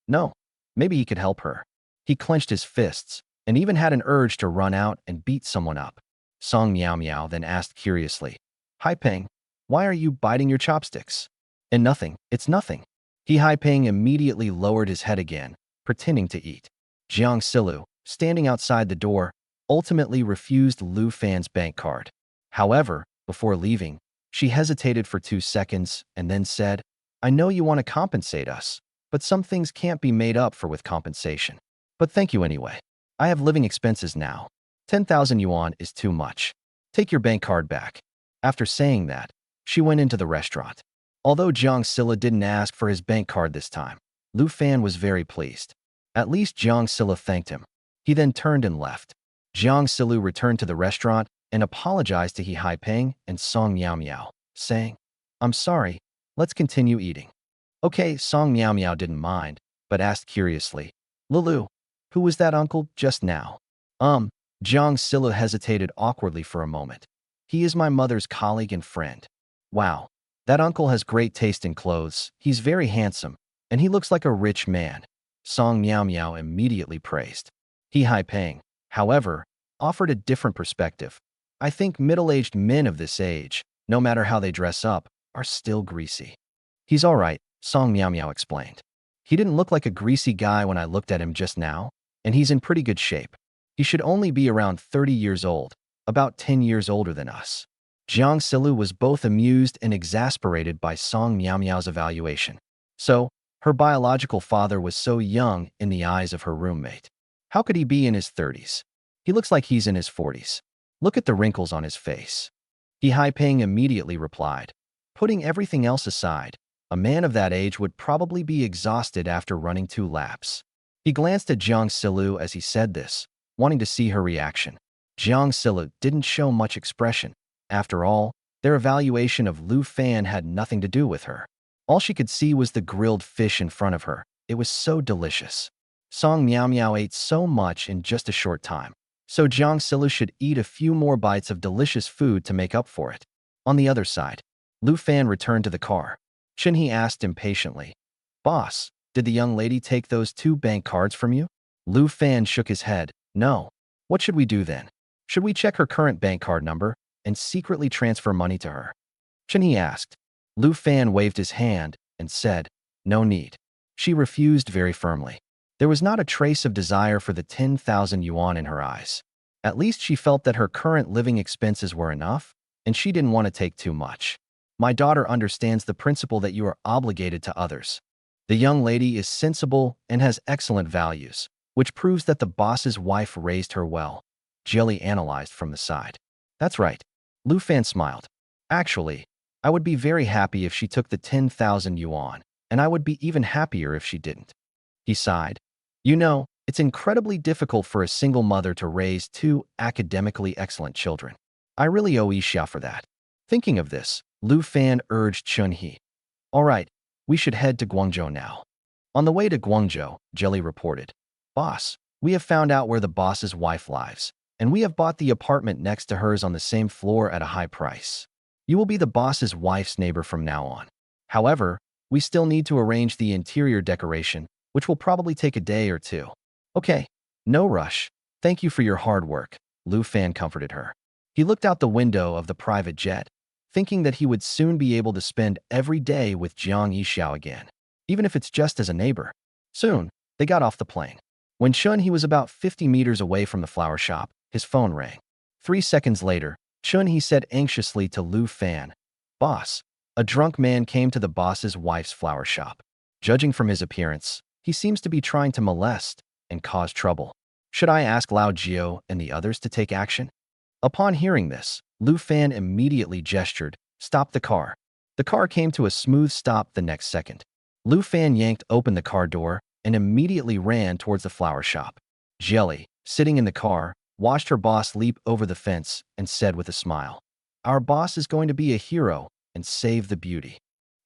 No, maybe he could help her. He clenched his fists and even had an urge to run out and beat someone up. Song Miao Miao then asked curiously, Haipeng, why are you biting your chopsticks? And nothing, it's nothing. He Haipeng immediately lowered his head again, pretending to eat. Jiang Silu, standing outside the door, ultimately refused Lu Fan's bank card. However, before leaving, she hesitated for 2 seconds and then said, I know you want to compensate us, but some things can't be made up for with compensation. But thank you anyway. I have living expenses now. 10,000 yuan is too much. Take your bank card back. After saying that, she went into the restaurant. Although Jiang Silla didn't ask for his bank card this time, Lu Fan was very pleased. At least Jiang Silla thanked him. He then turned and left. Jiang Silu returned to the restaurant and apologized to He Haipeng and Song Miao Miao, saying, I'm sorry, let's continue eating. Okay, Song Miao Miao didn't mind, but asked curiously, Lulu, who was that uncle just now? Jiang Silla hesitated awkwardly for a moment. He is my mother's colleague and friend. Wow, that uncle has great taste in clothes, he's very handsome, and he looks like a rich man. Song Miao Miao immediately praised. He Haipeng, however, offered a different perspective. I think middle-aged men of this age, no matter how they dress up, are still greasy. He's all right, Song Miao Miao explained. He didn't look like a greasy guy when I looked at him just now, and he's in pretty good shape. He should only be around 30 years old, about 10 years older than us. Jiang Silu was both amused and exasperated by Song Miao Miao's evaluation. So, her biological father was so young in the eyes of her roommate. How could he be in his 30s? He looks like he's in his 40s. Look at the wrinkles on his face. He Haipeng immediately replied, putting everything else aside, a man of that age would probably be exhausted after running 2 laps. He glanced at Jiang Silu as he said this, wanting to see her reaction. Jiang Silu didn't show much expression. After all, their evaluation of Lu Fan had nothing to do with her. All she could see was the grilled fish in front of her. It was so delicious. Song Miao Miao ate so much in just a short time, so Jiang Silu should eat a few more bites of delicious food to make up for it. On the other side, Lu Fan returned to the car. He asked impatiently, Boss, did the young lady take those 2 bank cards from you? Lu Fan shook his head. No. What should we do then? Should we check her current bank card number and secretly transfer money to her? He asked. Lu Fan waved his hand and said, no need. She refused very firmly. There was not a trace of desire for the 10,000 yuan in her eyes. At least she felt that her current living expenses were enough, and she didn't want to take too much. My daughter understands the principle that you are obligated to others. The young lady is sensible and has excellent values, which proves that the boss's wife raised her well. Jelly analyzed from the side. That's right. Lu Fan smiled. Actually, I would be very happy if she took the 10,000 yuan, and I would be even happier if she didn't. He sighed. You know, it's incredibly difficult for a single mother to raise 2 academically excellent children. I really owe Yixia for that. Thinking of this, Lu Fan urged Chun-He. All right, we should head to Guangzhou now. On the way to Guangzhou, Jelly reported. Boss, we have found out where the boss's wife lives, and we have bought the apartment next to hers on the same floor at a high price. You will be the boss's wife's neighbor from now on. However, we still need to arrange the interior decoration, which will probably take a day or 2. Okay, no rush. Thank you for your hard work, Lu Fan comforted her. He looked out the window of the private jet, thinking that he would soon be able to spend every day with Jiang Yixia again, even if it's just as a neighbor. Soon, they got off the plane. When Chun-He was about 50 meters away from the flower shop, his phone rang. 3 seconds later, Chun-He said anxiously to Lu Fan, Boss, a drunk man came to the boss's wife's flower shop. Judging from his appearance, he seems to be trying to molest and cause trouble. Should I ask Lao Jiao and the others to take action? Upon hearing this, Lu Fan immediately gestured, stopped the car. The car came to a smooth stop the next second. Lu Fan yanked open the car door and immediately ran towards the flower shop. Jelly, sitting in the car, watched her boss leap over the fence and said with a smile, Our boss is going to be a hero and save the beauty.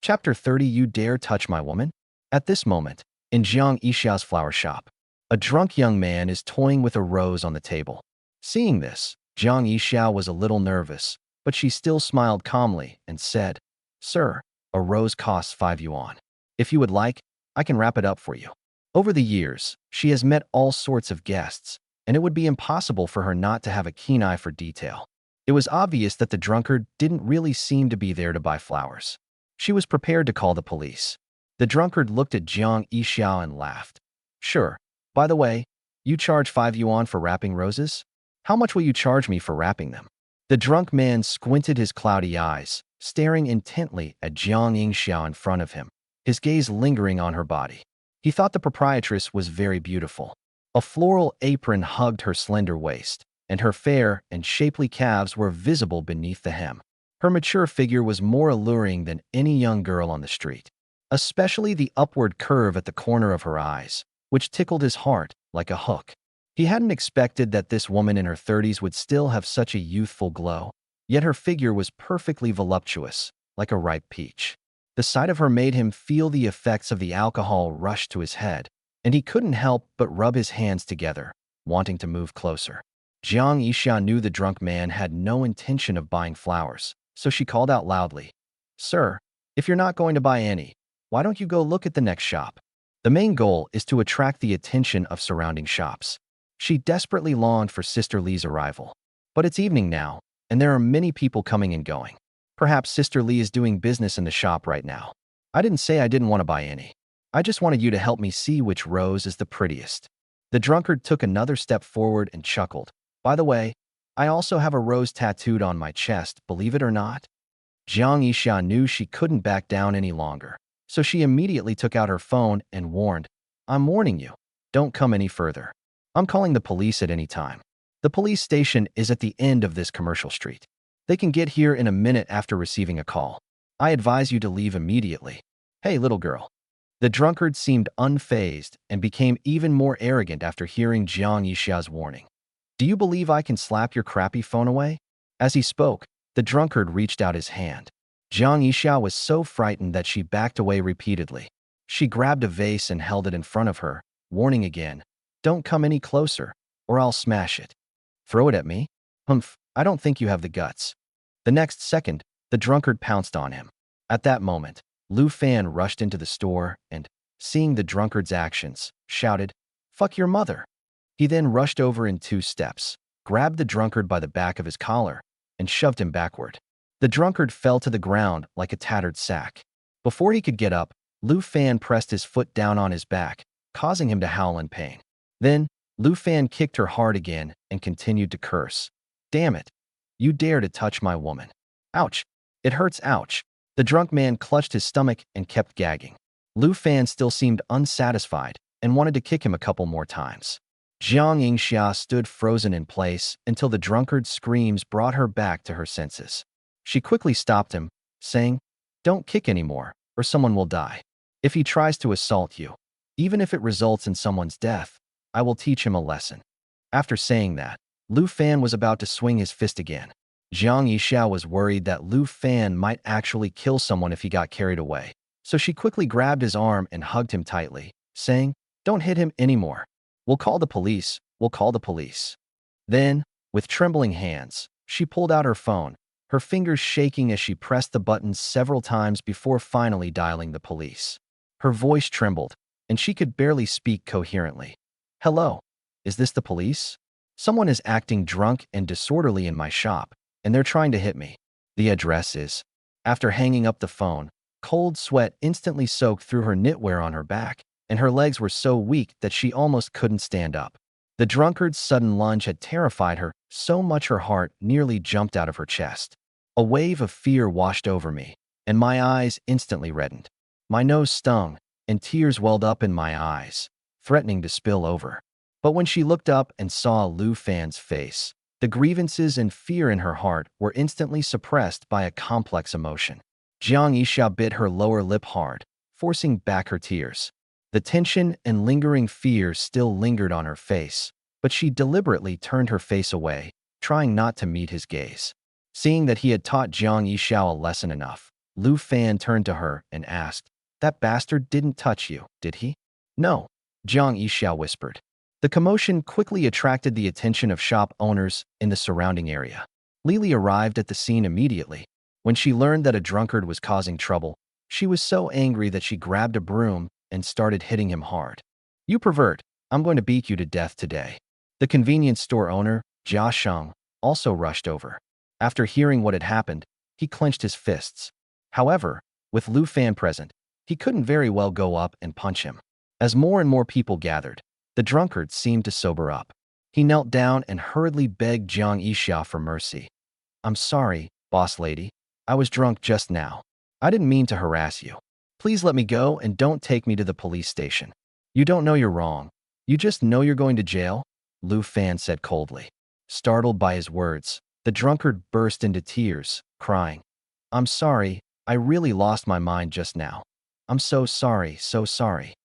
Chapter 30 You Dare Touch My Woman? At this moment, in Jiang Yixia's flower shop, a drunk young man is toying with a rose on the table. Seeing this, Jiang Yixia was a little nervous, but she still smiled calmly and said, "Sir, a rose costs 5 yuan. If you would like, I can wrap it up for you." Over the years, she has met all sorts of guests, and it would be impossible for her not to have a keen eye for detail. It was obvious that the drunkard didn't really seem to be there to buy flowers. She was prepared to call the police. The drunkard looked at Jiang Yixia and laughed. "Sure. By the way, you charge 5 yuan for wrapping roses? How much will you charge me for wrapping them?" The drunk man squinted his cloudy eyes, staring intently at Jiang Yixia in front of him, his gaze lingering on her body. He thought the proprietress was very beautiful. A floral apron hugged her slender waist, and her fair and shapely calves were visible beneath the hem. Her mature figure was more alluring than any young girl on the street, especially the upward curve at the corner of her eyes, which tickled his heart like a hook. He hadn't expected that this woman in her 30s would still have such a youthful glow, yet her figure was perfectly voluptuous, like a ripe peach. The sight of her made him feel the effects of the alcohol rush to his head, and he couldn't help but rub his hands together, wanting to move closer. Jiang Yixia knew the drunk man had no intention of buying flowers, so she called out loudly, "Sir, if you're not going to buy any, why don't you go look at the next shop?" The main goal is to attract the attention of surrounding shops. She desperately longed for Sister Lee's arrival. But it's evening now, and there are many people coming and going. Perhaps Sister Lee is doing business in the shop right now. I didn't say I didn't want to buy any. I just wanted you to help me see which rose is the prettiest. The drunkard took another step forward and chuckled. "By the way, I also have a rose tattooed on my chest, believe it or not." Jiang Yixia knew she couldn't back down any longer, so she immediately took out her phone and warned, "I'm warning you. Don't come any further. I'm calling the police at any time. The police station is at the end of this commercial street. They can get here in a minute after receiving a call. I advise you to leave immediately. Hey, little girl." The drunkard seemed unfazed and became even more arrogant after hearing Jiang Yixia's warning. "Do you believe I can slap your crappy phone away?" As he spoke, the drunkard reached out his hand. Jiang Yixia was so frightened that she backed away repeatedly. She grabbed a vase and held it in front of her, warning again, "Don't come any closer, or I'll smash it." "Throw it at me? Humph, I don't think you have the guts." The next second, the drunkard pounced on him. At that moment, Lu Fan rushed into the store and, seeing the drunkard's actions, shouted, "Fuck your mother." He then rushed over in 2 steps, grabbed the drunkard by the back of his collar, and shoved him backward. The drunkard fell to the ground like a tattered sack. Before he could get up, Lu Fan pressed his foot down on his back, causing him to howl in pain. Then, Lu Fan kicked her hard again and continued to curse. "Damn it. You dare to touch my woman. Ouch. It hurts, ouch." The drunk man clutched his stomach and kept gagging. Lu Fan still seemed unsatisfied and wanted to kick him a couple more times. Jiang Yixia stood frozen in place until the drunkard's screams brought her back to her senses. She quickly stopped him, saying, "Don't kick anymore, or someone will die. If he tries to assault you, even if it results in someone's death, I will teach him a lesson." After saying that, Lu Fan was about to swing his fist again. Jiang Yixia was worried that Lu Fan might actually kill someone if he got carried away, so she quickly grabbed his arm and hugged him tightly, saying, "Don't hit him anymore. We'll call the police, we'll call the police." Then, with trembling hands, she pulled out her phone, her fingers shaking as she pressed the buttons several times before finally dialing the police. Her voice trembled, and she could barely speak coherently. "Hello, is this the police? Someone is acting drunk and disorderly in my shop, and they're trying to hit me. The address is..." After hanging up the phone, cold sweat instantly soaked through her knitwear on her back, and her legs were so weak that she almost couldn't stand up. The drunkard's sudden lunge had terrified her so much her heart nearly jumped out of her chest. A wave of fear washed over me, and my eyes instantly reddened. My nose stung, and tears welled up in my eyes, threatening to spill over. But when she looked up and saw Lu Fan's face, the grievances and fear in her heart were instantly suppressed by a complex emotion. Jiang Yixia bit her lower lip hard, forcing back her tears. The tension and lingering fear still lingered on her face, but she deliberately turned her face away, trying not to meet his gaze. Seeing that he had taught Jiang Yixia a lesson enough, Lu Fan turned to her and asked, That bastard didn't touch you, did he? No, Jiang Yixia whispered. The commotion quickly attracted the attention of shop owners in the surrounding area. Lily arrived at the scene immediately. When she learned that a drunkard was causing trouble, she was so angry that she grabbed a broom and started hitting him hard. You pervert, I'm going to beat you to death today. The convenience store owner, Jia Sheng, also rushed over. After hearing what had happened, he clenched his fists. However, with Lu Fan present, he couldn't very well go up and punch him. As more and more people gathered, the drunkard seemed to sober up. He knelt down and hurriedly begged Jiang Yixia for mercy. I'm sorry, boss lady. I was drunk just now. I didn't mean to harass you. Please let me go and don't take me to the police station. You don't know you're wrong. You just know you're going to jail, Lu Fan said coldly. Startled by his words, the drunkard burst into tears, crying, I'm sorry, I really lost my mind just now. I'm so sorry, so sorry.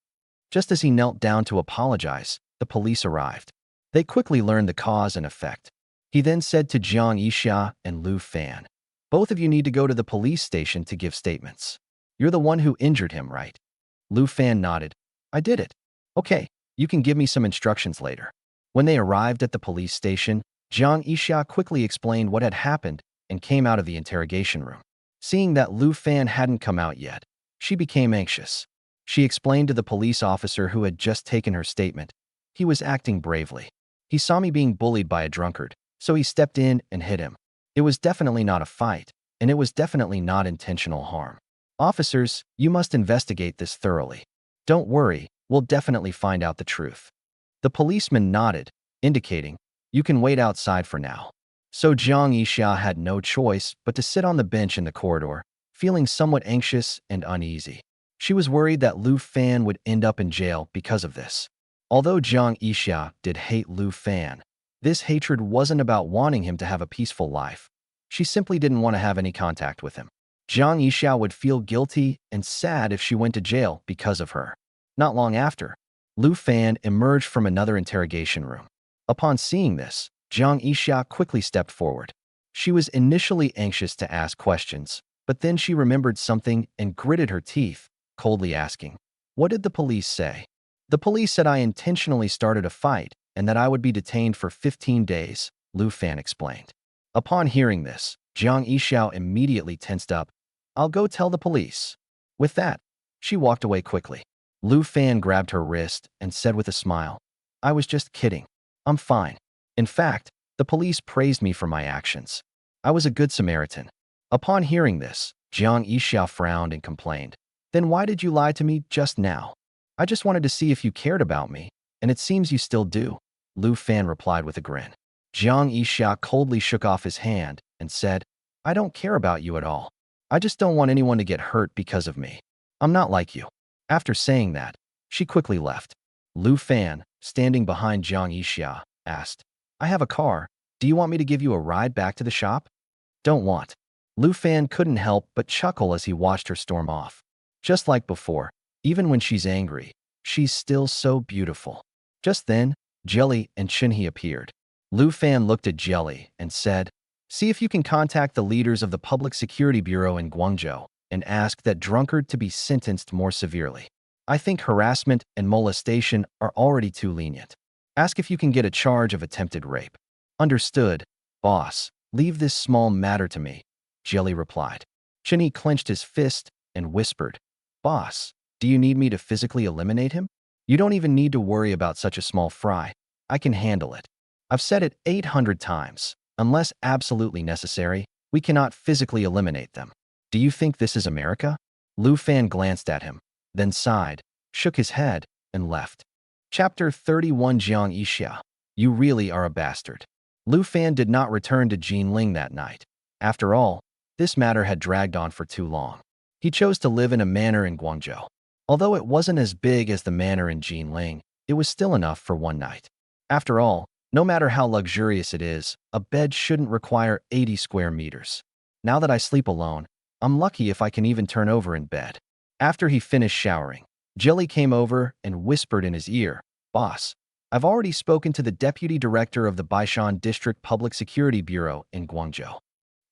Just as he knelt down to apologize, the police arrived. They quickly learned the cause and effect. He then said to Jiang Yixia and Lu Fan, both of you need to go to the police station to give statements. You're the one who injured him, right? Lu Fan nodded. I did it. Okay, you can give me some instructions later. When they arrived at the police station, Jiang Yixia quickly explained what had happened and came out of the interrogation room. Seeing that Lu Fan hadn't come out yet, she became anxious. She explained to the police officer who had just taken her statement. He was acting bravely. He saw me being bullied by a drunkard, so he stepped in and hit him. It was definitely not a fight, and it was definitely not intentional harm. Officers, you must investigate this thoroughly. Don't worry, we'll definitely find out the truth. The policeman nodded, indicating, you can wait outside for now. So Jiang Yixia had no choice but to sit on the bench in the corridor, feeling somewhat anxious and uneasy. She was worried that Lu Fan would end up in jail because of this. Although Jiang Yixia did hate Lu Fan, this hatred wasn't about wanting him to have a peaceful life. She simply didn't want to have any contact with him. Jiang Yixia would feel guilty and sad if she went to jail because of her. Not long after, Lu Fan emerged from another interrogation room. Upon seeing this, Jiang Yixia quickly stepped forward. She was initially anxious to ask questions, but then she remembered something and gritted her teeth, coldly asking, what did the police say? The police said I intentionally started a fight and that I would be detained for 15 days, Lu Fan explained. Upon hearing this, Jiang Yixia immediately tensed up. I'll go tell the police. With that, she walked away quickly. Lu Fan grabbed her wrist and said with a smile, I was just kidding. I'm fine. In fact, the police praised me for my actions. I was a good Samaritan. Upon hearing this, Jiang Yixia frowned and complained. Then why did you lie to me just now? I just wanted to see if you cared about me, and it seems you still do, Lu Fan replied with a grin. Jiang Yixia coldly shook off his hand and said, I don't care about you at all. I just don't want anyone to get hurt because of me. I'm not like you. After saying that, she quickly left. Lu Fan, standing behind Jiang Yixia, asked, I have a car. Do you want me to give you a ride back to the shop? Don't want. Lu Fan couldn't help but chuckle as he watched her storm off. Just like before, even when she's angry, she's still so beautiful. Just then, Jelly and Chinhe appeared. Lu Fan looked at Jelly and said, see if you can contact the leaders of the Public Security Bureau in Guangzhou and ask that drunkard to be sentenced more severely. I think harassment and molestation are already too lenient. Ask if you can get a charge of attempted rape. Understood, boss. Leave this small matter to me, Jelly replied. Chinhe clenched his fist and whispered, Boss, do you need me to physically eliminate him? You don't even need to worry about such a small fry. I can handle it. I've said it 800 times. Unless absolutely necessary, we cannot physically eliminate them. Do you think this is America? Lu Fan glanced at him, then sighed, shook his head, and left. Chapter 31 Jiang Yixia. You really are a bastard. Lu Fan did not return to Jinling that night. After all, this matter had dragged on for too long. He chose to live in a manor in Guangzhou. Although it wasn't as big as the manor in Jinling, it was still enough for one night. After all, no matter how luxurious it is, a bed shouldn't require 80 square meters. Now that I sleep alone, I'm lucky if I can even turn over in bed. After he finished showering, Jelly came over and whispered in his ear, Boss, I've already spoken to the deputy director of the Baishan District Public Security Bureau in Guangzhou.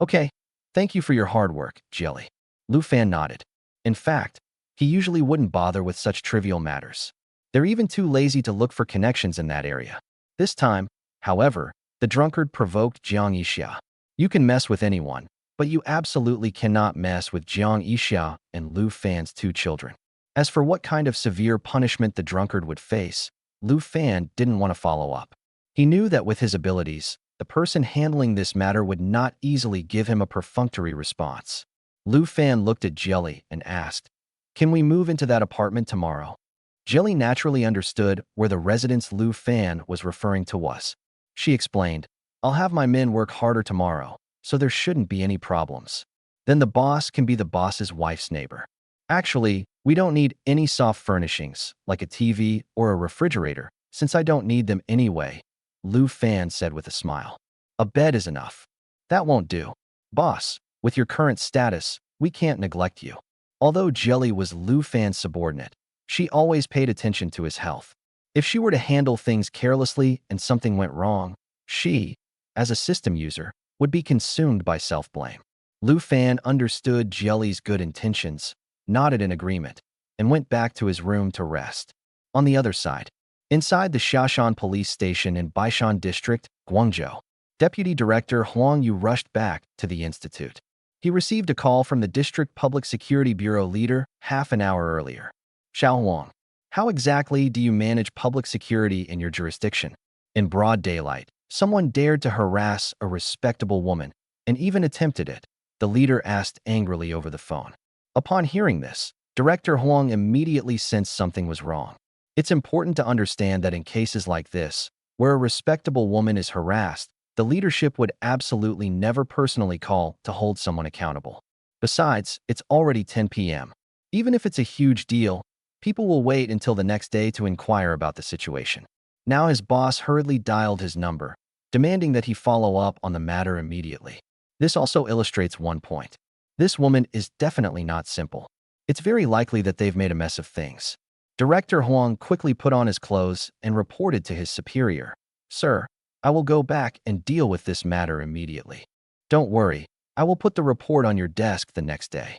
Okay, thank you for your hard work, Jelly. Lu Fan nodded. In fact, He usually wouldn't bother with such trivial matters. They're even too lazy to look for connections in that area. This time, however, the drunkard provoked Jiang Yixia. You can mess with anyone, but you absolutely cannot mess with Jiang Yixia and Lu Fan's 2 children. As for what kind of severe punishment the drunkard would face, Lu Fan didn't want to follow up. He knew that with his abilities, the person handling this matter would not easily give him a perfunctory response. Lu Fan looked at Jelly and asked, "Can we move into that apartment tomorrow?" Jelly naturally understood where the residence Lu Fan was referring to was. She explained, "I'll have my men work harder tomorrow, so there shouldn't be any problems. Then the boss can be the boss's wife's neighbor. Actually, we don't need any soft furnishings, like a TV or a refrigerator, since I don't need them anyway," Lu Fan said with a smile. "A bed is enough." "That won't do. Boss, with your current status, we can't neglect you." Although Jelly was Lu Fan's subordinate, she always paid attention to his health. If she were to handle things carelessly and something went wrong, she, as a system user, would be consumed by self-blame. Lu Fan understood Jelly's good intentions, nodded in agreement, and went back to his room to rest. On the other side, inside the Xiaoshan police station in Baishan District, Guangzhou, Deputy Director Huang Yu rushed back to the institute. He received a call from the District Public Security Bureau leader half an hour earlier. "Xiao Huang, how exactly do you manage public security in your jurisdiction?" In broad daylight, someone dared to harass a respectable woman and even attempted it, the leader asked angrily over the phone. Upon hearing this, Director Huang immediately sensed something was wrong. It's important to understand that in cases like this, where a respectable woman is harassed, the leadership would absolutely never personally call to hold someone accountable. Besides, it's already 10 p.m. Even if it's a huge deal, people will wait until the next day to inquire about the situation. Now his boss hurriedly dialed his number, demanding that he follow up on the matter immediately. This also illustrates one point. This woman is definitely not simple. It's very likely that they've made a mess of things. Director Huang quickly put on his clothes and reported to his superior, "Sir, I will go back and deal with this matter immediately. Don't worry, I will put the report on your desk the next day."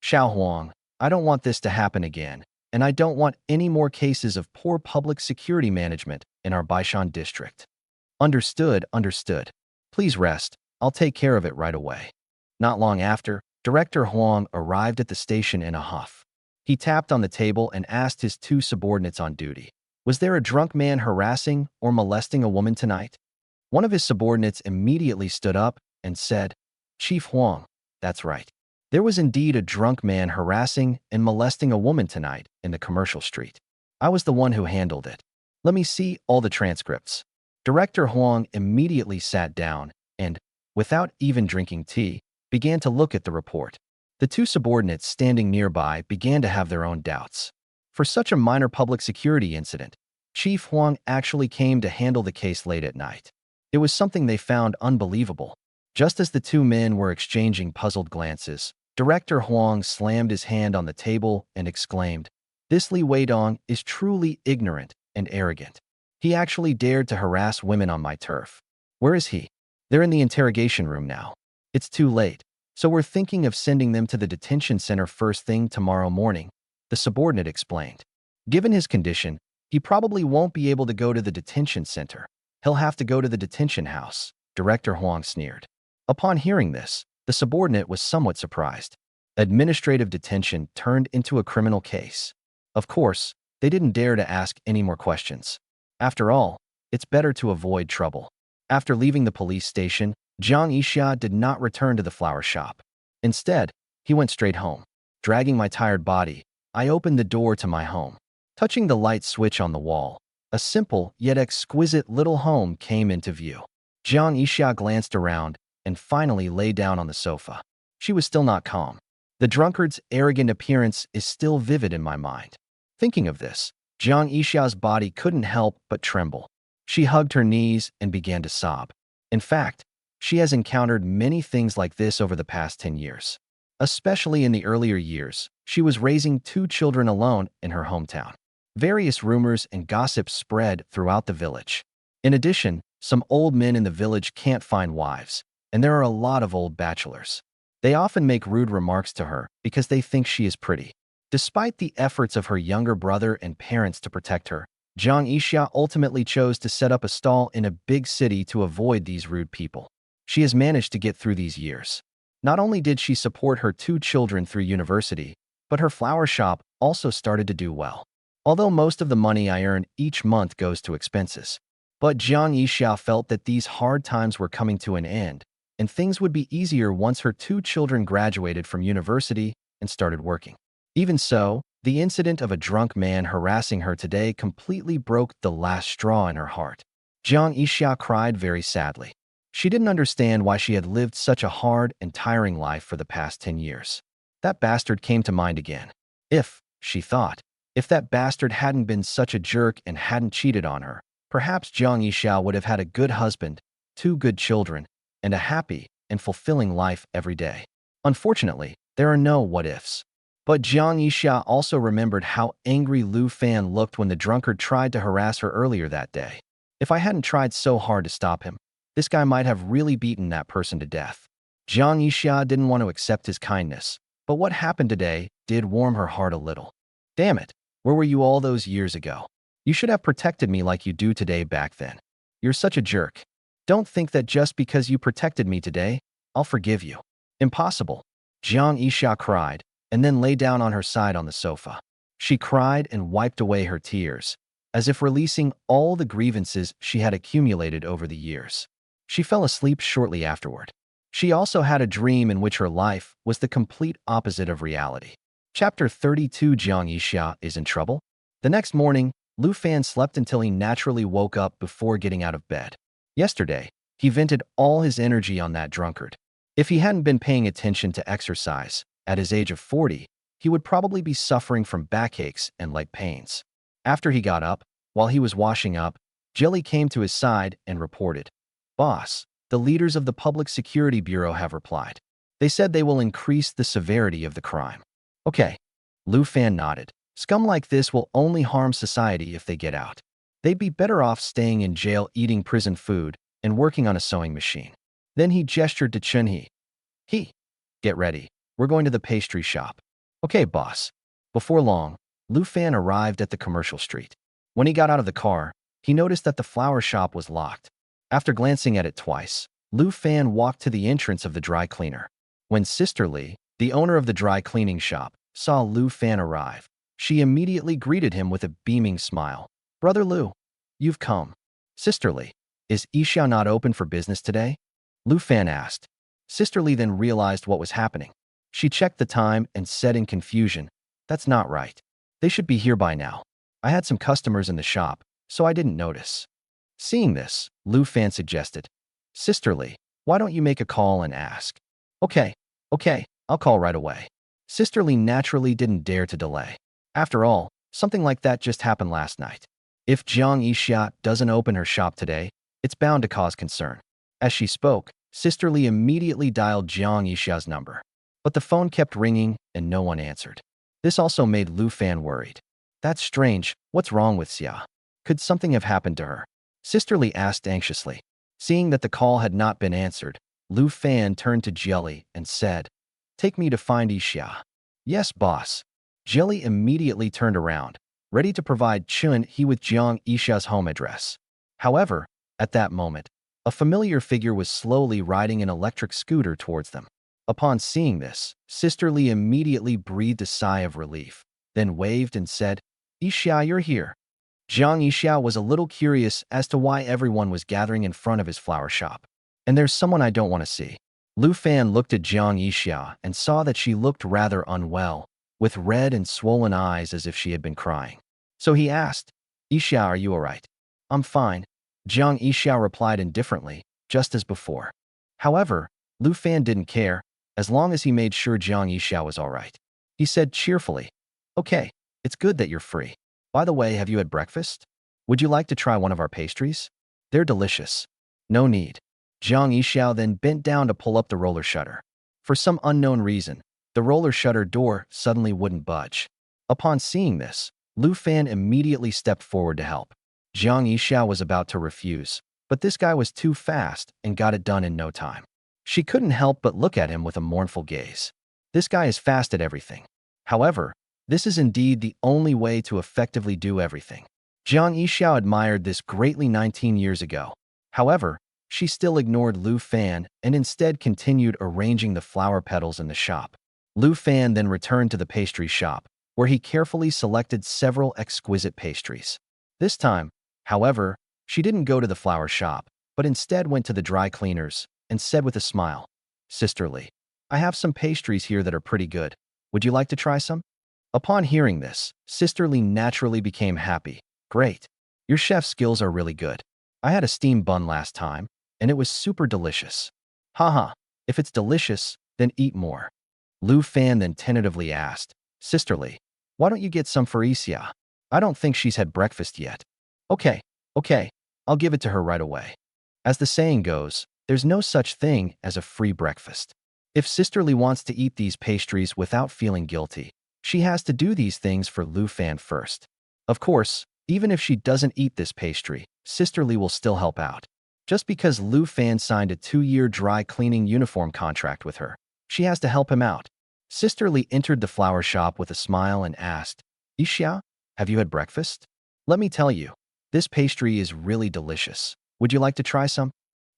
"Xiao Huang, I don't want this to happen again, and I don't want any more cases of poor public security management in our Baishan district." "Understood, understood. Please rest. I'll take care of it right away." Not long after, Director Huang arrived at the station in a huff. He tapped on the table and asked his 2 subordinates on duty, "Was there a drunk man harassing or molesting a woman tonight?" One of his subordinates immediately stood up and said, "Chief Huang, that's right. There was indeed a drunk man harassing and molesting a woman tonight in the commercial street. I was the one who handled it. Let me see all the transcripts." Director Huang immediately sat down and, without even drinking tea, began to look at the report. The 2 subordinates standing nearby began to have their own doubts. For such a minor public security incident, Chief Huang actually came to handle the case late at night. It was something they found unbelievable. Just as the 2 men were exchanging puzzled glances, Director Huang slammed his hand on the table and exclaimed, "This Li Weidong is truly ignorant and arrogant. He actually dared to harass women on my turf. Where is he?" "They're in the interrogation room now. It's too late, so we're thinking of sending them to the detention center first thing tomorrow morning," the subordinate explained. Given his condition, he probably won't be able to go to the detention center. He'll have to go to the detention house, Director Huang sneered. Upon hearing this, the subordinate was somewhat surprised. Administrative detention turned into a criminal case. Of course, they didn't dare to ask any more questions. After all, it's better to avoid trouble. After leaving the police station, Jiang Yixia did not return to the flower shop. Instead, he went straight home. Dragging my tired body, I opened the door to my home. Touching the light switch on the wall, a simple yet exquisite little home came into view. Jiang Yixia glanced around and finally lay down on the sofa. She was still not calm. The drunkard's arrogant appearance is still vivid in my mind. Thinking of this, Jiang Yixia's body couldn't help but tremble. She hugged her knees and began to sob. In fact, she has encountered many things like this over the past 10 years. Especially in the earlier years, she was raising 2 children alone in her hometown. Various rumors and gossips spread throughout the village. In addition, some old men in the village can't find wives, and there are a lot of old bachelors. They often make rude remarks to her because they think she is pretty. Despite the efforts of her younger brother and parents to protect her, Jiang Yixia ultimately chose to set up a stall in a big city to avoid these rude people. She has managed to get through these years. Not only did she support her 2 children through university, but her flower shop also started to do well. Although most of the money I earn each month goes to expenses. But Jiang Yixia felt that these hard times were coming to an end, and things would be easier once her 2 children graduated from university and started working. Even so, the incident of a drunk man harassing her today completely broke the last straw in her heart. Jiang Yixia cried very sadly. She didn't understand why she had lived such a hard and tiring life for the past 10 years. That bastard came to mind again. She thought, if that bastard hadn't been such a jerk and hadn't cheated on her, perhaps Jiang Yixia would have had a good husband, 2 good children, and a happy and fulfilling life every day. Unfortunately, there are no what-ifs. But Jiang Yixia also remembered how angry Lu Fan looked when the drunkard tried to harass her earlier that day. If I hadn't tried so hard to stop him, this guy might have really beaten that person to death. Jiang Yixia didn't want to accept his kindness, but what happened today did warm her heart a little. Damn it, where were you all those years ago? You should have protected me like you do today back then. You're such a jerk. Don't think that just because you protected me today, I'll forgive you. Impossible. Jiang Yixia cried, and then lay down on her side on the sofa. She cried and wiped away her tears, as if releasing all the grievances she had accumulated over the years. She fell asleep shortly afterward. She also had a dream in which her life was the complete opposite of reality. Chapter 32. Jiang Yixia is in trouble? The next morning, Lu Fan slept until he naturally woke up before getting out of bed. Yesterday, he vented all his energy on that drunkard. If he hadn't been paying attention to exercise, at his age of 40, he would probably be suffering from backaches and leg pains. After he got up, while he was washing up, Jelly came to his side and reported, "Boss, the leaders of the Public Security Bureau have replied. They said they will increase the severity of the crime." Okay. Lu Fan nodded. Scum like this will only harm society if they get out. They'd be better off staying in jail eating prison food and working on a sewing machine. Then he gestured to Chunhee. Get ready. We're going to the pastry shop. Okay, boss. Before long, Lu Fan arrived at the commercial street. When he got out of the car, he noticed that the flower shop was locked. After glancing at it twice, Lu Fan walked to the entrance of the dry cleaner. When Sister Li, the owner of the dry cleaning shop, saw Lu Fan arrive, she immediately greeted him with a beaming smile. "Brother Lu, you've come." "Sister Li, is Yixia not open for business today?" Lu Fan asked. Sister Li then realized what was happening. She checked the time and said in confusion, "That's not right. They should be here by now. I had some customers in the shop, so I didn't notice." Seeing this, Lu Fan suggested, "Sister Li, why don't you make a call and ask?" Okay, I'll call right away." Sister Li naturally didn't dare to delay. After all, something like that just happened last night. If Jiang Yixia doesn't open her shop today, it's bound to cause concern. As she spoke, Sister Li immediately dialed Jiang Yixia's number. But the phone kept ringing and no one answered. This also made Lu Fan worried. "That's strange. What's wrong with Xia? Could something have happened to her?" Sister Li asked anxiously. Seeing that the call had not been answered, Lu Fan turned to Jelly and said, "Take me to find Yixia." "Yes, boss." Jelly immediately turned around, ready to provide Chun-Hee with Jiang Yixia's home address. However, at that moment, a familiar figure was slowly riding an electric scooter towards them. Upon seeing this, Sister Li immediately breathed a sigh of relief, then waved and said, "Yixia, you're here." Jiang Yixia was a little curious as to why everyone was gathering in front of his flower shop. "And there's someone I don't want to see." Lu Fan looked at Jiang Yixia and saw that she looked rather unwell, with red and swollen eyes as if she had been crying. So he asked, "Yixia, are you all right?" "I'm fine," Jiang Yixia replied indifferently, just as before. However, Lu Fan didn't care, as long as he made sure Jiang Yixia was all right. He said cheerfully, "Okay, it's good that you're free. By the way, have you had breakfast? Would you like to try one of our pastries? They're delicious." "No need." Jiang Yixia then bent down to pull up the roller shutter. For some unknown reason, the roller shutter door suddenly wouldn't budge. Upon seeing this, Lu Fan immediately stepped forward to help. Jiang Yixia was about to refuse, but this guy was too fast and got it done in no time. She couldn't help but look at him with a mournful gaze. This guy is fast at everything. However, This is indeed the only way to effectively do everything. Jiang Yixia admired this greatly 19 years ago. However, she still ignored Lu Fan and instead continued arranging the flower petals in the shop. Lu Fan then returned to the pastry shop, where he carefully selected several exquisite pastries. This time, however, she didn't go to the flower shop, but instead went to the dry cleaners and said with a smile, "Sisterly, I have some pastries here that are pretty good. Would you like to try some?" Upon hearing this, Sisterly naturally became happy. "Great. Your chef skills are really good. I had a steamed bun last time, and it was super delicious." "Haha, if it's delicious, then eat more." Lu Fan then tentatively asked, "Sisterly, why don't you get some for Yixia? I don't think she's had breakfast yet." Okay, I'll give it to her right away." As the saying goes, there's no such thing as a free breakfast. If Sisterly wants to eat these pastries without feeling guilty, she has to do these things for Lu Fan first. Of course, even if she doesn't eat this pastry, Sisterly will still help out. Just because Lu Fan signed a 2-year dry cleaning uniform contract with her, she has to help him out. Sisterly entered the flower shop with a smile and asked, "Yixia, have you had breakfast? Let me tell you, this pastry is really delicious. Would you like to try some?"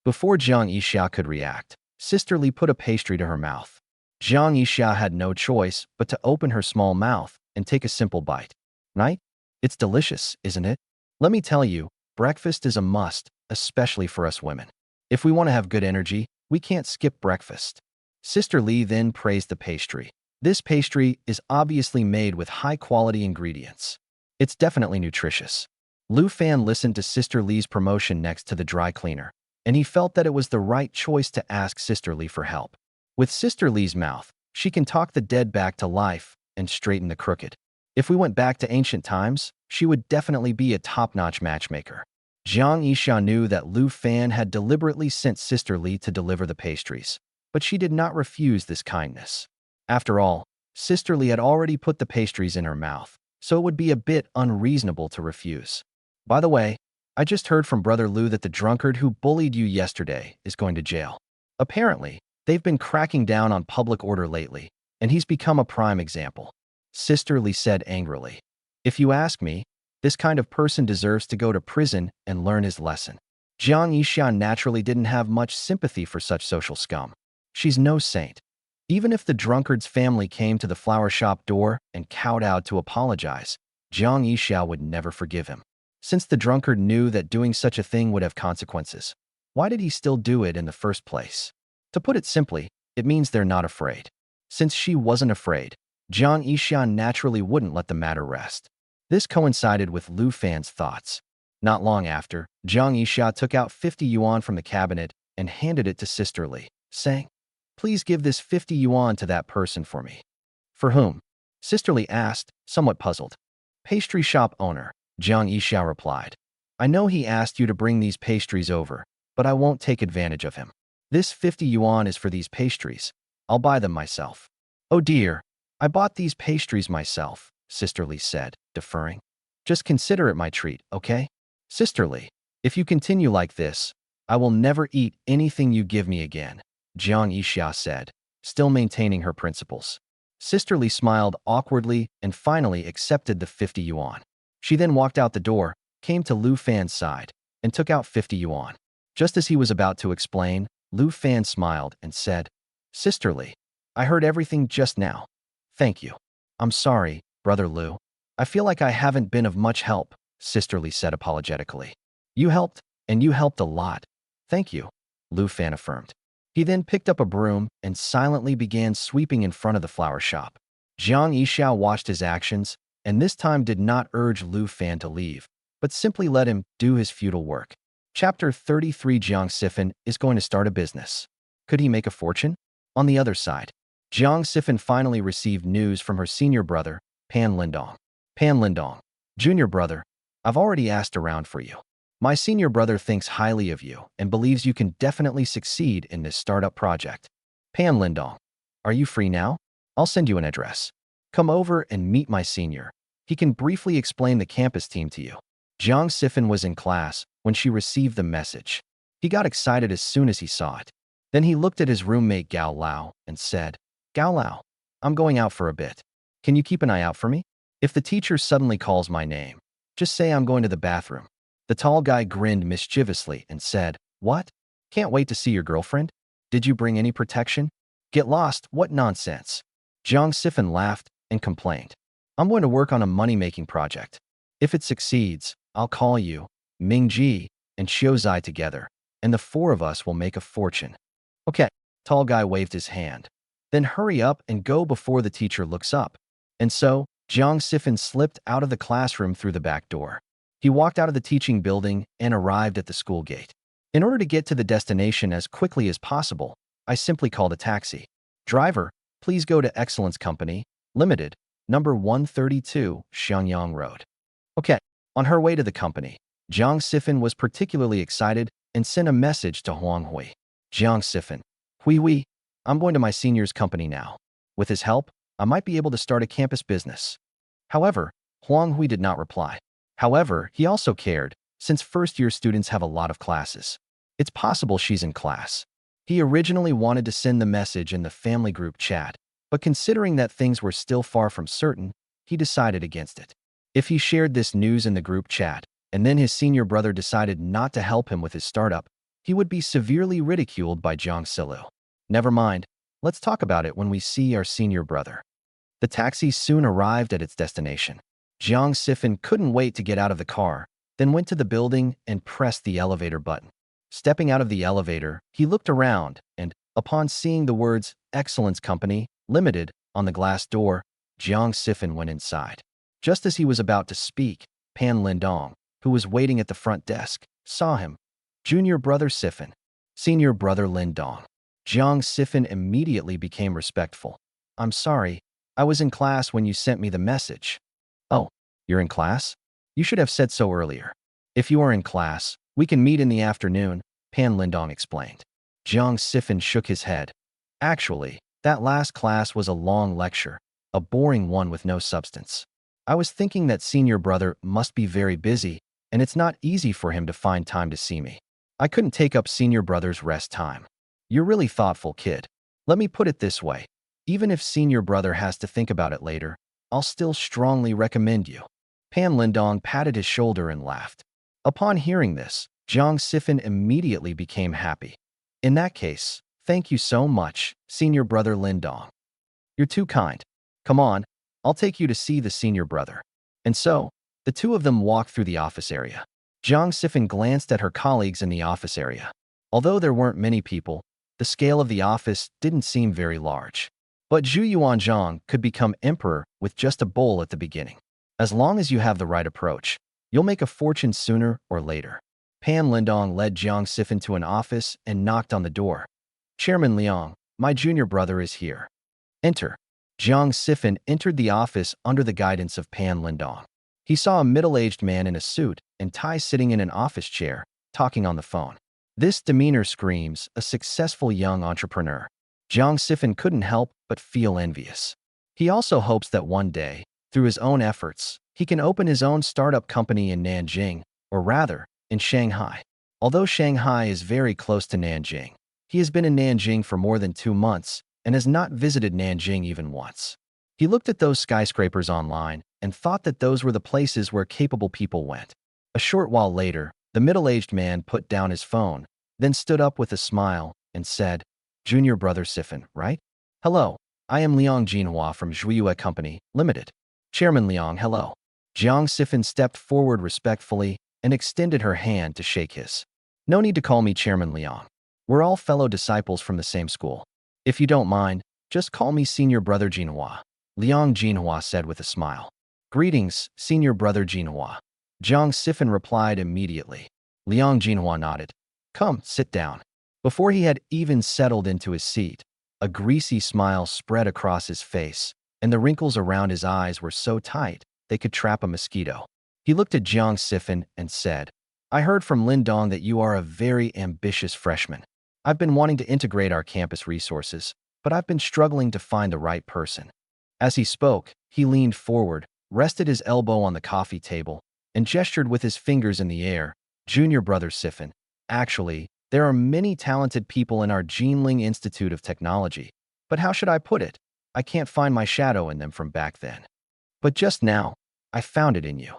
Before Jiang Yixia could react, Sisterly put a pastry to her mouth. Jiang Yixia had no choice but to open her small mouth and take a simple bite. "Right? It's delicious, isn't it? Let me tell you, breakfast is a must, especially for us women. If we want to have good energy, we can't skip breakfast." Sisterly then praised the pastry. This pastry is obviously made with high-quality ingredients. It's definitely nutritious. Lu Fan listened to Sister Li's promotion next to the dry cleaner, and he felt that it was the right choice to ask Sister Li for help. With Sister Li's mouth, she can talk the dead back to life and straighten the crooked. If we went back to ancient times, she would definitely be a top-notch matchmaker. Jiang Yixia knew that Lu Fan had deliberately sent Sister Li to deliver the pastries, but she did not refuse this kindness. After all, Sister Li had already put the pastries in her mouth, so it would be a bit unreasonable to refuse. "By the way, I just heard from Brother Lu that the drunkard who bullied you yesterday is going to jail. Apparently, they've been cracking down on public order lately, and he's become a prime example," Sister Li said angrily. "If you ask me, this kind of person deserves to go to prison and learn his lesson." Jiang Yixia naturally didn't have much sympathy for such social scum. She's no saint. Even if the drunkard's family came to the flower shop door and kowtowed to apologize, Jiang Yixia would never forgive him. Since the drunkard knew that doing such a thing would have consequences, why did he still do it in the first place? To put it simply, it means they're not afraid. Since she wasn't afraid, Jiang Yixia naturally wouldn't let the matter rest. This coincided with Lu Fan's thoughts. Not long after, Jiang Yixia took out 50 yuan from the cabinet and handed it to Sister Li, saying, "Please give this 50 yuan to that person for me." "For whom?" Sister Li asked, somewhat puzzled. "Pastry shop owner," Jiang Yixia replied. "I know he asked you to bring these pastries over, but I won't take advantage of him. This 50 yuan is for these pastries. I'll buy them myself." "Oh dear, I bought these pastries myself," Sister Li said, deferring. "Just consider it my treat, okay?" "Sister Li, if you continue like this, I will never eat anything you give me again," Jiang Yixia said, still maintaining her principles. Sister Li smiled awkwardly and finally accepted the 50 yuan. She then walked out the door, came to Lu Fan's side, and took out 50 yuan. Just as he was about to explain, Lu Fan smiled and said, "Sister Li, I heard everything just now. Thank you." "I'm sorry, Brother Lu. I feel like I haven't been of much help," Sister Li said apologetically. "You helped, and you helped a lot. Thank you," Lu Fan affirmed. He then picked up a broom and silently began sweeping in front of the flower shop. Jiang Yixia watched his actions and this time did not urge Lu Fan to leave, but simply let him do his futile work. Chapter 33. Jiang Sifan is going to start a business. Could he make a fortune? On the other side, Jiang Sifan finally received news from her senior brother, Pan Lindong. "Pan Lindong, junior brother, I've already asked around for you. My senior brother thinks highly of you and believes you can definitely succeed in this startup project. Pan Lindong, are you free now? I'll send you an address. Come over and meet my senior. He can briefly explain the campus team to you." Jiang Sifan was in class when she received the message. He got excited as soon as he saw it. Then he looked at his roommate Gao Lao and said, "Gao Lao, I'm going out for a bit. Can you keep an eye out for me? If the teacher suddenly calls my name, just say I'm going to the bathroom. The tall guy grinned mischievously and said, What? Can't wait to see your girlfriend? Did you bring any protection? Get lost, what nonsense. Jiang Sifan laughed and complained. I'm going to work on a money-making project. If it succeeds, I'll call you, Mingji, and Xiuzai together, and the four of us will make a fortune. Okay, tall guy waved his hand. Then hurry up and go before the teacher looks up. And so, Jiang Sifan slipped out of the classroom through the back door. He walked out of the teaching building and arrived at the school gate. In order to get to the destination as quickly as possible, I simply called a taxi. Driver, please go to Excellence Company, Limited, number 132, Xiangyang Road. Okay, on her way to the company, Jiang Sifan was particularly excited and sent a message to Huang Hui. Jiang Sifan, Hui, I'm going to my senior's company now. With his help, I might be able to start a campus business. However, Huang Hui did not reply. However, he also cared, since first-year students have a lot of classes. It's possible she's in class. He originally wanted to send the message in the family group chat, but considering that things were still far from certain, he decided against it. If he shared this news in the group chat, and then his senior brother decided not to help him with his startup, he would be severely ridiculed by Jiang Silu. Never mind, let's talk about it when we see our senior brother. The taxi soon arrived at its destination. Jiang Sifan couldn't wait to get out of the car, then went to the building and pressed the elevator button. Stepping out of the elevator, he looked around and, upon seeing the words Excellence Company, Limited, on the glass door, Jiang Sifan went inside. Just as he was about to speak, Pan Lindong, who was waiting at the front desk, saw him. Junior brother Sifan. Senior brother Lindong. Jiang Sifan immediately became respectful. I'm sorry, I was in class when you sent me the message. Oh, you're in class? You should have said so earlier. If you are in class, we can meet in the afternoon, Pan Lindong explained. Jiang Sifan shook his head. Actually, that last class was a long lecture, a boring one with no substance. I was thinking that senior brother must be very busy, and it's not easy for him to find time to see me. I couldn't take up senior brother's rest time. You're really thoughtful, kid. Let me put it this way. Even if senior brother has to think about it later, I'll still strongly recommend you. Pan Lindong patted his shoulder and laughed. Upon hearing this, Jiang Sifan immediately became happy. In that case, thank you so much, senior brother Lindong. You're too kind. Come on, I'll take you to see the senior brother. And so, the two of them walked through the office area. Jiang Sifan glanced at her colleagues in the office area. Although there weren't many people, the scale of the office didn't seem very large. But Zhu Yuanzhang could become emperor with just a bowl at the beginning. As long as you have the right approach, you'll make a fortune sooner or later. Pan Lindong led Jiang Sifan to an office and knocked on the door. Chairman Liang, my junior brother is here. Enter. Jiang Sifan entered the office under the guidance of Pan Lindong. He saw a middle-aged man in a suit and tie sitting in an office chair, talking on the phone. This demeanor screams a successful young entrepreneur. Jiang Sifan couldn't help but feel envious. He also hopes that one day, through his own efforts, he can open his own startup company in Nanjing, or rather, in Shanghai. Although Shanghai is very close to Nanjing, he has been in Nanjing for more than 2 months and has not visited Nanjing even once. He looked at those skyscrapers online and thought that those were the places where capable people went. A short while later, the middle-aged man put down his phone, then stood up with a smile and said, Junior brother Sifan, right? Hello, I am Liang Jinhua from Zhuiyue Company, Limited. Chairman Liang, hello. Jiang Sifan stepped forward respectfully and extended her hand to shake his. No need to call me Chairman Liang. We're all fellow disciples from the same school. If you don't mind, just call me Senior Brother Jinhua. Liang Jinhua said with a smile. Greetings, Senior Brother Jinhua. Jiang Sifan replied immediately. Liang Jinhua nodded. Come, sit down. Before he had even settled into his seat, a greasy smile spread across his face, and the wrinkles around his eyes were so tight they could trap a mosquito. He looked at Jiang Sifan and said, I heard from Lindong that you are a very ambitious freshman. I've been wanting to integrate our campus resources, but I've been struggling to find the right person. As he spoke, he leaned forward, rested his elbow on the coffee table, and gestured with his fingers in the air. Junior brother Sifan, actually, there are many talented people in our Jinling Institute of Technology, but how should I put it? I can't find my shadow in them from back then. But just now, I found it in you.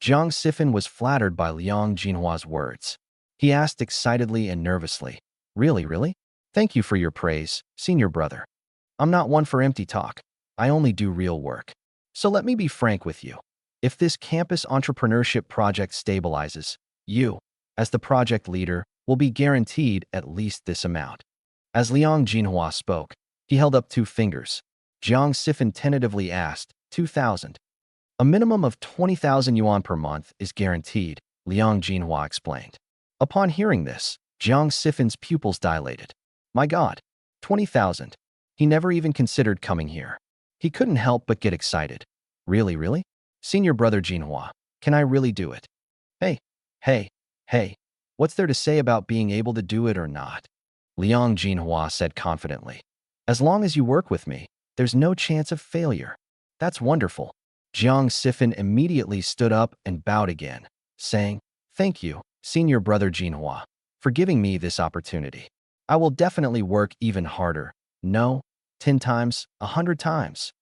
Jiang Sifan was flattered by Liang Jinhua's words. He asked excitedly and nervously, Really, really? Thank you for your praise, senior brother. I'm not one for empty talk. I only do real work. So let me be frank with you. If this campus entrepreneurship project stabilizes, you, as the project leader, will be guaranteed at least this amount. As Liang Jinhua spoke, he held up 2 fingers. Jiang Sifan tentatively asked, 2,000. A minimum of 20,000 yuan per month is guaranteed, Liang Jinhua explained. Upon hearing this, Jiang Sifan's pupils dilated. My God, 20,000. He never even considered coming here. He couldn't help but get excited. Really, really? Senior brother Jinhua, can I really do it? Hey, hey, hey, what's there to say about being able to do it or not? Liang Jinhua said confidently. As long as you work with me, there's no chance of failure. That's wonderful. Jiang Sifan immediately stood up and bowed again, saying, Thank you, senior brother Jinhua, for giving me this opportunity. I will definitely work even harder. No, 10 times, 100 times.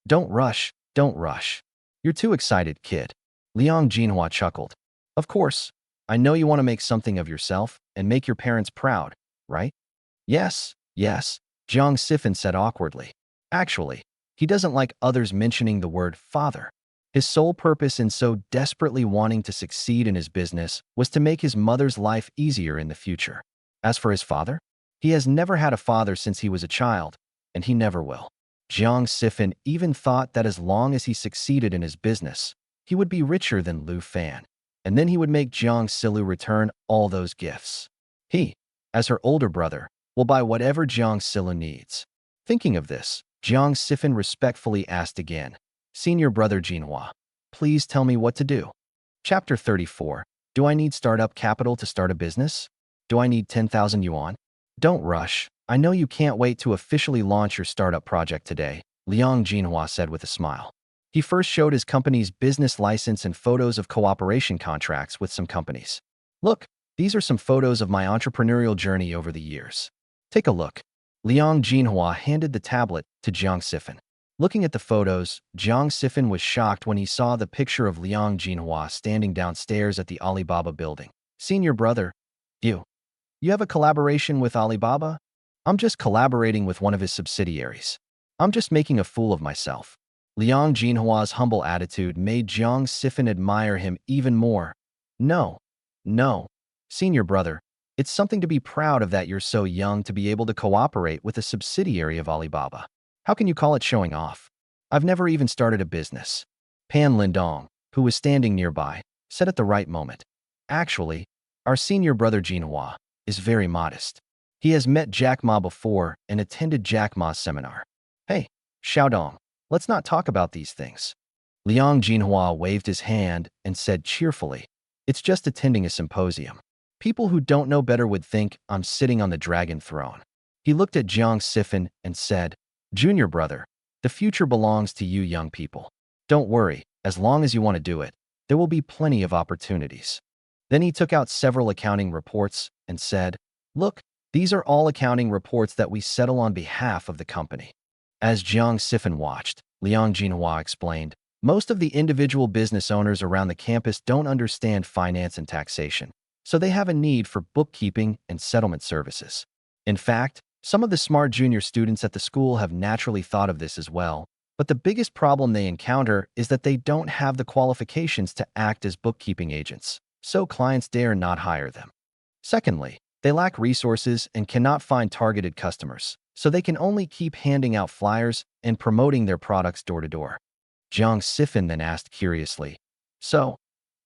Don't rush, don't rush. You're too excited, kid. Liang Jinhua chuckled. Of course, I know you want to make something of yourself and make your parents proud, right? Yes, yes, Jiang Sifan said awkwardly. Actually, he doesn't like others mentioning the word father. His sole purpose in so desperately wanting to succeed in his business was to make his mother's life easier in the future. As for his father, he has never had a father since he was a child, and he never will. Jiang Sifan even thought that as long as he succeeded in his business, he would be richer than Lu Fan, and then he would make Jiang Silu return all those gifts. He, as her older brother, will buy whatever Jiang Silu needs. Thinking of this, Jiang Sifan respectfully asked again, Senior brother Jinhua, please tell me what to do. Chapter 34. Do I need startup capital to start a business? Do I need 10,000 yuan? Don't rush. I know you can't wait to officially launch your startup project today, Liang Jinhua said with a smile. He first showed his company's business license and photos of cooperation contracts with some companies. Look, these are some photos of my entrepreneurial journey over the years. Take a look. Liang Jinhua handed the tablet to Jiang Sifan. Looking at the photos, Jiang Sifan was shocked when he saw the picture of Liang Jinhua standing downstairs at the Alibaba building. Senior brother, you have a collaboration with Alibaba? I'm just collaborating with one of his subsidiaries. I'm just making a fool of myself. Liang Jinhua's humble attitude made Jiang Sifan admire him even more. No, senior brother, it's something to be proud of that you're so young to be able to cooperate with a subsidiary of Alibaba. How can you call it showing off? I've never even started a business. Pan Lindong, who was standing nearby, said at the right moment. Actually, our senior brother Jinhua is very modest. He has met Jack Ma before and attended Jack Ma's seminar. Hey, Xiaodong, let's not talk about these things. Liang Jinhua waved his hand and said cheerfully, It's just attending a symposium. People who don't know better would think I'm sitting on the dragon throne. He looked at Jiang Sifan and said, Junior brother, the future belongs to you young people. Don't worry, as long as you want to do it, there will be plenty of opportunities. Then he took out several accounting reports and said, Look, these are all accounting reports that we settle on behalf of the company. As Jiang Sifan watched, Liang Jinhua explained, most of the individual business owners around the campus don't understand finance and taxation, so they have a need for bookkeeping and settlement services. In fact, some of the smart junior students at the school have naturally thought of this as well, but the biggest problem they encounter is that they don't have the qualifications to act as bookkeeping agents, so clients dare not hire them. Secondly, they lack resources and cannot find targeted customers, so they can only keep handing out flyers and promoting their products door to door. Jiang Sifan then asked curiously, So,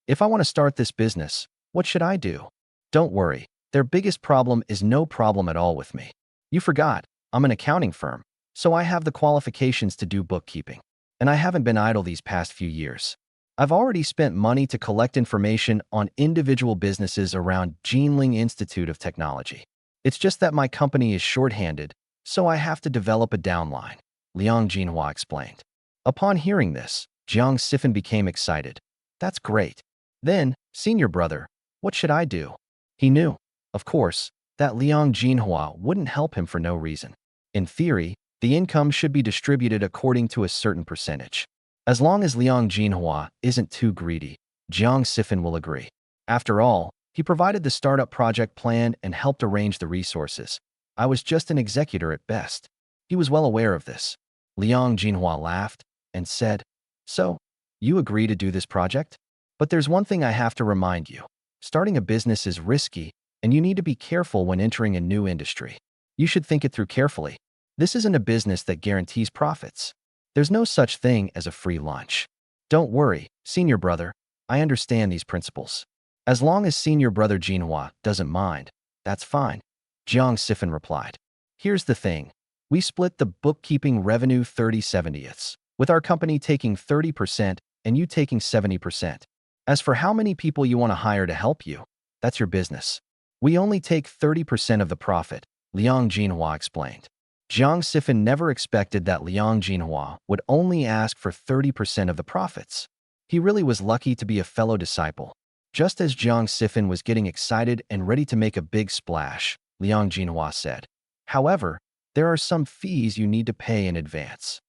if I want to start this business, what should I do? Don't worry, their biggest problem is no problem at all with me. You forgot, I'm an accounting firm, so I have the qualifications to do bookkeeping. And I haven't been idle these past few years. I've already spent money to collect information on individual businesses around Jinling Institute of Technology. It's just that my company is shorthanded, so I have to develop a downline, Liang Jinhua explained. Upon hearing this, Jiang Sifan became excited. That's great. Then, senior brother, what should I do? He knew, of course, that Liang Jinhua wouldn't help him for no reason. In theory, The income should be distributed according to a certain percentage. As long as Liang Jinhua isn't too greedy, Jiang Sifan will agree. After all, he provided the startup project plan and helped arrange the resources. I was just an executor at best. He was well aware of this. Liang Jinhua laughed and said, "So, you agree to do this project? But there's one thing I have to remind you. Starting a business is risky, and you need to be careful when entering a new industry. You should think it through carefully. This isn't a business that guarantees profits. There's no such thing as a free lunch. Don't worry, senior brother. I understand these principles. As long as senior brother Jinhua doesn't mind, that's fine." Jiang Sifan replied. "Here's the thing. We split the bookkeeping revenue 30/70ths, with our company taking 30% and you taking 70%. As for how many people you want to hire to help you, that's your business. We only take 30% of the profit," Liang Jinhua explained. Jiang Sifan never expected that Liang Jinhua would only ask for 30% of the profits. He really was lucky to be a fellow disciple. Just as Jiang Sifan was getting excited and ready to make a big splash, Liang Jinhua said, "However, there are some fees you need to pay in advance."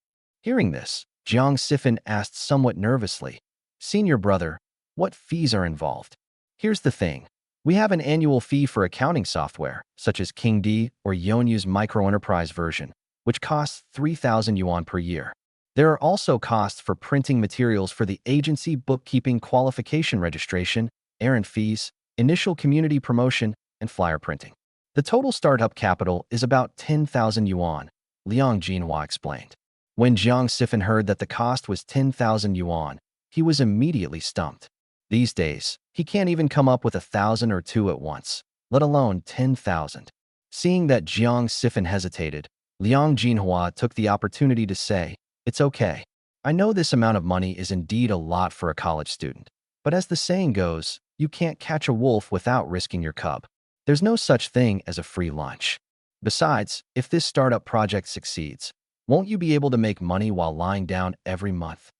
Hearing this, Jiang Sifan asked somewhat nervously, "Senior brother, what fees are involved?" "Here's the thing. We have an annual fee for accounting software, such as King D or Yonyu's micro-enterprise version, which costs 3,000 yuan per year. There are also costs for printing materials for the agency bookkeeping qualification registration, errand fees, initial community promotion, and flyer printing. The total startup capital is about 10,000 yuan, Liang Jinhua explained. When Jiang Sifan heard that the cost was 10,000 yuan, he was immediately stumped. These days, he can't even come up with 1,000 or two at once, let alone 10,000. Seeing that Jiang Sifan hesitated, Liang Jinhua took the opportunity to say, "It's okay. I know this amount of money is indeed a lot for a college student. But as the saying goes, you can't catch a wolf without risking your cub. There's no such thing as a free lunch. Besides, if this startup project succeeds, won't you be able to make money while lying down every month?"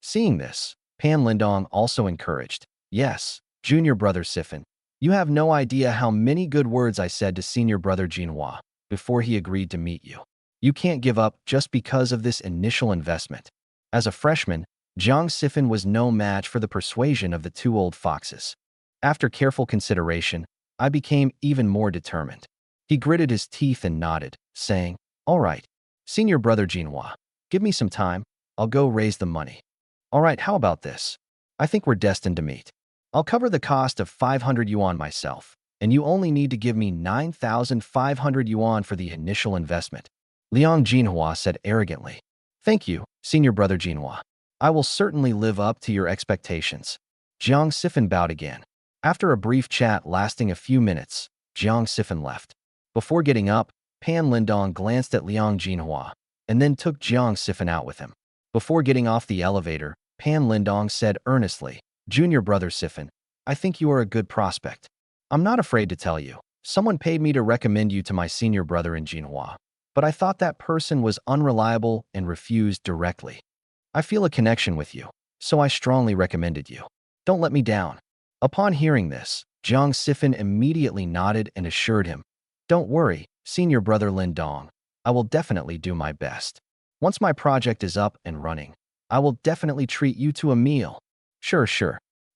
Seeing this, Pan Lindong also encouraged, "Yes, junior brother Sifan, you have no idea how many good words I said to senior brother Jinhua before he agreed to meet you. You can't give up just because of this initial investment." As a freshman, Jiang Sifan was no match for the persuasion of the two old foxes. After careful consideration, I became even more determined. He gritted his teeth and nodded, saying, "All right, senior brother Jinhua, give me some time. I'll go raise the money." "All right, how about this? I think we're destined to meet. I'll cover the cost of 500 yuan myself, and you only need to give me 9,500 yuan for the initial investment," Liang Jinhua said arrogantly. "Thank you, senior brother Jinhua. I will certainly live up to your expectations." Jiang Sifan bowed again. After a brief chat lasting a few minutes, Jiang Sifan left. Before getting up, Pan Lindong glanced at Liang Jinhua and then took Jiang Sifan out with him. Before getting off the elevator, Pan Lindong said earnestly, "Junior brother Sifan, I think you are a good prospect. I'm not afraid to tell you. Someone paid me to recommend you to my senior brother in Jinhua, but I thought that person was unreliable and refused directly. I feel a connection with you, so I strongly recommended you. Don't let me down." Upon hearing this, Jiang Sifan immediately nodded and assured him, "Don't worry, senior brother Lindong. I will definitely do my best. Once my project is up and running, I will definitely treat you to a meal." Sure.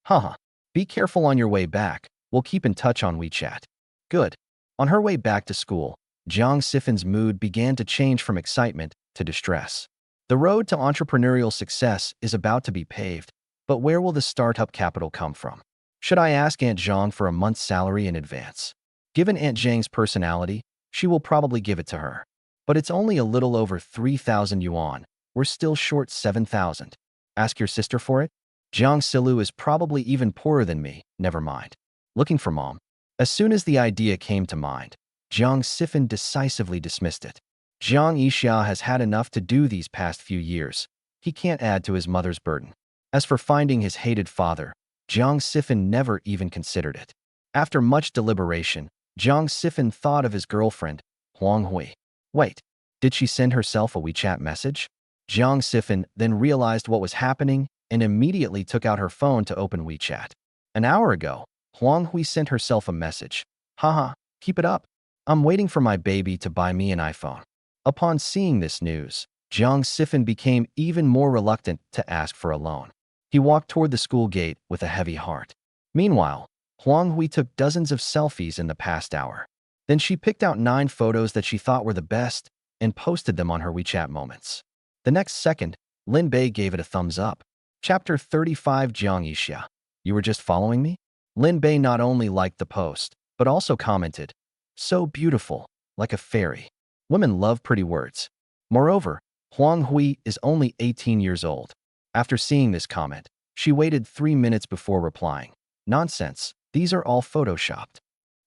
Haha. "Be careful on your way back. We'll keep in touch on WeChat." Good. On her way back to school, Jiang Sifan's mood began to change from excitement to distress. The road to entrepreneurial success is about to be paved, but where will the startup capital come from? Should I ask Aunt Zhang for a month's salary in advance? Given Aunt Zhang's personality, she will probably give it to her. But it's only a little over 3,000 yuan. We're still short 7,000. Ask your sister for it? Jiang Silu is probably even poorer than me. Never mind. Looking for mom. As soon as the idea came to mind, Jiang Sifan decisively dismissed it. Jiang Yixia has had enough to do these past few years. He can't add to his mother's burden. As for finding his hated father, Jiang Sifan never even considered it. After much deliberation, Jiang Sifan thought of his girlfriend, Huang Hui. Wait, did she send herself a WeChat message? Jiang Sifan then realized what was happening and immediately took out her phone to open WeChat. An hour ago, Huang Hui sent herself a message. "Haha, keep it up. I'm waiting for my baby to buy me an iPhone." Upon seeing this news, Jiang Sifan became even more reluctant to ask for a loan. He walked toward the school gate with a heavy heart. Meanwhile, Huang Hui took dozens of selfies in the past hour. Then she picked out 9 photos that she thought were the best and posted them on her WeChat moments. The next second, Lin Bei gave it a thumbs up. Chapter 35 Jiang Yixia. You were just following me? Lin Bei not only liked the post, but also commented, so beautiful, like a fairy. Women love pretty words. Moreover, Huang Hui is only 18 years old. After seeing this comment, she waited 3 minutes before replying. Nonsense, these are all photoshopped.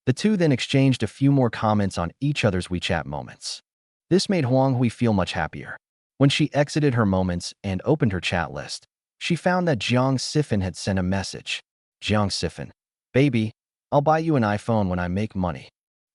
The two then exchanged a few more comments on each other's WeChat moments. This made Huang Hui feel much happier. When she exited her moments and opened her chat list, she found that Jiang Sifan had sent a message. Jiang Sifan, baby, I'll buy you an iPhone when I make money.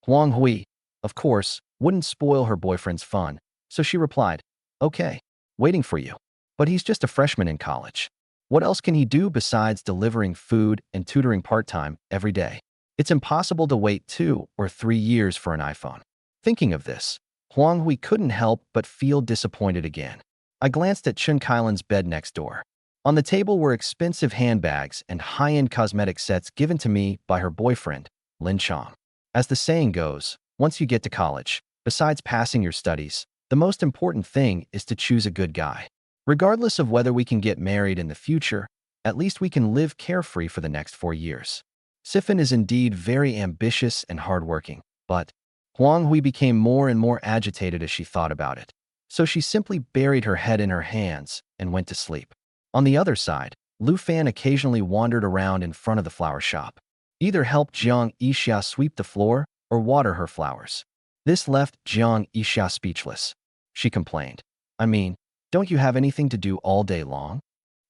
Huang Hui, of course, wouldn't spoil her boyfriend's fun, so she replied, okay, waiting for you. But he's just a freshman in college. What else can he do besides delivering food and tutoring part-time every day? It's impossible to wait 2 or 3 years for an iPhone. Thinking of this, Huang Hui couldn't help but feel disappointed again. I glanced at Chun Kailan's bed next door. On the table were expensive handbags and high-end cosmetic sets given to me by her boyfriend, Lin Chong. As the saying goes, once you get to college, besides passing your studies, the most important thing is to choose a good guy. Regardless of whether we can get married in the future, at least we can live carefree for the next 4 years. Sifan is indeed very ambitious and hardworking, but Huang Hui became more and more agitated as she thought about it. So she simply buried her head in her hands and went to sleep. On the other side, Lu Fan occasionally wandered around in front of the flower shop. Either helped Jiang Yixia sweep the floor or water her flowers. This left Jiang Yixia speechless. She complained, I mean, don't you have anything to do all day long?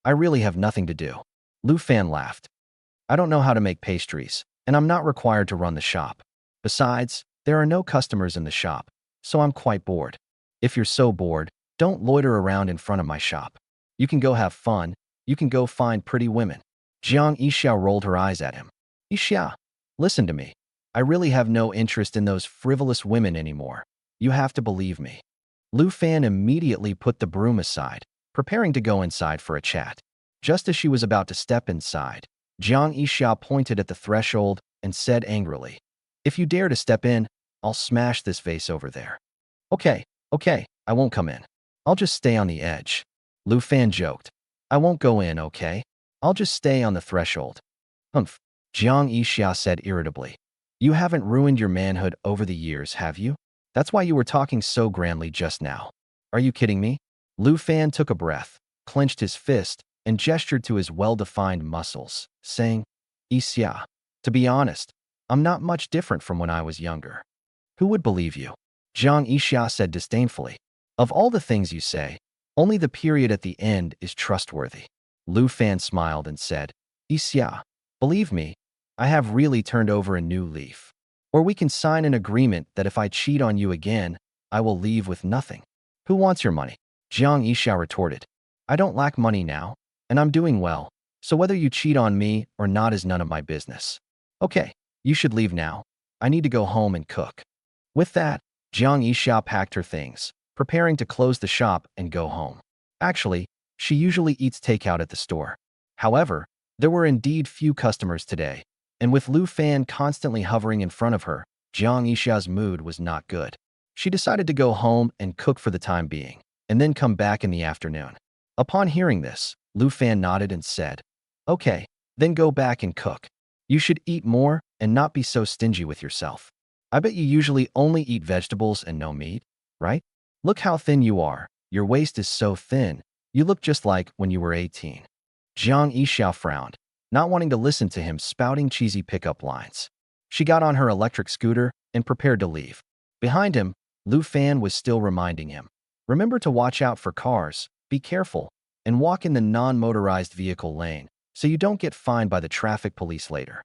I really have nothing to do. Lu Fan laughed. I don't know how to make pastries, and I'm not required to run the shop. Besides, there are no customers in the shop, so I'm quite bored. If you're so bored, don't loiter around in front of my shop. You can go have fun, you can go find pretty women. Jiang Yixia rolled her eyes at him. Yixia, listen to me. I really have no interest in those frivolous women anymore. You have to believe me. Lu Fan immediately put the broom aside, preparing to go inside for a chat. Just as she was about to step inside, Jiang Yixia pointed at the threshold and said angrily, if you dare to step in, I'll smash this vase over there. Okay, I won't come in. I'll just stay on the edge. Lu Fan joked. I won't go in, okay? I'll just stay on the threshold. Humph, Jiang Yixia said irritably. You haven't ruined your manhood over the years, have you? That's why you were talking so grandly just now. Are you kidding me? Lu Fan took a breath, clenched his fist, and gestured to his well-defined muscles, saying, Yixia, to be honest, I'm not much different from when I was younger. Who would believe you? Jiang Yixia said disdainfully. Of all the things you say, only the period at the end is trustworthy. Lu Fan smiled and said, Yixia, believe me, I have really turned over a new leaf. Or we can sign an agreement that if I cheat on you again, I will leave with nothing. Who wants your money? Jiang Yixia retorted. I don't lack money now, and I'm doing well, so whether you cheat on me or not is none of my business. Okay, you should leave now. I need to go home and cook. With that, Jiang Yixia packed her things, preparing to close the shop and go home. Actually, she usually eats takeout at the store. However, there were indeed few customers today, and with Lu Fan constantly hovering in front of her, Jiang Yixia's mood was not good. She decided to go home and cook for the time being, and then come back in the afternoon. Upon hearing this, Lu Fan nodded and said, Okay, then go back and cook. You should eat more and not be so stingy with yourself. I bet you usually only eat vegetables and no meat, right? Look how thin you are. Your waist is so thin. You look just like when you were 18. Jiang Yixia frowned, not wanting to listen to him spouting cheesy pickup lines. She got on her electric scooter and prepared to leave. Behind him, Lu Fan was still reminding him, remember to watch out for cars, be careful, and walk in the non-motorized vehicle lane so you don't get fined by the traffic police later.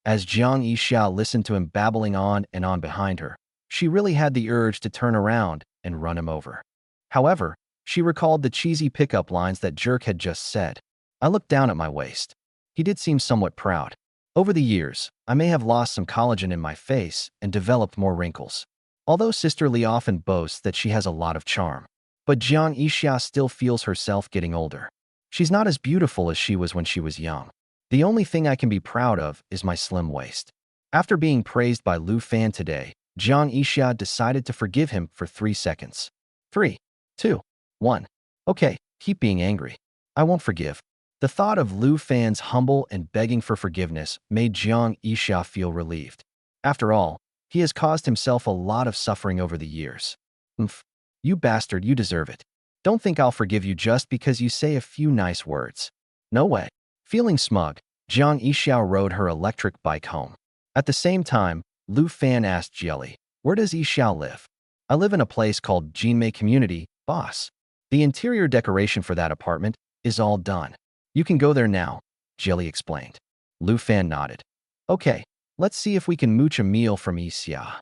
As Jiang Yixia listened to him babbling on and on behind her, she really had the urge to turn around and run him over. However, she recalled the cheesy pickup lines that Jerk had just said. I looked down at my waist. He did seem somewhat proud. Over the years, I may have lost some collagen in my face and developed more wrinkles. Although Sister Li often boasts that she has a lot of charm, but Jiang Yixia still feels herself getting older. She's not as beautiful as she was when she was young. The only thing I can be proud of is my slim waist. After being praised by Lu Fan today, Jiang Yixia decided to forgive him for 3 seconds. 3, 2, 1. Okay, keep being angry. I won't forgive. The thought of Lu Fan's humble and begging for forgiveness made Jiang Yixia feel relieved. After all, he has caused himself a lot of suffering over the years. Oomph. You bastard, you deserve it. Don't think I'll forgive you just because you say a few nice words. No way. Feeling smug, Jiang Yixia rode her electric bike home. At the same time, Lu Fan asked Jieli, "Where does Yixia live?" "I live in a place called Jinmei Community, boss. The interior decoration for that apartment is all done. You can go there now," Jieli explained. Lu Fan nodded. "Okay, let's see if we can mooch a meal from Yixia."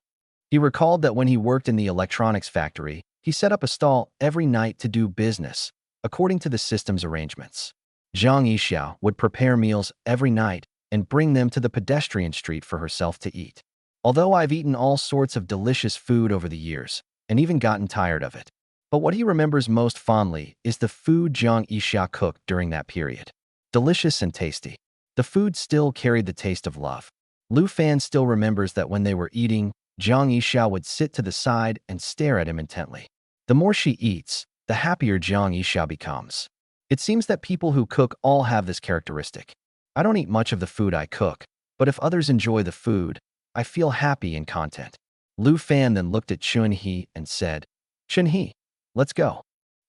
He recalled that when he worked in the electronics factory, he set up a stall every night to do business, according to the system's arrangements. Jiang Yixia would prepare meals every night and bring them to the pedestrian street for herself to eat. Although I've eaten all sorts of delicious food over the years and even gotten tired of it, but what he remembers most fondly is the food Jiang Yixia cooked during that period. Delicious and tasty. The food still carried the taste of love. Lu Fan still remembers that when they were eating, Jiang Yixia would sit to the side and stare at him intently. The more she eats, the happier Jiang Yixia becomes. It seems that people who cook all have this characteristic. I don't eat much of the food I cook, but if others enjoy the food, I feel happy and content. Lu Fan then looked at Chun-hee and said, "Chun-hee, let's go."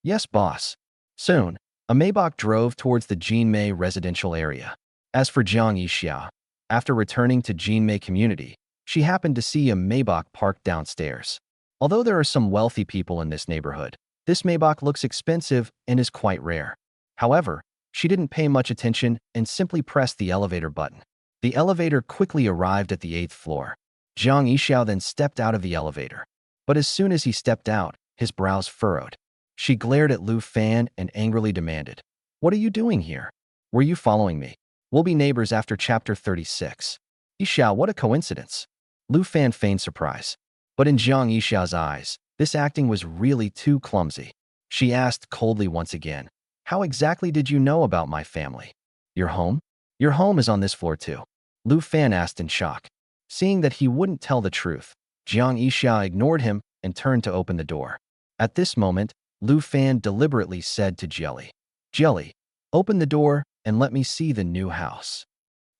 "Yes, boss." Soon, a Maybach drove towards the Jinmei residential area. As for Jiang Yixia, after returning to Jinmei Community, she happened to see a Maybach parked downstairs. Although there are some wealthy people in this neighborhood, this Maybach looks expensive and is quite rare. However, she didn't pay much attention and simply pressed the elevator button. The elevator quickly arrived at the 8th floor. Jiang Yixia then stepped out of the elevator. But as soon as he stepped out, his brows furrowed. She glared at Lu Fan and angrily demanded, "What are you doing here? Were you following me? We'll be neighbors after chapter 36. Yixia, what a coincidence." Lu Fan feigned surprise. But in Jiang Yixia's eyes, this acting was really too clumsy. She asked coldly once again, "How exactly did you know about my family? Your home? Your home is on this floor too." Lu Fan asked in shock. Seeing that he wouldn't tell the truth, Jiang Yixia ignored him and turned to open the door. At this moment, Lu Fan deliberately said to Jelly, "Jelly, open the door and let me see the new house."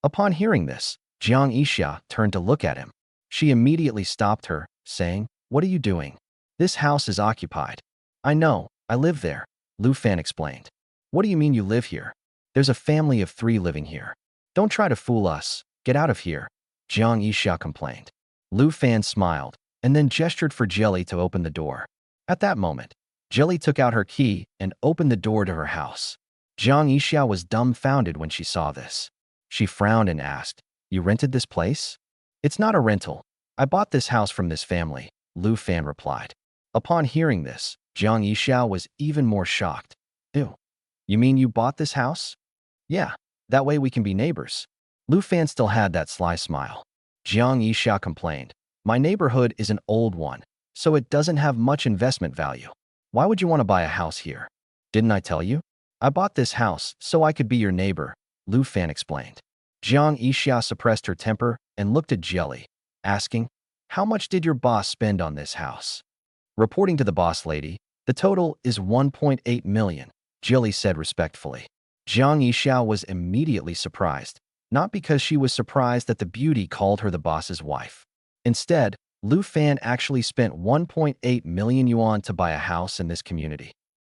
Upon hearing this, Jiang Yixia turned to look at him. She immediately stopped her, saying, "What are you doing? This house is occupied." "I know, I live there," Lu Fan explained. "What do you mean you live here? There's a family of 3 living here. Don't try to fool us. Get out of here," Jiang Yixia complained. Lu Fan smiled and then gestured for Jelly to open the door. At that moment, Jelly took out her key and opened the door to her house. Jiang Yixia was dumbfounded when she saw this. She frowned and asked, "You rented this place?" "It's not a rental. I bought this house from this family," Lu Fan replied. Upon hearing this, Jiang Yixia was even more shocked. "Ew. You mean you bought this house?" "Yeah, that way we can be neighbors." Lu Fan still had that sly smile. Jiang Yixia complained, "My neighborhood is an old one, so it doesn't have much investment value. Why would you want to buy a house here?" "Didn't I tell you? I bought this house so I could be your neighbor," Lu Fan explained. Jiang Yixia suppressed her temper and looked at Jelly, asking, "How much did your boss spend on this house?" Reporting to the boss lady, "The total is 1.8 million, Jelly said respectfully. Jiang Yixia was immediately surprised, not because she was surprised that the beauty called her the boss's wife. Instead, Lu Fan actually spent 1.8 million yuan to buy a house in this community.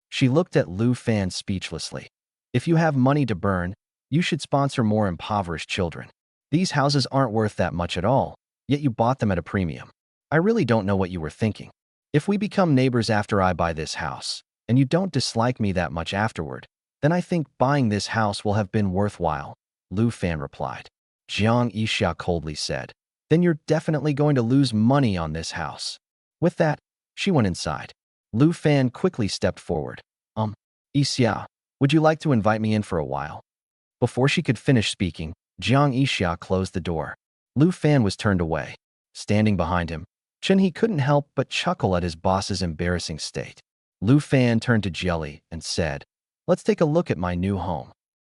She looked at Lu Fan speechlessly. "If you have money to burn, you should sponsor more impoverished children. These houses aren't worth that much at all, yet you bought them at a premium. I really don't know what you were thinking. If we become neighbors after I buy this house, and you don't dislike me that much afterward, then I think buying this house will have been worthwhile," Lu Fan replied. Jiang Yixia coldly said, "Then you're definitely going to lose money on this house." With that, she went inside. Lu Fan quickly stepped forward. Yixia, would you like to invite me in for a while?" Before she could finish speaking, Jiang Yixia closed the door. Lu Fan was turned away. Standing behind him, Chun-Hee couldn't help but chuckle at his boss's embarrassing state. Lu Fan turned to Jelly and said, "Let's take a look at my new home."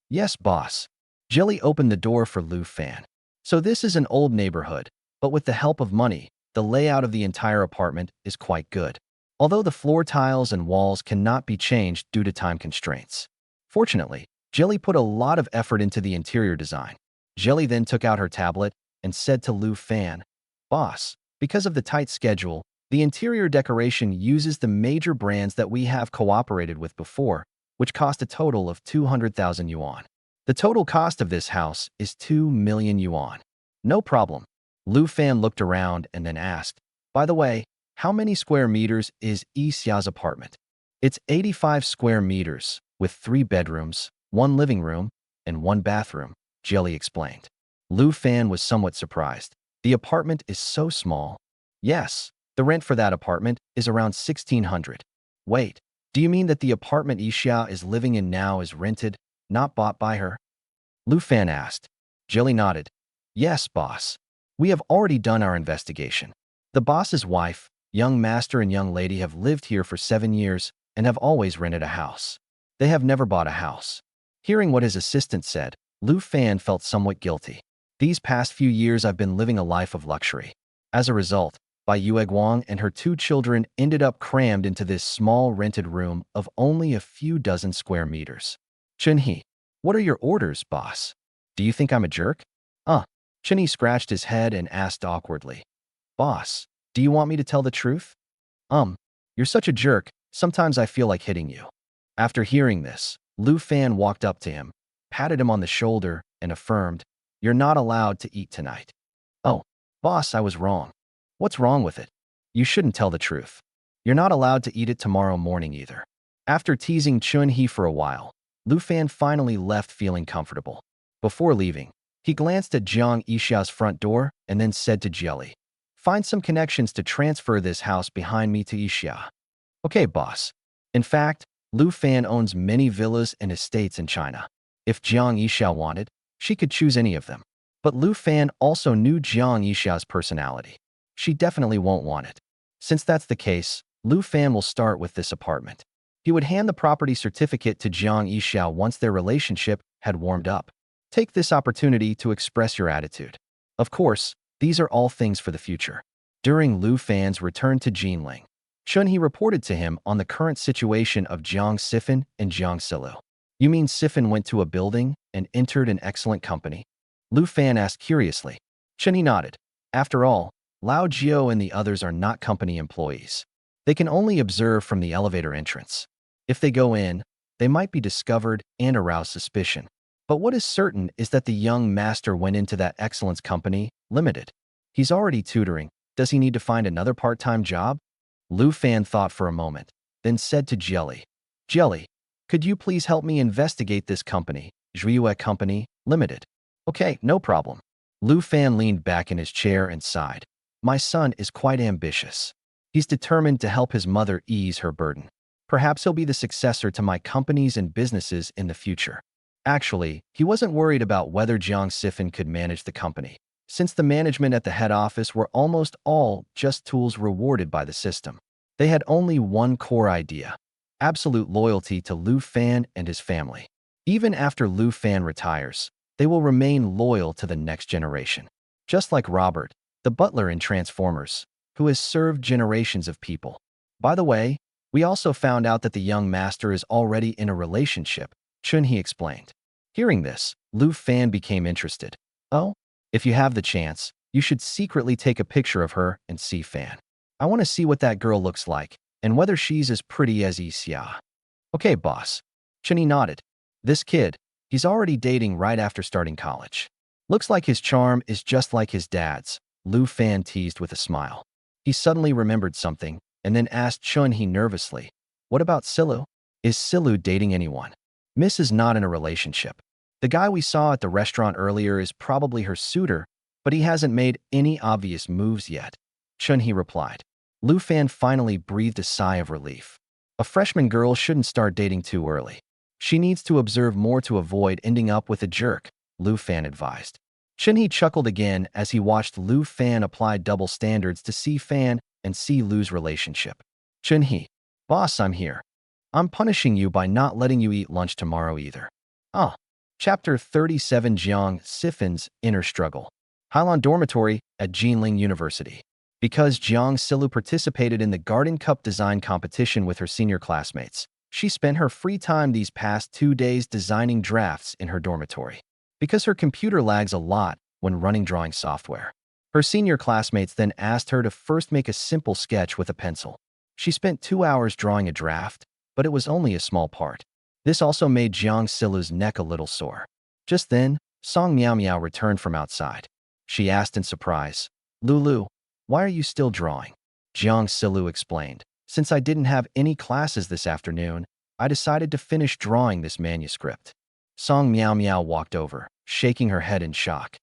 "Yes, boss." Jelly opened the door for Lu Fan. "So this is an old neighborhood, but with the help of money, the layout of the entire apartment is quite good. Although the floor tiles and walls cannot be changed due to time constraints. Fortunately, Jelly put a lot of effort into the interior design." Jelly then took out her tablet and said to Lu Fan, "Boss, because of the tight schedule, the interior decoration uses the major brands that we have cooperated with before, which cost a total of 200,000 yuan. The total cost of this house is 2 million yuan." "No problem." Lu Fan looked around and then asked, "By the way, how many square meters is Yixia's apartment?" "It's 85 square meters, with 3 bedrooms, 1 living room, and 1 bathroom," Jelly explained. Lu Fan was somewhat surprised. "The apartment is so small." "Yes, the rent for that apartment is around 1,600. Wait, do you mean that the apartment Yixia is living in now is rented, not bought by her?" Lu Fan asked. Jelly nodded. "Yes, boss. We have already done our investigation. The boss's wife, young master and young lady have lived here for 7 years and have always rented a house. They have never bought a house." Hearing what his assistant said, Lu Fan felt somewhat guilty. "These past few years I've been living a life of luxury. As a result, Bai Yue Guang and her 2 children ended up crammed into this small rented room of only a few dozen square meters." "Chun-Hee, what are your orders, boss? Do you think I'm a jerk?" Chun-Hee scratched his head and asked awkwardly, "Boss, do you want me to tell the truth?" You're such a jerk, sometimes I feel like hitting you." After hearing this, Lu Fan walked up to him, patted him on the shoulder, and affirmed, "You're not allowed to eat tonight." "Oh, boss, I was wrong." "What's wrong with it? You shouldn't tell the truth. You're not allowed to eat it tomorrow morning either." After teasing Chun-Hee for a while, Lu Fan finally left feeling comfortable. Before leaving, he glanced at Jiang Yixia's front door and then said to Jelly, "Find some connections to transfer this house behind me to Yixia." "Okay, boss." In fact, Lu Fan owns many villas and estates in China. If Jiang Yixia wanted, she could choose any of them. But Lu Fan also knew Jiang Yixia's personality. She definitely won't want it. Since that's the case, Lu Fan will start with this apartment. He would hand the property certificate to Jiang Yixia once their relationship had warmed up. Take this opportunity to express your attitude. Of course, these are all things for the future. During Lu Fan's return to Jinling, Chun-Hee reported to him on the current situation of Jiang Sifan and Jiang Silu. "You mean Sifan went to a building and entered an excellent company?" Lu Fan asked curiously. Chun-Hee nodded. "After all, Lao Jiao and the others are not company employees. They can only observe from the elevator entrance. If they go in, they might be discovered and arouse suspicion. But what is certain is that the young master went into that excellence company, limited. He's already tutoring. Does he need to find another part-time job?" Lu Fan thought for a moment, then said to Jelly, "Jelly, could you please help me investigate this company, Zhuiyue Company, Limited?" "Okay, no problem." Lu Fan leaned back in his chair and sighed. "My son is quite ambitious. He's determined to help his mother ease her burden. Perhaps he'll be the successor to my companies and businesses in the future." Actually, he wasn't worried about whether Jiang Sifan could manage the company, since the management at the head office were almost all just tools rewarded by the system. They had only one core idea: absolute loyalty to Lu Fan and his family. Even after Lu Fan retires, they will remain loyal to the next generation. Just like Robert, the butler in Transformers, who has served generations of people. By the way, we also found out that the young master is already in a relationship, Chun-Hee explained. Hearing this, Lu Fan became interested. "Oh? If you have the chance, you should secretly take a picture of her and see Fan. I want to see what that girl looks like, and whether she's as pretty as Yixia." "Okay, boss." Chun-Hee nodded. "This kid, he's already dating right after starting college. Looks like his charm is just like his dad's," Lu Fan teased with a smile. He suddenly remembered something, and then asked Chun-Hee nervously, "What about Silu? Is Silu dating anyone?" "Miss is not in a relationship. The guy we saw at the restaurant earlier is probably her suitor, but he hasn't made any obvious moves yet," Chun-Hee replied. Lu Fan finally breathed a sigh of relief. A freshman girl shouldn't start dating too early. She needs to observe more to avoid ending up with a jerk, Lu Fan advised. He chuckled again as he watched Lu Fan apply double standards to C Fan and see Lu's relationship. He, boss, I'm here. I'm punishing you by not letting you eat lunch tomorrow either. Ah. Chapter 37 Jiang Yixia's Inner Struggle. Hailan Dormitory at Jinling University. Because Jiang Yixia participated in the Garden Cup design competition with her senior classmates, she spent her free time these past 2 days designing drafts in her dormitory. Because her computer lags a lot when running drawing software, her senior classmates then asked her to first make a simple sketch with a pencil. She spent 2 hours drawing a draft, but it was only a small part. This also made Jiang Yixia's neck a little sore. Just then, Song Miao Miao returned from outside. She asked in surprise, "Lulu, why are you still drawing?" Jiang Yixia explained, "Since I didn't have any classes this afternoon, I decided to finish drawing this manuscript." Song Miao Miao walked over, shaking her head in shock.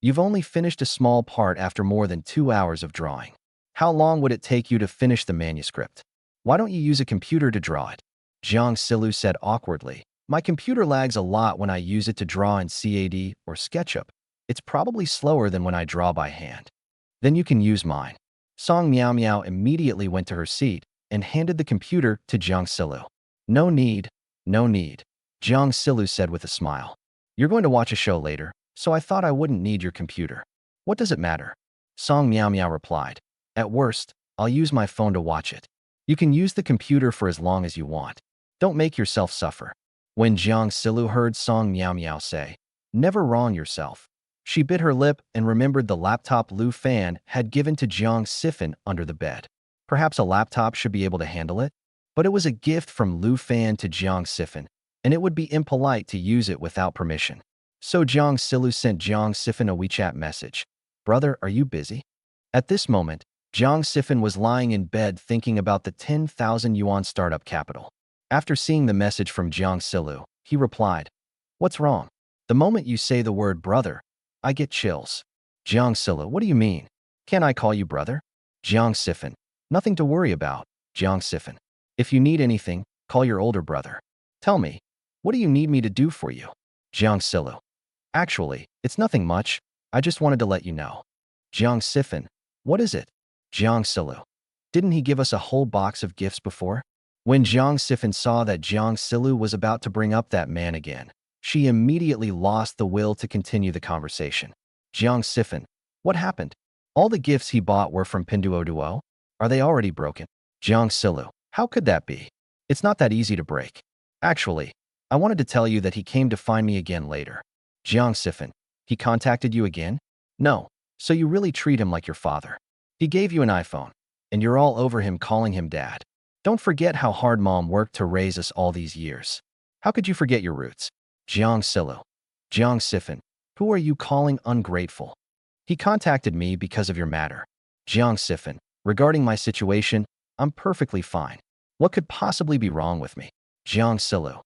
You've only finished a small part after more than 2 hours of drawing. How long would it take you to finish the manuscript? Why don't you use a computer to draw it?" Jiang Yixia said awkwardly, "My computer lags a lot when I use it to draw in CAD or SketchUp. It's probably slower than when I draw by hand." "Then you can use mine." Song Miao Miao immediately went to her seat and handed the computer to Jiang Yixia. No need. Jiang Yixia said with a smile. "You're going to watch a show later, so I thought I wouldn't need your computer." "What does it matter?" Song Miao Miao replied. "At worst, I'll use my phone to watch it. You can use the computer for as long as you want. Don't make yourself suffer." When Jiang Yixia heard Song Miao Miao say, "Never wrong yourself," she bit her lip and remembered the laptop Lu Fan had given to Jiang Yixia under the bed. Perhaps a laptop should be able to handle it? But it was a gift from Lu Fan to Jiang Yixia, and it would be impolite to use it without permission. So Jiang Yixia sent Jiang Yixia a WeChat message. "Brother, are you busy?" At this moment, Jiang Yixia was lying in bed thinking about the 10,000 yuan startup capital. After seeing the message from Jiang Yixia, he replied, "What's wrong? The moment you say the word brother, I get chills." Jiang Yixia, "What do you mean? Can I call you brother?" Jiang Yixia, "Nothing to worry about." Jiang Yixia, "If you need anything, call your older brother. Tell me, what do you need me to do for you?" Jiang Yixia, "Actually, it's nothing much. I just wanted to let you know." Jiang Yixia, "What is it?" Jiang Yixia, "Didn't he give us a whole box of gifts before?" When Jiang Yixia saw that Jiang Yixia was about to bring up that man again, she immediately lost the will to continue the conversation. Jiang Yixia, "What happened? All the gifts he bought were from Pinduoduo? Are they already broken?" Jiang Yixia, "How could that be? It's not that easy to break. Actually, I wanted to tell you that he came to find me again later." Jiang Yixia, "He contacted you again?" "No. So you really treat him like your father. He gave you an iPhone, and you're all over him calling him dad. Don't forget how hard mom worked to raise us all these years. How could you forget your roots?" Jiang Yixia, "Jiang Yixia, who are you calling ungrateful? He contacted me because of your matter." Jiang Yixia, "Regarding my situation, I'm perfectly fine. What could possibly be wrong with me?" Jiang Yixia,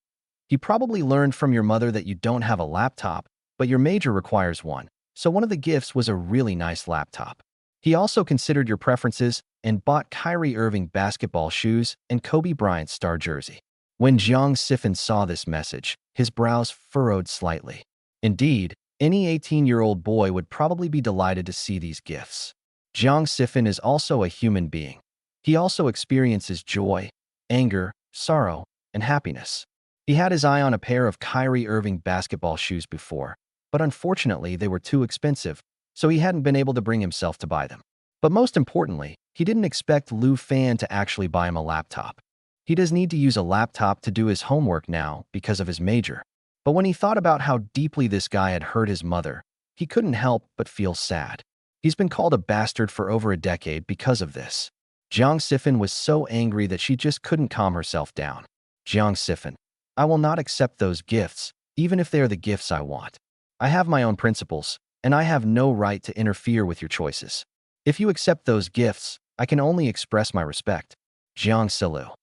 "He probably learned from your mother that you don't have a laptop, but your major requires one, so one of the gifts was a really nice laptop. He also considered your preferences and bought Kyrie Irving basketball shoes and Kobe Bryant star jersey." When Jiang Yixia saw this message, his brows furrowed slightly. Indeed, any 18-year-old boy would probably be delighted to see these gifts. Jiang Yixia is also a human being. He also experiences joy, anger, sorrow, and happiness. He had his eye on a pair of Kyrie Irving basketball shoes before, but unfortunately they were too expensive, so he hadn't been able to bring himself to buy them. But most importantly, he didn't expect Lu Fan to actually buy him a laptop. He does need to use a laptop to do his homework now because of his major. But when he thought about how deeply this guy had hurt his mother, he couldn't help but feel sad. He's been called a bastard for over a decade because of this. Jiang Yixia was so angry that she just couldn't calm herself down. Jiang Yixia, "I will not accept those gifts, even if they are the gifts I want. I have my own principles, and I have no right to interfere with your choices. If you accept those gifts, I can only express my respect." Jiang Yixia,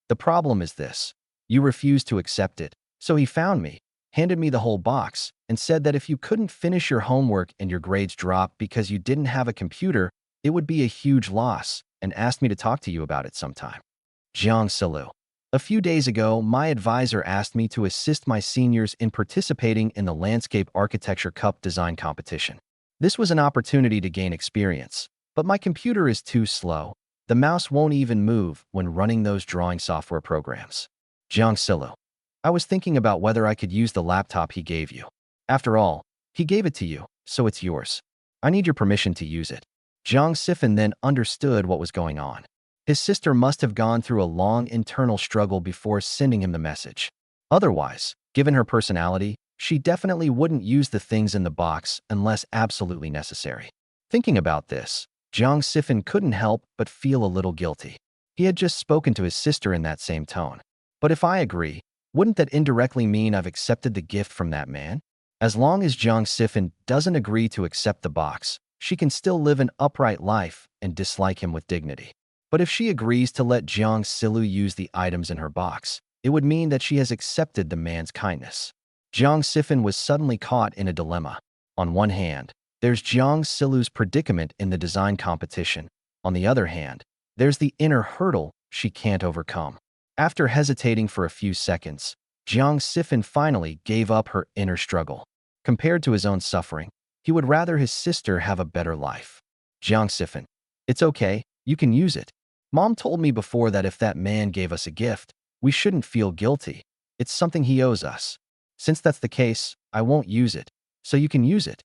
"The problem is this. You refused to accept it, so he found me, handed me the whole box, and said that if you couldn't finish your homework and your grades dropped because you didn't have a computer, it would be a huge loss, and asked me to talk to you about it sometime." Jiang Yixia, A few days ago, my advisor asked me to assist my seniors in participating in the Landscape Architecture Cup design competition. This was an opportunity to gain experience, but my computer is too slow. The mouse won't even move when running those drawing software programs. Jiang Yixia. I was thinking about whether I could use the laptop he gave you. After all, he gave it to you, so it's yours. I need your permission to use it. Jiang Yixia then understood what was going on. His sister must have gone through a long internal struggle before sending him the message. Otherwise, given her personality, she definitely wouldn't use the things in the box unless absolutely necessary. Thinking about this, Jiang Yixia couldn't help but feel a little guilty. He had just spoken to his sister in that same tone. But if I agree, wouldn't that indirectly mean I've accepted the gift from that man? As long as Jiang Yixia doesn't agree to accept the box, she can still live an upright life and dislike him with dignity. But if she agrees to let Jiang Yixia use the items in her box, it would mean that she has accepted the man's kindness. Jiang Yixia was suddenly caught in a dilemma. On one hand, there's Jiang Yixia's predicament in the design competition. On the other hand, there's the inner hurdle she can't overcome. After hesitating for a few seconds, Jiang Yixia finally gave up her inner struggle. Compared to his own suffering, he would rather his sister have a better life. Jiang Yixia. It's okay, you can use it. Mom told me before that if that man gave us a gift, we shouldn't feel guilty. It's something he owes us. Since that's the case, I won't use it, so you can use it.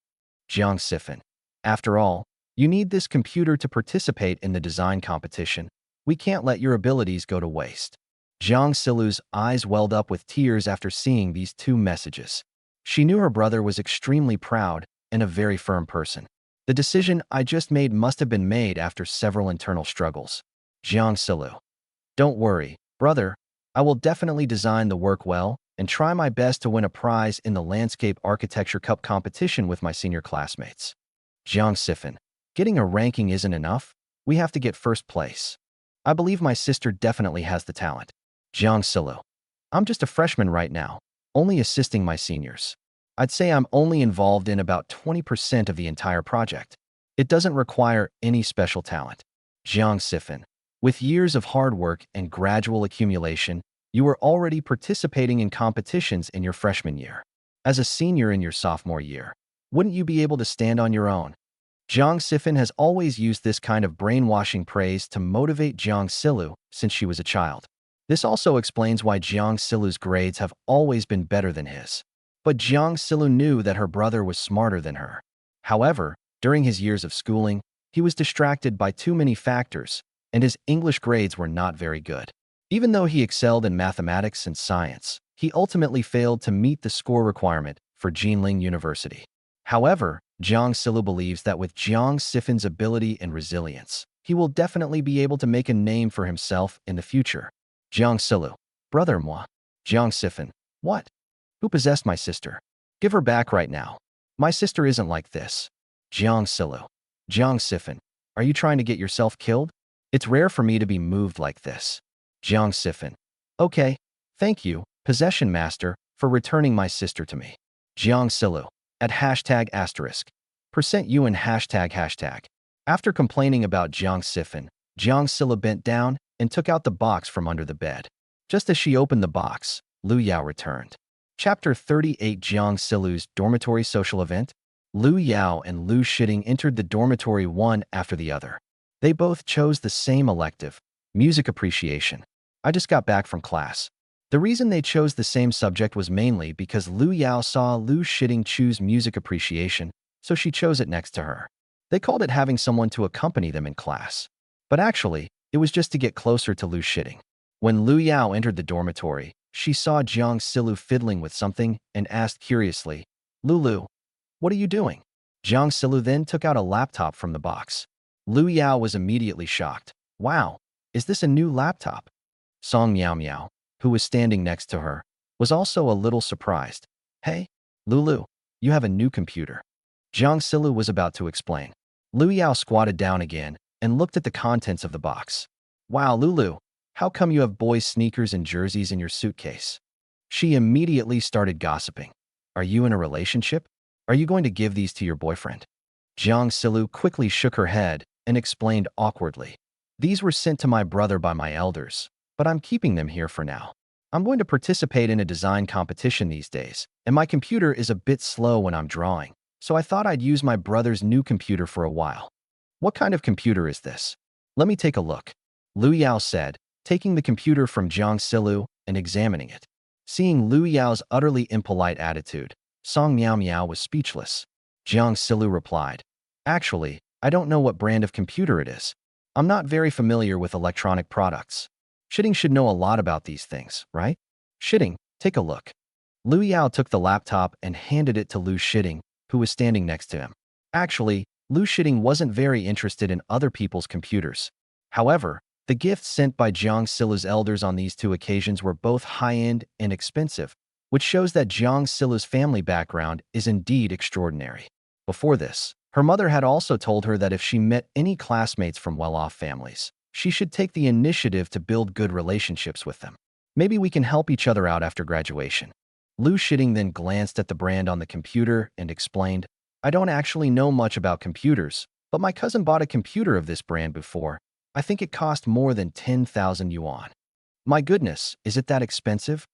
Jiang Yixia. After all, you need this computer to participate in the design competition. We can't let your abilities go to waste. Jiang Yixa's eyes welled up with tears after seeing these two messages. She knew her brother was extremely proud and a very firm person. The decision I just made must have been made after several internal struggles. Jiang Yixia. Don't worry, brother. I will definitely design the work well and try my best to win a prize in the Landscape Architecture Cup competition with my senior classmates. Jiang Yixia. Getting a ranking isn't enough. We have to get first place. I believe my sister definitely has the talent. Jiang Yixia. I'm just a freshman right now, only assisting my seniors. I'd say I'm only involved in about 20% of the entire project. It doesn't require any special talent. Jiang Yixia. With years of hard work and gradual accumulation, you were already participating in competitions in your freshman year. As a senior in your sophomore year, wouldn't you be able to stand on your own? Jiang Yixia has always used this kind of brainwashing praise to motivate Jiang Yixia since she was a child. This also explains why Jiang Yixia's grades have always been better than his. But Jiang Yixia knew that her brother was smarter than her. However, during his years of schooling, he was distracted by too many factors, and his English grades were not very good. Even though he excelled in mathematics and science, he ultimately failed to meet the score requirement for Jinling University. However, Jiang Yixia believes that with Jiang Yixia's ability and resilience, he will definitely be able to make a name for himself in the future. Jiang Yixia. Brother moi. Jiang Yixia. What? Who possessed my sister? Give her back right now. My sister isn't like this. Jiang Yixia. Jiang Yixia. Are you trying to get yourself killed? It's rare for me to be moved like this. Jiang Yixia. Okay, thank you, Possession Master, for returning my sister to me. Jiang Yixia. At #**. %u and ###. After complaining about Jiang Yixia, Jiang Yixia bent down and took out the box from under the bed. Just as she opened the box, Lu Yao returned. Chapter 38 Jiang Yixia's Dormitory Social Event. Lu Yao and Lu Shiting entered the dormitory one after the other. They both chose the same elective, music appreciation. I just got back from class. The reason they chose the same subject was mainly because Lu Yao saw Lu Shiting choose music appreciation, so she chose it next to her. They called it having someone to accompany them in class. But actually, it was just to get closer to Lu Shiting. When Lu Yao entered the dormitory, she saw Jiang Yixia fiddling with something and asked curiously, Lulu, what are you doing? Jiang Yixia then took out a laptop from the box. Lu Yao was immediately shocked. Wow, is this a new laptop? Song Miao Miao, who was standing next to her, was also a little surprised. Hey, Lulu, you have a new computer. Jiang Yixia was about to explain. Lu Yao squatted down again and looked at the contents of the box. Wow, Lulu, how come you have boys' sneakers and jerseys in your suitcase? She immediately started gossiping. Are you in a relationship? Are you going to give these to your boyfriend? Jiang Yixia quickly shook her head and explained awkwardly. These were sent to my brother by my elders. but I'm keeping them here for now. I'm going to participate in a design competition these days, and my computer is a bit slow when I'm drawing, so I thought I'd use my brother's new computer for a while. What kind of computer is this? Let me take a look, Lu Yao said, taking the computer from Jiang Yixia and examining it. Seeing Lu Yao's utterly impolite attitude, Song Miao Miao was speechless. Jiang Yixia replied, "Actually, I don't know what brand of computer it is. I'm not very familiar with electronic products. Shitting should know a lot about these things, right? Shitting, take a look." Lu Yao took the laptop and handed it to Lu Shitting, who was standing next to him. Actually, Lu Shitting wasn't very interested in other people's computers. However, the gifts sent by Jiang Yixia's elders on these two occasions were both high-end and expensive, which shows that Jiang Yixia's family background is indeed extraordinary. Before this, her mother had also told her that if she met any classmates from well-off families, she should take the initiative to build good relationships with them. Maybe we can help each other out after graduation. Lu Shitting then glanced at the brand on the computer and explained, "I don't actually know much about computers, but my cousin bought a computer of this brand before. I think it cost more than 10,000 yuan. My goodness, is it that expensive?"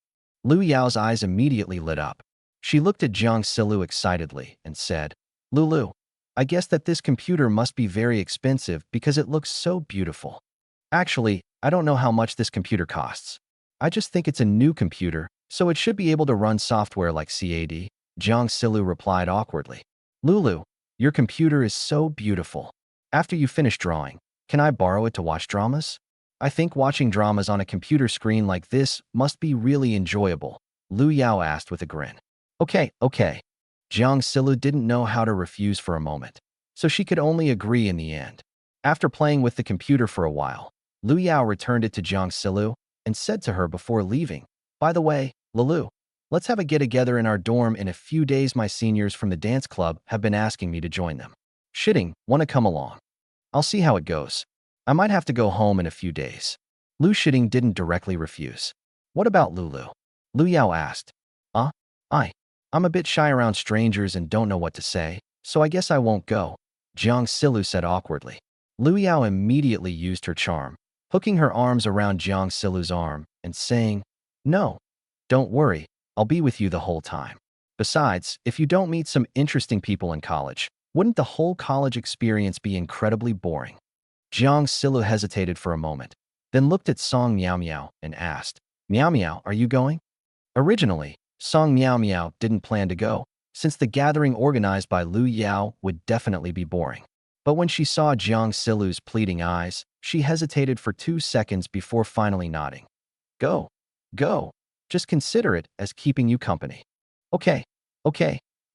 Lu Yao's eyes immediately lit up. She looked at Jiang Yixia excitedly and said, "Lulu, I guess that this computer must be very expensive because it looks so beautiful. Actually, I don't know how much this computer costs. I just think it's a new computer, so it should be able to run software like CAD." Jiang Yixia replied awkwardly, "Lulu, your computer is so beautiful. After you finish drawing, can I borrow it to watch dramas? I think watching dramas on a computer screen like this must be really enjoyable," Lu Yao asked with a grin. Okay. Jiang Yixia didn't know how to refuse for a moment, so she could only agree in the end. After playing with the computer for a while, Lu Yao returned it to Jiang Yixia and said to her before leaving, "By the way, Lulu, let's have a get-together in our dorm in a few days. My seniors from the dance club have been asking me to join them. Shitting, want to come along? I'll see how it goes. I might have to go home in a few days." Lu Shitting didn't directly refuse. "What about Lulu?" Lu Yao asked. "Uh, I'm a bit shy around strangers and don't know what to say, so I guess I won't go," Jiang Yixia said awkwardly. Lu Yao immediately used her charm, hooking her arms around Jiang Yixia arm and saying, "No, don't worry, I'll be with you the whole time. Besides, if you don't meet some interesting people in college, wouldn't the whole college experience be incredibly boring?" Jiang Yixia hesitated for a moment, then looked at Song Miao Miao and asked, "Miao Miao, are you going?" Originally, Song Miao Miao didn't plan to go, since the gathering organized by Lu Yao would definitely be boring. But when she saw Jiang Yixia pleading eyes, she hesitated for 2 seconds before finally nodding. Go. Just consider it as keeping you company." Okay.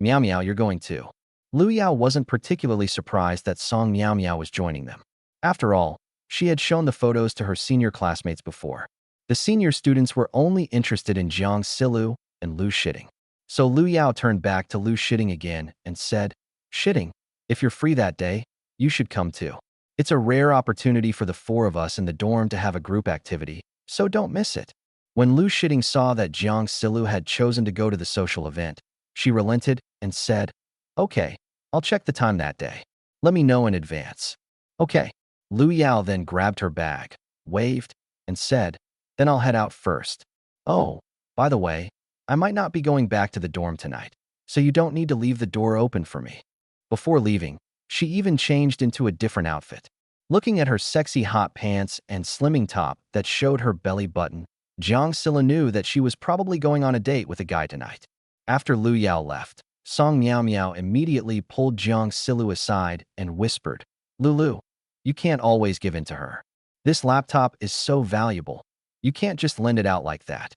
Miao Miao, you're going too." Lu Yao wasn't particularly surprised that Song Miao Miao was joining them. After all, she had shown the photos to her senior classmates before. The senior students were only interested in Jiang Yixia and Lu Shitting. So Lu Yao turned back to Lu Shitting again and said, "Shitting, if you're free that day, you should come too. It's a rare opportunity for the 4 of us in the dorm to have a group activity, so don't miss it." When Lu Shitting saw that Jiang Yixia had chosen to go to the social event, she relented and said, "Okay, I'll check the time that day. Let me know in advance." "Okay." Lu Yao then grabbed her bag, waved, and said, "Then I'll head out first. Oh, by the way, I might not be going back to the dorm tonight, so you don't need to leave the door open for me." Before leaving, she even changed into a different outfit. Looking at her sexy hot pants and slimming top that showed her belly button, Jiang Yixia knew that she was probably going on a date with a guy tonight. After Lu Yao left, Song Miao Miao immediately pulled Jiang Yixia aside and whispered, "Lulu, you can't always give in to her. This laptop is so valuable. You can't just lend it out like that."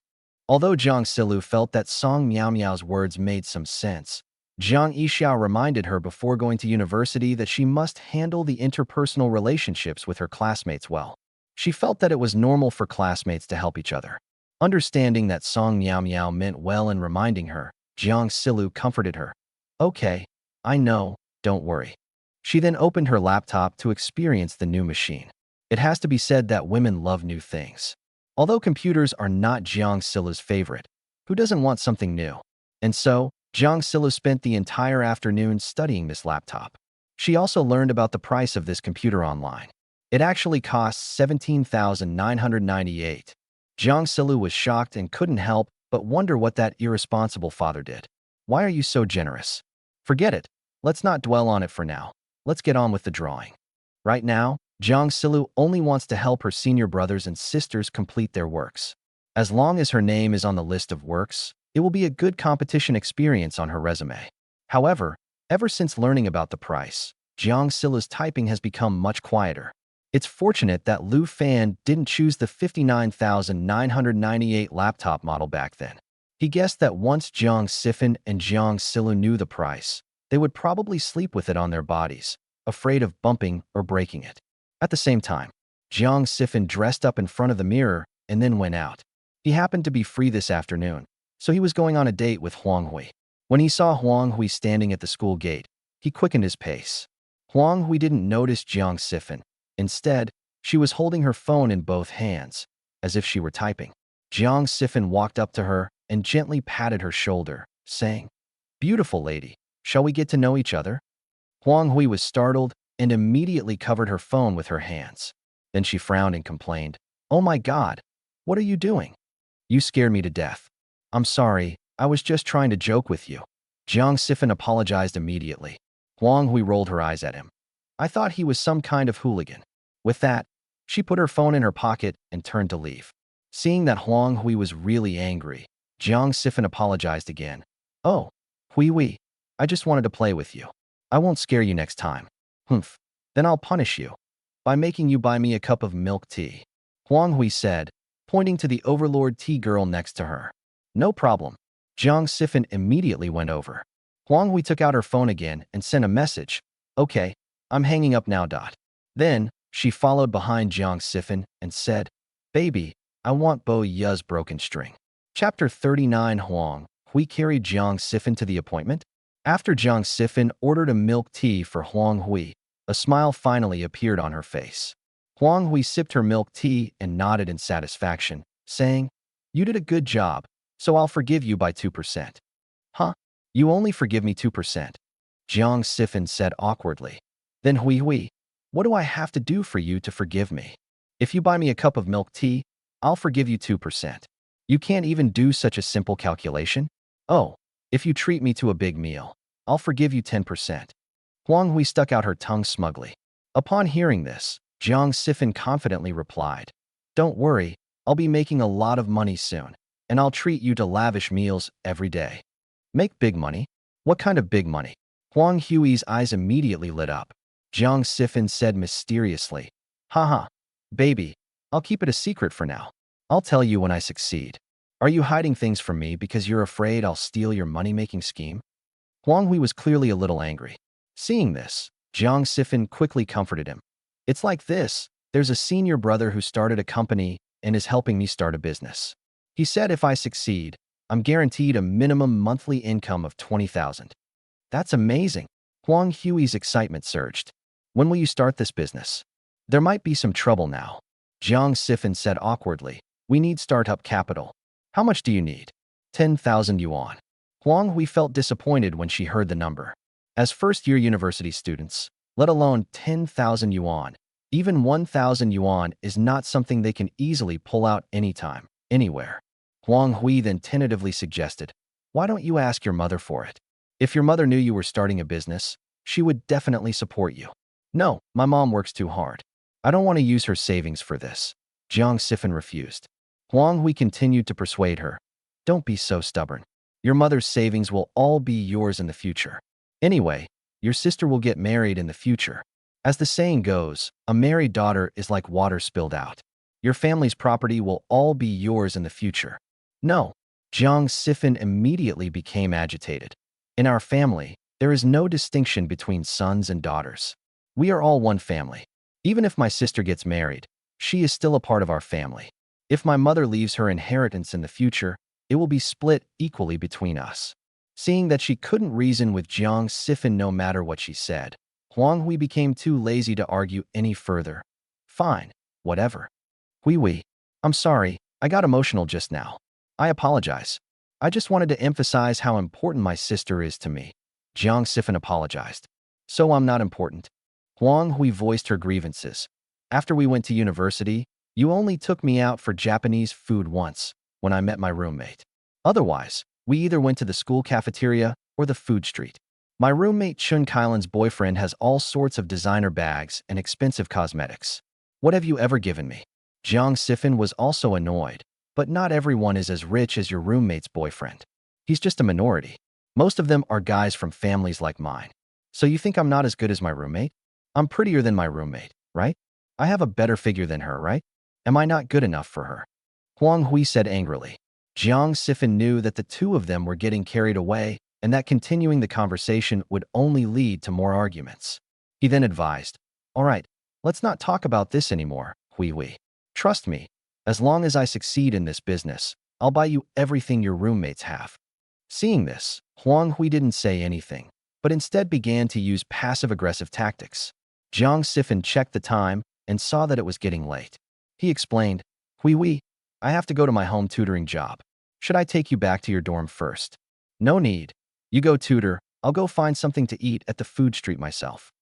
Although Jiang Yixia felt that Song Miao Miao's words made some sense, Jiang Yixia reminded her before going to university that she must handle the interpersonal relationships with her classmates well. She felt that it was normal for classmates to help each other. Understanding that Song Miao Miao meant well in reminding her, Jiang Yixia comforted her. "Okay, I know, don't worry." She then opened her laptop to experience the new machine. It has to be said that women love new things. Although computers are not Jiang Yixia's favorite, who doesn't want something new? And so, Jiang Yixia spent the entire afternoon studying this laptop. She also learned about the price of this computer online. It actually costs 17,998 Jiang Silu was shocked and couldn't help but wonder what that irresponsible father did. Why are you so generous? Forget it. Let's not dwell on it for now. Let's get on with the drawing. Right now, Jiang Silu only wants to help her senior brothers and sisters complete their works. As long as her name is on the list of works, it will be a good competition experience on her resume. However, ever since learning about the price, Jiang Silu's typing has become much quieter. It's fortunate that Lu Fan didn't choose the 59,998 laptop model back then. He guessed that once Jiang Sifan and Jiang Silu knew the price, they would probably sleep with it on their bodies, afraid of bumping or breaking it. At the same time, Jiang Sifan dressed up in front of the mirror and then went out. He happened to be free this afternoon, so he was going on a date with Huang Hui. When he saw Huang Hui standing at the school gate, he quickened his pace. Huang Hui didn't notice Jiang Sifan. Instead, she was holding her phone in both hands, as if she were typing. Jiang Sifan walked up to her and gently patted her shoulder, saying, "Beautiful lady, shall we get to know each other?" Huang Hui was startled and immediately covered her phone with her hands. Then she frowned and complained, "Oh my God, what are you doing? You scared me to death." "I'm sorry, I was just trying to joke with you." Jiang Sifan apologized immediately. Huang Hui rolled her eyes at him. "I thought he was some kind of hooligan." With that, she put her phone in her pocket and turned to leave. Seeing that Huang Hui was really angry, Jiang Sifan apologized again. "Oh, Hui, I just wanted to play with you. I won't scare you next time." "Humph. Then I'll punish you by making you buy me a cup of milk tea," Huang Hui said, pointing to the overlord tea girl next to her. "No problem." Jiang Sifan immediately went over. Huang Hui took out her phone again and sent a message. "Okay, I'm hanging up now. Then, she followed behind Jiang Sifan and said, "Baby, I want Bo Ya's broken string." Chapter 39. Huang Hui carried Jiang Sifan to the appointment. After Jiang Sifan ordered a milk tea for Huang Hui, a smile finally appeared on her face. Huang Hui sipped her milk tea and nodded in satisfaction, saying, "You did a good job, so I'll forgive you by 2%. "Huh? You only forgive me 2%? Jiang Sifan said awkwardly. "Then Hui, what do I have to do for you to forgive me? If you buy me a cup of milk tea, I'll forgive you 2%. You can't even do such a simple calculation? Oh, if you treat me to a big meal, I'll forgive you 10%. Huang Hui stuck out her tongue smugly. Upon hearing this, Jiang Sifan confidently replied, "Don't worry, I'll be making a lot of money soon, and I'll treat you to lavish meals every day." "Make big money? What kind of big money?" Huang Hui's eyes immediately lit up. Jiang Sifan said mysteriously, "Haha, baby, I'll keep it a secret for now. I'll tell you when I succeed. Are you hiding things from me because you're afraid I'll steal your money-making scheme?" Huang Hui was clearly a little angry. Seeing this, Jiang Sifan quickly comforted him. "It's like this, there's a senior brother who started a company and is helping me start a business. He said if I succeed, I'm guaranteed a minimum monthly income of 20,000. "That's amazing." Huang Hui's excitement surged. "When will you start this business?" "There might be some trouble now," Jiang Sifan said awkwardly. "We need startup capital." "How much do you need?" 10,000 yuan. Huang Hui felt disappointed when she heard the number. As first-year university students, let alone 10,000 yuan, even 1,000 yuan is not something they can easily pull out anytime, anywhere. Huang Hui then tentatively suggested, "Why don't you ask your mother for it? If your mother knew you were starting a business, she would definitely support you." "No, my mom works too hard. I don't want to use her savings for this." Jiang Sifan refused. Huang Hui continued to persuade her. "Don't be so stubborn. Your mother's savings will all be yours in the future. Anyway, your sister will get married in the future. As the saying goes, a married daughter is like water spilled out. Your family's property will all be yours in the future." "No." Jiang Sifan immediately became agitated. "In our family, there is no distinction between sons and daughters. We are all one family. Even if my sister gets married, she is still a part of our family. If my mother leaves her inheritance in the future, it will be split equally between us." Seeing that she couldn't reason with Jiang Sifan no matter what she said, Huang Hui became too lazy to argue any further. "Fine, whatever. Hui, I'm sorry, I got emotional just now. I apologize. I just wanted to emphasize how important my sister is to me." Jiang Sifan apologized. "So I'm not important?" Huang Hui voiced her grievances. "After we went to university, You only took me out for Japanese food once, when I met my roommate. Otherwise, we either went to the school cafeteria or the food street. My roommate Chun Kailan's boyfriend has all sorts of designer bags and expensive cosmetics. What have you ever given me? Jiang Sifin was also annoyed, but not everyone is as rich as your roommate's boyfriend. He's just a minority. Most of them are guys from families like mine. So you think I'm not as good as my roommate? I'm prettier than my roommate, right? I have a better figure than her, right? Am I not good enough for her? Huang Hui said angrily. Jiang Sifin knew that the two of them were getting carried away and that continuing the conversation would only lead to more arguments. He then advised, "All right, let's not talk about this anymore, Hui. Trust me, as long as I succeed in this business, I'll buy you everything your roommates have." Seeing this, Huang Hui didn't say anything, but instead began to use passive-aggressive tactics. Jiang Sifin checked the time and saw that it was getting late. He explained, "Hui, I have to go to my home tutoring job. Should I take you back to your dorm first?" "No need. You go tutor, I'll go find something to eat at the food street myself."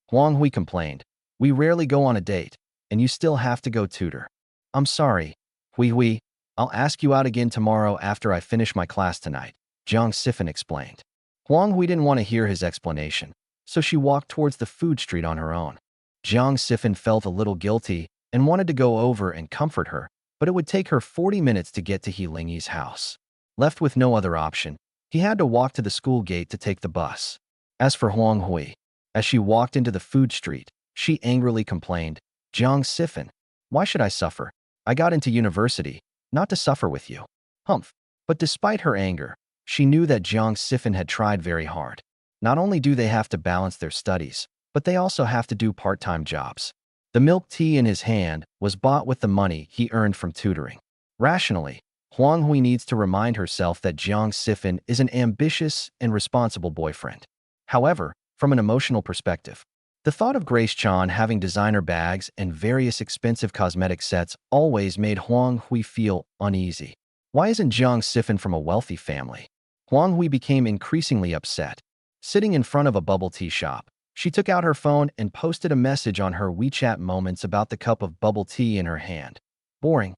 Huang Hui complained, "We rarely go on a date, and you still have to go tutor." "I'm sorry, Hui. I'll ask you out again tomorrow after I finish my class tonight," Jiang Sifin explained. Huang Hui didn't want to hear his explanation, so she walked towards the food street on her own. Jiang Sifin felt a little guilty and wanted to go over and comfort her, but it would take her 40 minutes to get to Lingyi's house. Left with no other option, he had to walk to the school gate to take the bus. As for Huang Hui, as she walked into the food street, she angrily complained, "Jiang Sifin, why should I suffer? I got into university, not to suffer with you." Humph. But despite her anger, she knew that Jiang Sifin had tried very hard. Not only do they have to balance their studies, but they also have to do part-time jobs. The milk tea in his hand was bought with the money he earned from tutoring. Rationally, Huang Hui needs to remind herself that Jiang Sifin is an ambitious and responsible boyfriend. However, from an emotional perspective, the thought of Grace Chan having designer bags and various expensive cosmetic sets always made Huang Hui feel uneasy. Why isn't Jiang Sifin from a wealthy family? Huang Hui became increasingly upset. Sitting in front of a bubble tea shop, she took out her phone and posted a message on her WeChat Moments about the cup of bubble tea in her hand. Boring.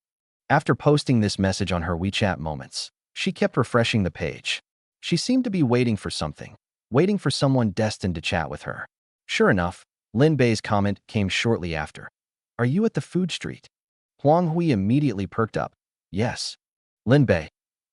After posting this message on her WeChat Moments, she kept refreshing the page. She seemed to be waiting for something, waiting for someone destined to chat with her. Sure enough, Lin Bei's comment came shortly after. "Are you at the food street?" Huang Hui immediately perked up. "Yes." "Lin Bei,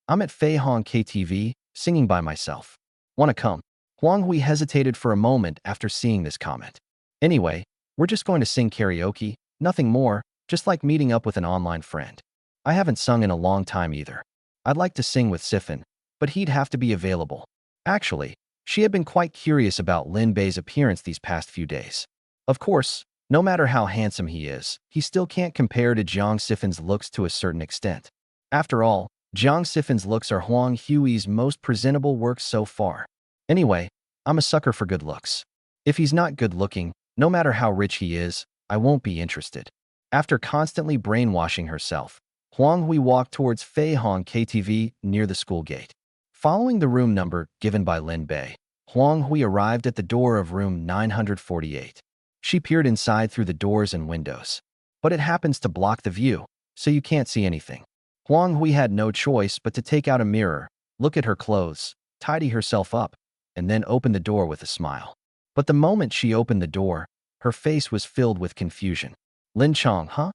I'm at Fei Hong KTV, singing by myself. Wanna come?" Huang Hui hesitated for a moment after seeing this comment. "Anyway, we're just going to sing karaoke, nothing more, just like meeting up with an online friend. I haven't sung in a long time either. I'd like to sing with Sifin, but he'd have to be available." Actually, she had been quite curious about Lin Bei's appearance these past few days. Of course, no matter how handsome he is, he still can't compare to Jiang Sifin's looks to a certain extent. After all, Jiang Sifin's looks are Huang Hui's most presentable work so far. Anyway, I'm a sucker for good looks. If he's not good looking, no matter how rich he is, I won't be interested. After constantly brainwashing herself, Huang Hui walked towards Fei Hong KTV near the school gate. Following the room number given by Lin Bei, Huang Hui arrived at the door of room 948. She peered inside through the doors and windows, but it happens to block the view, so you can't see anything. Huang Hui had no choice but to take out a mirror, look at her clothes, tidy herself up, and then open the door with a smile. But the moment she opened the door, her face was filled with confusion. "Lin Chong, huh?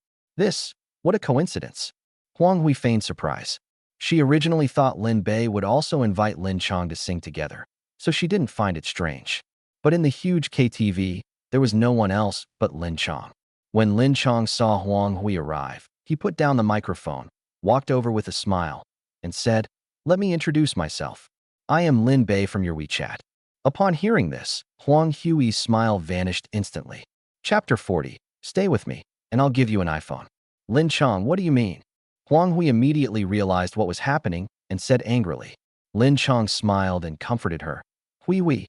What a coincidence." Huang Hui feigned surprise. She originally thought Lin Bei would also invite Lin Chong to sing together, so she didn't find it strange. But in the huge KTV, there was no one else but Lin Chong. When Lin Chong saw Huang Hui arrive, he put down the microphone, walked over with a smile, and said, "Let me introduce myself. I am Lin Bei from your WeChat." Upon hearing this, Huang Hui's smile vanished instantly. Chapter 40. Stay with me, and I'll give you an iPhone. "Lin Chong, what do you mean?" Huang Hui immediately realized what was happening and said angrily. Lin Chong smiled and comforted her. Hui,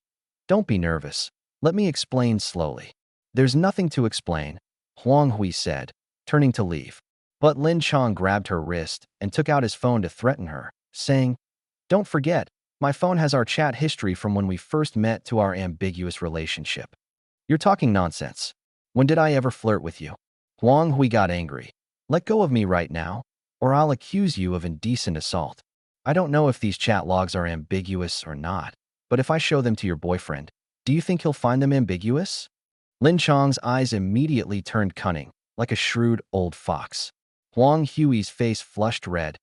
don't be nervous. Let me explain slowly." "There's nothing to explain," Huang Hui said, turning to leave. But Lin Chong grabbed her wrist and took out his phone to threaten her, saying, "Don't forget, my phone has our chat history from when we first met to our ambiguous relationship." "You're talking nonsense. When did I ever flirt with you?" Huang Hui got angry. Let go of me right now, or I'll accuse you of indecent assault. I don't know if these chat logs are ambiguous or not, but if I show them to your boyfriend, do you think he'll find them ambiguous? Lin Chong's eyes immediately turned cunning, like a shrewd old fox. Huang Hui's face flushed red.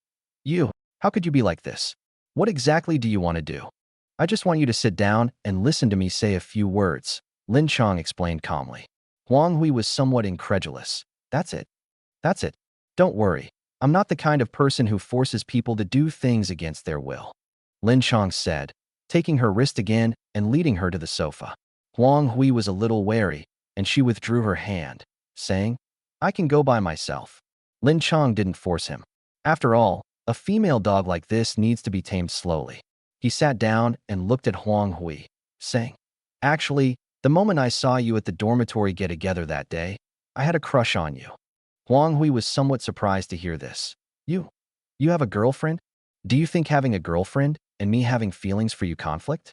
You, how could you be like this? What exactly do you want to do? I just want you to sit down and listen to me say a few words, Lin Chong explained calmly. Huang Hui was somewhat incredulous. That's it. That's it. Don't worry. I'm not the kind of person who forces people to do things against their will, Lin Chong said, taking her wrist again and leading her to the sofa. Huang Hui was a little wary, and she withdrew her hand, saying, I can go by myself. Lin Chong didn't force him. After all, a female dog like this needs to be tamed slowly. He sat down and looked at Huang Hui, saying, Actually, the moment I saw you at the dormitory get-together that day, I had a crush on you. Huang Hui was somewhat surprised to hear this. You have a girlfriend? Do you think having a girlfriend and me having feelings for you conflict?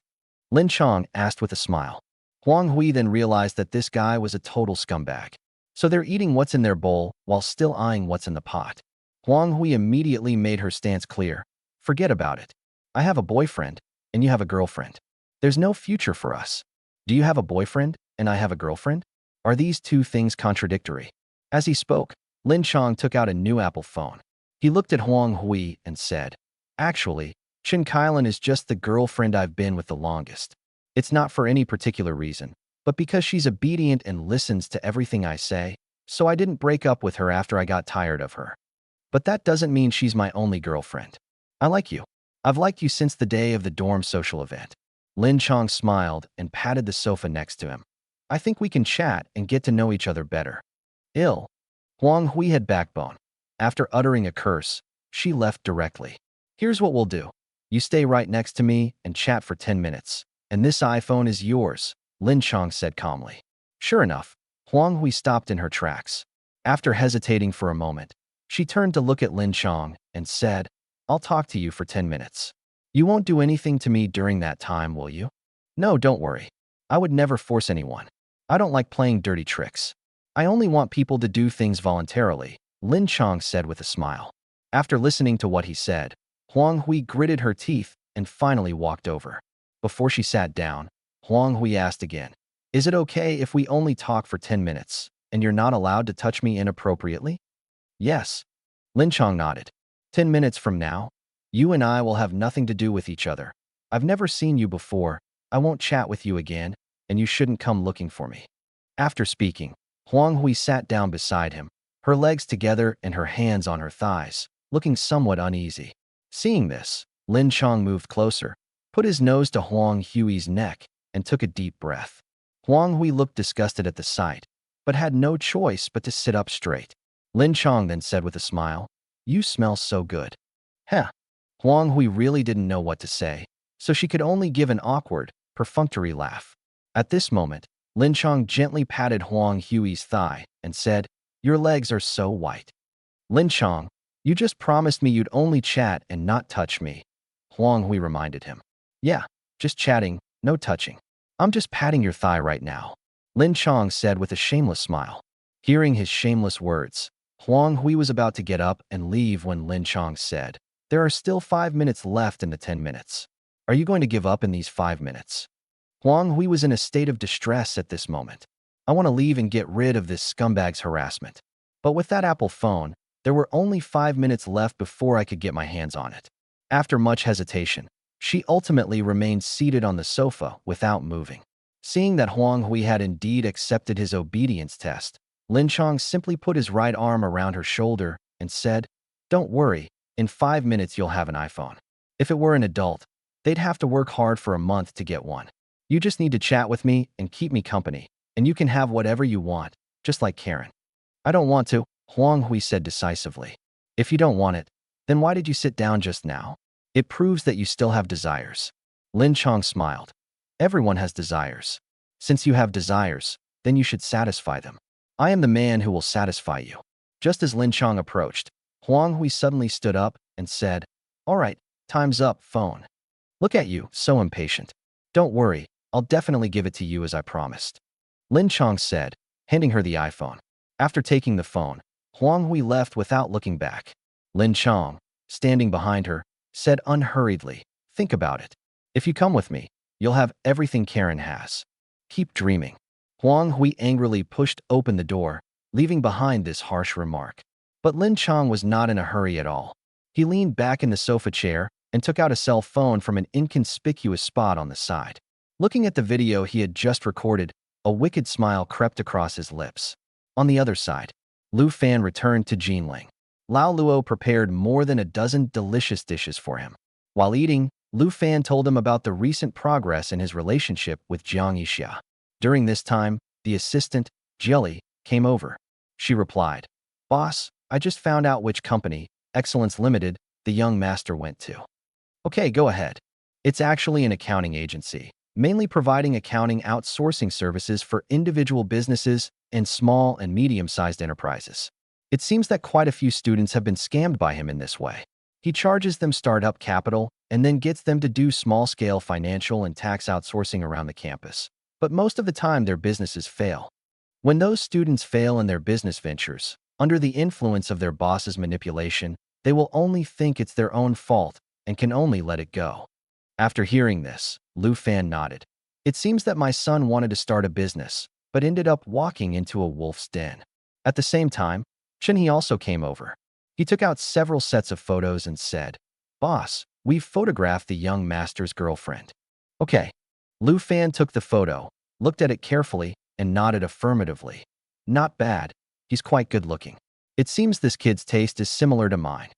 Lin Chong asked with a smile. Huang Hui then realized that this guy was a total scumbag. So they're eating what's in their bowl while still eyeing what's in the pot. Huang Hui immediately made her stance clear. Forget about it. I have a boyfriend, and you have a girlfriend. There's no future for us. Do you have a boyfriend, and I have a girlfriend? Are these two things contradictory? As he spoke, Lin Chong took out a new Apple phone. He looked at Huang Hui and said, Actually, Chen Kailan is just the girlfriend I've been with the longest. It's not for any particular reason, but because she's obedient and listens to everything I say, so I didn't break up with her after I got tired of her. But that doesn't mean she's my only girlfriend. I like you. I've liked you since the day of the dorm social event. Lin Chong smiled and patted the sofa next to him. I think we can chat and get to know each other better. Ill. Huang Hui had backbone. After uttering a curse, she left directly. Here's what we'll do. You stay right next to me and chat for 10 minutes. And this iPhone is yours, Lin Chong said calmly. Sure enough, Huang Hui stopped in her tracks. After hesitating for a moment, she turned to look at Lin Chong and said, I'll talk to you for 10 minutes. You won't do anything to me during that time, will you? No, don't worry. I would never force anyone. I don't like playing dirty tricks. I only want people to do things voluntarily, Lin Chong said with a smile. After listening to what he said, Huang Hui gritted her teeth and finally walked over. Before she sat down, Huang Hui asked again, Is it okay if we only talk for 10 minutes, and you're not allowed to touch me inappropriately? Yes. Lin Chong nodded. 10 minutes from now, you and I will have nothing to do with each other. I've never seen you before, I won't chat with you again, and you shouldn't come looking for me. After speaking, Huang Hui sat down beside him, her legs together and her hands on her thighs, looking somewhat uneasy. Seeing this, Lin Chong moved closer, put his nose to Huang Hui's neck, and took a deep breath. Huang Hui looked disgusted at the sight, but had no choice but to sit up straight. Lin Chong then said with a smile, You smell so good. Heh. Huang Hui really didn't know what to say, so she could only give an awkward, perfunctory laugh. At this moment, Lin Chong gently patted Huang Hui's thigh and said, Your legs are so white. Lin Chong, you just promised me you'd only chat and not touch me, Huang Hui reminded him. Yeah, just chatting, no touching. I'm just patting your thigh right now, Lin Chong said with a shameless smile. Hearing his shameless words, Huang Hui was about to get up and leave when Lin Chong said, There are still 5 minutes left in the 10 minutes. Are you going to give up in these 5 minutes? Huang Hui was in a state of distress at this moment. I want to leave and get rid of this scumbag's harassment. But with that Apple phone, there were only 5 minutes left before I could get my hands on it. After much hesitation, she ultimately remained seated on the sofa without moving. Seeing that Huang Hui had indeed accepted his obedience test, Lin Chong simply put his right arm around her shoulder and said, Don't worry, in 5 minutes you'll have an iPhone. If it were an adult, they'd have to work hard for a month to get one. You just need to chat with me and keep me company, and you can have whatever you want, just like Karen. I don't want to, Huang Hui said decisively. If you don't want it, then why did you sit down just now? It proves that you still have desires. Lin Chong smiled. Everyone has desires. Since you have desires, then you should satisfy them. I am the man who will satisfy you. Just as Lin Chong approached, Huang Hui suddenly stood up and said, All right, time's up, phone. Look at you, so impatient. Don't worry, I'll definitely give it to you as I promised. Lin Chong said, handing her the iPhone. After taking the phone, Huang Hui left without looking back. Lin Chong, standing behind her, said unhurriedly, "Think about it. If you come with me, you'll have everything Karen has. Keep dreaming." Huang Hui angrily pushed open the door, leaving behind this harsh remark. But Lin Chong was not in a hurry at all. He leaned back in the sofa chair and took out a cell phone from an inconspicuous spot on the side. Looking at the video he had just recorded, a wicked smile crept across his lips. On the other side, Lu Fan returned to Jinling. Lao Luo prepared more than a dozen delicious dishes for him. While eating, Lu Fan told him about the recent progress in his relationship with Jiang Yixia. During this time, the assistant, Jiang, came over. She replied, "Boss, I just found out which company, Excellence Limited, the young master went to." "Okay, go ahead." "It's actually an accounting agency, mainly providing accounting outsourcing services for individual businesses and small and medium-sized enterprises. It seems that quite a few students have been scammed by him in this way. He charges them startup capital and then gets them to do small-scale financial and tax outsourcing around the campus. But most of the time, their businesses fail. When those students fail in their business ventures, under the influence of their boss's manipulation, they will only think it's their own fault and can only let it go." After hearing this, Lu Fan nodded. "It seems that my son wanted to start a business, but ended up walking into a wolf's den." At the same time, Chen He also came over. He took out several sets of photos and said, "Boss, we've photographed the young master's girlfriend." "Okay." Lu Fan took the photo, looked at it carefully, and nodded affirmatively. "Not bad. He's quite good looking. It seems this kid's taste is similar to mine."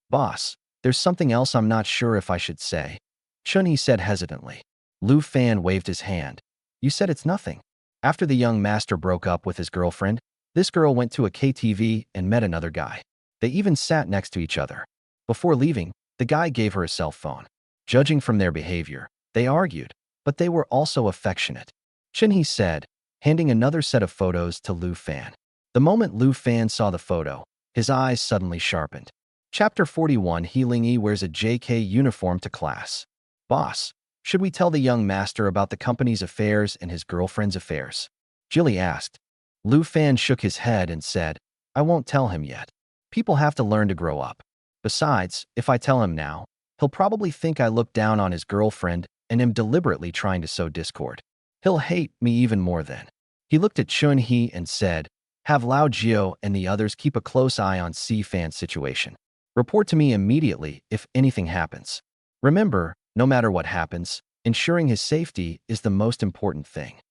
Boss, there's something else I'm not sure if I should say," Chen He said hesitantly. Lu Fan waved his hand. "You said it's nothing." After the young master broke up with his girlfriend, this girl went to a KTV and met another guy. They even sat next to each other. Before leaving, the guy gave her a cell phone. Judging from their behavior, they argued, but they were also affectionate, Chen He said, handing another set of photos to Lu Fan. The moment Lu Fan saw the photo, his eyes suddenly sharpened. Chapter 41. Healing E wears a JK uniform to class. "Boss, should we tell the young master about the company's affairs and his girlfriend's affairs?" Jilly asked. Lu Fan shook his head and said, "I won't tell him yet. People have to learn to grow up. Besides, if I tell him now, he'll probably think I look down on his girlfriend and am deliberately trying to sow discord. He'll hate me even more then." He looked at Chun He and said, "Have Lao Jiao and the others keep a close eye on C Fan's situation. Report to me immediately if anything happens. Remember, no matter what happens, ensuring his safety is the most important thing."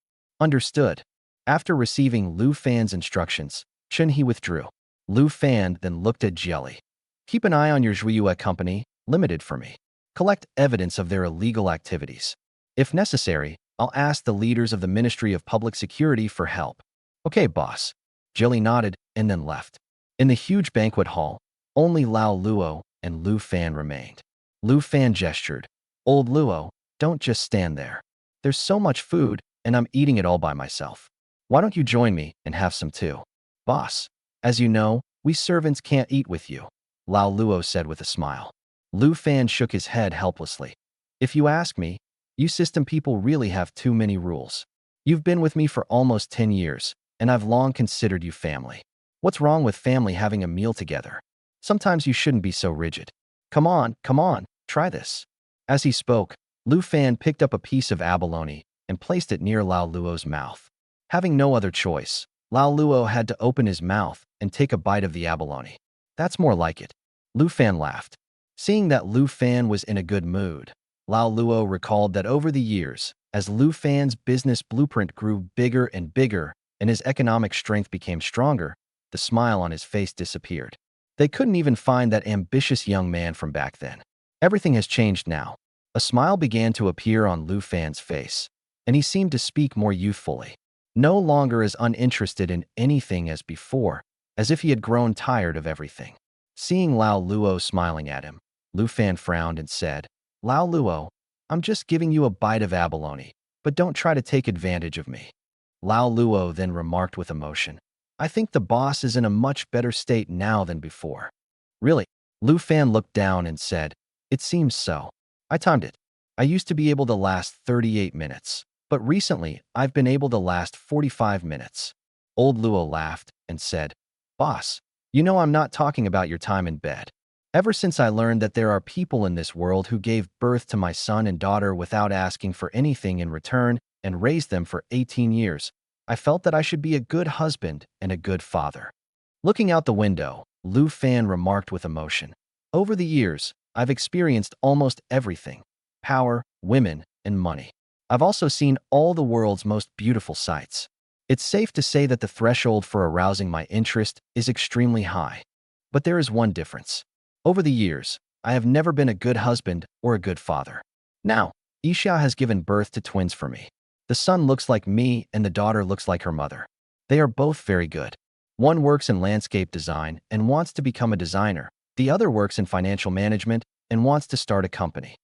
"Understood." After receiving Lu Fan's instructions, Chun He withdrew. Lu Fan then looked at Jieli. "Keep an eye on your Zhuiyue company, limited for me. Collect evidence of their illegal activities. If necessary, I'll ask the leaders of the Ministry of Public Security for help." "Okay, boss." Jieli nodded and then left. In the huge banquet hall, only Lao Luo and Lu Fan remained. Lu Fan gestured. "Old Luo, don't just stand there. There's so much food, and I'm eating it all by myself. Why don't you join me and have some too?" "Boss, as you know, we servants can't eat with you," Lao Luo said with a smile. Lu Fan shook his head helplessly. "If you ask me, you system people really have too many rules. You've been with me for almost 10 years, and I've long considered you family. What's wrong with family having a meal together? Sometimes you shouldn't be so rigid. Come on, try this." As he spoke, Lu Fan picked up a piece of abalone and placed it near Lao Luo's mouth. Having no other choice, Lao Luo had to open his mouth and take a bite of the abalone. "That's more like it." Lu Fan laughed. Seeing that Lu Fan was in a good mood, Lao Luo recalled that over the years, as Lu Fan's business blueprint grew bigger and bigger and his economic strength became stronger, the smile on his face disappeared. They couldn't even find that ambitious young man from back then. Everything has changed now. A smile began to appear on Lu Fan's face, and he seemed to speak more youthfully, no longer as uninterested in anything as before, as if he had grown tired of everything. Seeing Lao Luo smiling at him, Lu Fan frowned and said, "Lao Luo, I'm just giving you a bite of abalone, but don't try to take advantage of me." Lao Luo then remarked with emotion, "I think the boss is in a much better state now than before." "Really?" Lu Fan looked down and said, "It seems so. I timed it. I used to be able to last 38 minutes, but recently I've been able to last 45 minutes. Old Luo laughed and said, Boss, you know I'm not talking about your time in bed. Ever since I learned that there are people in this world who gave birth to my son and daughter without asking for anything in return and raised them for 18 years, I felt that I should be a good husband and a good father. Looking out the window, Lu Fan remarked with emotion. Over the years, I've experienced almost everything: power, women, and money. I've also seen all the world's most beautiful sights. It's safe to say that the threshold for arousing my interest is extremely high. But there is one difference. Over the years, I have never been a good husband or a good father. Now, Yixia has given birth to twins for me. The son looks like me and the daughter looks like her mother. They are both very good. One works in landscape design and wants to become a designer. The other works in financial management and wants to start a company.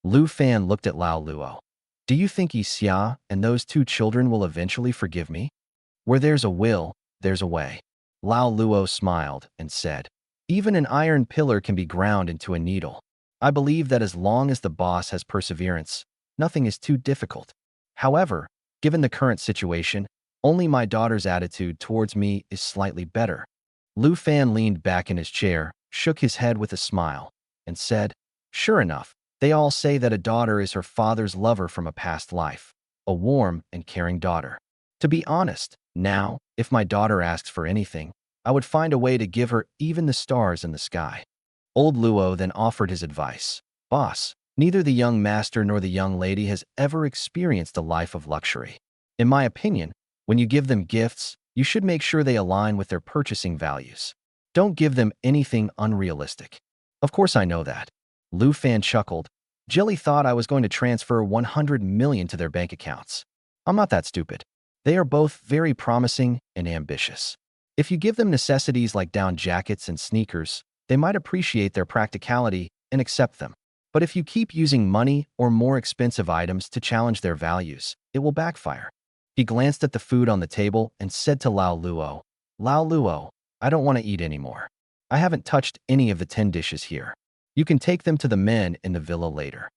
Lu Fan looked at Lao Luo. Do you think Yixia and those two children will eventually forgive me? Where there's a will, there's a way. Lao Luo smiled and said, even an iron pillar can be ground into a needle. I believe that as long as the boss has perseverance, nothing is too difficult. However, given the current situation, only my daughter's attitude towards me is slightly better. Lu Fan leaned back in his chair, shook his head with a smile, and said, sure enough, they all say that a daughter is her father's lover from a past life, a warm and caring daughter. To be honest, now, if my daughter asks for anything, I would find a way to give her even the stars in the sky. Old Luo then offered his advice. Boss, neither the young master nor the young lady has ever experienced a life of luxury. In my opinion, when you give them gifts, you should make sure they align with their purchasing values. Don't give them anything unrealistic. Of course I know that. Lu Fan chuckled. Jelly thought I was going to transfer 100 million to their bank accounts. I'm not that stupid. They are both very promising and ambitious. If you give them necessities like down jackets and sneakers, they might appreciate their practicality and accept them. But if you keep using money or more expensive items to challenge their values, it will backfire. He glanced at the food on the table and said to Lao Luo, Lao Luo, I don't want to eat anymore. I haven't touched any of the 10 dishes here. You can take them to the men in the villa later.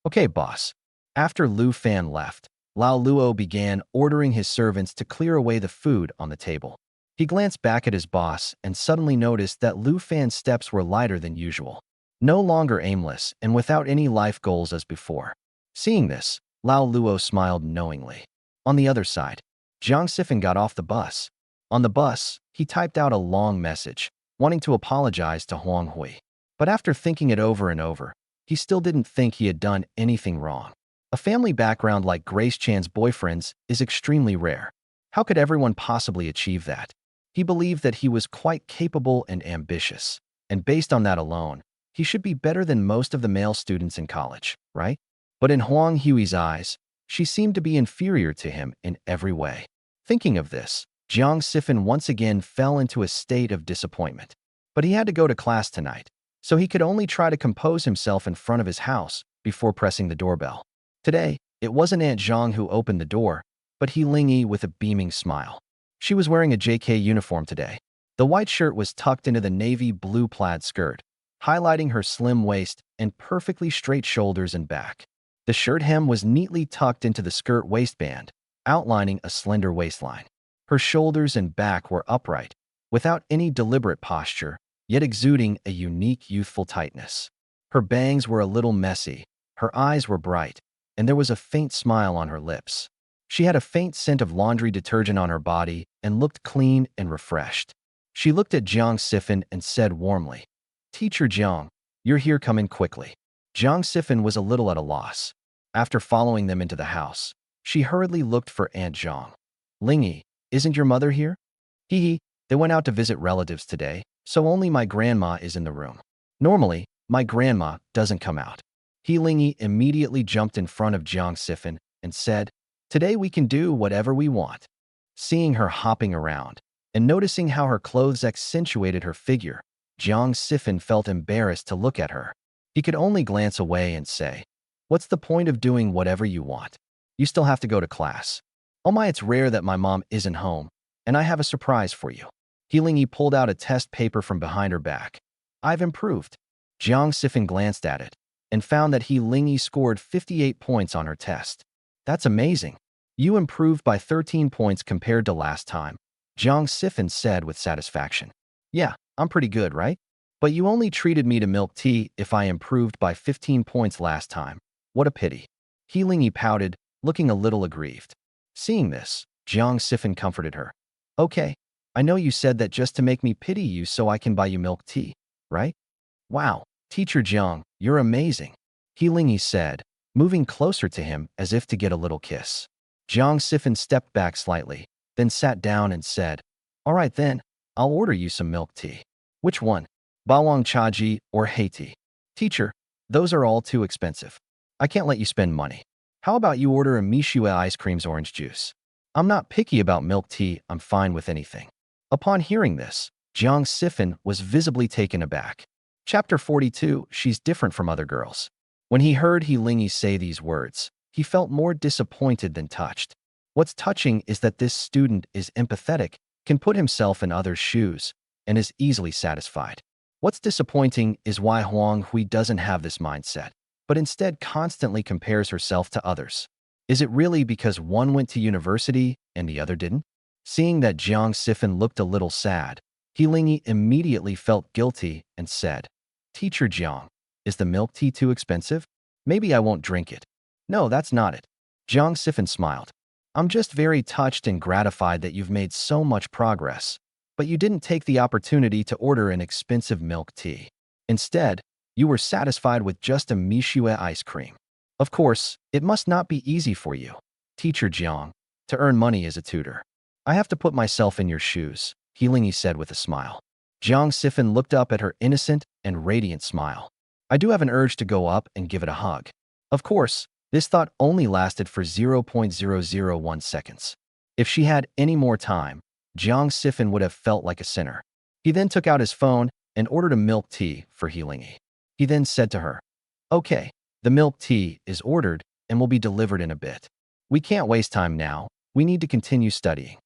Okay, boss. After Lu Fan left, Lao Luo began ordering his servants to clear away the food on the table. He glanced back at his boss and suddenly noticed that Lu Fan's steps were lighter than usual. No longer aimless and without any life goals as before. Seeing this, Lao Luo smiled knowingly. On the other side, Jiang Yixia got off the bus. On the bus, he typed out a long message, wanting to apologize to Huang Hui. But after thinking it over and over, he still didn't think he had done anything wrong. A family background like Grace Chan's boyfriend's is extremely rare. How could everyone possibly achieve that? He believed that he was quite capable and ambitious, and based on that alone, he should be better than most of the male students in college, right? But in Huang Hui's eyes, she seemed to be inferior to him in every way. Thinking of this, Jiang Yixia once again fell into a state of disappointment. But he had to go to class tonight, so he could only try to compose himself in front of his house before pressing the doorbell. Today, it wasn't Aunt Zhang who opened the door, but He Lingyi with a beaming smile. She was wearing a JK uniform today. The white shirt was tucked into the navy blue plaid skirt, highlighting her slim waist and perfectly straight shoulders and back. The shirt hem was neatly tucked into the skirt waistband, outlining a slender waistline. Her shoulders and back were upright, without any deliberate posture, yet exuding a unique youthful tightness. Her bangs were a little messy, her eyes were bright, and there was a faint smile on her lips. She had a faint scent of laundry detergent on her body and looked clean and refreshed. She looked at Jiang Yixia and said warmly, Teacher Jiang, you're here, come in quickly. Jiang Yixia was a little at a loss. After following them into the house, she hurriedly looked for Aunt Zhang. Lingyi, isn't your mother here? Hee, they went out to visit relatives today, so only my grandma is in the room. Normally, my grandma doesn't come out. He Lingyi immediately jumped in front of Jiang Yixia and said, Today we can do whatever we want. Seeing her hopping around and noticing how her clothes accentuated her figure, Jiang Yixia felt embarrassed to look at her. He could only glance away and say, What's the point of doing whatever you want? You still have to go to class. Oh my, it's rare that my mom isn't home, and I have a surprise for you. He Lingyi pulled out a test paper from behind her back. I've improved. Jiang Yixia glanced at it and found that He Lingyi scored 58 points on her test. That's amazing. You improved by 13 points compared to last time, Jiang Yixia said with satisfaction. Yeah, I'm pretty good, right? But you only treated me to milk tea if I improved by 15 points last time. What a pity. He pouted, looking a little aggrieved. Seeing this, Jiang Sifan comforted her. Okay, I know you said that just to make me pity you so I can buy you milk tea, right? Wow, Teacher Jiang, you're amazing. He said, moving closer to him as if to get a little kiss. Jiang Sifan stepped back slightly, then sat down and said, All right then, I'll order you some milk tea. Which one? Bawang Chaji or Haiti? Teacher, those are all too expensive. I can't let you spend money. How about you order a Mishua ice cream's orange juice? I'm not picky about milk tea, I'm fine with anything. Upon hearing this, Jiang Sifan was visibly taken aback. Chapter 42, She's different from other girls. When he heard He say these words, he felt more disappointed than touched. What's touching is that this student is empathetic, can put himself in others' shoes, and is easily satisfied. What's disappointing is why Huang Hui doesn't have this mindset, but instead constantly compares herself to others. Is it really because one went to university and the other didn't? Seeing that Jiang Sifan looked a little sad, He immediately felt guilty and said, Teacher Jiang, is the milk tea too expensive? Maybe I won't drink it. No, that's not it. Jiang Sifan smiled. I'm just very touched and gratified that you've made so much progress, but you didn't take the opportunity to order an expensive milk tea. Instead, you were satisfied with just a Mishua ice cream. Of course, it must not be easy for you, Teacher Jiang, to earn money as a tutor. I have to put myself in your shoes, He said with a smile. Jiang Sifan looked up at her innocent and radiant smile. I do have an urge to go up and give it a hug. Of course, this thought only lasted for 0.001 seconds. If she had any more time, Jiang Sifan would have felt like a sinner. He then took out his phone and ordered a milk tea for He. He then said to her, Okay, the milk tea is ordered and will be delivered in a bit. We can't waste time now, we need to continue studying.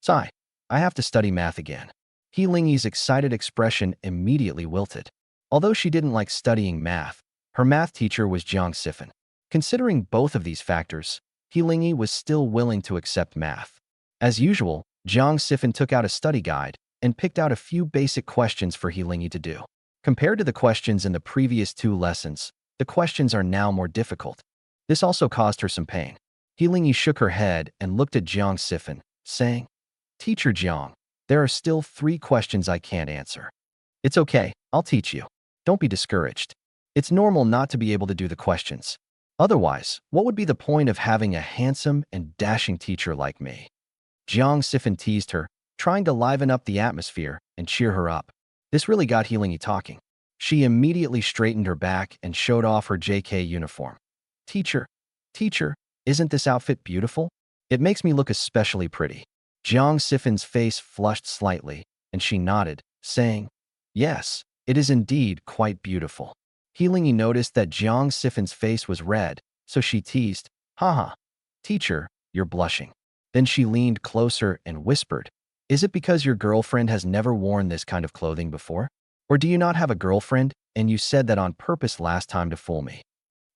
Sigh, I have to study math again. He's excited expression immediately wilted. Although she didn't like studying math, her math teacher was Jiang Sifan. Considering both of these factors, He was still willing to accept math. As usual, Jiang Sifan took out a study guide and picked out a few basic questions for He to do. Compared to the questions in the previous 2 lessons, the questions are now more difficult. This also caused her some pain. He shook her head and looked at Jiang Sifan, saying, Teacher Jiang, there are still 3 questions I can't answer. It's okay, I'll teach you. Don't be discouraged. It's normal not to be able to do the questions. Otherwise, what would be the point of having a handsome and dashing teacher like me? Jiang Sifan teased her, trying to liven up the atmosphere and cheer her up. This really got He talking. She immediately straightened her back and showed off her JK uniform. Teacher, isn't this outfit beautiful? It makes me look especially pretty. Jiang Sifan's face flushed slightly, and she nodded, saying, Yes, it is indeed quite beautiful. He noticed that Jiang Sifan's face was red, so she teased, Haha, teacher, you're blushing. Then she leaned closer and whispered, Is it because your girlfriend has never worn this kind of clothing before? Or do you not have a girlfriend, and you said that on purpose last time to fool me?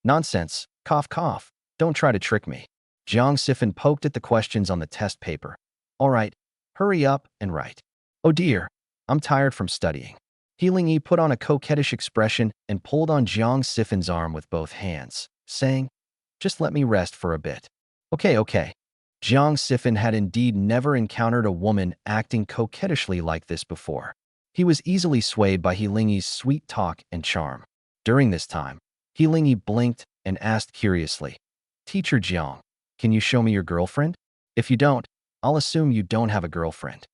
Nonsense, cough cough, don't try to trick me. Jiang Sifan poked at the questions on the test paper. All right, hurry up and write. Oh dear, I'm tired from studying. He put on a coquettish expression and pulled on Jiang Sifan's arm with both hands, saying, Just let me rest for a bit. Okay. Jiang Sifan had indeed never encountered a woman acting coquettishly like this before. He was easily swayed by Heiling's sweet talk and charm. During this time, Heiling blinked and asked curiously, Teacher Jiang, can you show me your girlfriend? If you don't, I'll assume you don't have a girlfriend.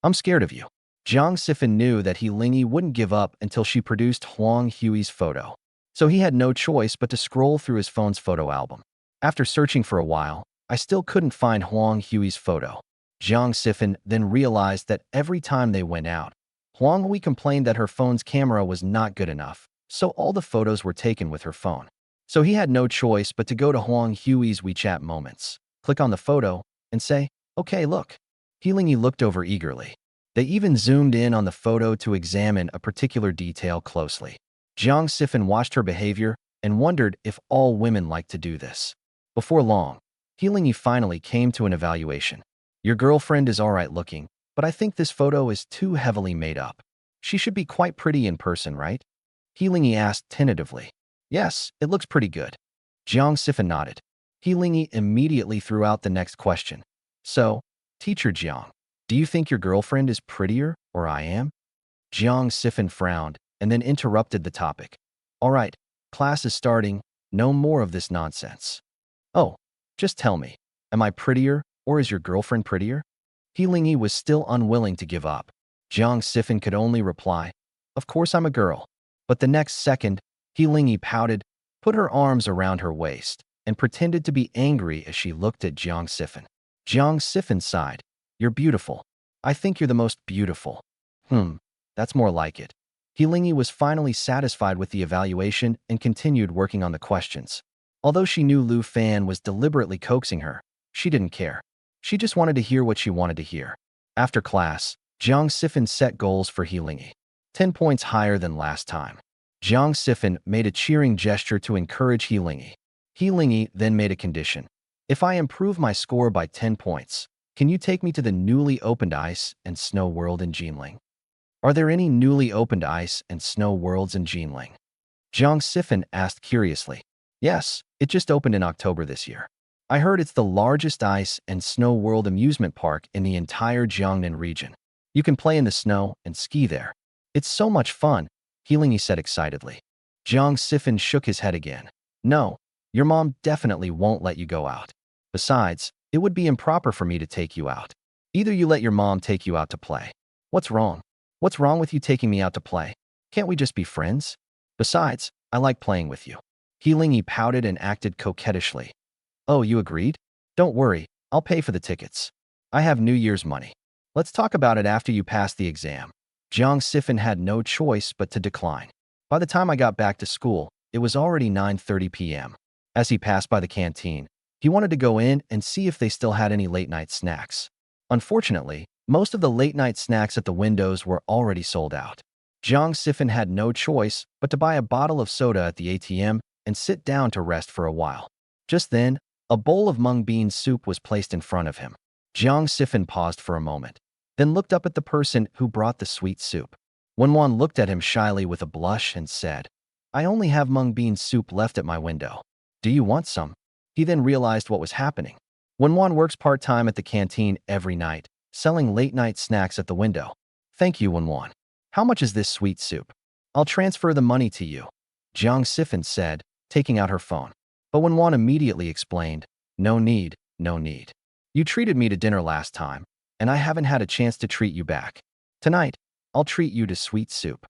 I'm scared of you. Jiang Sifan knew that Heiling wouldn't give up until she produced Huang Hui's photo, so he had no choice but to scroll through his phone's photo album. After searching for a while, I still couldn't find Huang Hui's photo. Jiang Sifan then realized that every time they went out, Huang Hui complained that her phone's camera was not good enough, so all the photos were taken with her phone. So he had no choice but to go to Huang Hui's WeChat moments, click on the photo, and say, Okay, look. Heiling looked over eagerly. They even zoomed in on the photo to examine a particular detail closely. Jiang Sifan watched her behavior and wondered if all women liked to do this. Before long, Heiling finally came to an evaluation. Your girlfriend is alright looking, but I think this photo is too heavily made up. She should be quite pretty in person, right? Healingy asked tentatively. Yes, it looks pretty good. Jiang Yixia nodded. Healingy immediately threw out the next question. So, Teacher Jiang, do you think your girlfriend is prettier or I am? Jiang Yixia frowned and then interrupted the topic. All right, class is starting. No more of this nonsense. Oh, just tell me, am I prettier or is your girlfriend prettier? Healingy was still unwilling to give up. Jiang Yixia could only reply, of course I'm a girl. But the next second, Healingy pouted, put her arms around her waist, and pretended to be angry as she looked at Jiang Yixia. Jiang Yixia sighed. You're beautiful. I think you're the most beautiful. That's more like it. Healingy was finally satisfied with the evaluation and continued working on the questions. Although she knew Lu Fan was deliberately coaxing her, she didn't care. She just wanted to hear what she wanted to hear. After class, Jiang Yixia set goals for Healingy, 10 points higher than last time. Jiang Yixia made a cheering gesture to encourage Healingy. Healingy then made a condition. If I improve my score by 10 points, can you take me to the newly opened ice and snow world in Jinling? Are there any newly opened ice and snow worlds in Jinling? Jiang Yixia asked curiously. Yes, it just opened in October this year. I heard it's the largest ice and snow world amusement park in the entire Jiangnan region. You can play in the snow and ski there. It's so much fun, Healingy said excitedly. Jiang Yixia shook his head again. No, your mom definitely won't let you go out. Besides, it would be improper for me to take you out. Either you let your mom take you out to play. What's wrong? What's wrong with you taking me out to play? Can't we just be friends? Besides, I like playing with you. Healingy pouted and acted coquettishly. Oh, you agreed? Don't worry, I'll pay for the tickets. I have New Year's money. Let's talk about it after you pass the exam. Jiang Yixia had no choice but to decline. By the time I got back to school, it was already 9:30 p.m. As he passed by the canteen, he wanted to go in and see if they still had any late-night snacks. Unfortunately, most of the late-night snacks at the windows were already sold out. Jiang Yixia had no choice but to buy a bottle of soda at the ATM and sit down to rest for a while. Just then, a bowl of mung bean soup was placed in front of him. Jiang Yixia paused for a moment, then looked up at the person who brought the sweet soup. Wenwan looked at him shyly with a blush and said, I only have mung bean soup left at my window. Do you want some? He then realized what was happening. Wenwan works part-time at the canteen every night, selling late-night snacks at the window. Thank you, Wenwan. How much is this sweet soup? I'll transfer the money to you, Jiang Yixia said, taking out her phone. But Wenwan immediately explained, no need, no need. You treated me to dinner last time, and I haven't had a chance to treat you back. Tonight, I'll treat you to sweet soup.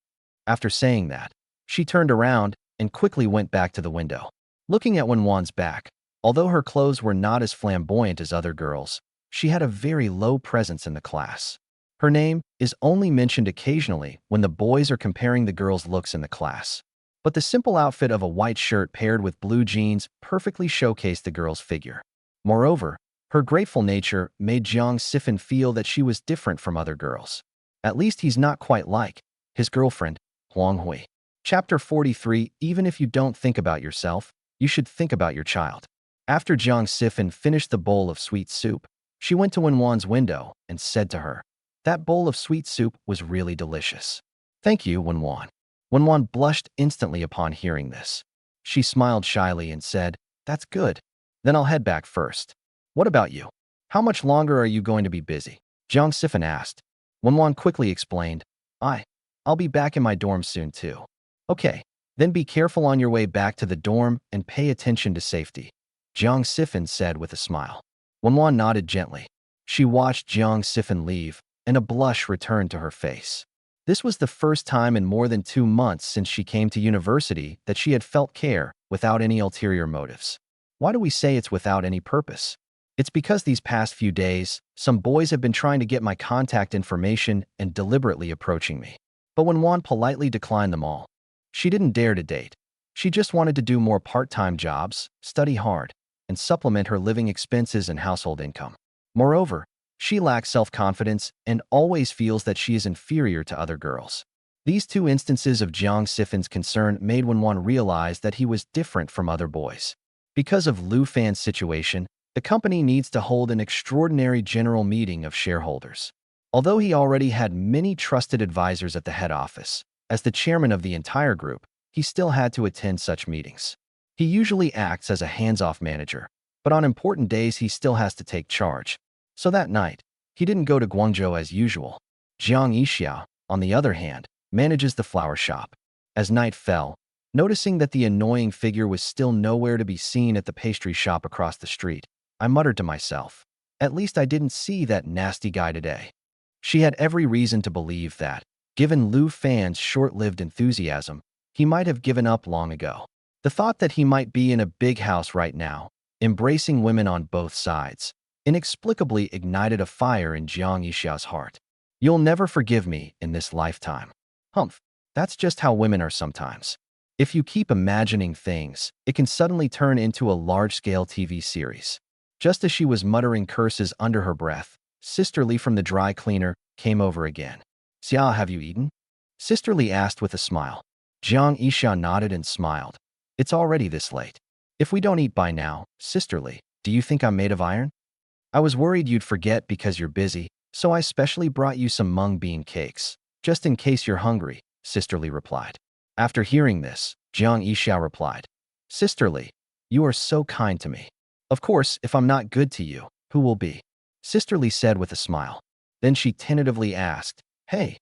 After saying that, she turned around and quickly went back to the window. Looking at Wenwan's back, although her clothes were not as flamboyant as other girls, she had a very low presence in the class. Her name is only mentioned occasionally when the boys are comparing the girls' looks in the class. But the simple outfit of a white shirt paired with blue jeans perfectly showcased the girl's figure. Moreover, her grateful nature made Jiang Yixia feel that she was different from other girls. At least he's not quite like his girlfriend, Huang Hui. Chapter 43. Even if you don't think about yourself, you should think about your child. After Jiang Yixia finished the bowl of sweet soup, she went to Wenwan's window and said to her, that bowl of sweet soup was really delicious. Thank you, Wenwan. Wenwan blushed instantly upon hearing this. She smiled shyly and said, that's good. Then I'll head back first. What about you? How much longer are you going to be busy? Jiang Yixia asked. Wenwan quickly explained, I'll be back in my dorm soon too. Okay, then be careful on your way back to the dorm and pay attention to safety, Jiang Yixia said with a smile. Wenwan nodded gently. She watched Jiang Yixia leave, and a blush returned to her face. This was the first time in more than 2 months since she came to university that she had felt care without any ulterior motives. Why do we say it's without any purpose? It's because these past few days, some boys have been trying to get my contact information and deliberately approaching me. But Wenwan politely declined them all. She didn't dare to date. She just wanted to do more part-time jobs, study hard, and supplement her living expenses and household income. Moreover, she lacks self-confidence and always feels that she is inferior to other girls. These 2 instances of Jiang Yixia's concern made Wenwan realize that he was different from other boys. Because of Lu Fan's situation, the company needs to hold an extraordinary general meeting of shareholders. Although he already had many trusted advisors at the head office, as the chairman of the entire group, he still had to attend such meetings. He usually acts as a hands-off manager, but on important days he still has to take charge. So that night, he didn't go to Guangzhou as usual. Jiang Yixia, on the other hand, manages the flower shop. As night fell, noticing that the annoying figure was still nowhere to be seen at the pastry shop across the street, I muttered to myself, at least I didn't see that nasty guy today. She had every reason to believe that, given Lu Fan's short-lived enthusiasm, he might have given up long ago. The thought that he might be in a big house right now, embracing women on both sides, inexplicably ignited a fire in Jiang Yixia's heart. You'll never forgive me in this lifetime. Humph, that's just how women are sometimes. If you keep imagining things, it can suddenly turn into a large-scale TV series. Just as she was muttering curses under her breath, Sister Li from the dry cleaner came over again. Xia, have you eaten? Sister Li asked with a smile. Jiang Yixia nodded and smiled. It's already this late. If we don't eat by now, Sister Li, do you think I'm made of iron? I was worried you'd forget because you're busy, so I specially brought you some mung bean cakes, just in case you're hungry, Sister Li replied. After hearing this, Jiang Yixia replied, Sister Li, you are so kind to me. Of course, if I'm not good to you, who will be? Sister Li said with a smile. Then she tentatively asked, Hey,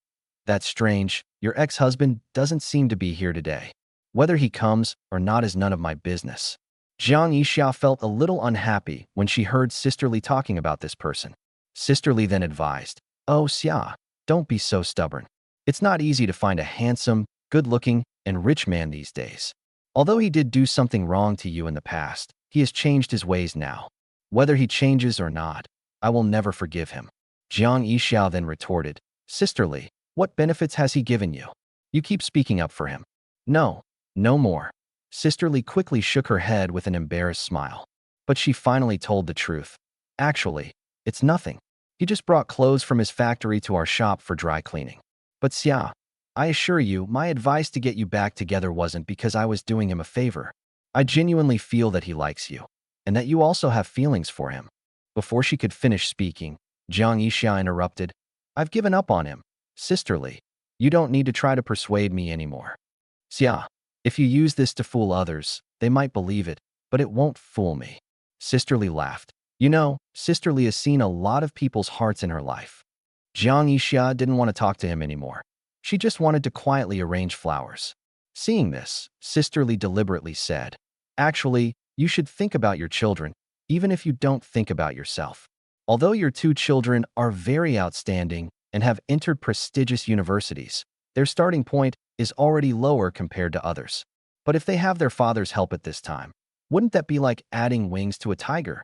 that's strange, your ex-husband doesn't seem to be here today. Whether he comes or not is none of my business. Jiang Yixia felt a little unhappy when she heard Sister Li talking about this person. Sister Li then advised, Oh, Xia, don't be so stubborn. It's not easy to find a handsome, good-looking, and rich man these days. Although he did do something wrong to you in the past, he has changed his ways now. Whether he changes or not, I will never forgive him. Jiang Yixia then retorted, Sister Li, what benefits has he given you? You keep speaking up for him. No, no more. Sister Li quickly shook her head with an embarrassed smile. But she finally told the truth. Actually, it's nothing. He just brought clothes from his factory to our shop for dry cleaning. But Xia, I assure you, my advice to get you back together wasn't because I was doing him a favor. I genuinely feel that he likes you, and that you also have feelings for him. Before she could finish speaking, Jiang Yixia interrupted, I've given up on him. Sister Li, you don't need to try to persuade me anymore. Xia, if you use this to fool others, they might believe it, but it won't fool me. Sister Li laughed. You know, Sister Li has seen a lot of people's hearts in her life. Jiang Yixia didn't want to talk to him anymore. She just wanted to quietly arrange flowers. Seeing this, Sister Li deliberately said, Actually, you should think about your children, even if you don't think about yourself. Although your two children are very outstanding and have entered prestigious universities, their starting point is already lower compared to others. But if they have their father's help at this time, wouldn't that be like adding wings to a tiger?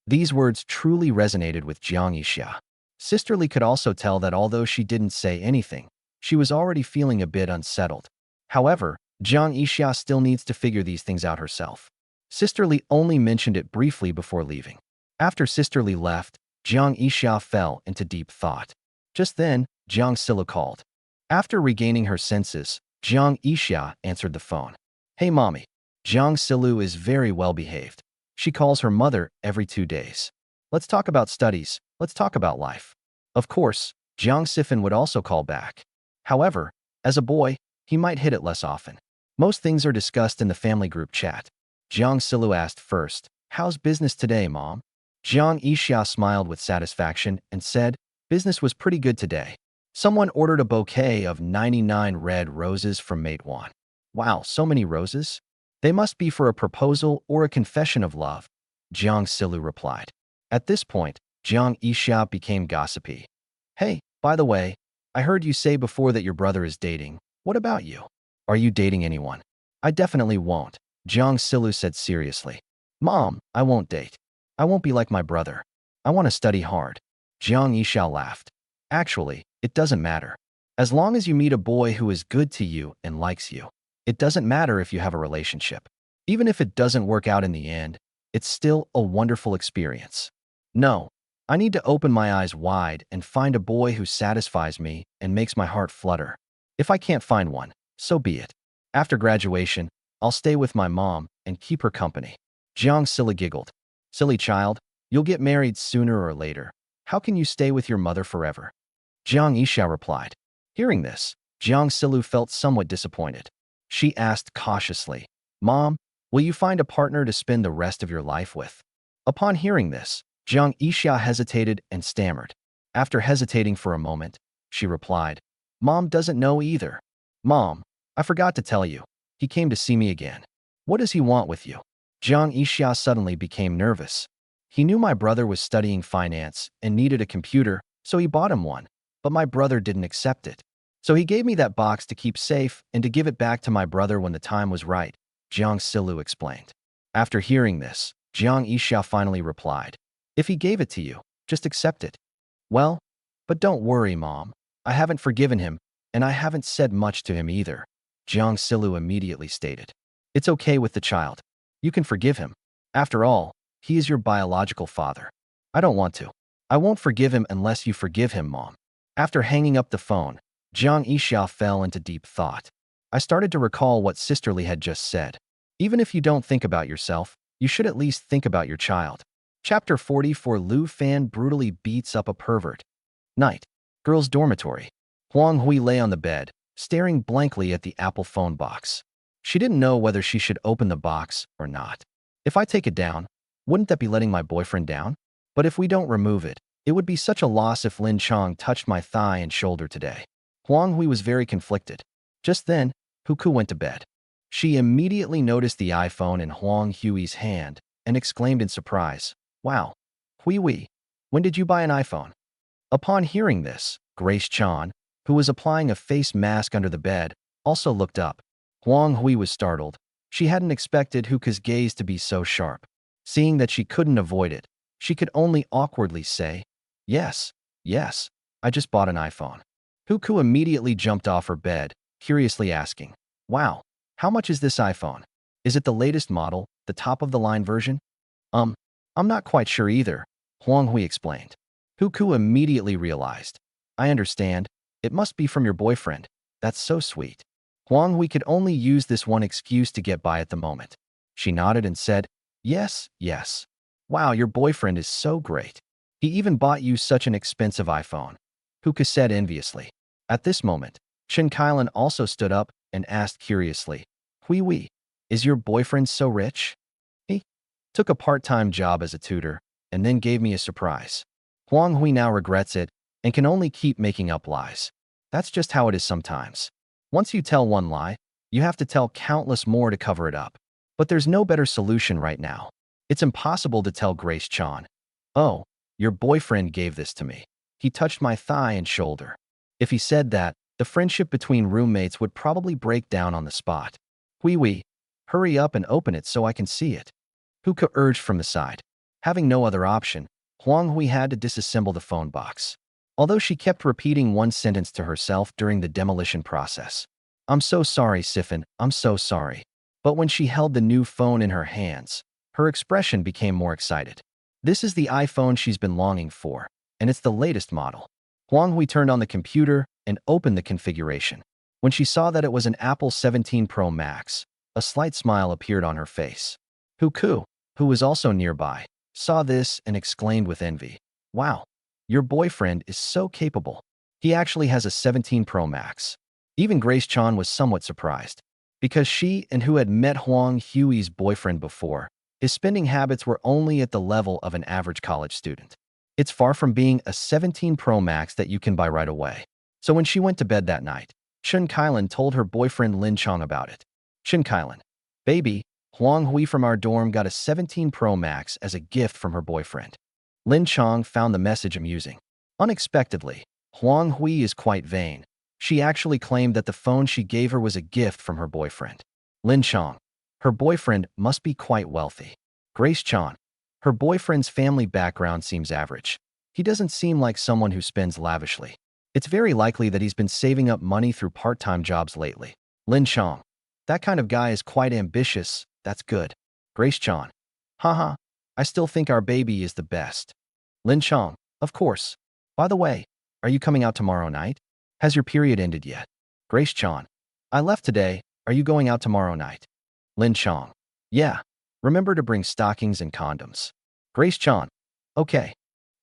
These words truly resonated with Jiang Yixia. Sister Li could also tell that although she didn't say anything, she was already feeling a bit unsettled. However, Jiang Yixia still needs to figure these things out herself. Sister Li only mentioned it briefly before leaving. After Sister Li left, Jiang Yixia fell into deep thought. Just then, Jiang Silu called. After regaining her senses, Jiang Yixia answered the phone. Hey, Mommy. Jiang Silu is very well-behaved. She calls her mother every 2 days. Let's talk about studies. Let's talk about life. Of course, Jiang Sifan would also call back. However, as a boy, he might hit it less often. Most things are discussed in the family group chat. Jiang Silu asked first, How's business today, Mom? Jiang Yixia smiled with satisfaction and said, Business was pretty good today. Someone ordered a bouquet of 99 red roses from Manhua. Wow, so many roses? They must be for a proposal or a confession of love, Jiang Silu replied. At this point, Jiang Yixia became gossipy. Hey, by the way, I heard you say before that your brother is dating. What about you? Are you dating anyone? I definitely won't, Jiang Silu said seriously. Mom, I won't date. I won't be like my brother. I want to study hard. Jiang Yixia laughed. Actually, it doesn't matter. As long as you meet a boy who is good to you and likes you, it doesn't matter if you have a relationship. Even if it doesn't work out in the end, it's still a wonderful experience. No, I need to open my eyes wide and find a boy who satisfies me and makes my heart flutter. If I can't find one, so be it. After graduation, I'll stay with my mom and keep her company. Jiang Silu giggled. Silly child, you'll get married sooner or later. How can you stay with your mother forever? Jiang Yixia replied. Hearing this, Jiang Silu felt somewhat disappointed. She asked cautiously, Mom, will you find a partner to spend the rest of your life with? Upon hearing this, Jiang Yixia hesitated and stammered. After hesitating for a moment, she replied, Mom doesn't know either. Mom, I forgot to tell you. He came to see me again. What does he want with you? Jiang Yixia suddenly became nervous. He knew my brother was studying finance and needed a computer, so he bought him one. But my brother didn't accept it. So he gave me that box to keep safe and to give it back to my brother when the time was right, Jiang Silu explained. After hearing this, Jiang Yixia finally replied, If he gave it to you, just accept it. Well, but don't worry, Mom. I haven't forgiven him, and I haven't said much to him either, Jiang Silu immediately stated. It's okay with the child. You can forgive him. After all, he is your biological father. I don't want to. I won't forgive him unless you forgive him, Mom. After hanging up the phone, Jiang Yixia fell into deep thought. I started to recall what Sisterly had just said. Even if you don't think about yourself, you should at least think about your child. Chapter 44 Lu Fan brutally beats up a pervert. Night. Girls' dormitory. Huang Hui lay on the bed, staring blankly at the Apple phone box. She didn't know whether she should open the box or not. If I take it down, wouldn't that be letting my boyfriend down? But if we don't remove it, it would be such a loss if Lin Chong touched my thigh and shoulder today. Huang Hui was very conflicted. Just then, Huku went to bed. She immediately noticed the iPhone in Huang Hui's hand and exclaimed in surprise, Wow, Hui, when did you buy an iPhone? Upon hearing this, Grace Chan, who was applying a face mask under the bed, also looked up. Huang Hui was startled. She hadn't expected Huku's gaze to be so sharp. Seeing that she couldn't avoid it, she could only awkwardly say, Yes, I just bought an iPhone. Huku immediately jumped off her bed, curiously asking, Wow, how much is this iPhone? Is it the latest model, the top-of-the-line version? I'm not quite sure either, Huang Hui explained. Huku immediately realized, I understand, it must be from your boyfriend. That's so sweet. Huang Hui could only use this one excuse to get by at the moment. She nodded and said, Yes. Wow, your boyfriend is so great. He even bought you such an expensive iPhone, Huku said enviously. At this moment, Chen Kailan also stood up and asked curiously, Hui, is your boyfriend so rich? He took a part-time job as a tutor and then gave me a surprise. Huang Hui now regrets it and can only keep making up lies. That's just how it is sometimes. Once you tell one lie, you have to tell countless more to cover it up. But there's no better solution right now. It's impossible to tell Grace Chan, Oh, your boyfriend gave this to me. He touched my thigh and shoulder. If he said that, the friendship between roommates would probably break down on the spot. Hui, hurry up and open it so I can see it. Huka urged from the side. Having no other option, Huang Hui had to disassemble the phone box. Although she kept repeating one sentence to herself during the demolition process. I'm so sorry, Siphon, I'm so sorry. But when she held the new phone in her hands, her expression became more excited. This is the iPhone she's been longing for, and it's the latest model. Huang Hui turned on the computer and opened the configuration. When she saw that it was an Apple 17 Pro Max, a slight smile appeared on her face. Huku, who was also nearby, saw this and exclaimed with envy, Wow, your boyfriend is so capable. He actually has a 17 Pro Max. Even Grace Chan was somewhat surprised, because she and who had met Huang Hui's boyfriend before, his spending habits were only at the level of an average college student. It's far from being a 17 Pro Max that you can buy right away. So when she went to bed that night, Chen Kailan told her boyfriend Lin Chong about it. Chen Kailan, Baby, Huang Hui from our dorm got a 17 Pro Max as a gift from her boyfriend. Lin Chong found the message amusing. Unexpectedly, Huang Hui is quite vain. She actually claimed that the phone she gave her was a gift from her boyfriend. Lin Chong, her boyfriend must be quite wealthy. Grace Chan, her boyfriend's family background seems average. He doesn't seem like someone who spends lavishly. It's very likely that he's been saving up money through part-time jobs lately. Lin Chong, that kind of guy is quite ambitious. That's good. Grace Chan, haha, I still think our baby is the best. Lin Chong, of course. By the way, are you coming out tomorrow night? Has your period ended yet? Grace Chan, I left today. Are you going out tomorrow night? Lin Chong, yeah. Remember to bring stockings and condoms. Grace Chan, okay.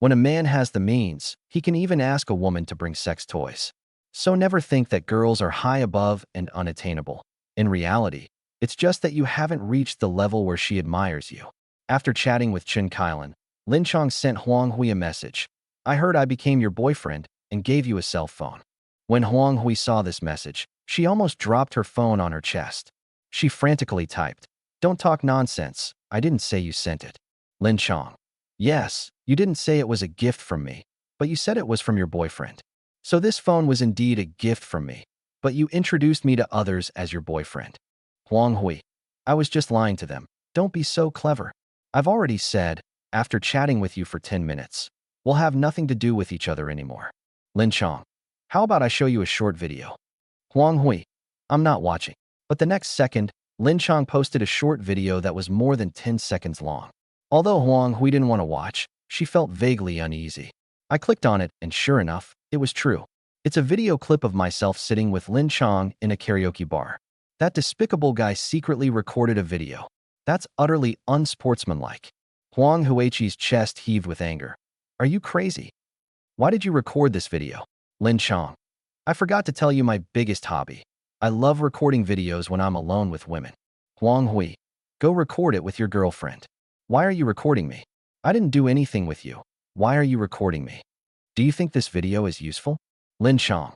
When a man has the means, he can even ask a woman to bring sex toys. So never think that girls are high above and unattainable. In reality, it's just that you haven't reached the level where she admires you. After chatting with Chen Kailan, Lin Chong sent Huang Hui a message. I heard I became your boyfriend and gave you a cell phone. When Huang Hui saw this message, she almost dropped her phone on her chest. She frantically typed, "Don't talk nonsense. I didn't say you sent it." Lin Chong. Yes, you didn't say it was a gift from me, but you said it was from your boyfriend. So this phone was indeed a gift from me, but you introduced me to others as your boyfriend. Huang Hui. I was just lying to them. Don't be so clever. I've already said, after chatting with you for 10 minutes, we'll have nothing to do with each other anymore. Lin Chong. How about I show you a short video? Huang Hui. I'm not watching. But the next second, Lin Chong posted a short video that was more than 10 seconds long. Although Huang Hui didn't want to watch, she felt vaguely uneasy. I clicked on it, and sure enough, it was true. It's a video clip of myself sitting with Lin Chong in a karaoke bar. That despicable guy secretly recorded a video. That's utterly unsportsmanlike. Huang Hui's chest heaved with anger. Are you crazy? Why did you record this video? Lin Chong. I forgot to tell you my biggest hobby. I love recording videos when I'm alone with women. Huang Hui. Go record it with your girlfriend. Why are you recording me? I didn't do anything with you. Why are you recording me? Do you think this video is useful? Lin Chong.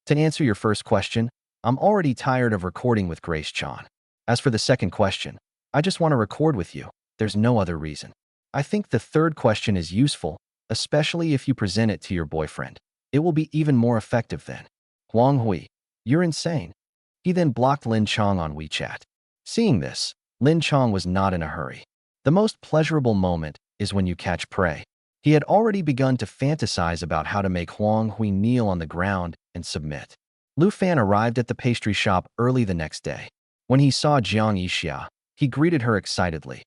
To answer your first question, I'm already tired of recording with Grace Chan. As for the second question, I just want to record with you. There's no other reason. I think the third question is useful, especially if you present it to your boyfriend. It will be even more effective then. Huang Hui. You're insane. He then blocked Lin Chong on WeChat. Seeing this, Lin Chong was not in a hurry. The most pleasurable moment is when you catch prey. He had already begun to fantasize about how to make Huang Hui kneel on the ground and submit. Lu Fan arrived at the pastry shop early the next day. When he saw Jiang Yixia, he greeted her excitedly.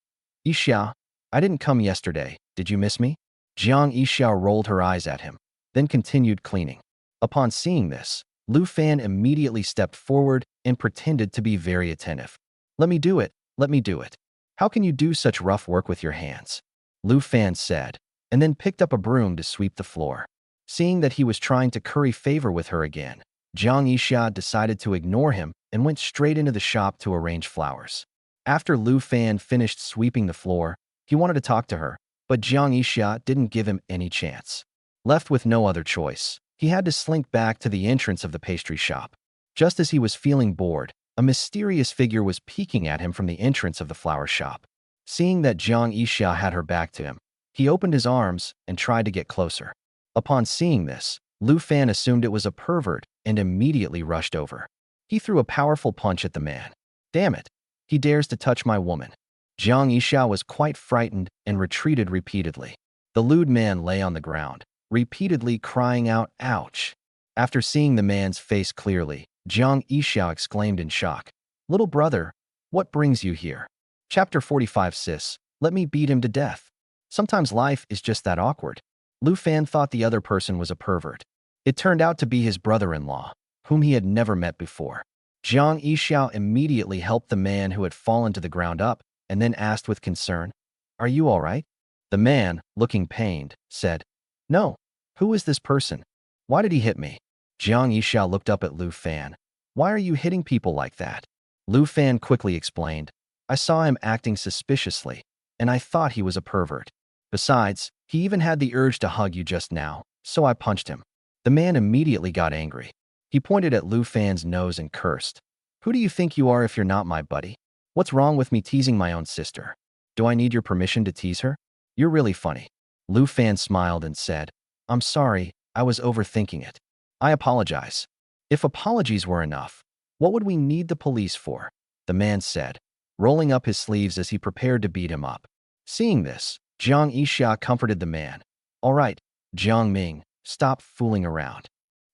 Yixia, I didn't come yesterday. Did you miss me? Jiang Yixia rolled her eyes at him, then continued cleaning. Upon seeing this, Lu Fan immediately stepped forward and pretended to be very attentive. Let me do it. Let me do it. How can you do such rough work with your hands? Lu Fan said, and then picked up a broom to sweep the floor. Seeing that he was trying to curry favor with her again, Jiang Yixia decided to ignore him and went straight into the shop to arrange flowers. After Lu Fan finished sweeping the floor, he wanted to talk to her, but Jiang Yixia didn't give him any chance. Left with no other choice, he had to slink back to the entrance of the pastry shop. Just as he was feeling bored, a mysterious figure was peeking at him from the entrance of the flower shop. Seeing that Jiang Yixia had her back to him, he opened his arms and tried to get closer. Upon seeing this, Lu Fan assumed it was a pervert and immediately rushed over. He threw a powerful punch at the man. Damn it! He dares to touch my woman. Jiang Yixia was quite frightened and retreated repeatedly. The lewd man lay on the ground, repeatedly crying out, ouch. After seeing the man's face clearly, Jiang Yixia exclaimed in shock, Little brother, what brings you here? Chapter 45 Sis, let me beat him to death. Sometimes life is just that awkward. Lu Fan thought the other person was a pervert. It turned out to be his brother-in-law, whom he had never met before. Jiang Yixia immediately helped the man who had fallen to the ground up and then asked with concern, Are you all right? The man, looking pained, said, No. Who is this person? Why did he hit me? Jiang Yixia looked up at Lu Fan. Why are you hitting people like that? Lu Fan quickly explained, I saw him acting suspiciously, and I thought he was a pervert. Besides, he even had the urge to hug you just now, so I punched him. The man immediately got angry. He pointed at Lu Fan's nose and cursed. Who do you think you are if you're not my buddy? What's wrong with me teasing my own sister? Do I need your permission to tease her? You're really funny. Lu Fan smiled and said, I'm sorry, I was overthinking it. I apologize. If apologies were enough, what would we need the police for? The man said, rolling up his sleeves as he prepared to beat him up. Seeing this, Jiang Yixia comforted the man. All right, Jiang Ming, stop fooling around.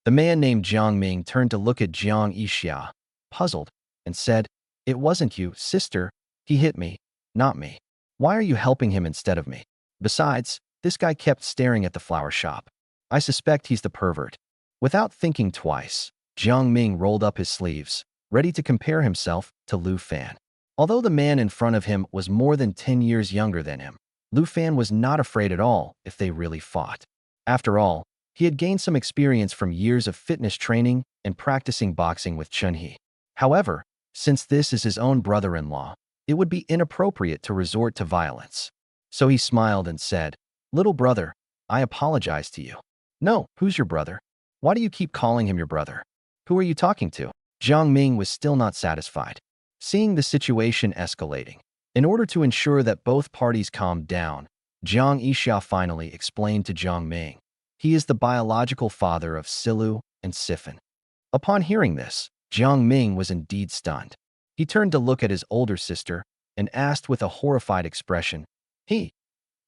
The man named Jiang Ming turned to look at Jiang Yixia, puzzled, and said, It wasn't you, sister. He hit me, not me. Why are you helping him instead of me? Besides, this guy kept staring at the flower shop. I suspect he's the pervert. Without thinking twice, Jiang Ming rolled up his sleeves, ready to compare himself to Lu Fan. Although the man in front of him was more than 10 years younger than him, Lu Fan was not afraid at all if they really fought. After all, he had gained some experience from years of fitness training and practicing boxing with Chunhee. However, since this is his own brother-in-law, it would be inappropriate to resort to violence. So he smiled and said, "Little brother, I apologize to you." "No, who's your brother? Why do you keep calling him your brother? Who are you talking to?" Jiang Ming was still not satisfied. Seeing the situation escalating, in order to ensure that both parties calmed down, Jiang Yixia finally explained to Jiang Ming, he is the biological father of Silu and Sifan. Upon hearing this, Jiang Ming was indeed stunned. He turned to look at his older sister and asked with a horrified expression, He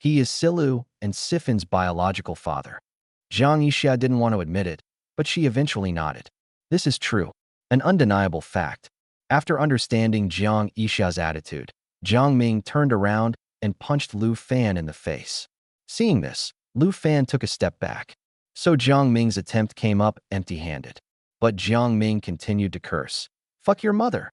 is Silu and Sifan's biological father." Jiang Yixia didn't want to admit it, but she eventually nodded. This is true, an undeniable fact. After understanding Jiang Yixia's attitude, Jiang Ming turned around and punched Lu Fan in the face. Seeing this, Lu Fan took a step back. So Jiang Ming's attempt came up empty-handed. But Jiang Ming continued to curse. "Fuck your mother.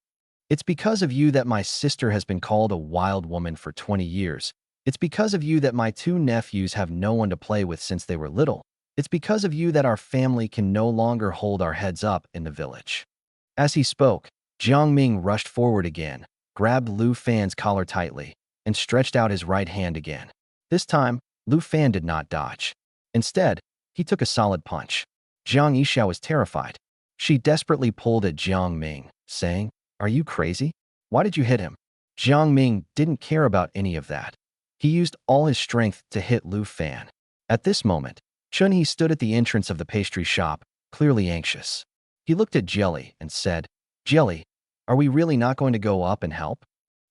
It's because of you that my sister has been called a wild woman for 20 years. It's because of you that my two nephews have no one to play with since they were little. It's because of you that our family can no longer hold our heads up in the village." As he spoke, Jiang Ming rushed forward again, grabbed Lu Fan's collar tightly, and stretched out his right hand again. This time, Lu Fan did not dodge. Instead, he took a solid punch. Jiang Yixia was terrified. She desperately pulled at Jiang Ming, saying, "Are you crazy? Why did you hit him?" Jiang Ming didn't care about any of that. He used all his strength to hit Lu Fan. At this moment, Chunhee stood at the entrance of the pastry shop, clearly anxious. He looked at Jelly and said, "Jelly, are we really not going to go up and help?"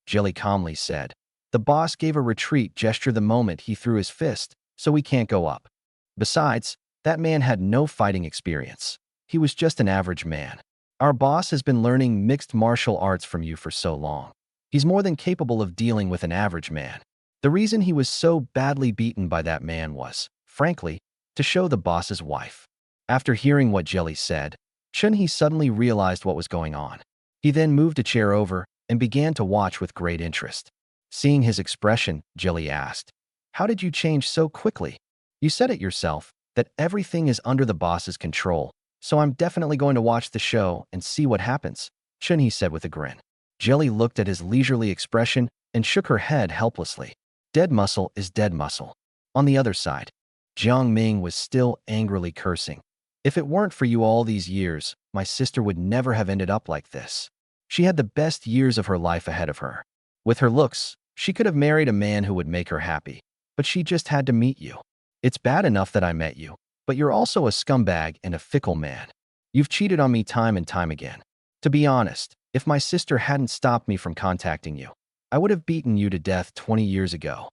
Jelly calmly said, "The boss gave a retreat gesture the moment he threw his fist, so we can't go up. Besides, that man had no fighting experience. He was just an average man. Our boss has been learning mixed martial arts from you for so long. He's more than capable of dealing with an average man. The reason he was so badly beaten by that man was, frankly, to show the boss's wife." After hearing what Jelly said, Chunhee suddenly realized what was going on. He then moved a chair over and began to watch with great interest. Seeing his expression, Jelly asked, "How did you change so quickly? You said it yourself, that everything is under the boss's control, so I'm definitely going to watch the show and see what happens," Chunhee said with a grin. Jelly looked at his leisurely expression and shook her head helplessly. Dead muscle is dead muscle. On the other side, Jiang Ming was still angrily cursing. "If it weren't for you all these years, my sister would never have ended up like this. She had the best years of her life ahead of her. With her looks, she could have married a man who would make her happy, but she just had to meet you. It's bad enough that I met you, but you're also a scumbag and a fickle man. You've cheated on me time and time again. To be honest, if my sister hadn't stopped me from contacting you, I would have beaten you to death 20 years ago.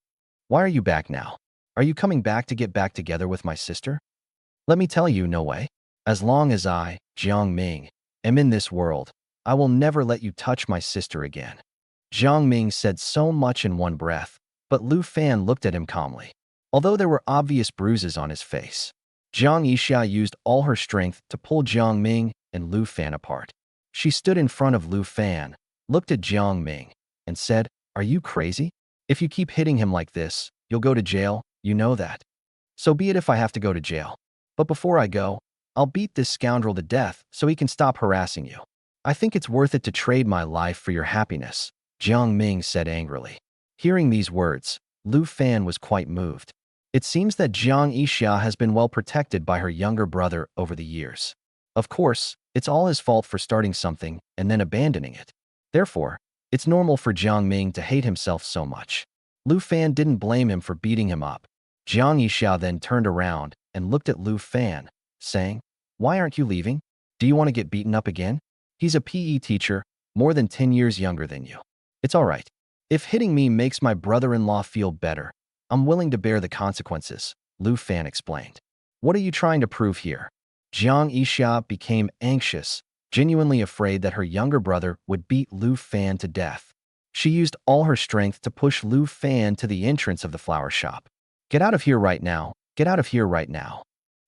Why are you back now? Are you coming back to get back together with my sister? Let me tell you, no way. As long as I, Jiang Ming, am in this world, I will never let you touch my sister again." Jiang Ming said so much in one breath, but Lu Fan looked at him calmly. Although there were obvious bruises on his face, Jiang Yixia used all her strength to pull Jiang Ming and Lu Fan apart. She stood in front of Lu Fan, looked at Jiang Ming, and said, "Are you crazy? If you keep hitting him like this, you'll go to jail, you know that. So be it if I have to go to jail. But before I go, I'll beat this scoundrel to death so he can stop harassing you. I think it's worth it to trade my life for your happiness," Jiang Ming said angrily. Hearing these words, Lu Fan was quite moved. It seems that Jiang Yixia has been well protected by her younger brother over the years. Of course, it's all his fault for starting something and then abandoning it. Therefore, it's normal for Jiang Ming to hate himself so much. Lu Fan didn't blame him for beating him up. Jiang Yixia then turned around and looked at Lu Fan, saying, "Why aren't you leaving? Do you want to get beaten up again? He's a PE teacher, more than 10 years younger than you. It's all right. If hitting me makes my brother-in-law feel better, I'm willing to bear the consequences," Lu Fan explained. "What are you trying to prove here?" Jiang Yixia became anxious, genuinely afraid that her younger brother would beat Lu Fan to death. She used all her strength to push Lu Fan to the entrance of the flower shop. "Get out of here right now. Get out of here right now."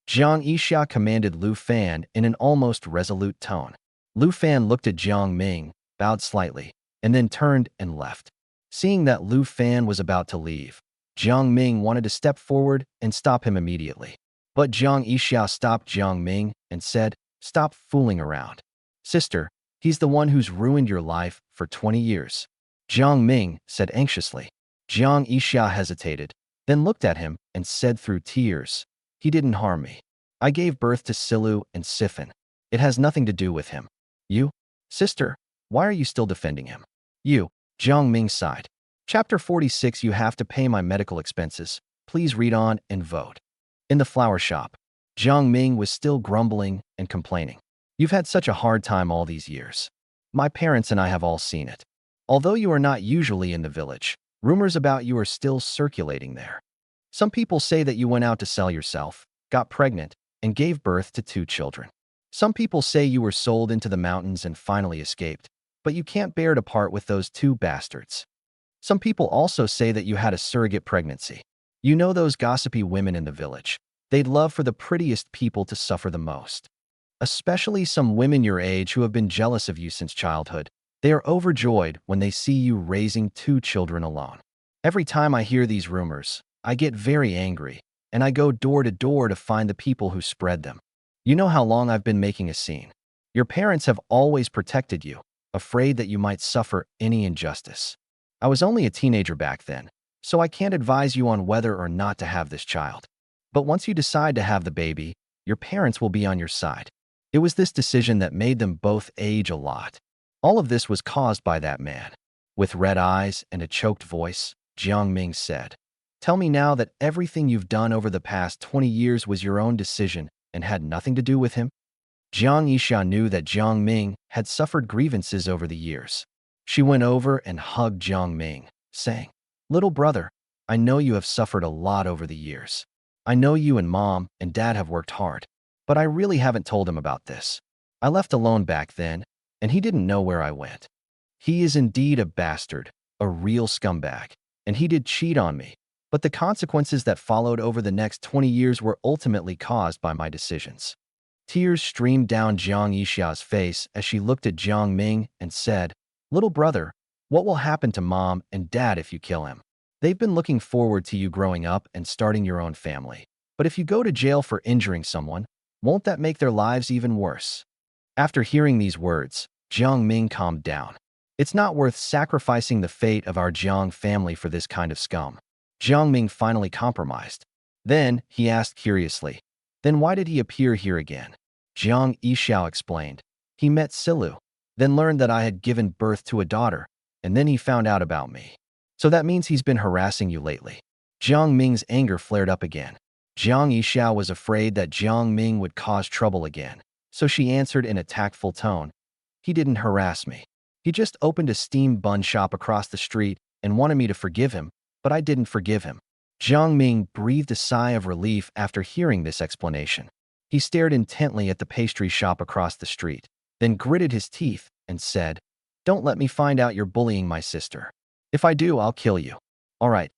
Jiang Yixia commanded Lu Fan in an almost resolute tone. Lu Fan looked at Jiang Ming, bowed slightly, and then turned and left. Seeing that Lu Fan was about to leave, Jiang Ming wanted to step forward and stop him immediately. But Jiang Yixia stopped Jiang Ming and said, "Stop fooling around. Sister, he's the one who's ruined your life for 20 years. Jiang Ming said anxiously. Jiang Yixia hesitated, then looked at him and said through tears, "He didn't harm me. I gave birth to Silu and Sifan. It has nothing to do with him. You? Sister, why are you still defending him?" "You," Jiang Ming sighed. Chapter 46. You have to pay my medical expenses. Please read on and vote. In the flower shop, Jiang Ming was still grumbling and complaining. "You've had such a hard time all these years. My parents and I have all seen it. Although you are not usually in the village, rumors about you are still circulating there. Some people say that you went out to sell yourself, got pregnant, and gave birth to 2 children. Some people say you were sold into the mountains and finally escaped, but you can't bear to part with those 2 bastards. Some people also say that you had a surrogate pregnancy. You know those gossipy women in the village. They'd love for the prettiest people to suffer the most. Especially some women your age who have been jealous of you since childhood. They are overjoyed when they see you raising 2 children alone. Every time I hear these rumors, I get very angry, and I go door to door to find the people who spread them. You know how long I've been making a scene. Your parents have always protected you, afraid that you might suffer any injustice. I was only a teenager back then, so I can't advise you on whether or not to have this child. But once you decide to have the baby, your parents will be on your side. It was this decision that made them both age a lot. All of this was caused by that man." With red eyes and a choked voice, Jiang Ming said, "Tell me now that everything you've done over the past 20 years was your own decision and had nothing to do with him?" Jiang Yixia knew that Jiang Ming had suffered grievances over the years. She went over and hugged Jiang Ming, saying, "Little brother, I know you have suffered a lot over the years. I know you and Mom and Dad have worked hard, but I really haven't told him about this. I left alone back then, and he didn't know where I went. He is indeed a bastard, a real scumbag, and he did cheat on me, but the consequences that followed over the next 20 years were ultimately caused by my decisions." Tears streamed down Jiang Yixia's face as she looked at Jiang Ming and said, "Little brother, what will happen to Mom and Dad if you kill him? They've been looking forward to you growing up and starting your own family. But if you go to jail for injuring someone, won't that make their lives even worse?" After hearing these words, Jiang Ming calmed down. "It's not worth sacrificing the fate of our Jiang family for this kind of scum." Jiang Ming finally compromised. Then he asked curiously, "Then why did he appear here again?" Jiang Yixia explained, "He met Silu, then learned that I had given birth to a daughter, and then he found out about me. So that means he's been harassing you lately." Jiang Ming's anger flared up again. Jiang Yixia was afraid that Jiang Ming would cause trouble again, so she answered in a tactful tone, "He didn't harass me. He just opened a steam bun shop across the street and wanted me to forgive him, but I didn't forgive him." Jiang Ming breathed a sigh of relief after hearing this explanation. He stared intently at the pastry shop across the street, then gritted his teeth and said, "Don't let me find out you're bullying my sister. If I do, I'll kill you." All right,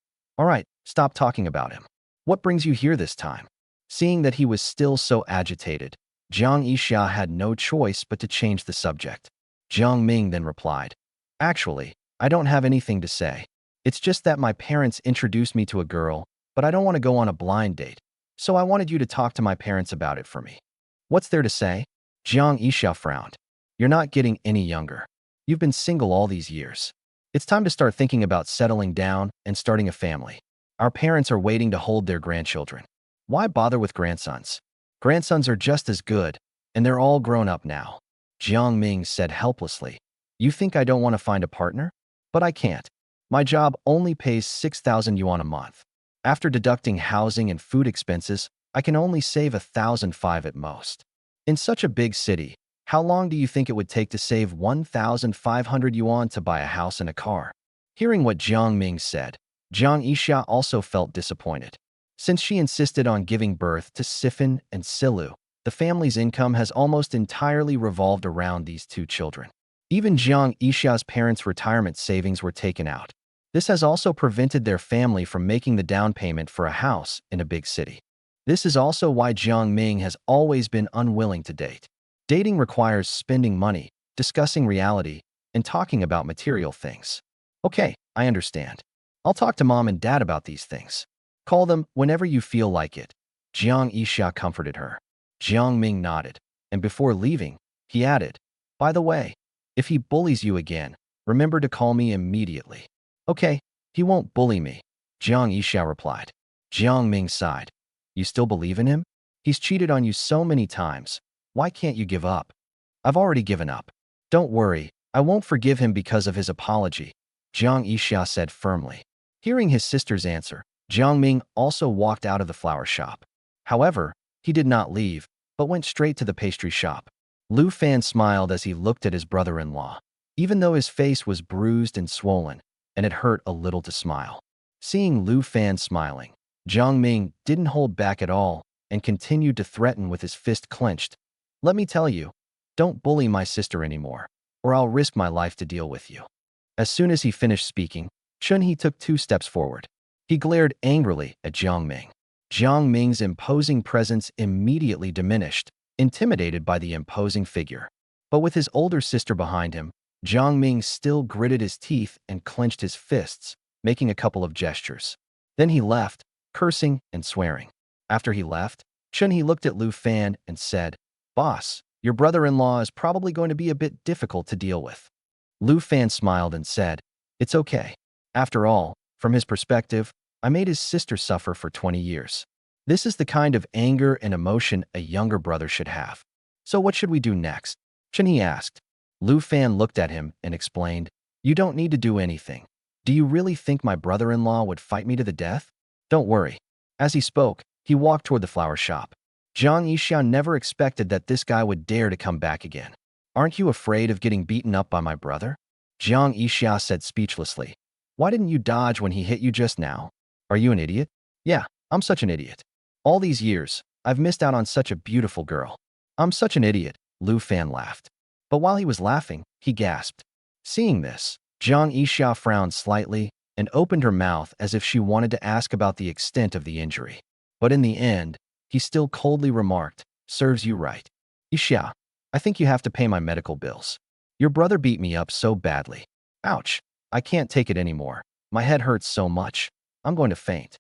stop talking about him. What brings you here this time?" Seeing that he was still so agitated, Jiang Yixia had no choice but to change the subject. Jiang Ming then replied, "Actually, I don't have anything to say. It's just that my parents introduced me to a girl, but I don't want to go on a blind date, so I wanted you to talk to my parents about it for me." "What's there to say?" Jiang Yixia frowned. "You're not getting any younger. You've been single all these years. It's time to start thinking about settling down and starting a family. Our parents are waiting to hold their grandchildren. Why bother with grandsons? Grandsons are just as good, and they're all grown up now." Jiang Ming said helplessly, "You think I don't want to find a partner? But I can't. My job only pays 6,000 yuan a month. After deducting housing and food expenses, I can only save 1,005 at most. In such a big city, how long do you think it would take to save 1,500 yuan to buy a house and a car?" Hearing what Jiang Ming said, Jiang Yixia also felt disappointed. Since she insisted on giving birth to Sifan and Silu, the family's income has almost entirely revolved around these 2 children. Even Jiang Yixia's parents' retirement savings were taken out. This has also prevented their family from making the down payment for a house in a big city. This is also why Jiang Ming has always been unwilling to date. Dating requires spending money, discussing reality, and talking about material things. "Okay, I understand. I'll talk to mom and dad about these things. Call them whenever you feel like it. Jiang Yixia comforted her. Jiang Ming nodded, and before leaving, he added, by the way, if he bullies you again, remember to call me immediately. Okay, he won't bully me, Jiang Yixia replied. Jiang Ming sighed. You still believe in him? He's cheated on you so many times. Why can't you give up? I've already given up. Don't worry, I won't forgive him because of his apology, Jiang Yixia said firmly. Hearing his sister's answer, Jiang Ming also walked out of the flower shop. However, he did not leave, but went straight to the pastry shop. Lu Fan smiled as he looked at his brother-in-law, even though his face was bruised and swollen, and it hurt a little to smile. Seeing Lu Fan smiling, Jiang Ming didn't hold back at all and continued to threaten with his fist clenched. Let me tell you, don't bully my sister anymore, or I'll risk my life to deal with you. As soon as he finished speaking, Chun-He took 2 steps forward. He glared angrily at Jiang Ming. Jiang Ming's imposing presence immediately diminished, intimidated by the imposing figure. But with his older sister behind him, Jiang Ming still gritted his teeth and clenched his fists, making a couple of gestures. Then he left, cursing and swearing. After he left, Chun-He looked at Lu Fan and said, Boss, your brother-in-law is probably going to be a bit difficult to deal with. Lu Fan smiled and said, It's okay. After all, from his perspective, I made his sister suffer for 20 years. This is the kind of anger and emotion a younger brother should have. So what should we do next? Chun-He asked. Lu Fan looked at him and explained, You don't need to do anything. Do you really think my brother-in-law would fight me to the death? Don't worry. As he spoke, he walked toward the flower shop. Jiang Yixia never expected that this guy would dare to come back again. Aren't you afraid of getting beaten up by my brother? Jiang Yixia said speechlessly. Why didn't you dodge when he hit you just now? Are you an idiot? Yeah, I'm such an idiot. All these years, I've missed out on such a beautiful girl. I'm such an idiot, Lu Fan laughed. But while he was laughing, he gasped. Seeing this, Jiang Yixia frowned slightly and opened her mouth as if she wanted to ask about the extent of the injury. But in the end, he still coldly remarked, Serves you right. Yixia, I think you have to pay my medical bills. Your brother beat me up so badly. Ouch, I can't take it anymore. My head hurts so much. I'm going to faint.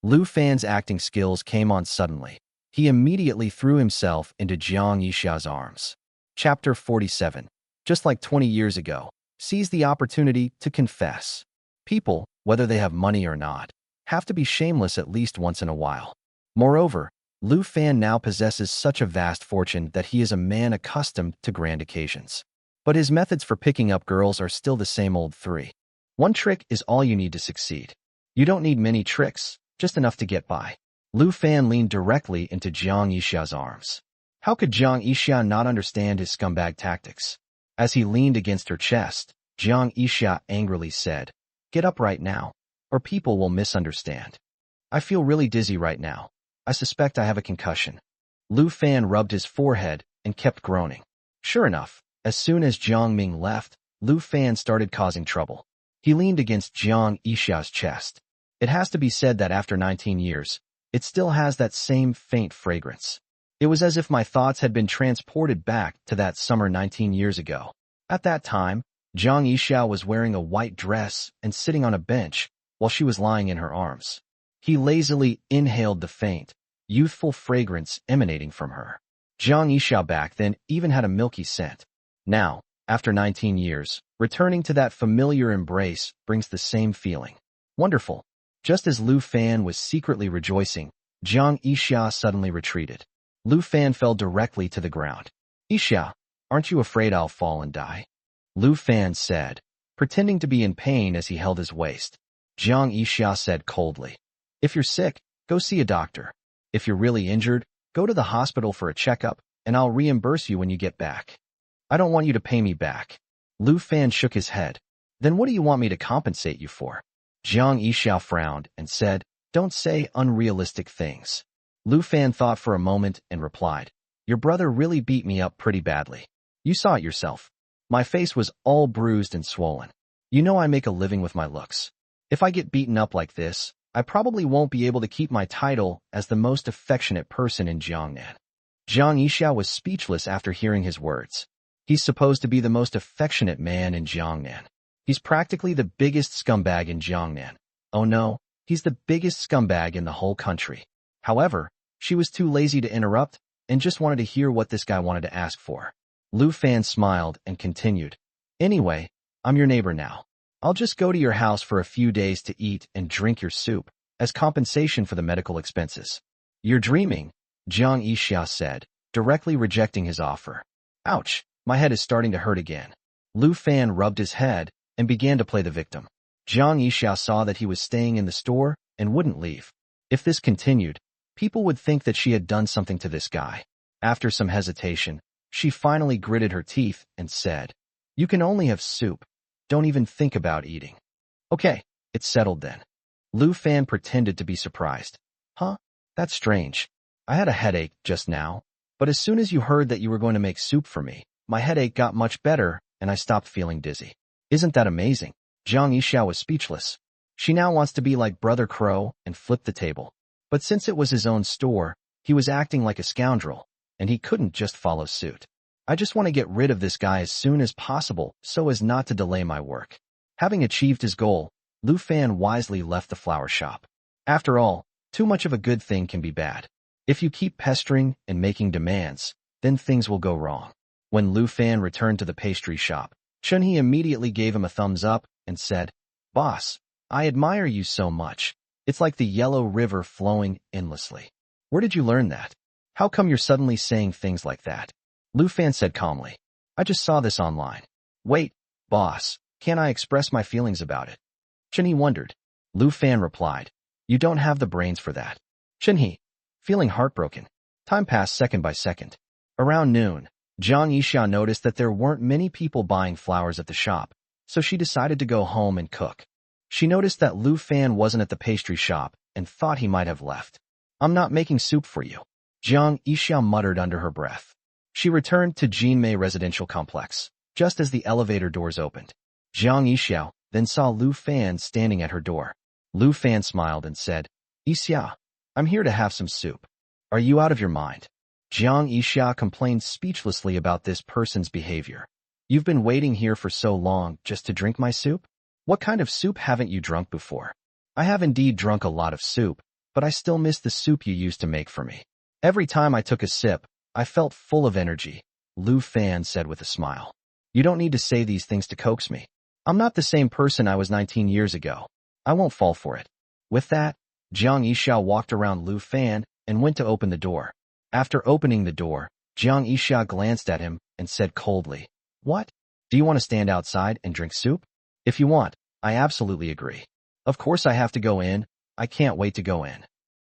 Lu Fan's acting skills came on suddenly. He immediately threw himself into Jiang Yixia's arms. Chapter 47. Just like 20 years ago, seize the opportunity to confess. People, whether they have money or not, have to be shameless at least once in a while. Moreover, Lu Fan now possesses such a vast fortune that he is a man accustomed to grand occasions. But his methods for picking up girls are still the same old 3. One trick is all you need to succeed. You don't need many tricks, just enough to get by. Lu Fan leaned directly into Jiang Yixia's arms. How could Jiang Yixia not understand his scumbag tactics? As he leaned against her chest, Jiang Yixia angrily said, Get up right now, or people will misunderstand. I feel really dizzy right now. I suspect I have a concussion. Lu Fan rubbed his forehead and kept groaning. Sure enough, as soon as Jiang Ming left, Lu Fan started causing trouble. He leaned against Jiang Yixia's chest. It has to be said that after 19 years, it still has that same faint fragrance. It was as if my thoughts had been transported back to that summer 19 years ago. At that time, Jiang Yixia was wearing a white dress and sitting on a bench while she was lying in her arms. He lazily inhaled the faint, youthful fragrance emanating from her. Jiang Yixia back then even had a milky scent. Now, after 19 years, returning to that familiar embrace brings the same feeling. Wonderful. Just as Lu Fan was secretly rejoicing, Jiang Yixia suddenly retreated. Lu Fan fell directly to the ground. Yixia, aren't you afraid I'll fall and die? Lu Fan said, pretending to be in pain as he held his waist. Jiang Yixia said coldly, If you're sick, go see a doctor. If you're really injured, go to the hospital for a checkup, and I'll reimburse you when you get back. I don't want you to pay me back. Lu Fan shook his head. Then what do you want me to compensate you for? Jiang Yixia frowned and said, Don't say unrealistic things. Lu Fan thought for a moment and replied, Your brother really beat me up pretty badly. You saw it yourself. My face was all bruised and swollen. You know I make a living with my looks. If I get beaten up like this, I probably won't be able to keep my title as the most affectionate person in Jiangnan. Jiang Yixia was speechless after hearing his words. He's supposed to be the most affectionate man in Jiangnan. He's practically the biggest scumbag in Jiangnan. Oh no, he's the biggest scumbag in the whole country. However, she was too lazy to interrupt and just wanted to hear what this guy wanted to ask for. Lu Fan smiled and continued. Anyway, I'm your neighbor now. I'll just go to your house for a few days to eat and drink your soup as compensation for the medical expenses. You're dreaming, Jiang Yixia said, directly rejecting his offer. Ouch, my head is starting to hurt again. Lu Fan rubbed his head and began to play the victim. Jiang Yixia saw that he was staying in the store and wouldn't leave. If this continued, people would think that she had done something to this guy. After some hesitation, she finally gritted her teeth and said, "You can only have soup. Don't even think about eating." Okay, it's settled then. Lu Fan pretended to be surprised. Huh? That's strange. I had a headache just now, but as soon as you heard that you were going to make soup for me, my headache got much better and I stopped feeling dizzy. Isn't that amazing? Jiang Yixia was speechless. She now wants to be like Brother Crow and flip the table. But since it was his own store, he was acting like a scoundrel, and he couldn't just follow suit. I just want to get rid of this guy as soon as possible so as not to delay my work. Having achieved his goal, Lu Fan wisely left the flower shop. After all, too much of a good thing can be bad. If you keep pestering and making demands, then things will go wrong. When Lu Fan returned to the pastry shop, Chunhee immediately gave him a thumbs up and said, "Boss, I admire you so much. It's like the Yellow River flowing endlessly. Where did you learn that? How come you're suddenly saying things like that?" Lu Fan said calmly, "I just saw this online." "Wait, boss, can't I express my feelings about it?" Chunhee wondered. Lu Fan replied, "You don't have the brains for that." Chunhee, feeling heartbroken. Time passed second by second. Around noon, Jiang Yixia noticed that there weren't many people buying flowers at the shop, so she decided to go home and cook. She noticed that Lu Fan wasn't at the pastry shop and thought he might have left. "I'm not making soup for you," Jiang Yixia muttered under her breath. She returned to Jinmei residential complex, just as the elevator doors opened. Jiang Yixia then saw Lu Fan standing at her door. Lu Fan smiled and said, "Yixia, I'm here to have some soup. Are you out of your mind?" Jiang Yixia complained speechlessly about this person's behavior. "You've been waiting here for so long just to drink my soup? What kind of soup haven't you drunk before?" "I have indeed drunk a lot of soup, but I still miss the soup you used to make for me. Every time I took a sip, I felt full of energy," Lu Fan said with a smile. "You don't need to say these things to coax me. I'm not the same person I was 19 years ago. I won't fall for it." With that, Jiang Yixia walked around Lu Fan and went to open the door. After opening the door, Jiang Yixia glanced at him and said coldly, "What? Do you want to stand outside and drink soup? If you want, I absolutely agree. Of course I have to go in. I can't wait to go in."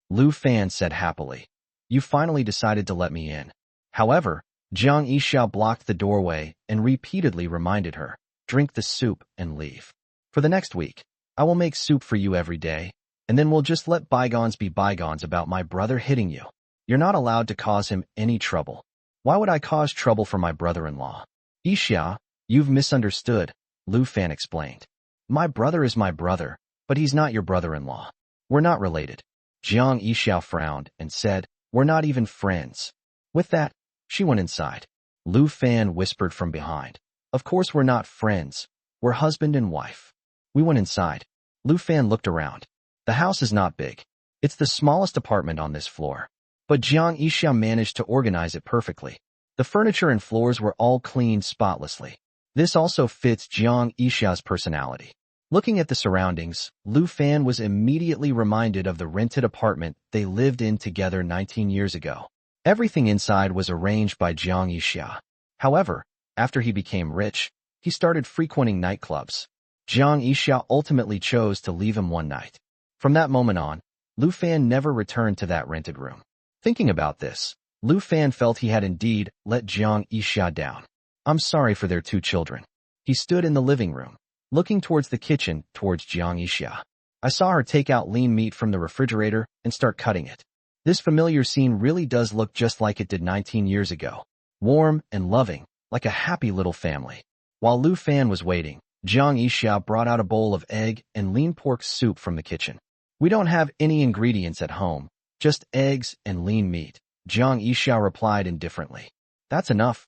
Lu Fan said happily, "You finally decided to let me in." However, Jiang Yixia blocked the doorway and repeatedly reminded her, "Drink the soup and leave. For the next week, I will make soup for you every day, and then we'll just let bygones be bygones about my brother hitting you. You're not allowed to cause him any trouble." "Why would I cause trouble for my brother-in-law?" "Yixia, you've misunderstood," Lu Fan explained. "My brother is my brother, but he's not your brother-in-law. We're not related." Jiang Yixia frowned and said, "We're not even friends." With that, she went inside. Lu Fan whispered from behind, "Of course we're not friends. We're husband and wife." We went inside. Lu Fan looked around. The house is not big. It's the smallest apartment on this floor. But Jiang Yixia managed to organize it perfectly. The furniture and floors were all cleaned spotlessly. This also fits Jiang Yixia's personality. Looking at the surroundings, Lu Fan was immediately reminded of the rented apartment they lived in together 19 years ago. Everything inside was arranged by Jiang Yixia. However, after he became rich, he started frequenting nightclubs. Jiang Yixia ultimately chose to leave him one night. From that moment on, Lu Fan never returned to that rented room. Thinking about this, Lu Fan felt he had indeed let Jiang Yixia down. "I'm sorry for their two children." He stood in the living room, looking towards the kitchen towards Jiang Yixia. "I saw her take out lean meat from the refrigerator and start cutting it. This familiar scene really does look just like it did 19 years ago. Warm and loving, like a happy little family." While Lu Fan was waiting, Jiang Yixia brought out a bowl of egg and lean pork soup from the kitchen. "We don't have any ingredients at home, just eggs and lean meat," Jiang Yixia replied indifferently. That's enough.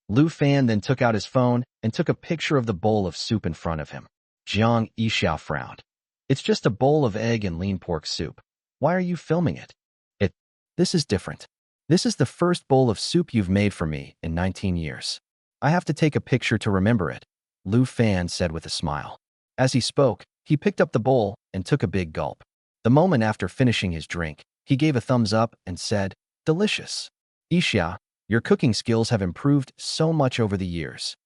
Lu Fan then took out his phone and took a picture of the bowl of soup in front of him. Jiang Yixia frowned. It's just a bowl of egg and lean pork soup. Why are you filming it? It. This is different. This is the first bowl of soup you've made for me in 19 years. I have to take a picture to remember it, Lu Fan said with a smile. As he spoke, he picked up the bowl and took a big gulp. The moment after finishing his drink, he gave a thumbs up and said, "Delicious. Yixia, your cooking skills have improved so much over the years."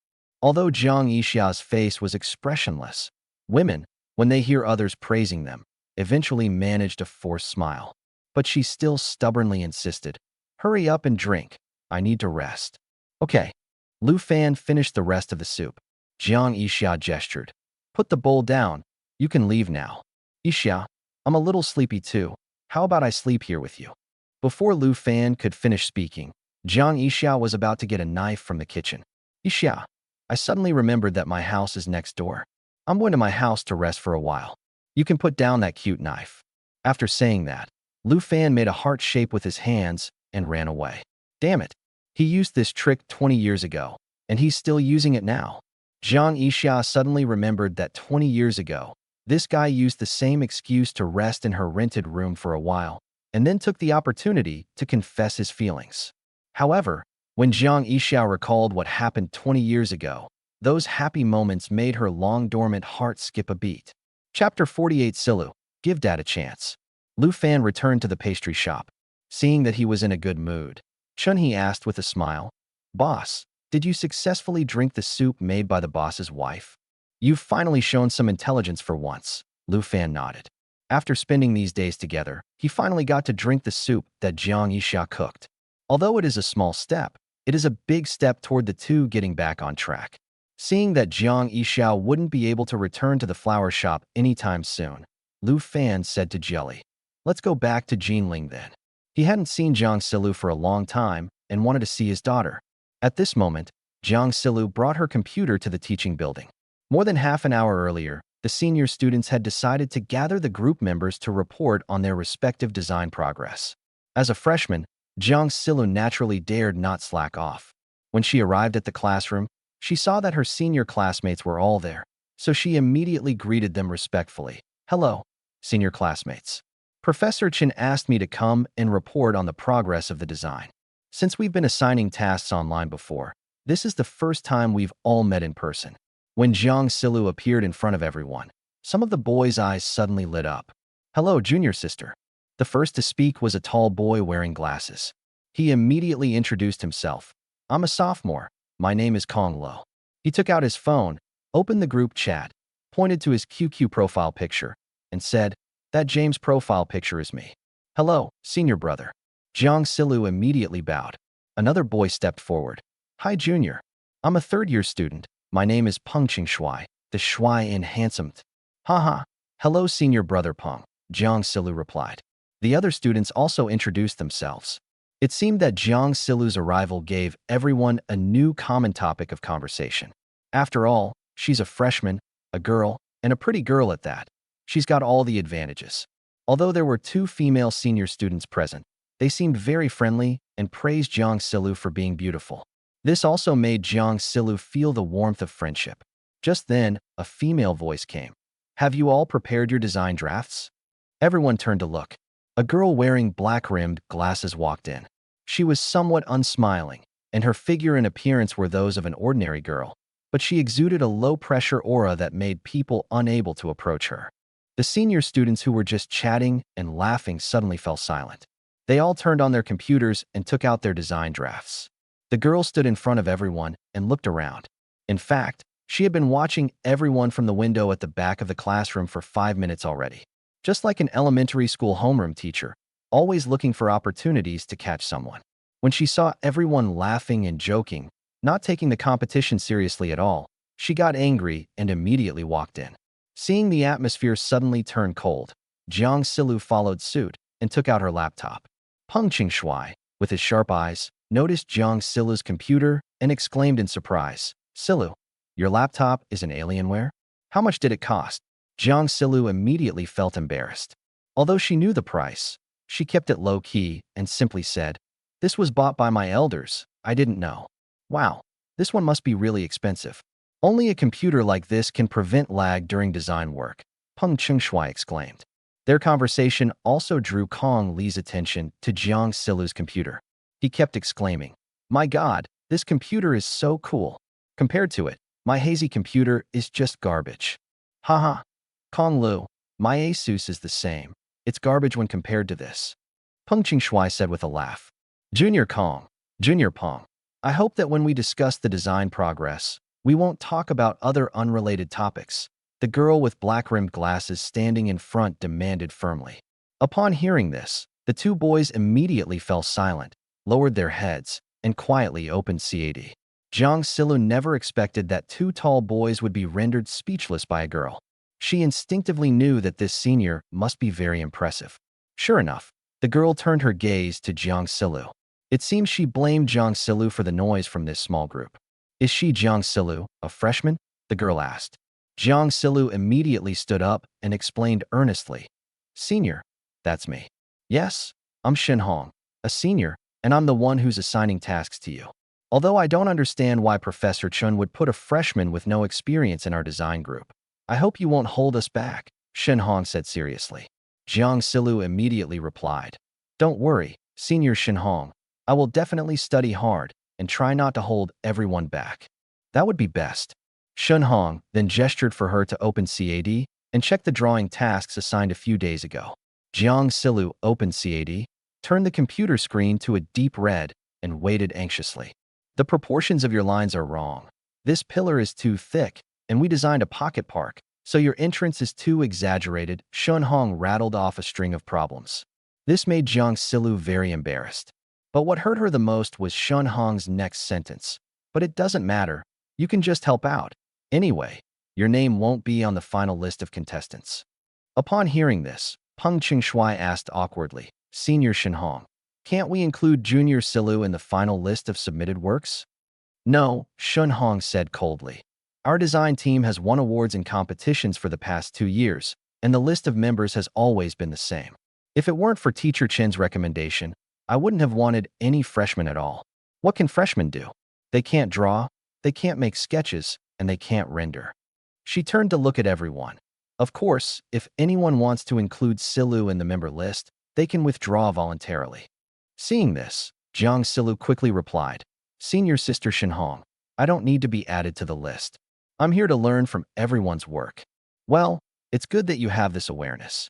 Although Jiang Yixia's face was expressionless, women, when they hear others praising them, eventually managed a forced smile. But she still stubbornly insisted, "Hurry up and drink. I need to rest." "Okay." Lu Fan finished the rest of the soup. Jiang Yixia gestured. "Put the bowl down. You can leave now." "Yixia, I'm a little sleepy too. How about I sleep here with you?" Before Lu Fan could finish speaking, Jiang Yixia was about to get a knife from the kitchen. "Yixia, I suddenly remembered that my house is next door. I'm going to my house to rest for a while. You can put down that cute knife." After saying that, Lu Fan made a heart shape with his hands and ran away. Damn it. He used this trick 20 years ago, and he's still using it now. Jiang Yixia suddenly remembered that 20 years ago, this guy used the same excuse to rest in her rented room for a while, and then took the opportunity to confess his feelings. However, when Jiang Yixia recalled what happened 20 years ago, those happy moments made her long-dormant heart skip a beat. Chapter 48 Silu, give Dad a chance. Lu Fan returned to the pastry shop. Seeing that he was in a good mood, Chun-Hee asked with a smile, "Boss, did you successfully drink the soup made by the boss's wife?" "You've finally shown some intelligence for once," Lu Fan nodded. After spending these days together, he finally got to drink the soup that Jiang Yixia cooked. Although it is a small step, it is a big step toward the two getting back on track. Seeing that Jiang Yixia wouldn't be able to return to the flower shop anytime soon, Lu Fan said to Jelly, "Let's go back to Jinling then." He hadn't seen Jiang Silu for a long time and wanted to see his daughter. At this moment, Jiang Silu brought her computer to the teaching building. More than half an hour earlier, the senior students had decided to gather the group members to report on their respective design progress. As a freshman, Jiang Silu naturally dared not slack off. When she arrived at the classroom, she saw that her senior classmates were all there, so she immediately greeted them respectfully. "Hello, senior classmates. Professor Chen asked me to come and report on the progress of the design. Since we've been assigning tasks online before, this is the first time we've all met in person." When Jiang Silu appeared in front of everyone, some of the boys' eyes suddenly lit up. "Hello, junior sister." The first to speak was a tall boy wearing glasses. He immediately introduced himself. "I'm a sophomore. My name is Kong Lo." He took out his phone, opened the group chat, pointed to his QQ profile picture, and said, "That James profile picture is me." "Hello, senior brother." Jiang Silu immediately bowed. Another boy stepped forward. "Hi, junior. I'm a third-year student. My name is Peng Qing Shuai, the Shuai in handsomed." "Haha. Hello, senior brother Peng," Jiang Silu replied. The other students also introduced themselves. It seemed that Jiang Silu's arrival gave everyone a new common topic of conversation. After all, she's a freshman, a girl, and a pretty girl at that. She's got all the advantages. Although there were two female senior students present, they seemed very friendly and praised Jiang Silu for being beautiful. This also made Jiang Silu feel the warmth of friendship. Just then, a female voice came. "Have you all prepared your design drafts?" Everyone turned to look. A girl wearing black-rimmed glasses walked in. She was somewhat unsmiling, and her figure and appearance were those of an ordinary girl, but she exuded a low-pressure aura that made people unable to approach her. The senior students who were just chatting and laughing suddenly fell silent. They all turned on their computers and took out their design drafts. The girl stood in front of everyone and looked around. In fact, she had been watching everyone from the window at the back of the classroom for 5 minutes already. Just like an elementary school homeroom teacher, always looking for opportunities to catch someone. When she saw everyone laughing and joking, not taking the competition seriously at all, she got angry and immediately walked in. Seeing the atmosphere suddenly turn cold, Jiang Silu followed suit and took out her laptop. Peng Qing Shuai, with his sharp eyes, noticed Jiang Silu's computer and exclaimed in surprise, "Silu, your laptop is an Alienware? How much did it cost?" Jiang Silu immediately felt embarrassed. Although she knew the price, she kept it low-key and simply said, "This was bought by my elders. I didn't know." "Wow, this one must be really expensive. Only a computer like this can prevent lag during design work," Peng Chengshui exclaimed. Their conversation also drew Kong Li's attention to Jiang Silu's computer. He kept exclaiming, "My God, this computer is so cool. Compared to it, my hazy computer is just garbage." Haha. Kong Lu, my Asus is the same. It's garbage when compared to this. Peng Chengshui said with a laugh. Junior Kong, Junior Peng, I hope that when we discuss the design progress, we won't talk about other unrelated topics. The girl with black-rimmed glasses standing in front demanded firmly. Upon hearing this, the two boys immediately fell silent, lowered their heads, and quietly opened CAD. Jiang Silu never expected that two tall boys would be rendered speechless by a girl. She instinctively knew that this senior must be very impressive. Sure enough, the girl turned her gaze to Jiang Silu. It seems she blamed Jiang Silu for the noise from this small group. Is she Jiang Silu, a freshman? The girl asked. Jiang Silu immediately stood up and explained earnestly. Senior, that's me. Yes, I'm Shen Hong, a senior, and I'm the one who's assigning tasks to you. Although I don't understand why Professor Chun would put a freshman with no experience in our design group. I hope you won't hold us back, Shen Hong said seriously. Jiang Silu immediately replied. Don't worry, Senior Shen Hong. I will definitely study hard and try not to hold everyone back. That would be best. Shen Hong then gestured for her to open CAD and check the drawing tasks assigned a few days ago. Jiang Silu opened CAD, turned the computer screen to a deep red, and waited anxiously. The proportions of your lines are wrong. This pillar is too thick, and we designed a pocket park, so your entrance is too exaggerated. Shen Hong rattled off a string of problems. This made Jiang Silu very embarrassed. But what hurt her the most was Shen Hong's next sentence. But it doesn't matter. You can just help out. Anyway, your name won't be on the final list of contestants. Upon hearing this, Peng Chengshui asked awkwardly, Senior Shen Hong, can't we include Junior Silu in the final list of submitted works? No, Shen Hong said coldly. Our design team has won awards in competitions for the past 2 years, and the list of members has always been the same. If it weren't for Teacher Chen's recommendation, I wouldn't have wanted any freshmen at all. What can freshmen do? They can't draw, they can't make sketches, and they can't render. She turned to look at everyone. Of course, if anyone wants to include Silu in the member list, they can withdraw voluntarily. Seeing this, Jiang Silu quickly replied, Senior Sister Shen Hong, I don't need to be added to the list. I'm here to learn from everyone's work. Well, it's good that you have this awareness.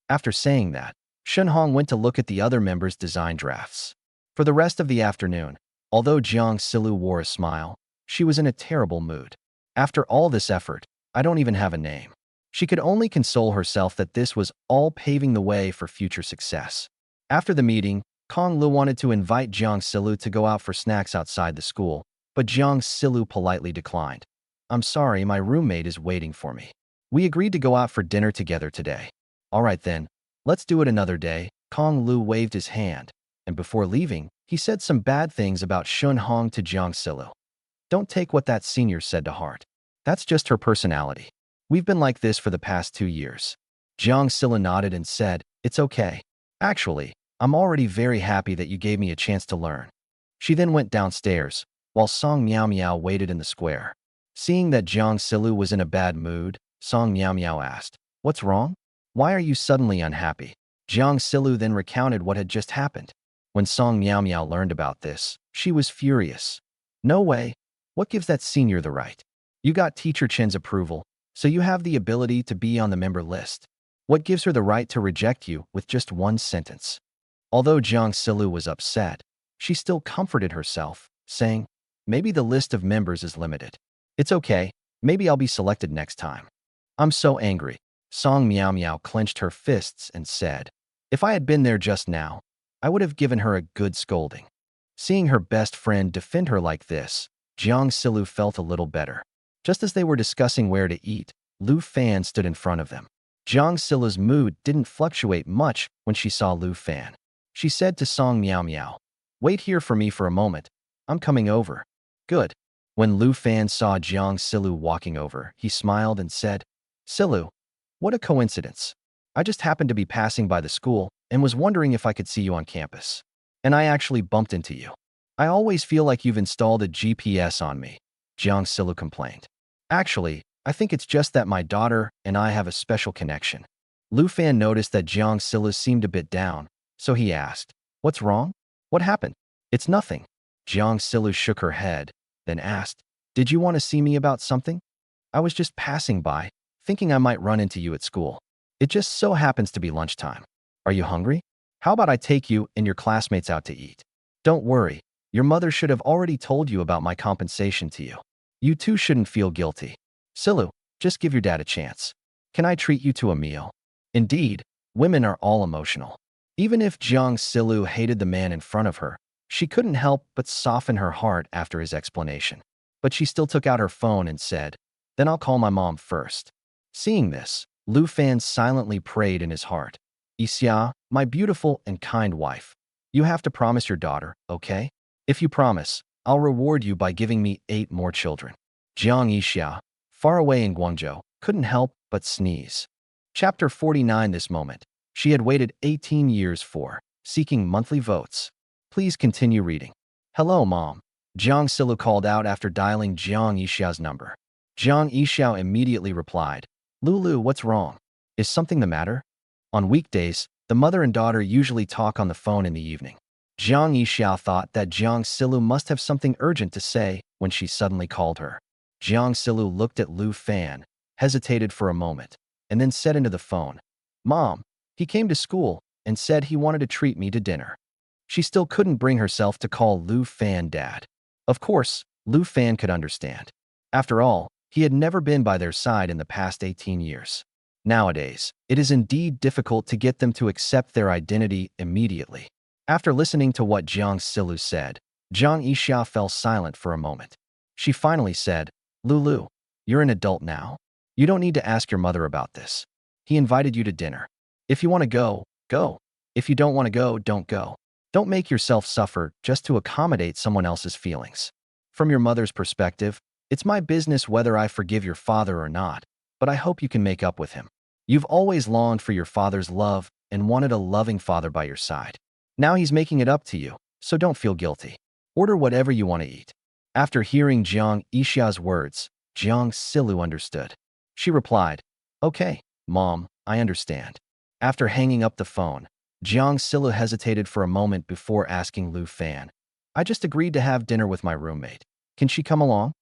After saying that, Shen Hong went to look at the other members' design drafts. For the rest of the afternoon, although Jiang Silu wore a smile, she was in a terrible mood. After all this effort, I don't even have a name. She could only console herself that this was all paving the way for future success. After the meeting, Kong Lu wanted to invite Jiang Silu to go out for snacks outside the school, but Jiang Silu politely declined. I'm sorry, my roommate is waiting for me. We agreed to go out for dinner together today. All right then, let's do it another day. Kong Lu waved his hand, and before leaving, he said some bad things about Shen Hong to Jiang Silu. Don't take what that senior said to heart. That's just her personality. We've been like this for the past 2 years. Jiang Silu nodded and said, It's okay. Actually, I'm already very happy that you gave me a chance to learn. She then went downstairs, while Song Miao Miao waited in the square. Seeing that Jiang Silu was in a bad mood, Song Miao Miao asked, What's wrong? Why are you suddenly unhappy? Jiang Silu then recounted what had just happened. When Song Miao Miao learned about this, she was furious. No way. What gives that senior the right? You got Teacher Chen's approval, so you have the ability to be on the member list. What gives her the right to reject you with just one sentence? Although Jiang Silu was upset, she still comforted herself, saying, Maybe the list of members is limited. It's okay, maybe I'll be selected next time. I'm so angry. Song Miao Miao clenched her fists and said, If I had been there just now, I would have given her a good scolding. Seeing her best friend defend her like this, Jiang Silu felt a little better. Just as they were discussing where to eat, Lu Fan stood in front of them. Jiang Silu's mood didn't fluctuate much when she saw Lu Fan. She said to Song Miao Miao, Wait here for me for a moment. I'm coming over. Good. When Lu Fan saw Jiang Silu walking over, he smiled and said, Silu, what a coincidence. I just happened to be passing by the school and was wondering if I could see you on campus. And I actually bumped into you. I always feel like you've installed a GPS on me, Jiang Silu complained. Actually, I think it's just that my daughter and I have a special connection. Lu Fan noticed that Jiang Yixia seemed a bit down, so he asked, "What's wrong? What happened?" "It's nothing." Jiang Yixia shook her head, then asked, "Did you want to see me about something?" "I was just passing by, thinking I might run into you at school. It just so happens to be lunchtime. Are you hungry? How about I take you and your classmates out to eat?" "Don't worry, your mother should have already told you about my compensation to you. You too shouldn't feel guilty. Silu, just give your dad a chance. Can I treat you to a meal?" Indeed, women are all emotional. Even if Jiang Yixia hated the man in front of her, she couldn't help but soften her heart after his explanation. But she still took out her phone and said, "Then I'll call my mom first." Seeing this, Lu Fan silently prayed in his heart, "Yixia, my beautiful and kind wife, you have to promise your daughter, okay? If you promise, I'll reward you by giving me 8 more children." Jiang Yixia, far away in Guangzhou, couldn't help but sneeze. Chapter 49. This moment, she had waited 18 years for, seeking monthly votes. Please continue reading. "Hello, Mom." Jiang Yixia called out after dialing Jiang Yixia's number. Jiang Yixia immediately replied, "Lulu, what's wrong? Is something the matter?" On weekdays, the mother and daughter usually talk on the phone in the evening. Jiang Yixia thought that Jiang Yixia must have something urgent to say when she suddenly called her. Jiang Yixia looked at Lu Fan, hesitated for a moment, and then said into the phone, "Mom, he came to school and said he wanted to treat me to dinner." She still couldn't bring herself to call Lu Fan dad. Of course, Lu Fan could understand. After all, he had never been by their side in the past 18 years. Nowadays, it is indeed difficult to get them to accept their identity immediately. After listening to what Jiang Yixia said, Jiang Yixia fell silent for a moment. She finally said, "Lulu, you're an adult now. You don't need to ask your mother about this. He invited you to dinner. If you want to go, go. If you don't want to go, don't go. Don't make yourself suffer just to accommodate someone else's feelings. From your mother's perspective, it's my business whether I forgive your father or not, but I hope you can make up with him. You've always longed for your father's love and wanted a loving father by your side. Now he's making it up to you, so don't feel guilty. Order whatever you want to eat." After hearing Jiang Yixia's words, Jiang Yixia understood. She replied, "Okay, Mom, I understand." After hanging up the phone, Jiang Yixia hesitated for a moment before asking Lu Fan, "I just agreed to have dinner with my roommate. Can she come along?"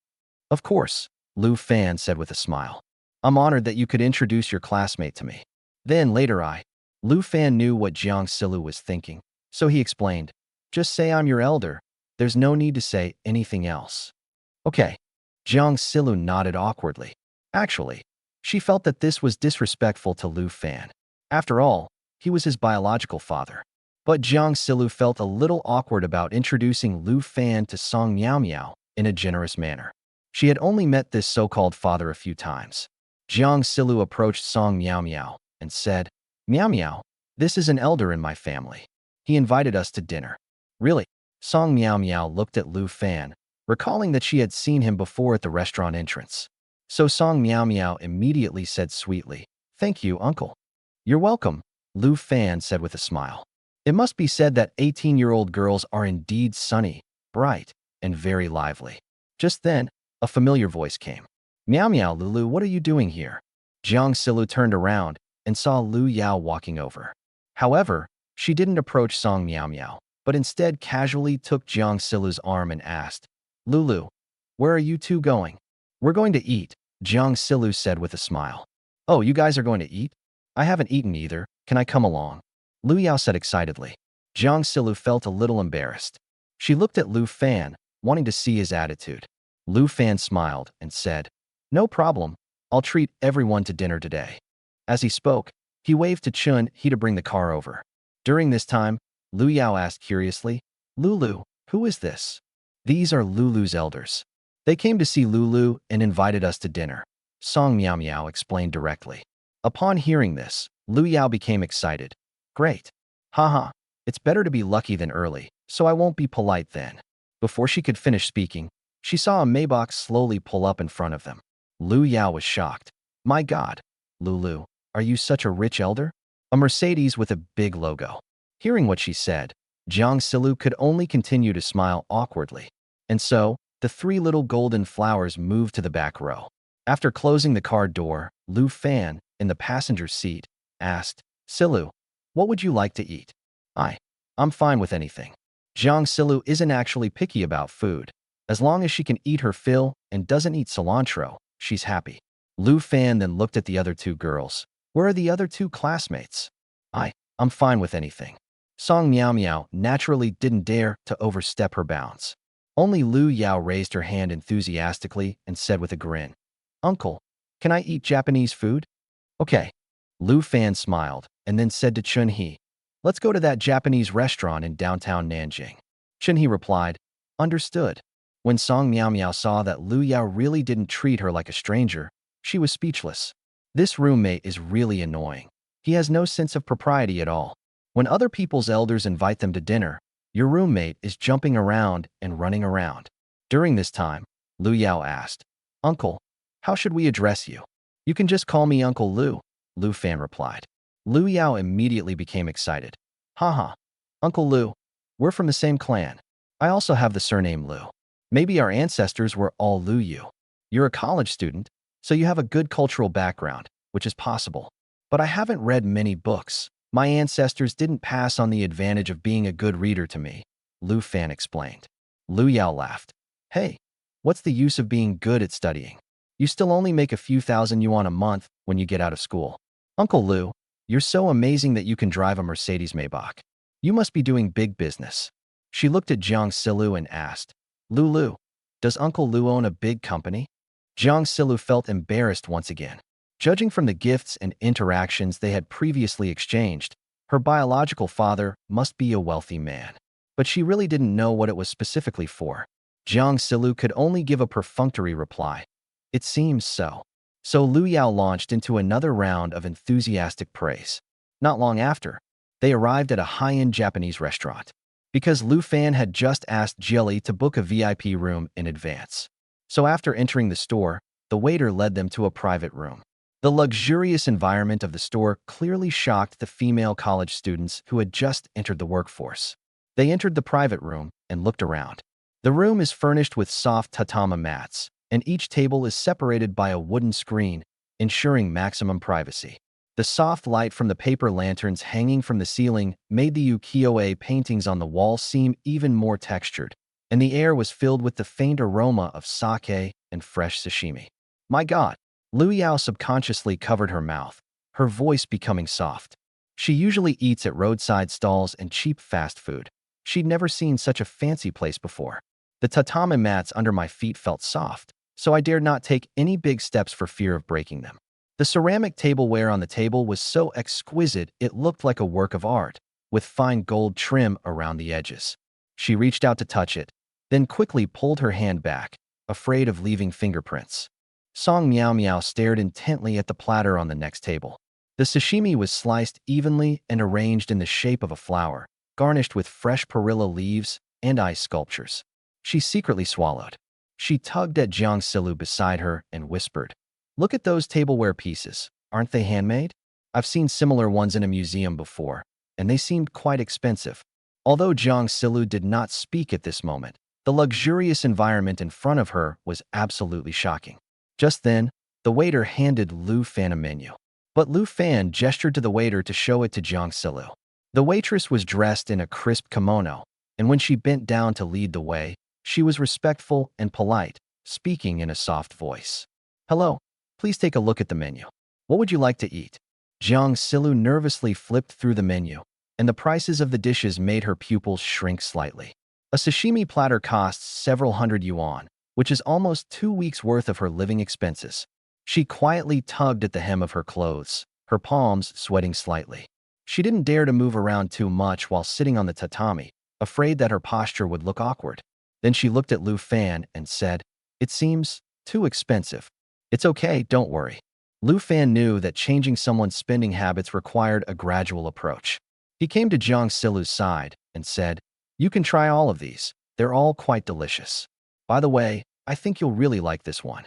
"Of course," Lu Fan said with a smile. "I'm honored that you could introduce your classmate to me." Then later Lu Fan knew what Jiang Yixia was thinking, so he explained, "Just say I'm your elder. There's no need to say anything else." "Okay." Jiang Yixia nodded awkwardly. Actually, she felt that this was disrespectful to Lu Fan. After all, he was his biological father. But Jiang Yixia felt a little awkward about introducing Lu Fan to Song Miao Miao in a generous manner. She had only met this so-called father a few times. Jiang Yixia approached Song Miao Miao and said, "Miao Miao, this is an elder in my family. He invited us to dinner." "Really?" Song Miao Miao looked at Lu Fan, recalling that she had seen him before at the restaurant entrance. So Song Miao Miao immediately said sweetly, "Thank you, uncle." "You're welcome," Lu Fan said with a smile. It must be said that 18-year-old girls are indeed sunny, bright, and very lively. Just then, a familiar voice came. "Miao Miao, Lulu, what are you doing here?" Jiang Yixia turned around and saw Lu Yao walking over. However, she didn't approach Song Miao Miao, but instead casually took Jiang Yixia arm and asked, "Lulu, where are you two going?" "We're going to eat," Jiang Yixia said with a smile. "Oh, you guys are going to eat? I haven't eaten either. Can I come along?" Lu Yao said excitedly. Jiang Yixia felt a little embarrassed. She looked at Lu Fan, wanting to see his attitude. Lu Fan smiled and said, "No problem. I'll treat everyone to dinner today." As he spoke, he waved to Chun He to bring the car over. During this time, Lu Yao asked curiously, "Lulu, who is this?" "These are Lulu's elders. They came to see Lulu and invited us to dinner," Song Miao Miao explained directly. Upon hearing this, Lu Yao became excited. "Great. Haha, it's better to be lucky than early, so I won't be polite then." Before she could finish speaking, she saw a Maybach slowly pull up in front of them. Lu Yao was shocked. "My God, Lulu, are you such a rich elder?" A Mercedes with a big logo. Hearing what she said, Jiang Yixia could only continue to smile awkwardly. And so, the 3 little golden flowers moved to the back row. After closing the car door, Lu Fan, in the passenger seat, asked, Silu, what would you like to eat? I'm fine with anything. Jiang Silu isn't actually picky about food. As long as she can eat her fill and doesn't eat cilantro, she's happy. Lu Fan then looked at the other two girls. Where are the other two classmates? I'm fine with anything. Song Miao Miao naturally didn't dare to overstep her bounds. Only Lu Yao raised her hand enthusiastically and said with a grin, Uncle, can I eat Japanese food? Okay. Lu Fan smiled and then said to Chun He, let's go to that Japanese restaurant in downtown Nanjing. Chun He replied, understood. When Song Miao Miao saw that Lu Yao really didn't treat her like a stranger, she was speechless. This roommate is really annoying. He has no sense of propriety at all. When other people's elders invite them to dinner, your roommate is jumping around and running around. During this time, Lu Yao asked, Uncle, how should we address you? You can just call me Uncle Lu, Lu Fan replied. Lu Yao immediately became excited. Haha, Uncle Lu, we're from the same clan. I also have the surname Lu. Maybe our ancestors were all Lu Yu. You're a college student, so you have a good cultural background, which is possible. But I haven't read many books. My ancestors didn't pass on the advantage of being a good reader to me, Lu Fan explained. Lu Yao laughed. Hey, what's the use of being good at studying? You still only make a few thousand yuan a month when you get out of school. Uncle Lu, you're so amazing that you can drive a Mercedes Maybach. You must be doing big business. She looked at Jiang Silu and asked, Lu, does Uncle Lu own a big company? Jiang Silu felt embarrassed once again. Judging from the gifts and interactions they had previously exchanged, her biological father must be a wealthy man. But she really didn't know what it was specifically for. Jiang Silu could only give a perfunctory reply. It seems so. So Lu Yao launched into another round of enthusiastic praise. Not long after, they arrived at a high-end Japanese restaurant. Because Lu Fan had just asked Jilly to book a VIP room in advance. So after entering the store, the waiter led them to a private room. The luxurious environment of the store clearly shocked the female college students who had just entered the workforce. They entered the private room and looked around. The room is furnished with soft tatama mats, and each table is separated by a wooden screen, ensuring maximum privacy. The soft light from the paper lanterns hanging from the ceiling made the ukiyo-e paintings on the wall seem even more textured, and the air was filled with the faint aroma of sake and fresh sashimi. My God! Lu Yao subconsciously covered her mouth, her voice becoming soft. She usually eats at roadside stalls and cheap fast food. She'd never seen such a fancy place before. The tatami mats under my feet felt soft, so I dared not take any big steps for fear of breaking them. The ceramic tableware on the table was so exquisite it looked like a work of art, with fine gold trim around the edges. She reached out to touch it, then quickly pulled her hand back, afraid of leaving fingerprints. Song Miao Miao stared intently at the platter on the next table. The sashimi was sliced evenly and arranged in the shape of a flower, garnished with fresh perilla leaves and ice sculptures. She secretly swallowed. She tugged at Jiang Silu beside her and whispered, Look at those tableware pieces. Aren't they handmade? I've seen similar ones in a museum before, and they seemed quite expensive. Although Jiang Silu did not speak at this moment, the luxurious environment in front of her was absolutely shocking. Just then, the waiter handed Lu Fan a menu. But Lu Fan gestured to the waiter to show it to Jiang Silu. The waitress was dressed in a crisp kimono, and when she bent down to lead the way, she was respectful and polite, speaking in a soft voice. Hello, please take a look at the menu. What would you like to eat? Jiang Silu nervously flipped through the menu, and the prices of the dishes made her pupils shrink slightly. A sashimi platter costs several hundred yuan, which is almost 2 weeks' worth of her living expenses. She quietly tugged at the hem of her clothes, her palms sweating slightly. She didn't dare to move around too much while sitting on the tatami, afraid that her posture would look awkward. Then she looked at Lu Fan and said, It seems too expensive. It's okay, don't worry. Lu Fan knew that changing someone's spending habits required a gradual approach. He came to Jiang Silu's side and said, You can try all of these. They're all quite delicious. By the way, I think you'll really like this one.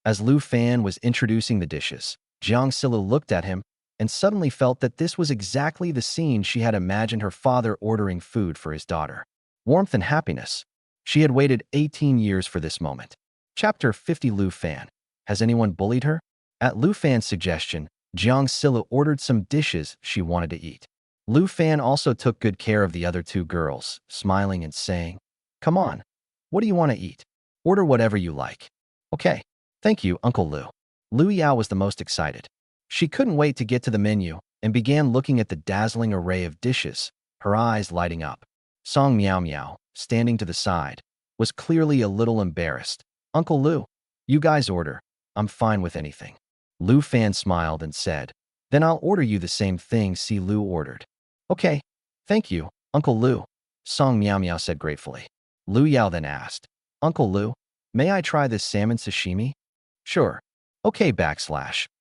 As Lu Fan was introducing the dishes, Jiang Silu looked at him and suddenly felt that this was exactly the scene she had imagined her father ordering food for his daughter. Warmth and happiness. She had waited 18 years for this moment. Chapter 50. Lu Fan Has anyone bullied her? At Lu Fan's suggestion, Jiang Yixia ordered some dishes she wanted to eat. Lu Fan also took good care of the other two girls, smiling and saying, "Come on, what do you want to eat? Order whatever you like." "Okay, thank you, Uncle Lu." Lu Yao was the most excited. She couldn't wait to get to the menu and began looking at the dazzling array of dishes, her eyes lighting up. Song Miao Miao, standing to the side, was clearly a little embarrassed. "Uncle Lu, you guys order. I'm fine with anything." Lu Fan smiled and said, "Then I'll order you the same thing Si Lu ordered." "Okay, thank you, Uncle Lu," Song Miao Miao said gratefully. Lu Yao then asked, "Uncle Lu, may I try this salmon sashimi?" "Sure." "Okay,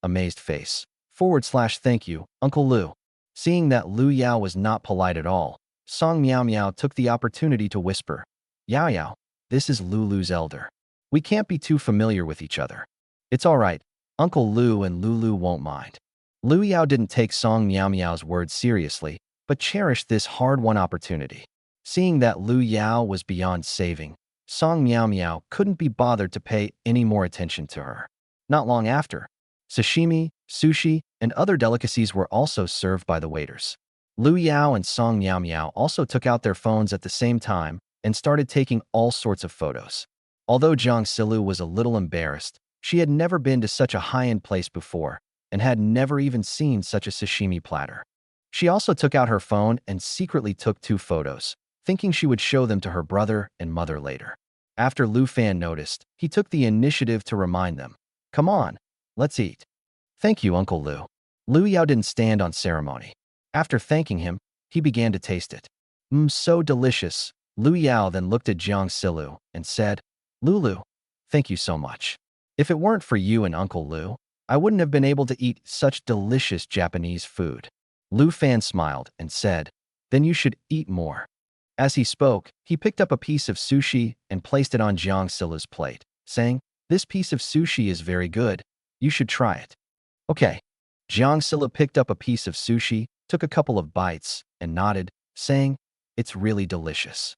amazed face, / thank you, Uncle Lu." Seeing that Lu Yao was not polite at all, Song Miao Miao took the opportunity to whisper, "Yao Yao, this is Lulu's elder. We can't be too familiar with each other." "It's all right. Uncle Lu and Lulu won't mind." Lu Yao didn't take Song Miao Miao's words seriously, but cherished this hard-won opportunity. Seeing that Lu Yao was beyond saving, Song Miao Miao couldn't be bothered to pay any more attention to her. Not long after, sashimi, sushi, and other delicacies were also served by the waiters. Lu Yao and Song Miao Miao also took out their phones at the same time and started taking all sorts of photos. Although Jiang Yixia was a little embarrassed, she had never been to such a high-end place before and had never even seen such a sashimi platter. She also took out her phone and secretly took 2 photos, thinking she would show them to her brother and mother later. After Lu Fan noticed, he took the initiative to remind them, "Come on, let's eat." "Thank you, Uncle Lu." Lu Yao didn't stand on ceremony. After thanking him, he began to taste it. So delicious." Lu Yao then looked at Jiang Yixia and said, "Lulu, thank you so much. If it weren't for you and Uncle Lu, I wouldn't have been able to eat such delicious Japanese food." Lu Fan smiled and said, "Then you should eat more." As he spoke, he picked up a piece of sushi and placed it on Jiang Yixia's plate, saying, "This piece of sushi is very good. You should try it." "Okay." Jiang Yixia picked up a piece of sushi, took a couple of bites, and nodded, saying, "It's really delicious.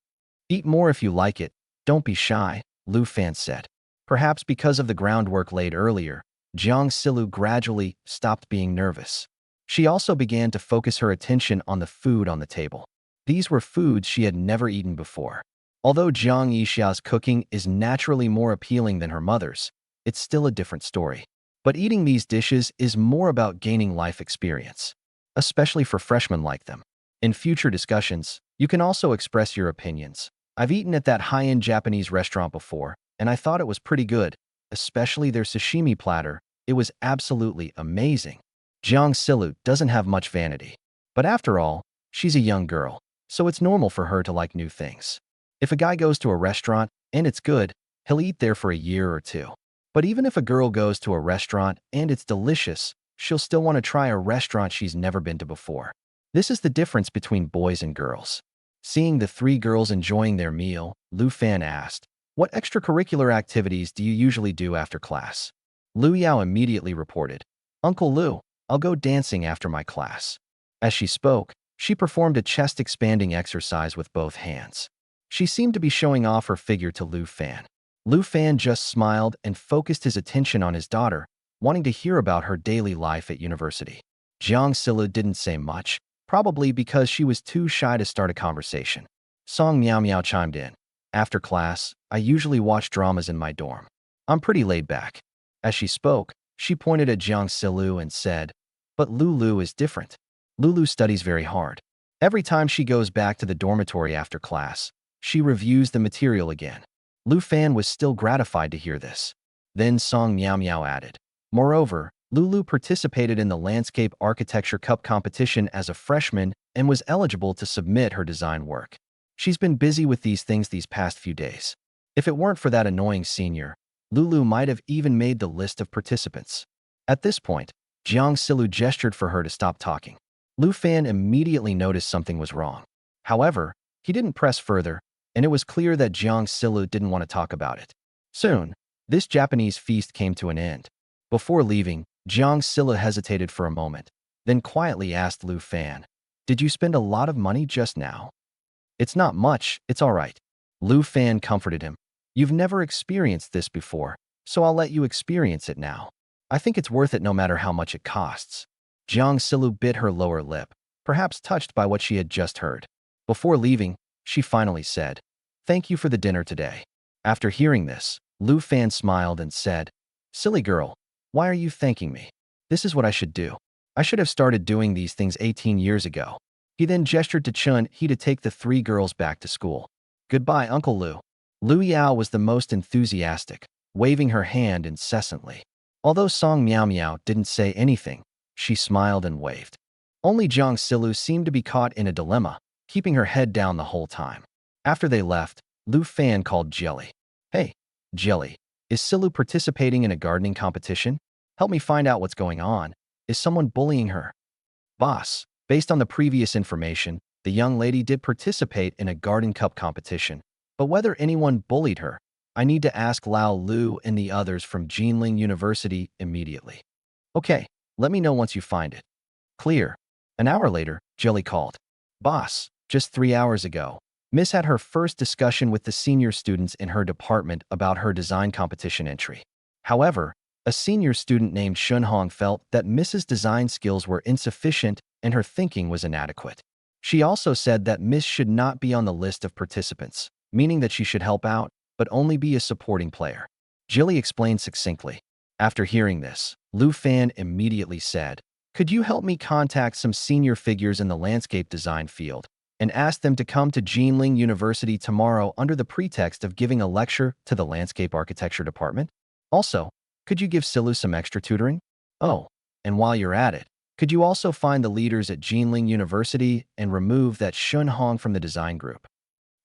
Eat more if you like it. Don't be shy," Lu Fan said. Perhaps because of the groundwork laid earlier, Jiang Yixia gradually stopped being nervous. She also began to focus her attention on the food on the table. These were foods she had never eaten before. Although Jiang Yixia's cooking is naturally more appealing than her mother's, it's still a different story. But eating these dishes is more about gaining life experience, especially for freshmen like them. In future discussions, you can also express your opinions. "I've eaten at that high-end Japanese restaurant before, and I thought it was pretty good, especially their sashimi platter. It was absolutely amazing." Jiang Yixia doesn't have much vanity. But after all, she's a young girl, so it's normal for her to like new things. If a guy goes to a restaurant and it's good, he'll eat there for a year or 2. But even if a girl goes to a restaurant and it's delicious, she'll still want to try a restaurant she's never been to before. This is the difference between boys and girls. Seeing the 3 girls enjoying their meal, Lu Fan asked, "What extracurricular activities do you usually do after class?" Lu Yao immediately reported, "Uncle Lu, I'll go dancing after my class." As she spoke, she performed a chest-expanding exercise with both hands. She seemed to be showing off her figure to Lu Fan. Lu Fan just smiled and focused his attention on his daughter, wanting to hear about her daily life at university. Jiang Yixia didn't say much, probably because she was too shy to start a conversation. Song Miao Miao chimed in, "After class, I usually watch dramas in my dorm. I'm pretty laid back." As she spoke, she pointed at Jiang Yixia and said, "But Lulu is different. Lulu studies very hard. Every time she goes back to the dormitory after class, she reviews the material again." Lu Fan was still gratified to hear this. Then Song Miao Miao added, "Moreover, Lulu participated in the Landscape Architecture Cup competition as a freshman and was eligible to submit her design work. She's been busy with these things these past few days. If it weren't for that annoying senior, Lulu might have even made the list of participants." At this point, Jiang Yixia gestured for her to stop talking. Lu Fan immediately noticed something was wrong. However, he didn't press further, and it was clear that Jiang Yixia didn't want to talk about it. Soon, this Japanese feast came to an end. Before leaving, Jiang Yixia hesitated for a moment, then quietly asked Lu Fan, "Did you spend a lot of money just now?" "It's not much, it's all right." Lu Fan comforted him. "You've never experienced this before. so I'll let you experience it now. I think it's worth it no matter how much it costs. Jiang Yixia bit her lower lip, perhaps touched by what she had just heard. Before leaving, she finally said, "Thank you for the dinner today." After hearing this, Lu Fan smiled and said, "Silly girl, why are you thanking me? This is what I should do. I should have started doing these things 18 years ago." He then gestured to Chun He to take the three girls back to school. "Goodbye, Uncle Lu." Lu Yao was the most enthusiastic, waving her hand incessantly. Although Song Miao Miao didn't say anything, she smiled and waved. Only Jiang Yixia seemed to be caught in a dilemma, keeping her head down the whole time. After they left, Lu Fan called Jelly. "Hey, Jelly, is Yixia participating in a gardening competition? Help me find out what's going on. Is someone bullying her?" "Boss, based on the previous information, the young lady did participate in a garden cup competition, but whether anyone bullied her, I need to ask Lao Lu and the others from Jinling University immediately." "Okay, let me know once you find it." "Clear." An hour later, Jelly called. "Boss, just 3 hours ago, Miss had her first discussion with the senior students in her department about her design competition entry. However, a senior student named Shunhong felt that Miss's design skills were insufficient and her thinking was inadequate. She also said that Miss should not be on the list of participants, meaning that she should help out, but only be a supporting player. Jilly explained succinctly. After hearing this, Lu Fan immediately said, "Could you help me contact some senior figures in the landscape design field and ask them to come to Jinling University tomorrow under the pretext of giving a lecture to the landscape architecture department? Also, could you give Silu some extra tutoring? Oh, and while you're at it, could you also find the leaders at Jinling University and remove that Shun Hong from the design group?"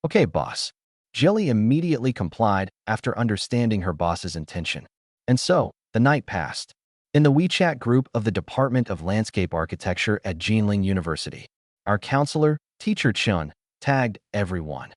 "Okay, boss." Jelly immediately complied after understanding her boss's intention. And so, the night passed. In the WeChat group of the Department of Landscape Architecture at Jinling University, our counselor, Teacher Chun, tagged everyone.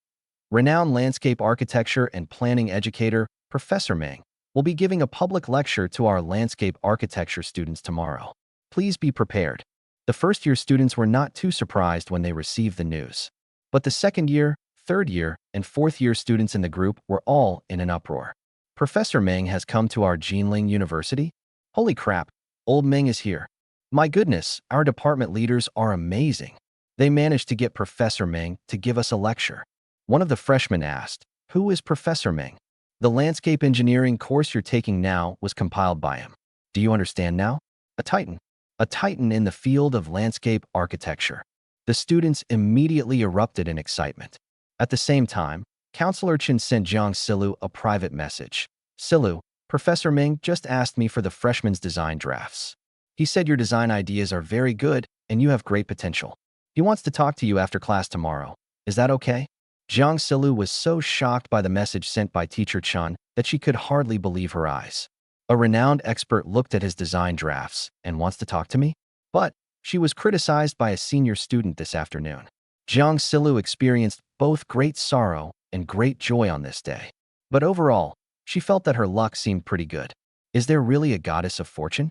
Renowned landscape architecture and planning educator, Professor Meng, will be giving a public lecture to our landscape architecture students tomorrow. Please be prepared. The first-year students were not too surprised when they received the news. But the second-year, third-year, and fourth-year students in the group were all in an uproar. "Professor Meng has come to our Jinling University? Holy crap, old Meng is here. My goodness, our department leaders are amazing. They managed to get Professor Meng to give us a lecture." One of the freshmen asked, "Who is Professor Meng?" "The landscape engineering course you're taking now was compiled by him. Do you understand now? A titan. A titan in the field of landscape architecture." The students immediately erupted in excitement. At the same time, Counselor Chen sent Jiang Yixia a private message. "Yixia, Professor Meng just asked me for the freshmen's design drafts. He said your design ideas are very good and you have great potential. He wants to talk to you after class tomorrow. Is that okay?" Jiang Yixia was so shocked by the message sent by Teacher Chun that she could hardly believe her eyes. A renowned expert looked at his design drafts and wants to talk to me? But she was criticized by a senior student this afternoon. Jiang Yixia experienced both great sorrow and great joy on this day. But overall, she felt that her luck seemed pretty good. Is there really a goddess of fortune?